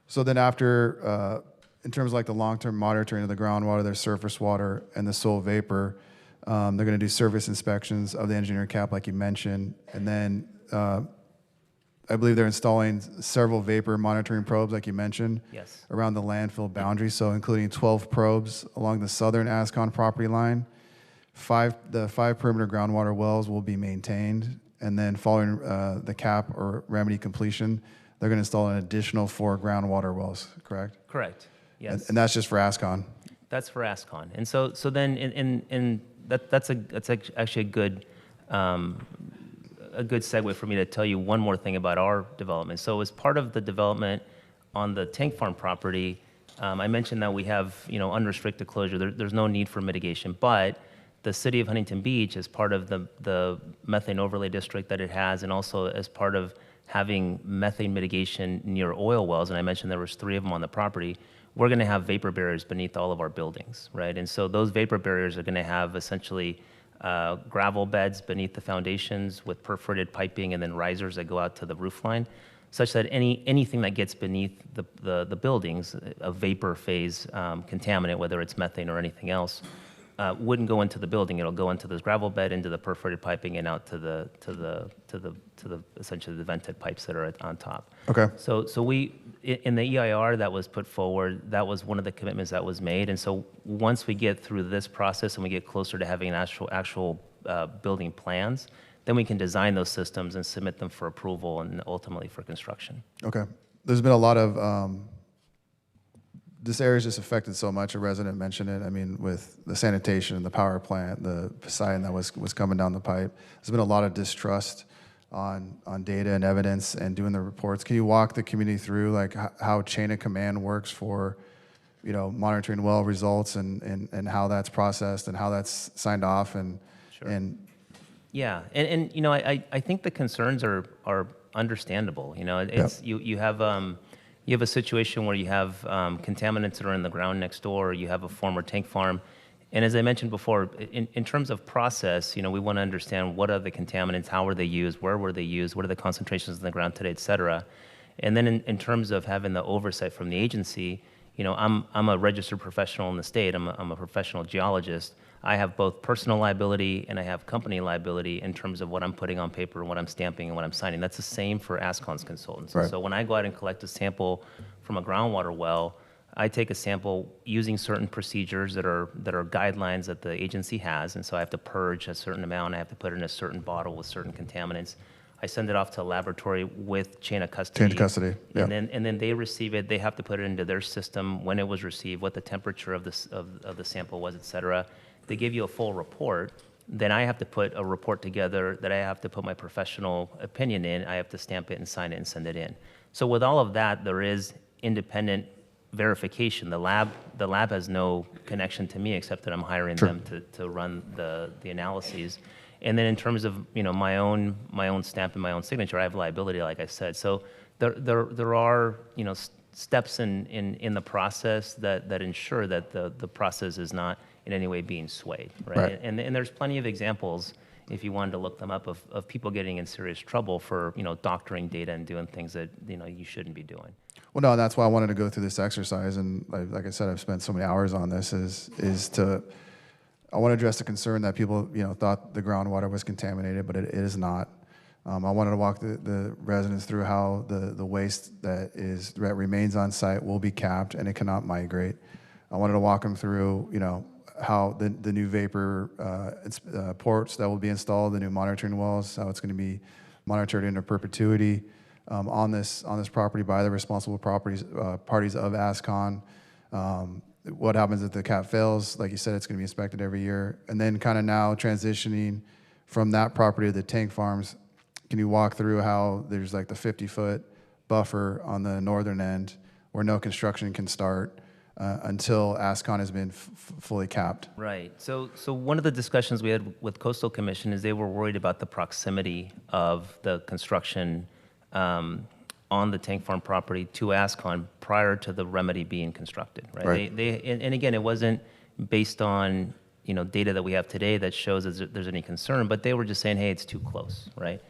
So then after, in terms of like the long-term monitoring of the groundwater, their surface water, and the soil vapor, they're going to do service inspections of the engineered cap, like you mentioned. And then I believe they're installing several vapor monitoring probes, like you mentioned, Yes. around the landfill boundary. So including 12 probes along the southern Ascon property line. The five perimeter groundwater wells will be maintained. And then following the cap or remedy completion, they're going to install an additional 4 groundwater wells, correct? Correct, yes. And that's just for Ascon. That's for Ascon. And so then that's actually a good segue for me to tell you one more thing about our development. So as part of the development on the tank farm property, I mentioned that we have, you know, unrestricted closure. There's no need for mitigation, but the city of Huntington Beach, as part of the methane overlay district that it has, and also as part of having methane mitigation near oil wells, and I mentioned there was 3 of them on the property, we're going to have vapor barriers beneath all of our buildings, right? And so those vapor barriers are going to have essentially gravel beds beneath the foundations with perforated piping and then risers that go out to the roof line, such that anything that gets beneath the buildings, a vapor phase contaminant, whether it's methane or anything else, wouldn't go into the building. It'll go into this gravel bed, into the perforated piping, and out to the essentially the vented pipes that are on top. Okay. So we, in the EIR that was put forward, that was one of the commitments that was made. And so once we get through this process and we get closer to having actual building plans, then we can design those systems and submit them for approval and ultimately for construction. Okay. There's been a lot of, this area's just affected so much. A resident mentioned it. I mean, with the sanitation, the power plant, the Poseidon that was coming down the pipe. There's been a lot of distrust on data and evidence and doing the reports. Can you walk the community through like how chain of command works for, you know, monitoring well results and how that's processed and how that's signed off and Yeah, and you know, I think the concerns are understandable. You know, it's you have a situation where you have contaminants that are in the ground next door. Or you have a former tank farm, and as I mentioned before, in terms of process, you know, we want to understand what are the contaminants, how were they used, where were they used, what are the concentrations in the ground today, et cetera. And then in terms of having the oversight from the agency, you know, I'm a registered professional in the state. I'm a professional geologist. I have both personal liability and I have company liability in terms of what I'm putting on paper and what I'm stamping and what I'm signing. That's the same for Ascon's consultants. Right. So when I go out and collect a sample from a groundwater well, I take a sample using certain procedures that are guidelines that the agency has, and so I have to purge a certain amount. I have to put it in a certain bottle with certain contaminants. I send it off to a laboratory with chain of custody. Chain of custody, yeah. And then they receive it. They have to put it into their system when it was received, what the temperature of the sample was, et cetera. They give you a full report. Then I have to put a report together that I have to put my professional opinion in. I have to stamp it and sign it and send it in. So with all of that, there is independent verification. The lab has no connection to me except that I'm hiring them to run the analyses. And then in terms of, you know, my own stamp and my own signature, I have liability, like I said. So there are, you know, steps in the process that ensure that the process is not in any way being swayed, right? And there's plenty of examples, if you wanted to look them up, of people getting in serious trouble for, you know, doctoring data and doing things that, you know, you shouldn't be doing. Well, no, that's why I wanted to go through this exercise, and like I said, I've spent so many hours on this. I want to address the concern that people, you know, thought the groundwater was contaminated, but it is not. I wanted to walk the residents through how the waste that remains on site will be capped and it cannot migrate. I wanted to walk them through, you know, how the new vapor ports that will be installed, the new monitoring wells, how it's going to be monitored into perpetuity on this property by the responsible parties of Ascon. what happens if the cap fails? Like you said, it's going to be inspected every year. And then kind of now transitioning from that property to the tank farms, can you walk through how there's like the 50-foot buffer on the northern end where no construction can start until ASCON has been fully capped? Right. So one of the discussions we had with Coastal Commission is they were worried about the proximity of the construction on the tank farm property to ASCON prior to the remedy being constructed. Right. And again, it wasn't based on data that we have today that shows there's any concern, but they were just saying, hey, it's too close, right?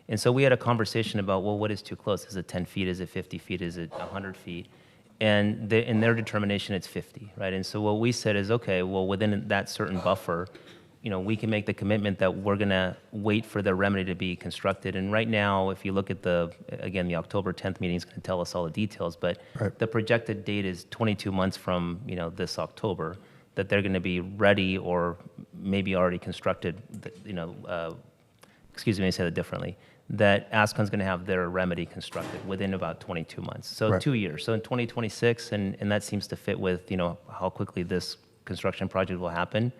And so we had a conversation about, well, what is too close? Is it 10 feet? Is it 50 feet? Is it 100 feet? And in their determination, it's 50, right? And so what we said is, okay, well, within that certain buffer, we can make the commitment that we're going to wait for the remedy to be constructed. And right now, if you look at the October 10th meeting is going to tell us all the details, but the projected date is 22 months from, this October, that they're going to be ready or maybe already constructed, excuse me, I say that differently, that ASCON's going to have their remedy constructed within about 22 months. So 2 years. So in 2026, and that seems to fit with, how quickly this construction project will happen.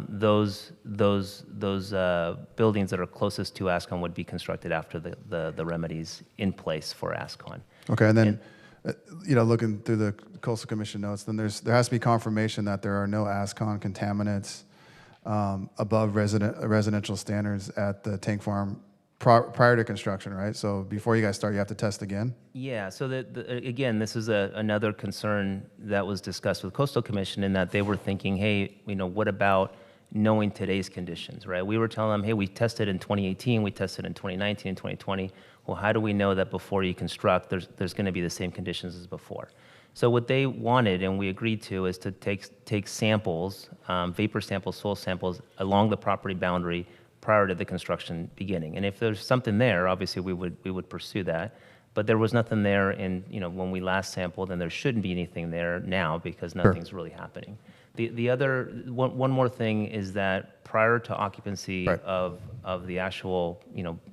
Those buildings that are closest to ASCON would be constructed after the remedies in place for ASCON. Okay, and then, looking through the Coastal Commission notes, then there has to be confirmation that there are no ASCON contaminants above residential standards at the tank farm prior to construction, right? So before you guys start, you have to test again? Yeah, so again, this is another concern that was discussed with Coastal Commission in that they were thinking, hey, what about knowing today's conditions, right? We were telling them, hey, we tested in 2018, we tested in 2019 and 2020. Well, how do we know that before you construct, there's going to be the same conditions as before? So what they wanted, and we agreed to, is to take samples, vapor samples, soil samples, along the property boundary prior to the construction beginning. And if there's something there, obviously we would pursue that. But there was nothing there when we last sampled, and there shouldn't be anything there now because nothing's really happening. The other one more thing is that prior to occupancy of the actual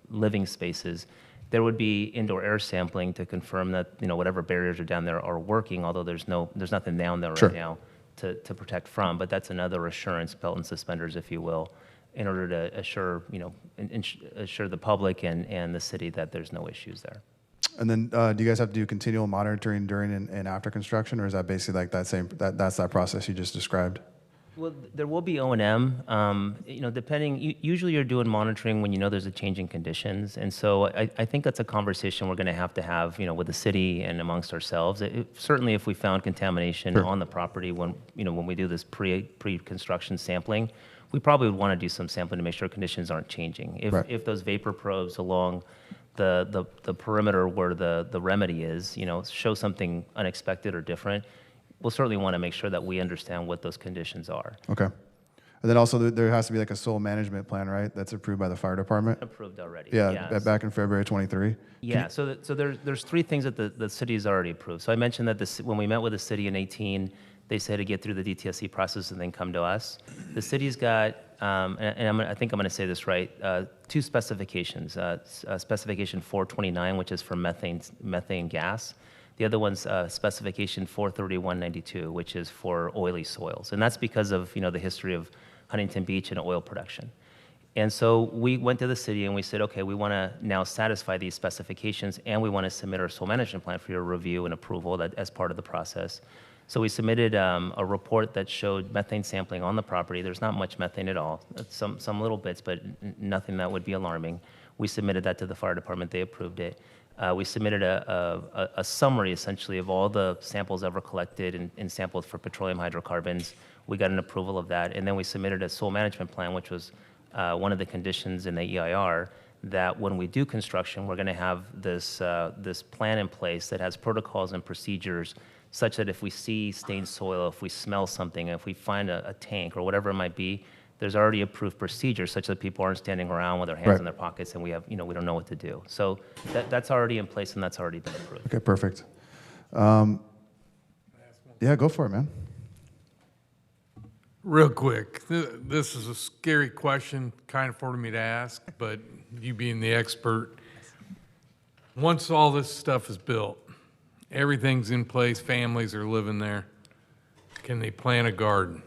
living spaces, there would be indoor air sampling to confirm that whatever barriers are down there are working. Although there's nothing down there right now to protect from. But that's another assurance, belt and suspenders, if you will, in order to assure assure the public and the city that there's no issues there. And then, do you guys have to do continual monitoring during and after construction, or is that basically like that's that process you just described? Well, there will be O&M, depending, usually you're doing monitoring when there's a change in conditions. And so I think that's a conversation we're going to have, with the city and amongst ourselves. Certainly if we found contamination on the property when we do this pre-construction sampling, we probably would want to do some sampling to make sure conditions aren't changing. If those vapor probes along the perimeter where the remedy is, show something unexpected or different, we'll certainly want to make sure that we understand what those conditions are. Okay. And then also there has to be like a soil management plan, right? That's approved by the fire department? Approved already. Yeah, back in February 23. Yeah, so there's three things that the city's already approved. So I mentioned that when we met with the city in 2018, they said to get through the DTSC process and then come to us. The city's got, I think I'm going to say this right, two specifications. Specification 429, which is for methane gas. The other one's specification 43192, which is for oily soils. And that's because of the history of Huntington Beach and oil production. And so we went to the city and we said, okay, we want to now satisfy these specifications and we want to submit our soil management plan for your review and approval as part of the process. So we submitted a report that showed methane sampling on the property. There's not much methane at all, some little bits, but nothing that would be alarming. We submitted that to the fire department. They approved it. We submitted a summary, essentially, of all the samples ever collected and sampled for petroleum hydrocarbons. We got an approval of that. And then we submitted a soil management plan, which was one of the conditions in the EIR, that when we do construction, we're going to have this plan in place that has protocols and procedures such that if we see stained soil, if we smell something, if we find a tank or whatever it might be, there's already approved procedures such that people aren't standing around with their hands in their pockets and we don't know what to do. So that's already in place and that's already been approved. Okay, perfect. Yeah, go for it, man. Real quick, this is a scary question, kind of for me to ask, but you being the expert, once all this stuff is built, everything's in place, families are living there, Can they plant a garden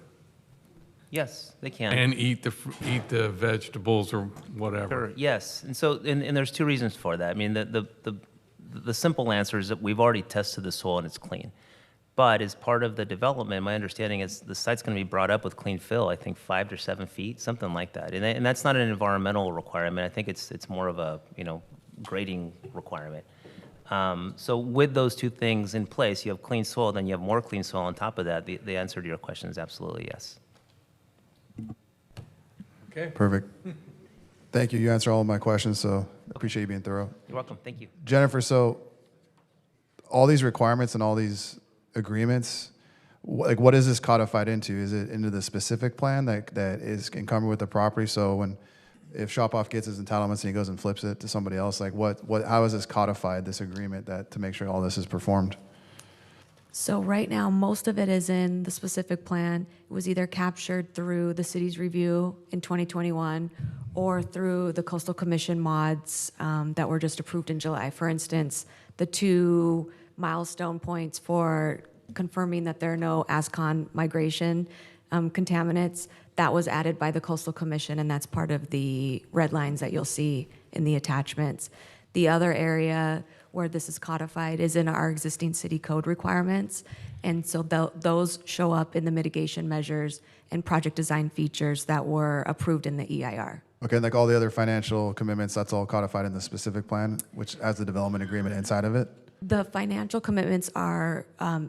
Yes, they can. and eat the vegetables or whatever? Sure, yes. And so, and there's two reasons for that. I mean, the simple answer is that we've already tested the soil and it's clean. But as part of the development, my understanding is the site's going to be brought up with clean fill, I think 5 to 7 feet, something like that. And that's not an environmental requirement. I think it's more of a, grading requirement. So with those two things in place, you have clean soil, then you have more clean soil on top of that. The answer to your question is absolutely yes. Okay. Perfect. Thank you. You answered all of my questions, so appreciate you being thorough. You're welcome. Thank you. Jennifer, so all these requirements and all these agreements, like what is this codified into? Is it into the specific plan that is encumbered with the property? So if Shop-Off gets his entitlements and he goes and flips it to somebody else, like how is this codified, this agreement, that to make sure all this is performed? So right now, most of it is in the specific plan. It was either captured through the city's review in 2021 or through the Coastal Commission mods that were just approved in July. For instance, the 2 milestone points for confirming that there are no ASCON migration contaminants, that was added by the Coastal Commission, and that's part of the red lines that you'll see in the attachments. The other area where this is codified is in our existing city code requirements, and so those show up in the mitigation measures and project design features that were approved in the EIR. Okay, and like all the other financial commitments, that's all codified in the specific plan, which has the development agreement inside of it? The financial commitments are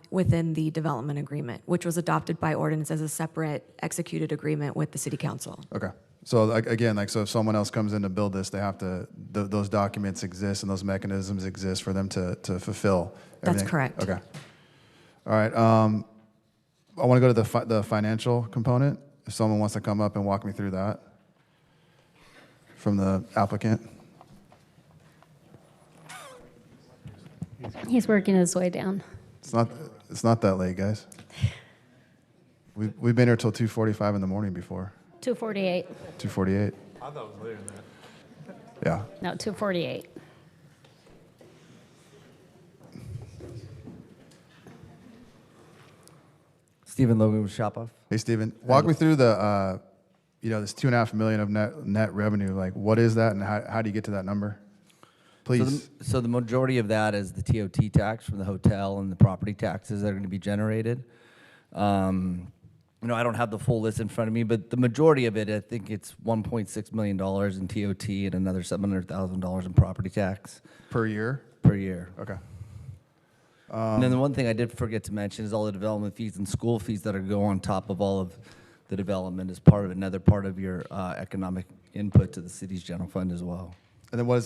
within the development agreement, which was adopted by ordinance as a separate executed agreement with the city council. Okay. So again, so if someone else comes in to build this, they have to, those documents exist and those mechanisms exist for them to fulfill everything? That's correct. Okay. All right. I want to go to the financial component. If someone wants to come up and walk me through that from the applicant. He's working his way down. It's not that late, guys. We've been here till 2:45 in the morning before. 248. 2:48. I thought it was later than that. Yeah. No, 248. Stephen Logan with Shop-Off. Hey, Stephen, walk me through the, this $2.5 million of net revenue. Like, what is that, and how do you get to that number? Please. So the majority of that is the TOT tax from the hotel and the property taxes that are going to be generated. I don't have the full list in front of me, but the majority of it, I think it's $1.6 million in TOT and another $700,000 in property tax. Per year? Per year. Okay. And then the one thing I did forget to mention is all the development fees and school fees that are go on top of all of the development as part of another part of your economic input to the city's general fund as well. And then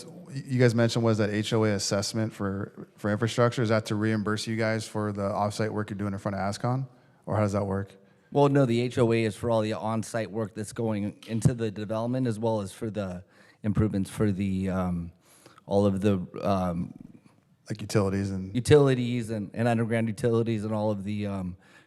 you guys mentioned was that HOA assessment for infrastructure? Is that to reimburse you guys for the offsite work you're doing in front of ASCON? Or how does that work? Well, no, the HOA is for all the on-site work that's going into the development, as well as for the improvements for the all of the like utilities and underground utilities and all of the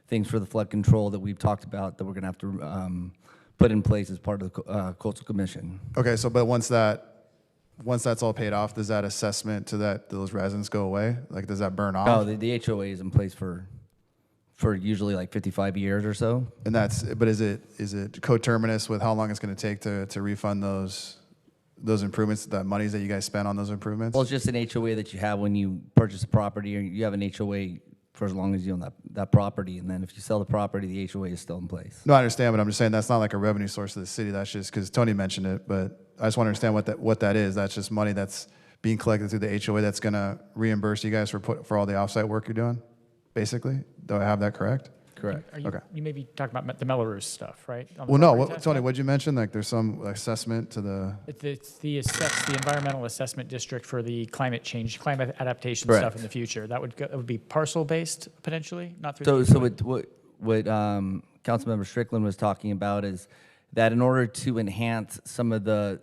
things for the flood control that we've talked about that we're going to have to put in place as part of the Coastal Commission. Okay, so but once that's all paid off, does that assessment to those residents go away? Like, does that burn off? No, the HOA is in place for usually like 55 years or so. And but is it coterminous with how long it's going to take to refund those improvements, that monies that you guys spent on those improvements? Well, it's just an HOA that you have when you purchase a property, or you have an HOA for as long as you own that property, and then if you sell the property, the HOA is still in place. No, I understand, but I'm just saying that's not like a revenue source to the city. That's just because Tony mentioned it, but I just want to understand what that is. That's just money that's being collected through the HOA that's going to reimburse you guys for all the offsite work you're doing, basically. Do I have that correct? Correct. Okay. You may be talking about the Melrose stuff, right? Well, no, Tony, what'd you mention? Like there's some assessment to the... It's the environmental assessment district for the climate change, climate adaptation Correct. stuff in the future. That would be parcel-based, potentially, not through So what Councilmember Strickland was talking about is that in order to enhance some of the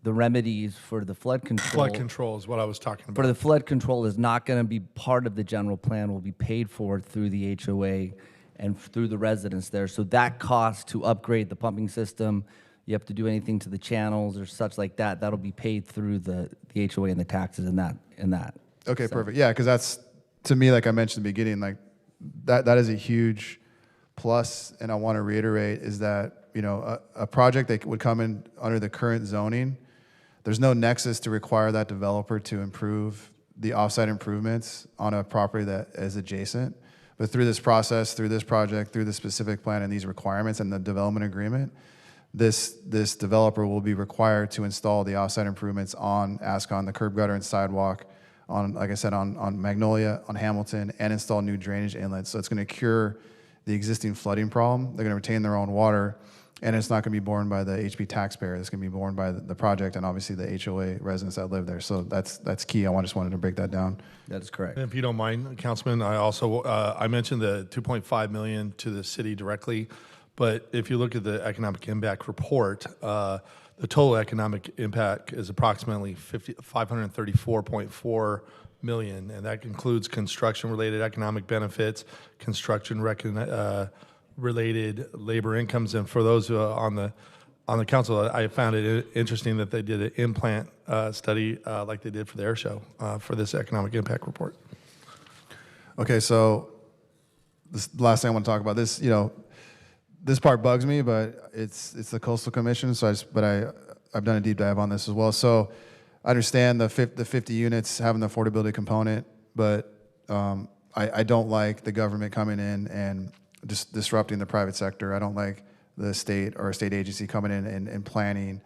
remedies for the flood control... Flood control is what I was talking about. For the flood control is not going to be part of the general plan, will be paid for through the HOA and through the residents there. So that cost to upgrade the pumping system, you have to do anything to the channels or such like that, that'll be paid through the HOA and the taxes in that. Okay, perfect. Yeah, because that's, to me, like I mentioned in the beginning, like that is a huge Plus, and I want to reiterate, is that, you know, a project that would come in under the current zoning, there's no nexus to require that developer to improve the offsite improvements on a property that is adjacent. But through this process, through this project, through the specific plan and these requirements and the development agreement, this developer will be required to install the offsite improvements on Ascon, the curb gutter and sidewalk, on, like I said, on Magnolia, on Hamilton, and install new drainage inlets. So it's going to cure the existing flooding problem. They're going to retain their own water, and it's not going to be borne by the HB taxpayer. It's going to be borne by the project and obviously the HOA residents that live there. So that's key. I just wanted to break that down. That is correct. If you don't mind, Councilman, I also I mentioned the 2.5 million to the city directly, but if you look at the economic impact report, the total economic impact is approximately 534.4 million, and that includes construction-related economic benefits, related labor incomes, and for those who are on the council, I found it interesting that they did an implant study like they did for the air show for this economic impact report. Okay, so this last thing I want to talk about, this, you know, this part bugs me, but it's the Coastal Commission, so I've done a deep dive on this as well. So I understand the 50 units having the affordability component, but I don't like the government coming in and just disrupting the private sector. I don't like the state or a state agency coming in and planning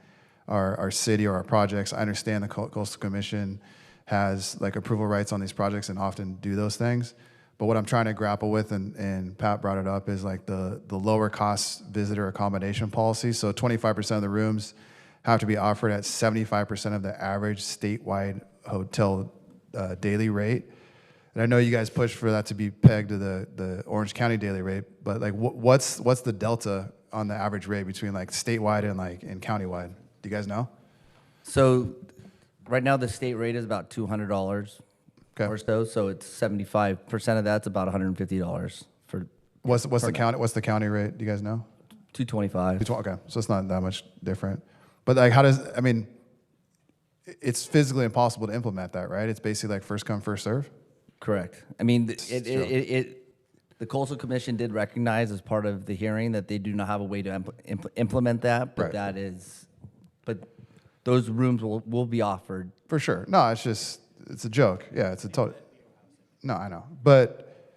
our city or our projects. I understand the Coastal Commission has like approval rights on these projects and often do those things. But what I'm trying to grapple with, and Pat brought it up, is like the lower cost visitor accommodation policy. So 25% of the rooms have to be offered at 75% of the average statewide hotel daily rate. And I know you guys push for that to be pegged to the Orange County daily rate, but like what's the delta on the average rate between like statewide and countywide? Do you guys know? So right now the state rate is about $200 or so it's 75% of that's about $150 for. What's the county rate? Do you guys know? $225. Okay, so it's not that much different. But like, it's physically impossible to implement that, right? It's basically like first come, first serve. Correct. I mean, the Coastal Commission did recognize as part of the hearing that they do not have a way to implement that, but but those rooms will be offered. For sure. No, it's a joke. Yeah, it's a total. No, I know, but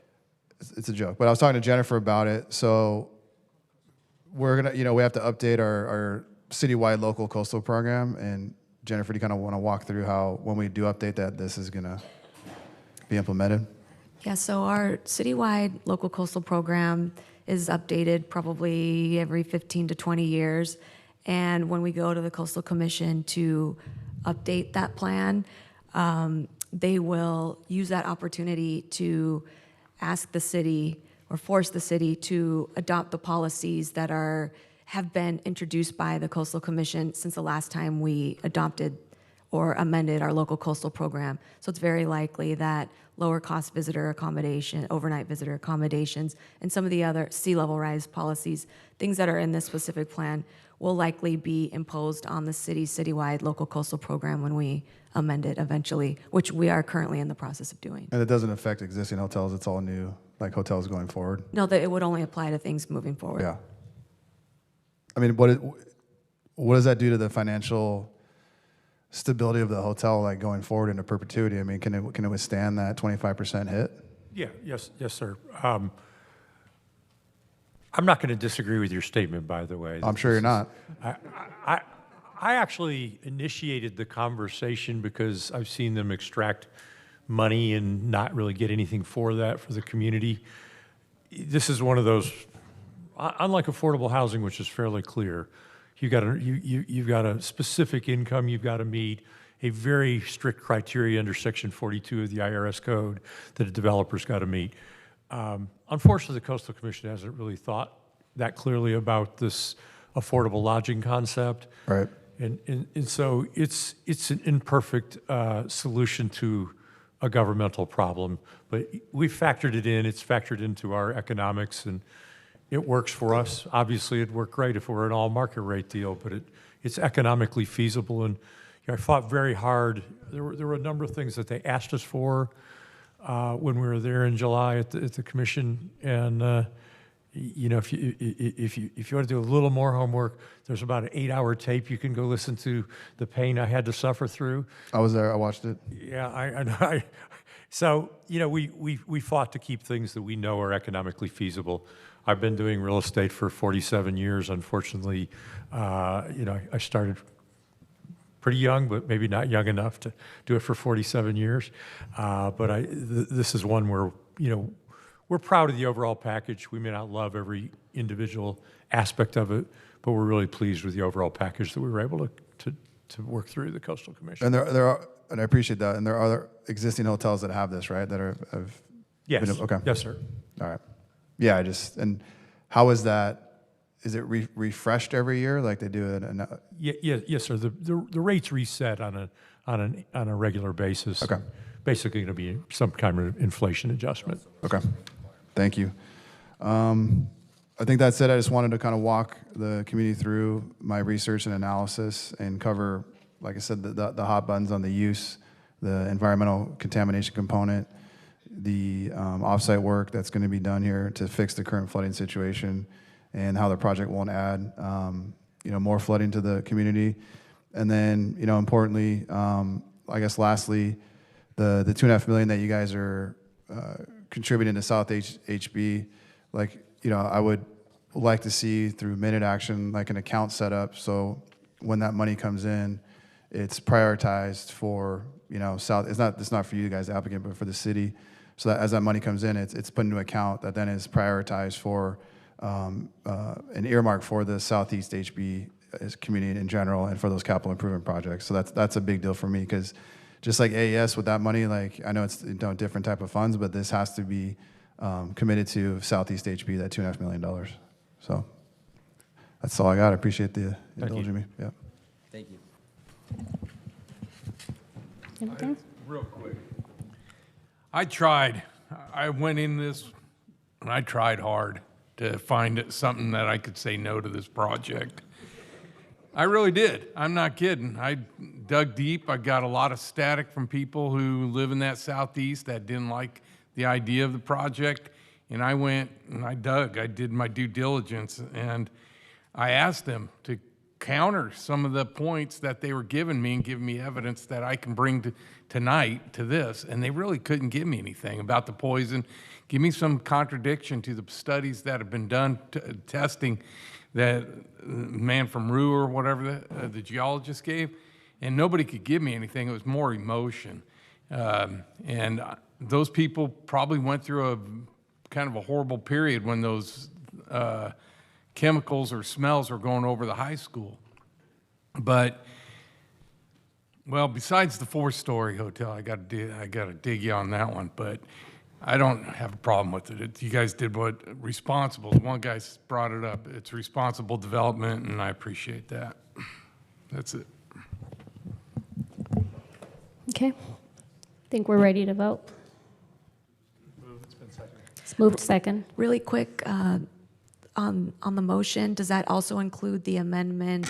it's a joke. But I was talking to Jennifer about it, so we're gonna, we have to update our citywide local coastal program, and Jennifer, do you kind of want to walk through how, when we do update that, this is gonna be implemented? Yeah, so our citywide local coastal program is updated probably every 15 to 20 years. And when we go to the Coastal Commission to update that plan, they will use that opportunity to ask the city or force the city to adopt the policies that have been introduced by the Coastal Commission since the last time we adopted or amended our local coastal program. So it's very likely that lower cost visitor accommodation, overnight visitor accommodations, and some of the other sea level rise policies, things that are in this specific plan, will likely be imposed on the citywide local coastal program when we amend it eventually, which we are currently in the process of doing. And it doesn't affect existing hotels, it's all new, like hotels going forward? No, that it would only apply to things moving forward. Yeah. I mean, what does that do to the financial stability of the hotel, like going forward into perpetuity? I mean, can it withstand that 25% hit? Yeah, yes, sir. I'm not going to disagree with your statement, by the way. I'm sure you're not. I actually initiated the conversation because I've seen them extract money and not really get anything for that for the community. This is one of those, unlike affordable housing, which is fairly clear, you've got a specific income you've got to meet, a very strict criteria under Section 42 of the IRS code that a developer's got to meet. Unfortunately, the Coastal Commission hasn't really thought that clearly about this affordable lodging concept. Right. And so it's an imperfect solution to a governmental problem, but we factored it in. It's factored into our economics, and it works for us. Obviously, it'd work great if it were an all market rate deal, but it's economically feasible. And I fought very hard. There were a number of things that they asked us for when we were there in July at the commission, and You know, if you want to do a little more homework, there's about an 8-hour tape you can go listen to the pain I had to suffer through. I was there. I watched it. Yeah, so, you know, we fought to keep things that we know are economically feasible. I've been doing real estate for 47 years. Unfortunately, you know, I started pretty young, but maybe not young enough to do it for 47 years. But this is one where, you know, we're proud of the overall package. We may not love every individual aspect of it, but we're really pleased with the overall package that we were able to work through the Coastal Commission. And there are, and I appreciate that. And there are other existing hotels that have this, right? That have Yes. okay. Yes, sir. All right. Yeah, and how is that? Is it refreshed every year like they do it? Yes, sir. The rates reset on a regular basis. Okay. Basically going to be some kind of inflation adjustment. Okay. Thank you. I think that's it. I just wanted to kind of walk the community through my research and analysis and cover, like I said, the hot buttons on the use, the environmental contamination component, the offsite work that's going to be done here to fix the current flooding situation, and how the project won't add, you know, more flooding to the community. And then, you know, importantly, I guess lastly, the $2.5 million that you guys are contributing to South HB, like, you know, I would like to see through minute action, like an account set up, so when that money comes in, it's prioritized for, you know, South. It's not for you guys, the applicant, but for the city. So that as that money comes in, it's put into an account that then is prioritized for an earmark for the Southeast HB community in general and for those capital improvement projects. So that's a big deal for me, because just like AES with that money, like I know it's, you know, different type of funds, but this has to be committed to Southeast HB, that $2.5 million. So that's all I got. I appreciate the indulging me. Yeah. Thank you. Anything? Real quick. I went in this and I tried hard to find something that I could say no to this project. I really did. I'm not kidding. I dug deep. I got a lot of static from people who live in that southeast that didn't like the idea of the project. And I went and I dug. I did my due diligence, and I asked them to counter some of the points that they were giving me and give me evidence that I can bring tonight to this. And they really couldn't give me anything about the poison. Give me some contradiction to the studies that have been done, testing that man from Rue or whatever the geologist gave. And nobody could give me anything. It was more emotion. And those people probably went through a kind of a horrible period when those chemicals or smells were going over the high school. But, well, besides the 4-story hotel, I got to dig you on that one. But I don't have a problem with it. You guys did what responsible. One guy brought it up. It's responsible development, and I appreciate that. That's it. Okay. I think we're ready to vote. It's moved second. Really quick, on the motion, does that also include the amendment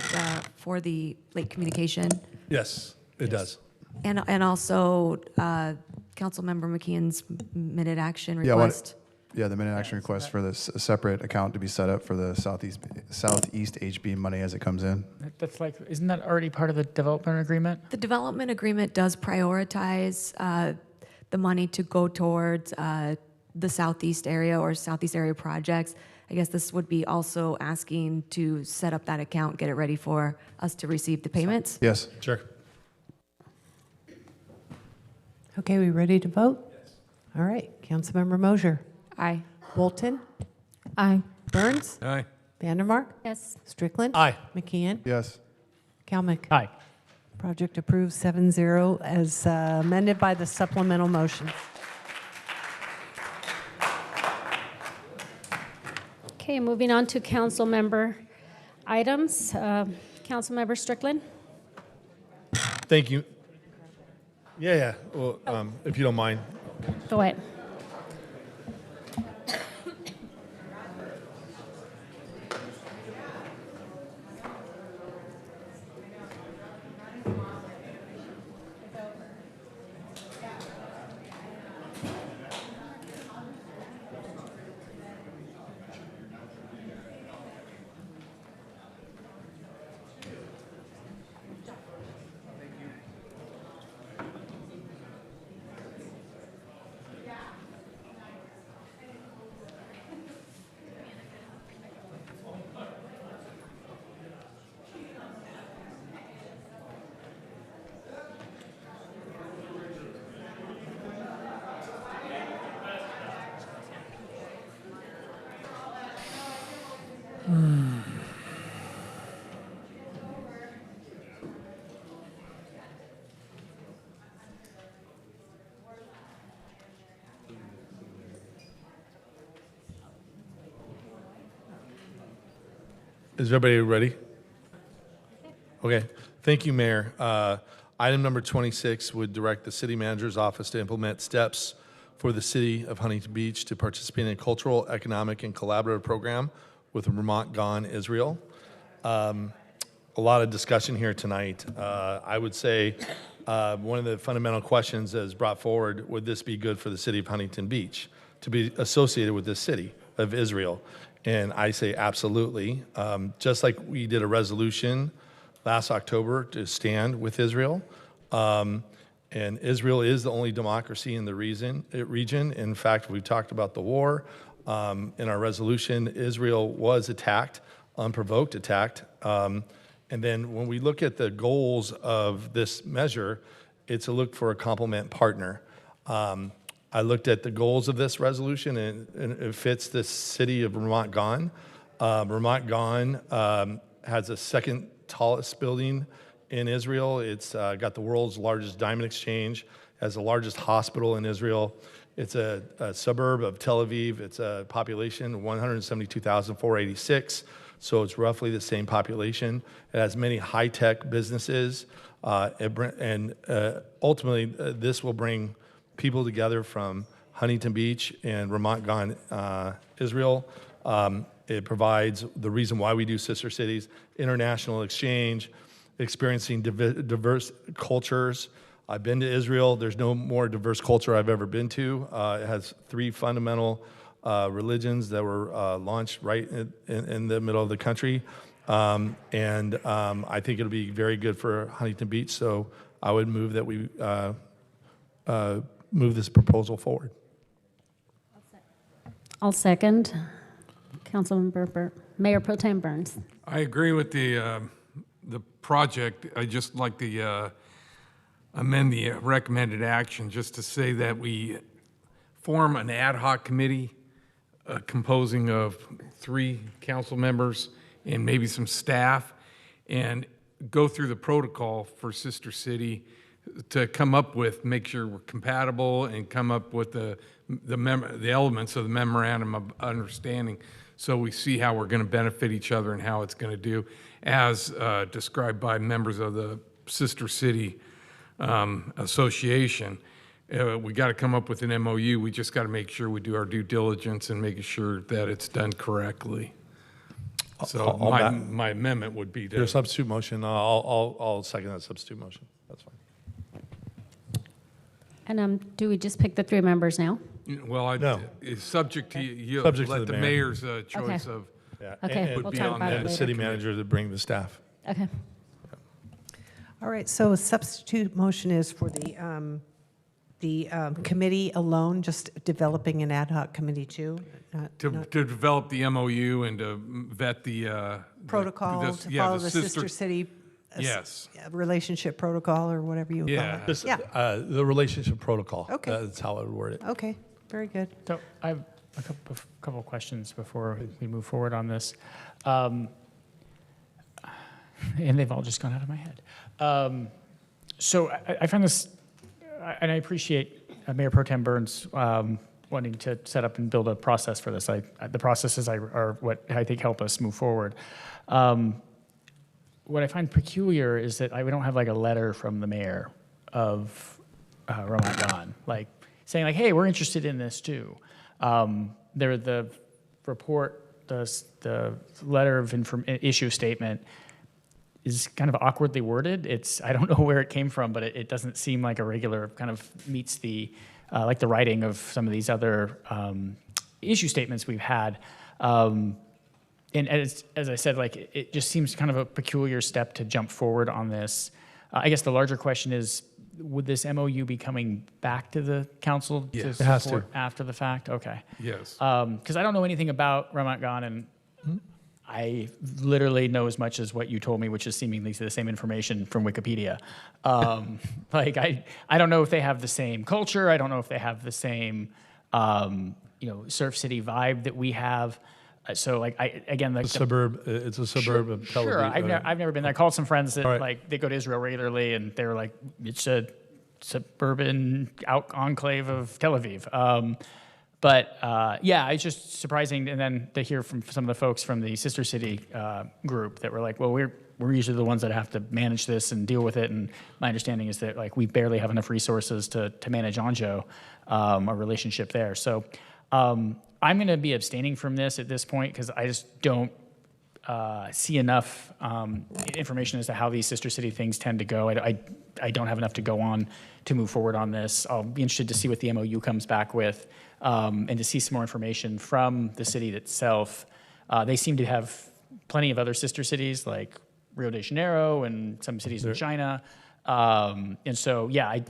for the late communication? Yes, it does. And also Councilmember McKeon's minute action request? Yeah, the minute action request for this separate account to be set up for the Southeast HB money as it comes in. That's like, isn't that already part of the development agreement? The development agreement does prioritize the money to go towards the Southeast area or Southeast area projects. I guess this would be also asking to set up that account, get it ready for us to receive the payments. Yes. Sure. Okay, we ready to vote? Yes. All right. Councilmember Mosier. Aye. Bolton. Aye. Burns. Aye. Vandermark. Yes. Strickland. Aye. McKeon. Yes. Kalmick. Aye. Project approved 7-0 as amended by the supplemental motion. Okay, moving on to council member items. Councilmember Strickland. Thank you. Yeah. Well, if you don't mind. Go ahead. Is everybody ready? Okay. Thank you, Mayor. Item number 26 would direct the city manager's office to implement steps for the city of Huntington Beach to participate in a cultural, economic, and collaborative program with Vermont Gone Israel. A lot of discussion here tonight. I would say one of the fundamental questions that is brought forward, would this be good for the city of Huntington Beach to be associated with this city of Israel? And I say absolutely. Just like we did a resolution last October to stand with Israel. And Israel is the only democracy in the region. In fact, we talked about the war. In our resolution, Israel was attacked, unprovoked attacked. And then when we look at the goals of this measure, it's a look for a complement partner. I looked at the goals of this resolution, and it fits the city of Vermont Gone. Vermont Gone has the second tallest building in Israel. It's got the world's largest diamond exchange, has the largest hospital in Israel. It's a suburb of Tel Aviv. It's a population of 172,486, so it's roughly the same population. It has many high-tech businesses, and ultimately this will bring people together from Huntington Beach and Vermont Gone, Israel. It provides the reason why we do sister cities, international exchange, experiencing diverse cultures. I've been to Israel. There's no more diverse culture I've ever been to. It has 3 fundamental religions that were launched right in the middle of the country. I think it'll be very good for Huntington Beach. So I would move that we move this proposal forward. I'll second. Councilmember Mayor Pro Tem Burns. I agree with the project. I just like to amend the recommended action just to say that we form an ad hoc committee composing of 3 council members and maybe some staff, and go through the protocol for Sister City to come up with, make sure we're compatible, and come up with the elements of the memorandum of understanding, so we see how we're going to benefit each other and how it's going to do, as described by members of the Sister City Association. We got to come up with an MOU. We just got to make sure we do our due diligence and making sure that it's done correctly. So my amendment would be to... Your substitute motion, I'll second that substitute motion. That's fine. And do we just pick the 3 members now? Well, No. It's subject to you. Subject let to the the mayor. mayor's choice of... Yeah. Okay, would we'll be talk on about that. it And the later. city manager to bring the staff. Okay. All right, so a substitute motion is for the committee alone, just developing an ad hoc committee too? To develop the MOU and to vet the... Protocol, to follow the sister city Yes. relationship protocol, or whatever you would call it. Yeah, The relationship protocol. Okay. That's how I would word it. okay, very good. So I have a couple of questions before we move forward on this. And they've all just gone out of my head. So I find this, and I appreciate Mayor Pro Tem Burns wanting to set up and build a process for this. The processes are what I think help us move forward. What I find peculiar is that we don't have like a letter from the mayor of Vermont Gone, like saying like, hey, we're interested in this too. The report, the letter of issue statement is kind of awkwardly worded. I don't know where it came from, but it doesn't seem like a regular kind of meets the like the writing of some of these other issue statements we've had. And as I said, like it just seems kind of a peculiar step to jump forward on this. I guess the larger question is, would this MOU be coming back to the council to Yes. It has support to. after the fact? Okay. Yes. Because I don't know anything about Vermont Gone, and I literally know as much as what you told me, which is seemingly the same information from Wikipedia. Like I don't know if they have the same culture. I don't know if they have the same Surf City vibe that we have. So like It's a suburb of Tel Aviv. Sure, I've never been there. I called some friends that All right. like they go to Israel regularly, and they were like, it's a suburban enclave of Tel Aviv. But yeah, it's just surprising, and then to hear from some of the folks from the Sister City group that were like, well, we're usually the ones that have to manage this and deal with it, and my understanding is that like we barely have enough resources to manage Anjo, our relationship there. So I'm going to be abstaining from this at this point because I just don't see enough information as to how these Sister City things tend to go. I don't have enough to go on to move forward on this. I'll be interested to see what the MOU comes back with and to see some more information from the city itself. They seem to have plenty of other sister cities like Rio de Janeiro and some cities in China. And so, yeah, I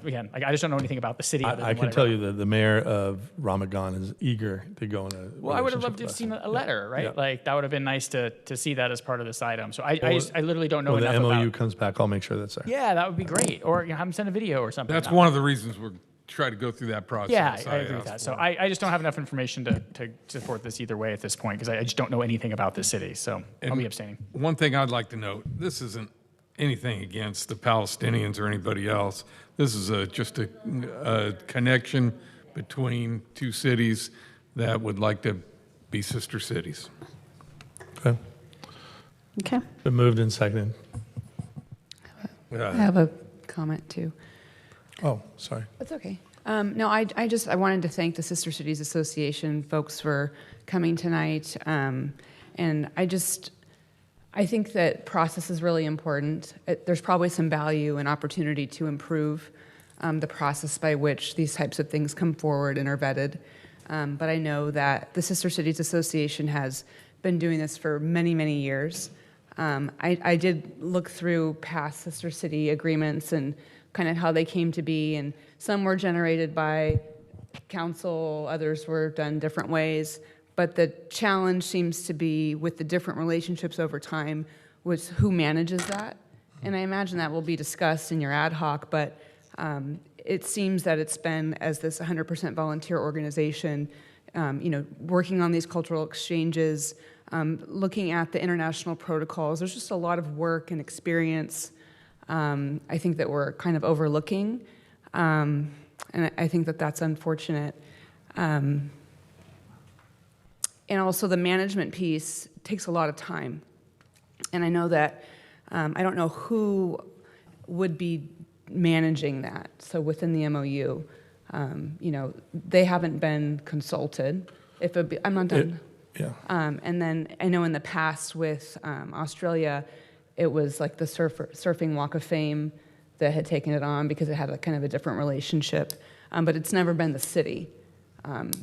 just don't know anything about the city. I can tell you that the mayor of Ramadan is eager to go in a Well, I would have relationship loved to have with seen us. a letter, right? Yeah. Like, that would have been nice to see that as part of this item. So I literally don't know When enough the MOU about. comes back, I'll make sure that's there. Yeah, that would be great. Or have them send a video or something. That's one of the reasons we're trying to go through that process. Yeah, I agree with that. asked So for. I just don't have enough information to support this either way at this point because I just don't know anything about this city. So I'll And be abstaining. One thing I'd like to note, this isn't anything against the Palestinians or anybody else. This is just a connection between two cities that would like to be sister cities. Okay. Okay. Been moved and seconded. I have a comment too. Oh, sorry. That's okay. No, I wanted to thank the Sister Cities Association folks for coming tonight. And I think that process is really important. There's probably some value and opportunity to improve the process by which these types of things come forward and are vetted. But I know that the Sister Cities Association has been doing this for many, many years. I did look through past Sister City agreements and kind of how they came to be, and some were generated by council, others were done different ways. But the challenge seems to be with the different relationships over time was who manages that. And I imagine that will be discussed in your ad hoc, but it seems that it's been as this 100% volunteer organization, working on these cultural exchanges, looking at the international protocols. There's just a lot of work and experience I think that we're kind of overlooking. And I think that that's unfortunate. And also the management piece takes a lot of time. And I know that, I don't know who would be managing that. So within the MOU, they haven't been consulted. I'm not done. Yeah. And then I know in the past with Australia, it was like the Surfing Walk of Fame that had taken it on because it had a kind of a different relationship. But it's never been the city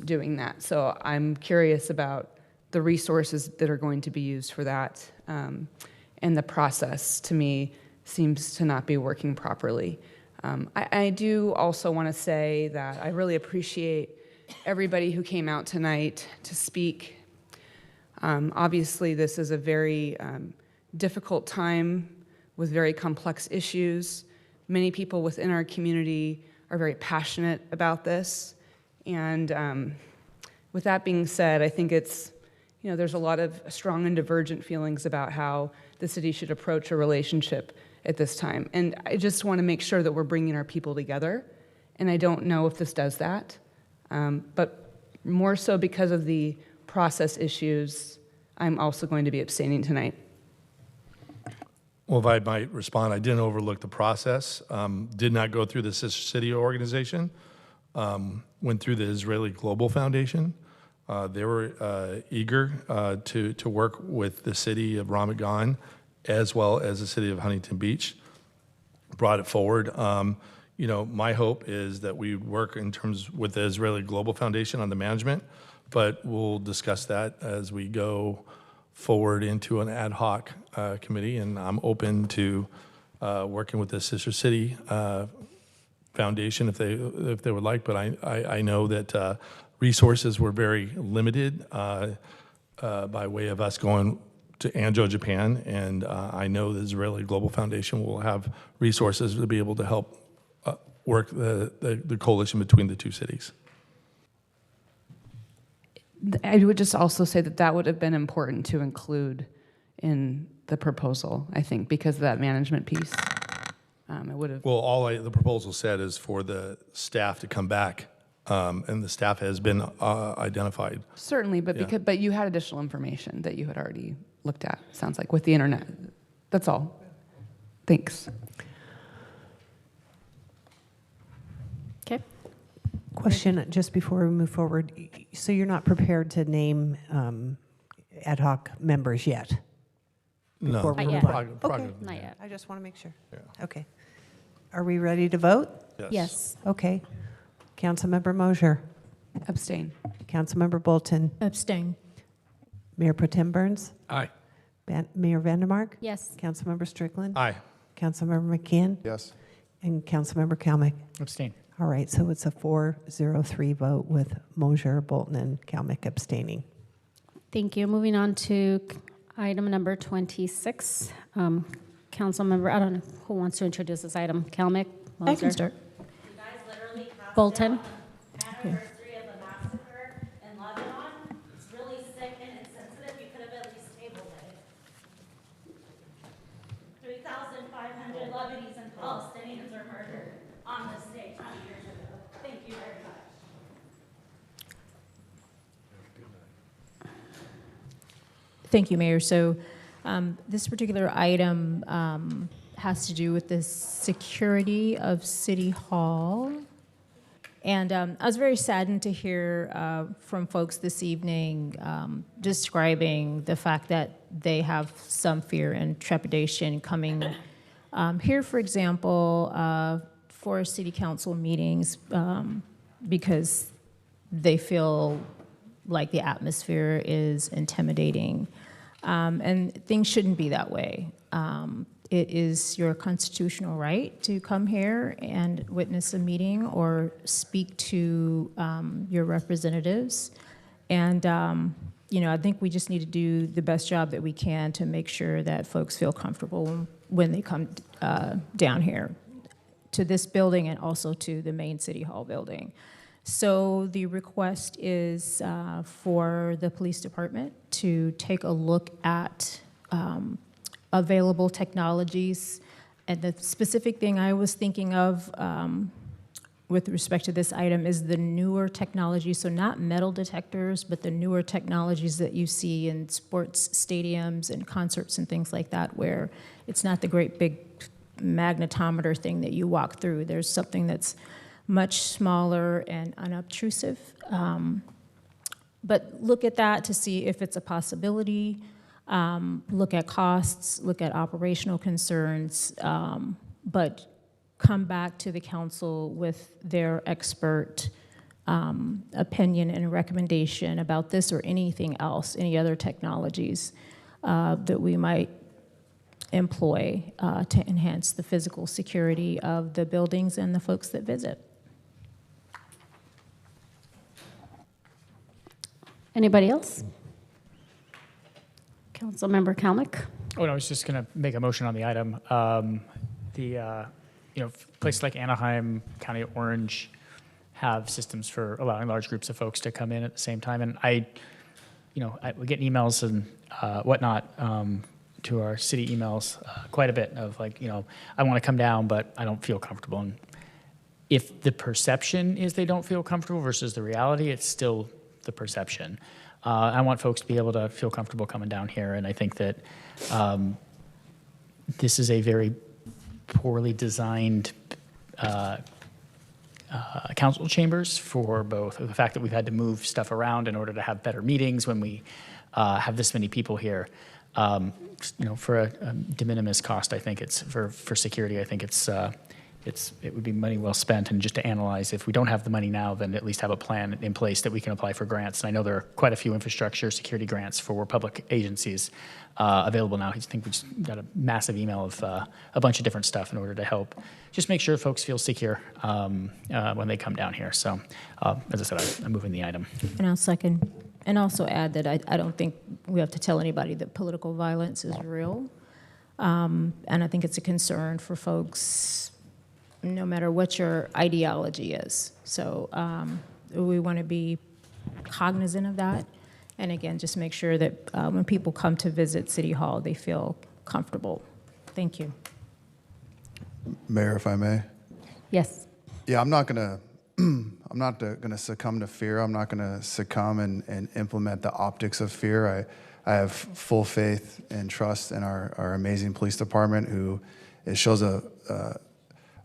doing that. So I'm curious about the resources that are going to be used for that. And the process, to me, seems to not be working properly. I do also want to say that I really appreciate everybody who came out tonight to speak. Obviously, this is a very difficult time with very complex issues. Many people within our community are very passionate about this. And with that being said, I think it's, there's a lot of strong and divergent feelings about how the city should approach a relationship at this time. And I just want to make sure that we're bringing our people together. And I don't know if this does that. But more so because of the process issues, I'm also going to be abstaining tonight. Well, if I might respond, I didn't overlook the process, did not go through the Sister City organization, went through the Israeli Global Foundation. They were eager to work with the city of Ramat Gan as well as the city of Huntington Beach, brought it forward. My hope is that we work in terms with the Israeli Global Foundation on the management, but we'll discuss that as we go forward into an ad hoc committee, and I'm open to working with the Sister City Foundation if they would like. But I know that resources were very limited by way of us going to Anjo, Japan, and I know the Israeli Global Foundation will have resources to be able to help work the coalition between the two cities. I would just also say that that would have been important to include in the proposal, I think, because of that management piece. It would have. Well, the proposal said is for the staff to come back and the staff has been identified. Certainly, but Yeah. but you had additional information that you had already looked at, sounds like, with the internet. That's all. Thanks. Okay. Question just before we move forward. So you're not prepared to name ad hoc members yet? No. Before we Not move yet. on? Progress. Okay. Not yet. I just want to make sure. Okay. Are we ready to vote? Yes. Okay. Councilmember Mosier. Abstain. Councilmember Bolton. Abstain. Mayor Pro Tem Burns. Aye. Mayor Vandermark. Yes. Councilmember Strickland. Aye. Councilmember McKeon. Yes. And Councilmember Kalmick. Abstain. All right, so it's a 4-0-3 vote with Mosier, Bolton, and Kalmick abstaining. Thank you. Moving on to item number 26. Councilmember, I don't know who wants to introduce this item. Kalmick? I can start. Bolton? Anniversary of the massacre in Lebanon. It's really sick and insensitive. You could have at least tabled it. 3,500 Lebanese and Palestinians were murdered on this day 20 years ago. Thank you very much. Thank you, Mayor. So this particular item has to do with the security of City Hall. And I was very saddened to hear from folks this evening describing the fact that they have some fear and trepidation coming here, for example, for city council meetings because they feel like the atmosphere is intimidating. And things shouldn't be that way. It is your constitutional right to come here and witness a meeting or speak to your representatives. And, I think we just need to do the best job that we can to make sure that folks feel comfortable when they come down here to this building and also to the main City Hall building. So the request is for the police department to take a look at available technologies. And the specific thing I was thinking of with respect to this item is the newer technology. So not metal detectors, but the newer technologies that you see in sports stadiums and concerts and things like that, where it's not the great big magnetometer thing that you walk through. There's something that's much smaller and unobtrusive. But look at that to see if it's a possibility. Look at costs, look at operational concerns, but come back to the council with their expert opinion and recommendation about this or anything else, any other technologies that we might employ to enhance the physical security of the buildings and the folks that visit. Anybody else? Councilmember Kalmick? Oh, no, I was just going to make a motion on the item. Places like Anaheim, County of Orange have systems for allowing large groups of folks to come in at the same time. And we get emails and whatnot to our city emails quite a bit of I want to come down, but I don't feel comfortable. And if the perception is they don't feel comfortable versus the reality, it's still the perception. I want folks to be able to feel comfortable coming down here, and I think that this is a very poorly designed council chambers for both the fact that we've had to move stuff around in order to have better meetings when we have this many people here. For a de minimis cost, I think it's for security. I think it would be money well spent, and just to analyze if we don't have the money now, then at least have a plan in place that we can apply for grants. And I know there are quite a few infrastructure security grants for public agencies available now. I think we just got a massive email of a bunch of different stuff in order to help just make sure folks feel secure when they come down here. So as I said, I'm moving the item. And I'll second. And also add that I don't think we have to tell anybody that political violence is real. And I think it's a concern for folks no matter what your ideology is. So we want to be cognizant of that. And again, just make sure that when people come to visit City Hall, they feel comfortable. Thank you. Mayor, if I may. Yes. Yeah, I'm not gonna going to succumb to fear. I'm not going to succumb and implement the optics of fear. I have full faith and trust in our amazing police department, who it shows a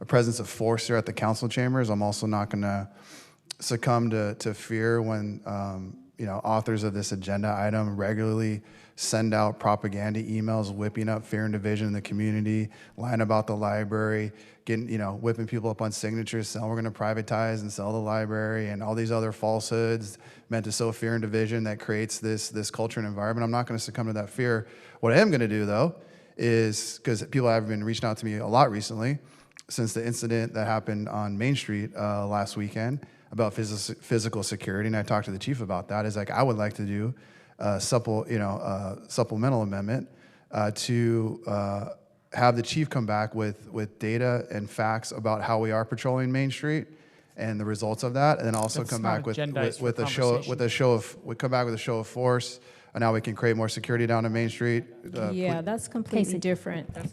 presence of force here at the council chambers. I'm also not going to succumb to fear when authors of this agenda item regularly send out propaganda emails whipping up fear and division in the community, lying about the library, whipping people up on signatures, saying we're going to privatize and sell the library, and all these other falsehoods meant to sow fear and division that creates this culture and environment. I'm not going to succumb to that fear. What I am going to do, though, is, because people have been reaching out to me a lot recently since the incident that happened on Main Street last weekend about physical security, and I talked to the chief about that, is like I would like to do a supplemental amendment to have the chief come back with data and facts about how we are patrolling Main Street and the results of that, and then also come back with a show of force, and how we can create more security down on Main Street. Yeah, that's completely different. That's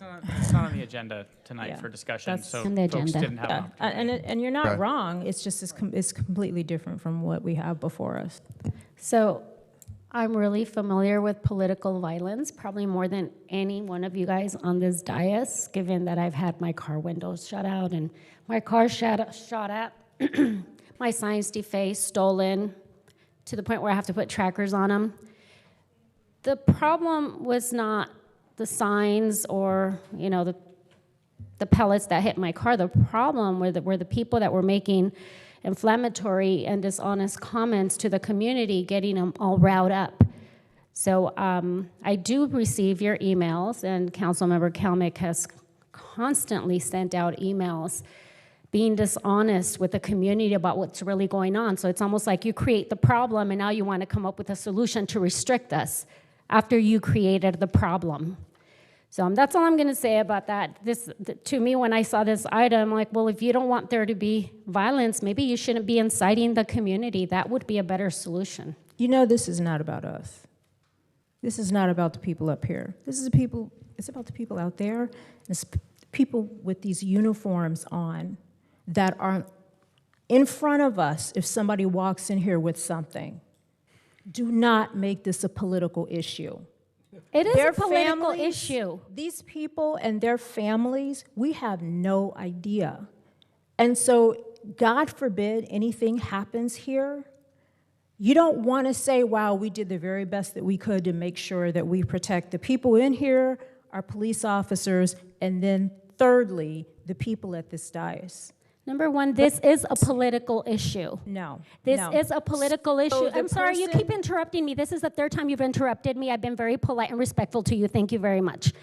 not on the agenda tonight for discussion, That's so on the folks agenda. didn't have an opportunity. And you're not Right. wrong. It's just it's completely different from what we have before us. So I'm really familiar with political violence, probably more than any one of you guys on this dais, given that I've had my car windows shut out and my car shot at, my signs defaced, stolen, to the point where I have to put trackers on them. The problem was not the signs or, the pellets that hit my car. The problem were the people that were making inflammatory and dishonest comments to the community, getting them all riled up. So I do receive your emails, and Councilmember Kalmick has constantly sent out emails being dishonest with the community about what's really going on. So it's almost like you create the problem, and now you want to come up with a solution to restrict us after you created the problem. So that's all I'm going to say about that. To me, when I saw this item, I'm like, well, if you don't want there to be violence, maybe you shouldn't be inciting the community. That would be a better solution. This is not about us. This is not about the people up here. It's about the people out there. It's people with these uniforms on that are in front of us if somebody walks in here with something. Do not make this a political issue. It is a political issue. These people and their families, we have no idea. And so, God forbid anything happens here, you don't want to say, wow, we did the very best that we could to make sure that we protect the people in here, our police officers, and then thirdly, the people at this dais. Number one, this is a political issue. No. This is a political issue. the I'm sorry, you person- keep interrupting me. This is the third time you've interrupted me. I've been very polite and respectful to you. Thank you very much.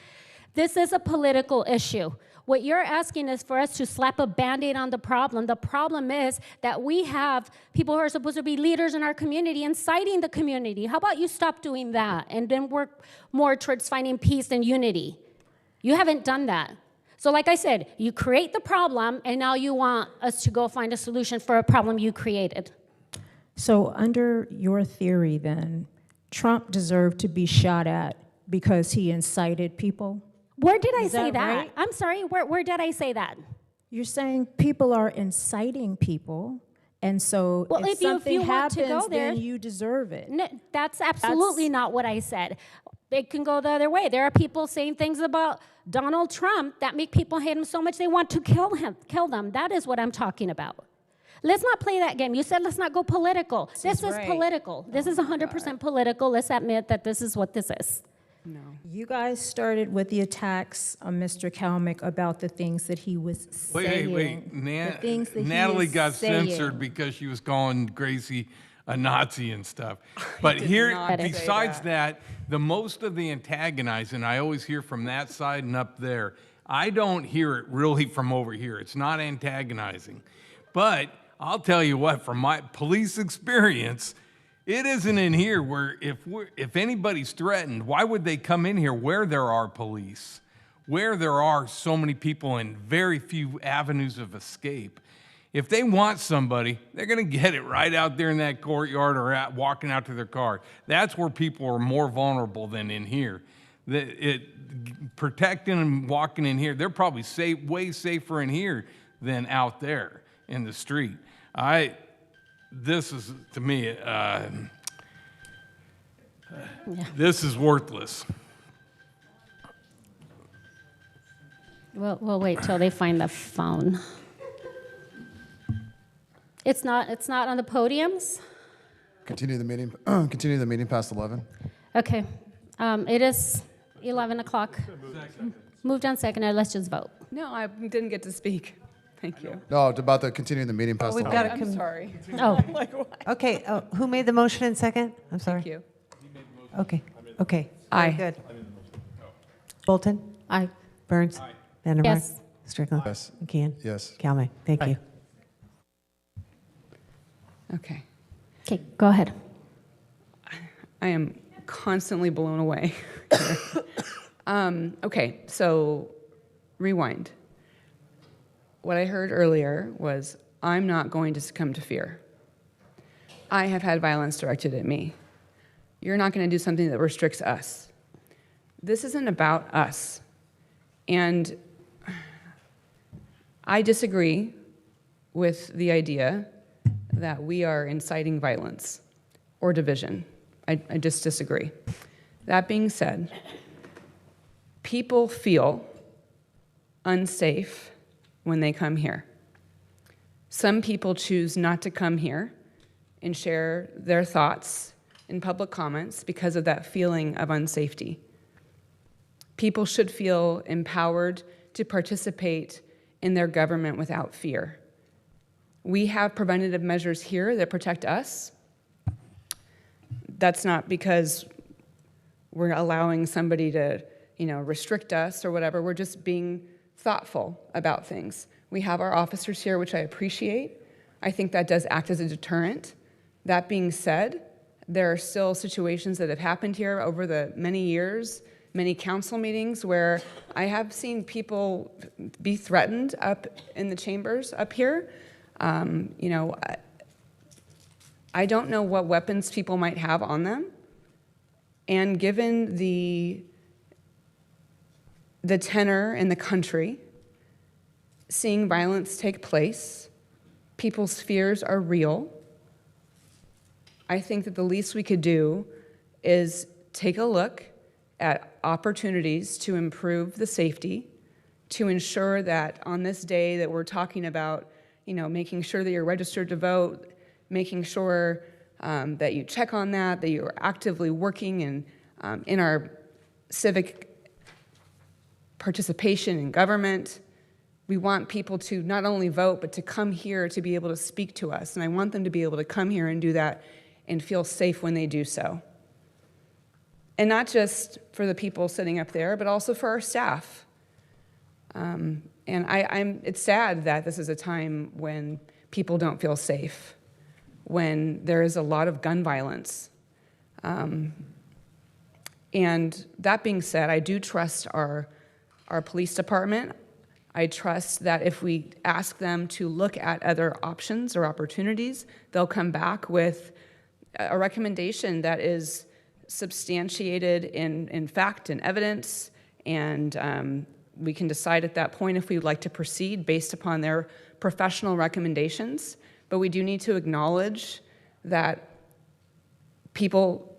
This is a political issue. What you're asking is for us to slap a Band-Aid on the problem. The problem is that we have people who are supposed to be leaders in our community inciting the community. How about you stop doing that and then work more towards finding peace and unity? You haven't done that. So like I said, you create the problem, and now you want us to go find a solution for a problem you created. So under your theory then, Trump deserved to be shot at because he incited people? Where did I Is say that that? right? I'm sorry, where did I say that? You're saying people are inciting people, and so Well, if if you something want to happens, go there, then you deserve it. No, that's absolutely not what I said. It can go the other way. There are people saying things about Donald Trump that make people hate him so much they want to kill them. That is what I'm talking about. Let's not play that game. You said let's not go political. This is right. political. This is 100% political. Let's admit that this is what this is. No. You guys started with the attacks on Mr. Kalmick about the things that he was saying. Wait. The things that Natalie he is got saying. censored because she was calling Gracie a Nazi and stuff. But here, not say besides that, the most of the antagonizing I always hear from that side and up there. I don't hear it really from over here. It's not antagonizing. But I'll tell you what, from my police experience, it isn't in here where if anybody's threatened, why would they come in here where there are police, where there are so many people and very few avenues of escape? If they want somebody, they're going to get it right out there in that courtyard or walking out to their car. That's where people are more vulnerable than in here. Protecting and walking in here, they're probably way safer in here than out there in the street. this is, to me, this is worthless. We'll wait till they find the phone. It's not on the podiums? Continue the meeting. Continue the meeting past 11. Okay. It is 11 o'clock. Moved on seconded. Let's just vote. No, I didn't get to speak. Thank you. No, it's about the continuing the meeting past We've 11. got to I'm sorry. Oh. Like, what? Okay, who made the motion in second? I'm sorry. Thank you. Okay, okay. Aye. Very good. Bolton? Aye. Burns? Vandermark? Yes. Strickland? Yes. McKeon? Yes. Kalme? Thank you. Okay. Okay, go ahead. I am constantly blown away. Okay, so rewind. What I heard earlier was, I'm not going to succumb to fear. I have had violence directed at me. You're not going to do something that restricts us. This isn't about us. And I disagree with the idea that we are inciting violence or division. I just disagree. That being said, people feel unsafe when they come here. Some people choose not to come here and share their thoughts in public comments because of that feeling of unsafety. People should feel empowered to participate in their government without fear. We have preventative measures here that protect us. That's not because we're allowing somebody to, restrict us or whatever. We're just being thoughtful about things. We have our officers here, which I appreciate. I think that does act as a deterrent. That being said, there are still situations that have happened here over the many years, many council meetings, where I have seen people be threatened up in the chambers up here. I don't know what weapons people might have on them. And given the tenor in the country, seeing violence take place, people's fears are real. I think that the least we could do is take a look at opportunities to improve the safety, to ensure that on this day that we're talking about, making sure that you're registered to vote, making sure that you check on that you're actively working in our civic participation in government. We want people to not only vote, but to come here to be able to speak to us. And I want them to be able to come here and do that and feel safe when they do so. And not just for the people sitting up there, but also for our staff. And it's sad that this is a time when people don't feel safe, when there is a lot of gun violence. And that being said, I do trust our police department. I trust that if we ask them to look at other options or opportunities, they'll come back with a recommendation that is substantiated in fact and evidence, and we can decide at that point if we'd like to proceed based upon their professional recommendations. But we do need to acknowledge that people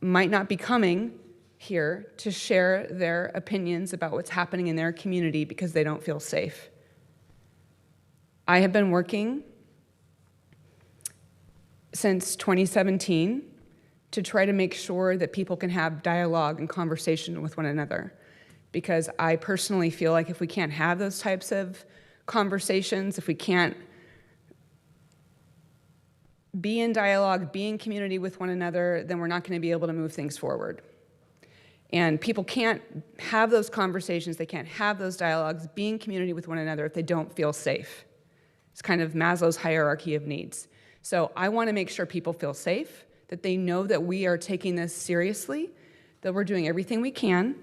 might not be coming here to share their opinions about what's happening in their community because they don't feel safe. I have been working since 2017 to try to make sure that people can have dialogue and conversation with one another, because I personally feel like if we can't have those types of conversations, if we can't be in dialogue, be in community with one another, then we're not going to be able to move things forward. And people can't have those conversations, they can't have those dialogues, be in community with one another if they don't feel safe. It's kind of Maslow's hierarchy of needs. So I want to make sure people feel safe, that they know that we are taking this seriously, that we're doing everything we can.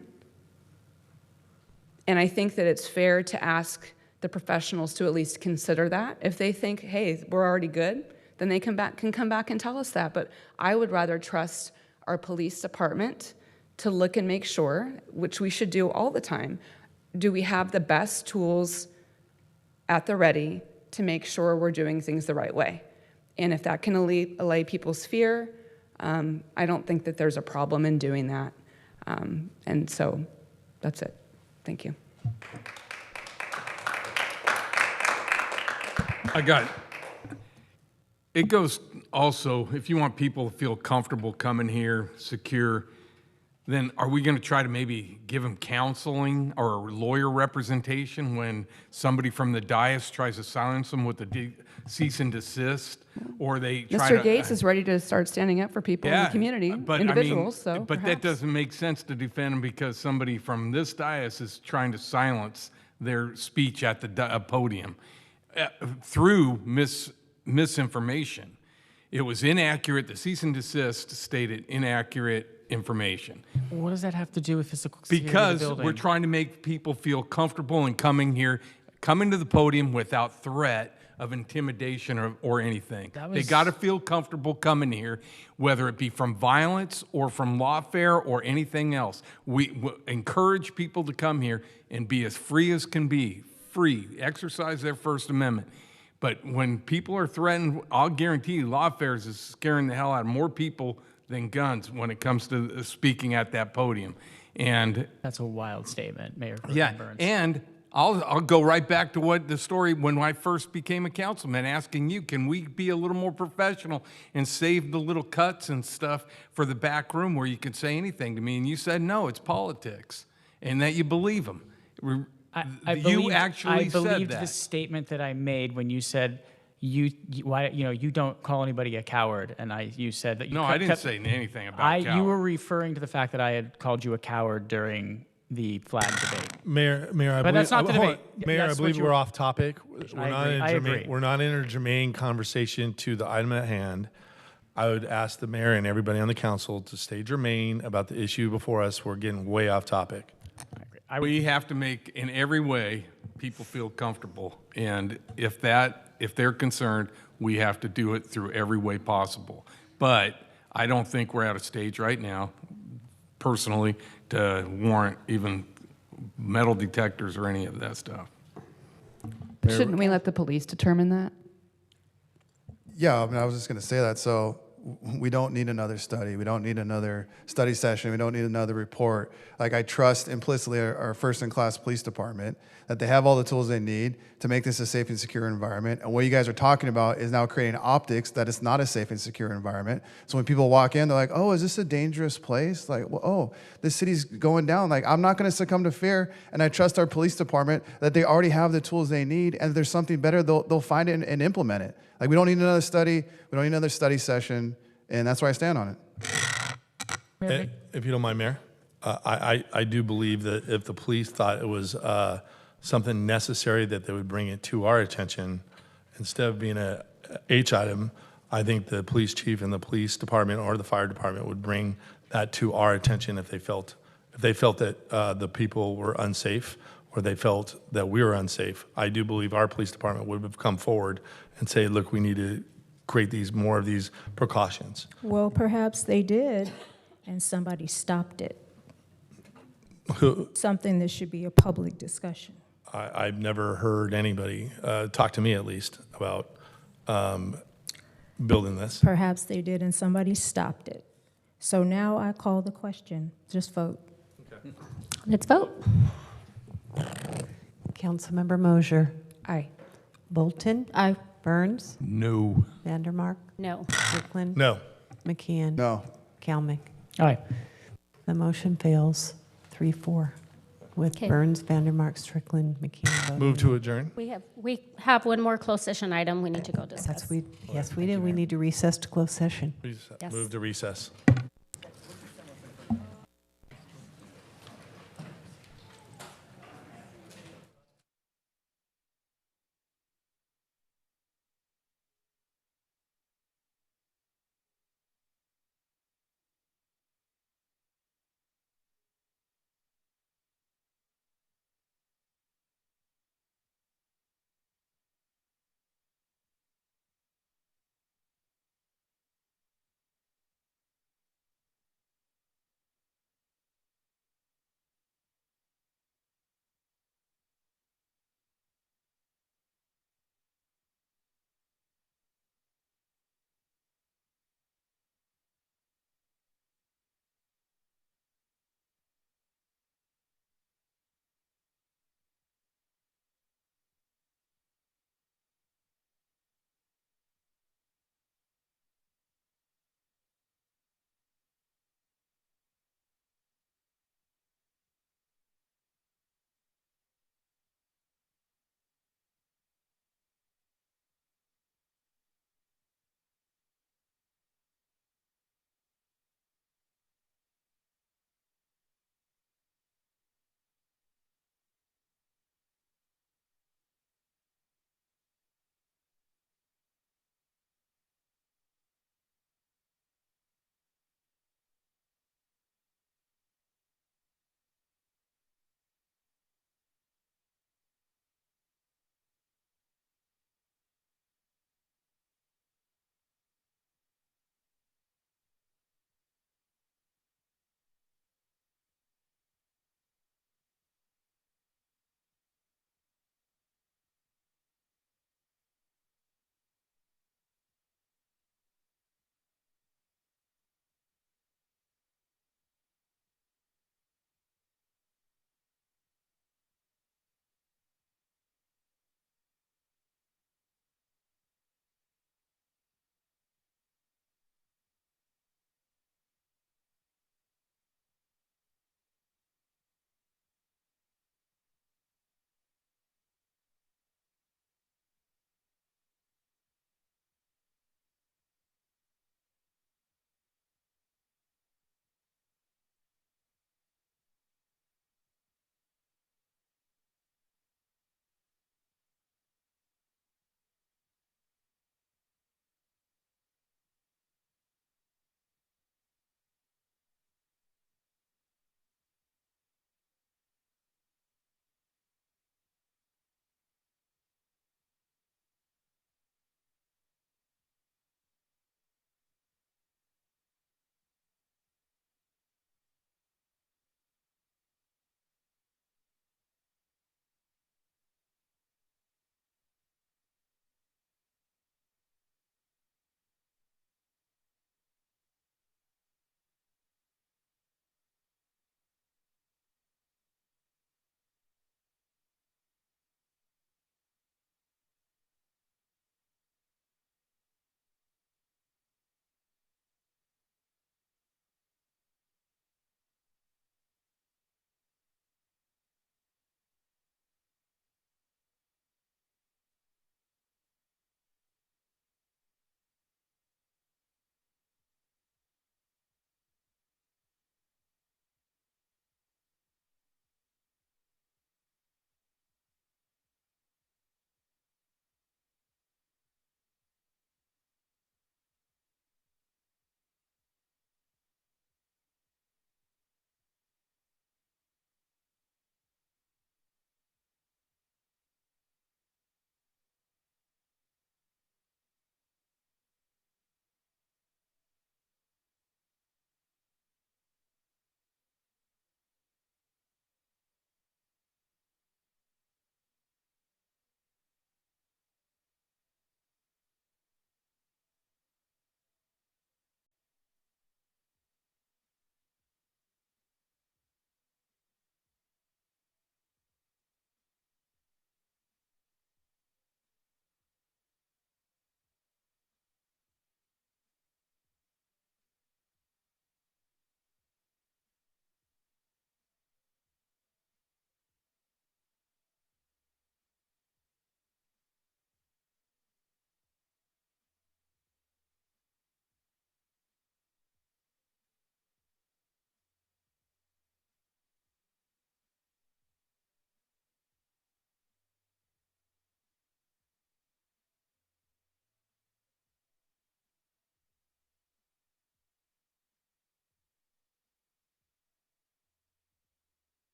And I think that it's fair to ask the professionals to at least consider that. If they think, hey, we're already good, then they can come back and tell us that. But I would rather trust our police department to look and make sure, which we should do all the time, do we have the best tools at the ready to make sure we're doing things the right way? And if that can allay people's fear, I don't think that there's a problem in doing that. And so that's it. Thank you. It goes also, if you want people to feel comfortable coming here, secure, then are we going to try to maybe give them counseling or lawyer representation when somebody from the dais tries to silence them with a cease and desist, or they try Mr. to... Gates is ready to start standing up for people in the community, but individuals, I mean, so but perhaps. that doesn't make sense to defend them because somebody from this dais is trying to silence their speech at the podium through misinformation. It was inaccurate. The cease and desist stated inaccurate information. What does that have to do with physical security of the Because building? we're trying to make people feel comfortable in coming here, coming to the podium without threat of intimidation or anything. They got to feel comfortable coming here, whether it be from violence or from lawfare or anything else. We encourage people to come here and be as free as can be, free, exercise their First Amendment. But when people are threatened, I'll guarantee you lawfares is scaring the hell out of more people than guns when it comes to speaking at that podium. And that's a wild statement, Mayor Burns. And I'll go right back to what the story when I first became a councilman, asking you, can we be a little more professional and save the little cuts and stuff for the back room where you can say anything to me? And you said, no, it's politics, and that you believe them. I believed that. the statement that I made when you said you don't call anybody a coward, and you said that you. No, I didn't say anything about coward. You were referring to the fact that I had called you a coward during the flag debate. Mayor, But that's not the debate. Mayor, I That's believe what we're you- off topic. I agree. We're not in a germane conversation to the item at hand. I would ask the mayor and everybody on the council to stay germane about the issue before us. We're getting way off topic. We have to make, in every way, people feel comfortable. And if they're concerned, we have to do it through every way possible. But I don't think we're at a stage right now, personally, to warrant even metal detectors or any of that stuff. Shouldn't we let the police determine that? Yeah, I mean, I was just going to say that. So we don't need another study. We don't need another study session. We don't need another report. Like, I trust implicitly our first-in-class police department that they have all the tools they need to make this a safe and secure environment. And what you guys are talking about is now creating optics that it's not a safe and secure environment. So when people walk in, they're like, oh, is this a dangerous place? Like, well, oh, this city's going down. Like, I'm not going to succumb to fear. And I trust our police department that they already have the tools they need. And if there's something better, they'll find it and implement it. Like, we don't need another study. We don't need another study session. And that's where I stand on it. If you don't mind, Mayor, I do believe that if the police thought it was something necessary, that they would bring it to our attention instead of being a H item. I think the police chief and the police department or the fire department would bring that to our attention if they felt that the people were unsafe or they felt that we were unsafe. I do believe our police department would have come forward and say, look, we need to create more of these precautions. Well, perhaps they did, and somebody stopped it. Something that should be a public discussion. I've never heard anybody talk to me, at least, about building this. Perhaps they did, and somebody stopped it. So now I call the question. Just vote. Okay. Let's vote. Councilmember Mosier. Aye. Bolton. Aye. Burns. No. Vandermark. No. Strickland. No. McKeon. No. Kalmick. Aye. The motion fails 3-4 with Okay. Burns, Vandermark, Strickland, McKeon voting. Move to adjourn. We have one more closed session item we need to go discuss. Yes, we do. We need to recess to close session. Yes. Move to recess.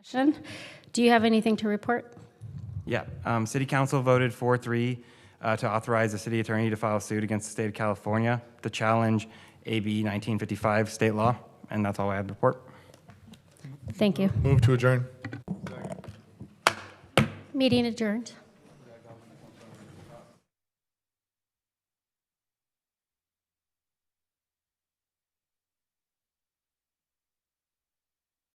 Session. Do you have anything to report? Yeah, City Council voted 4-3 to authorize the city attorney to file suit against the state of California to challenge AB 1955 state law, and that's all I have to report. Thank you. Move to adjourn. Meeting adjourned.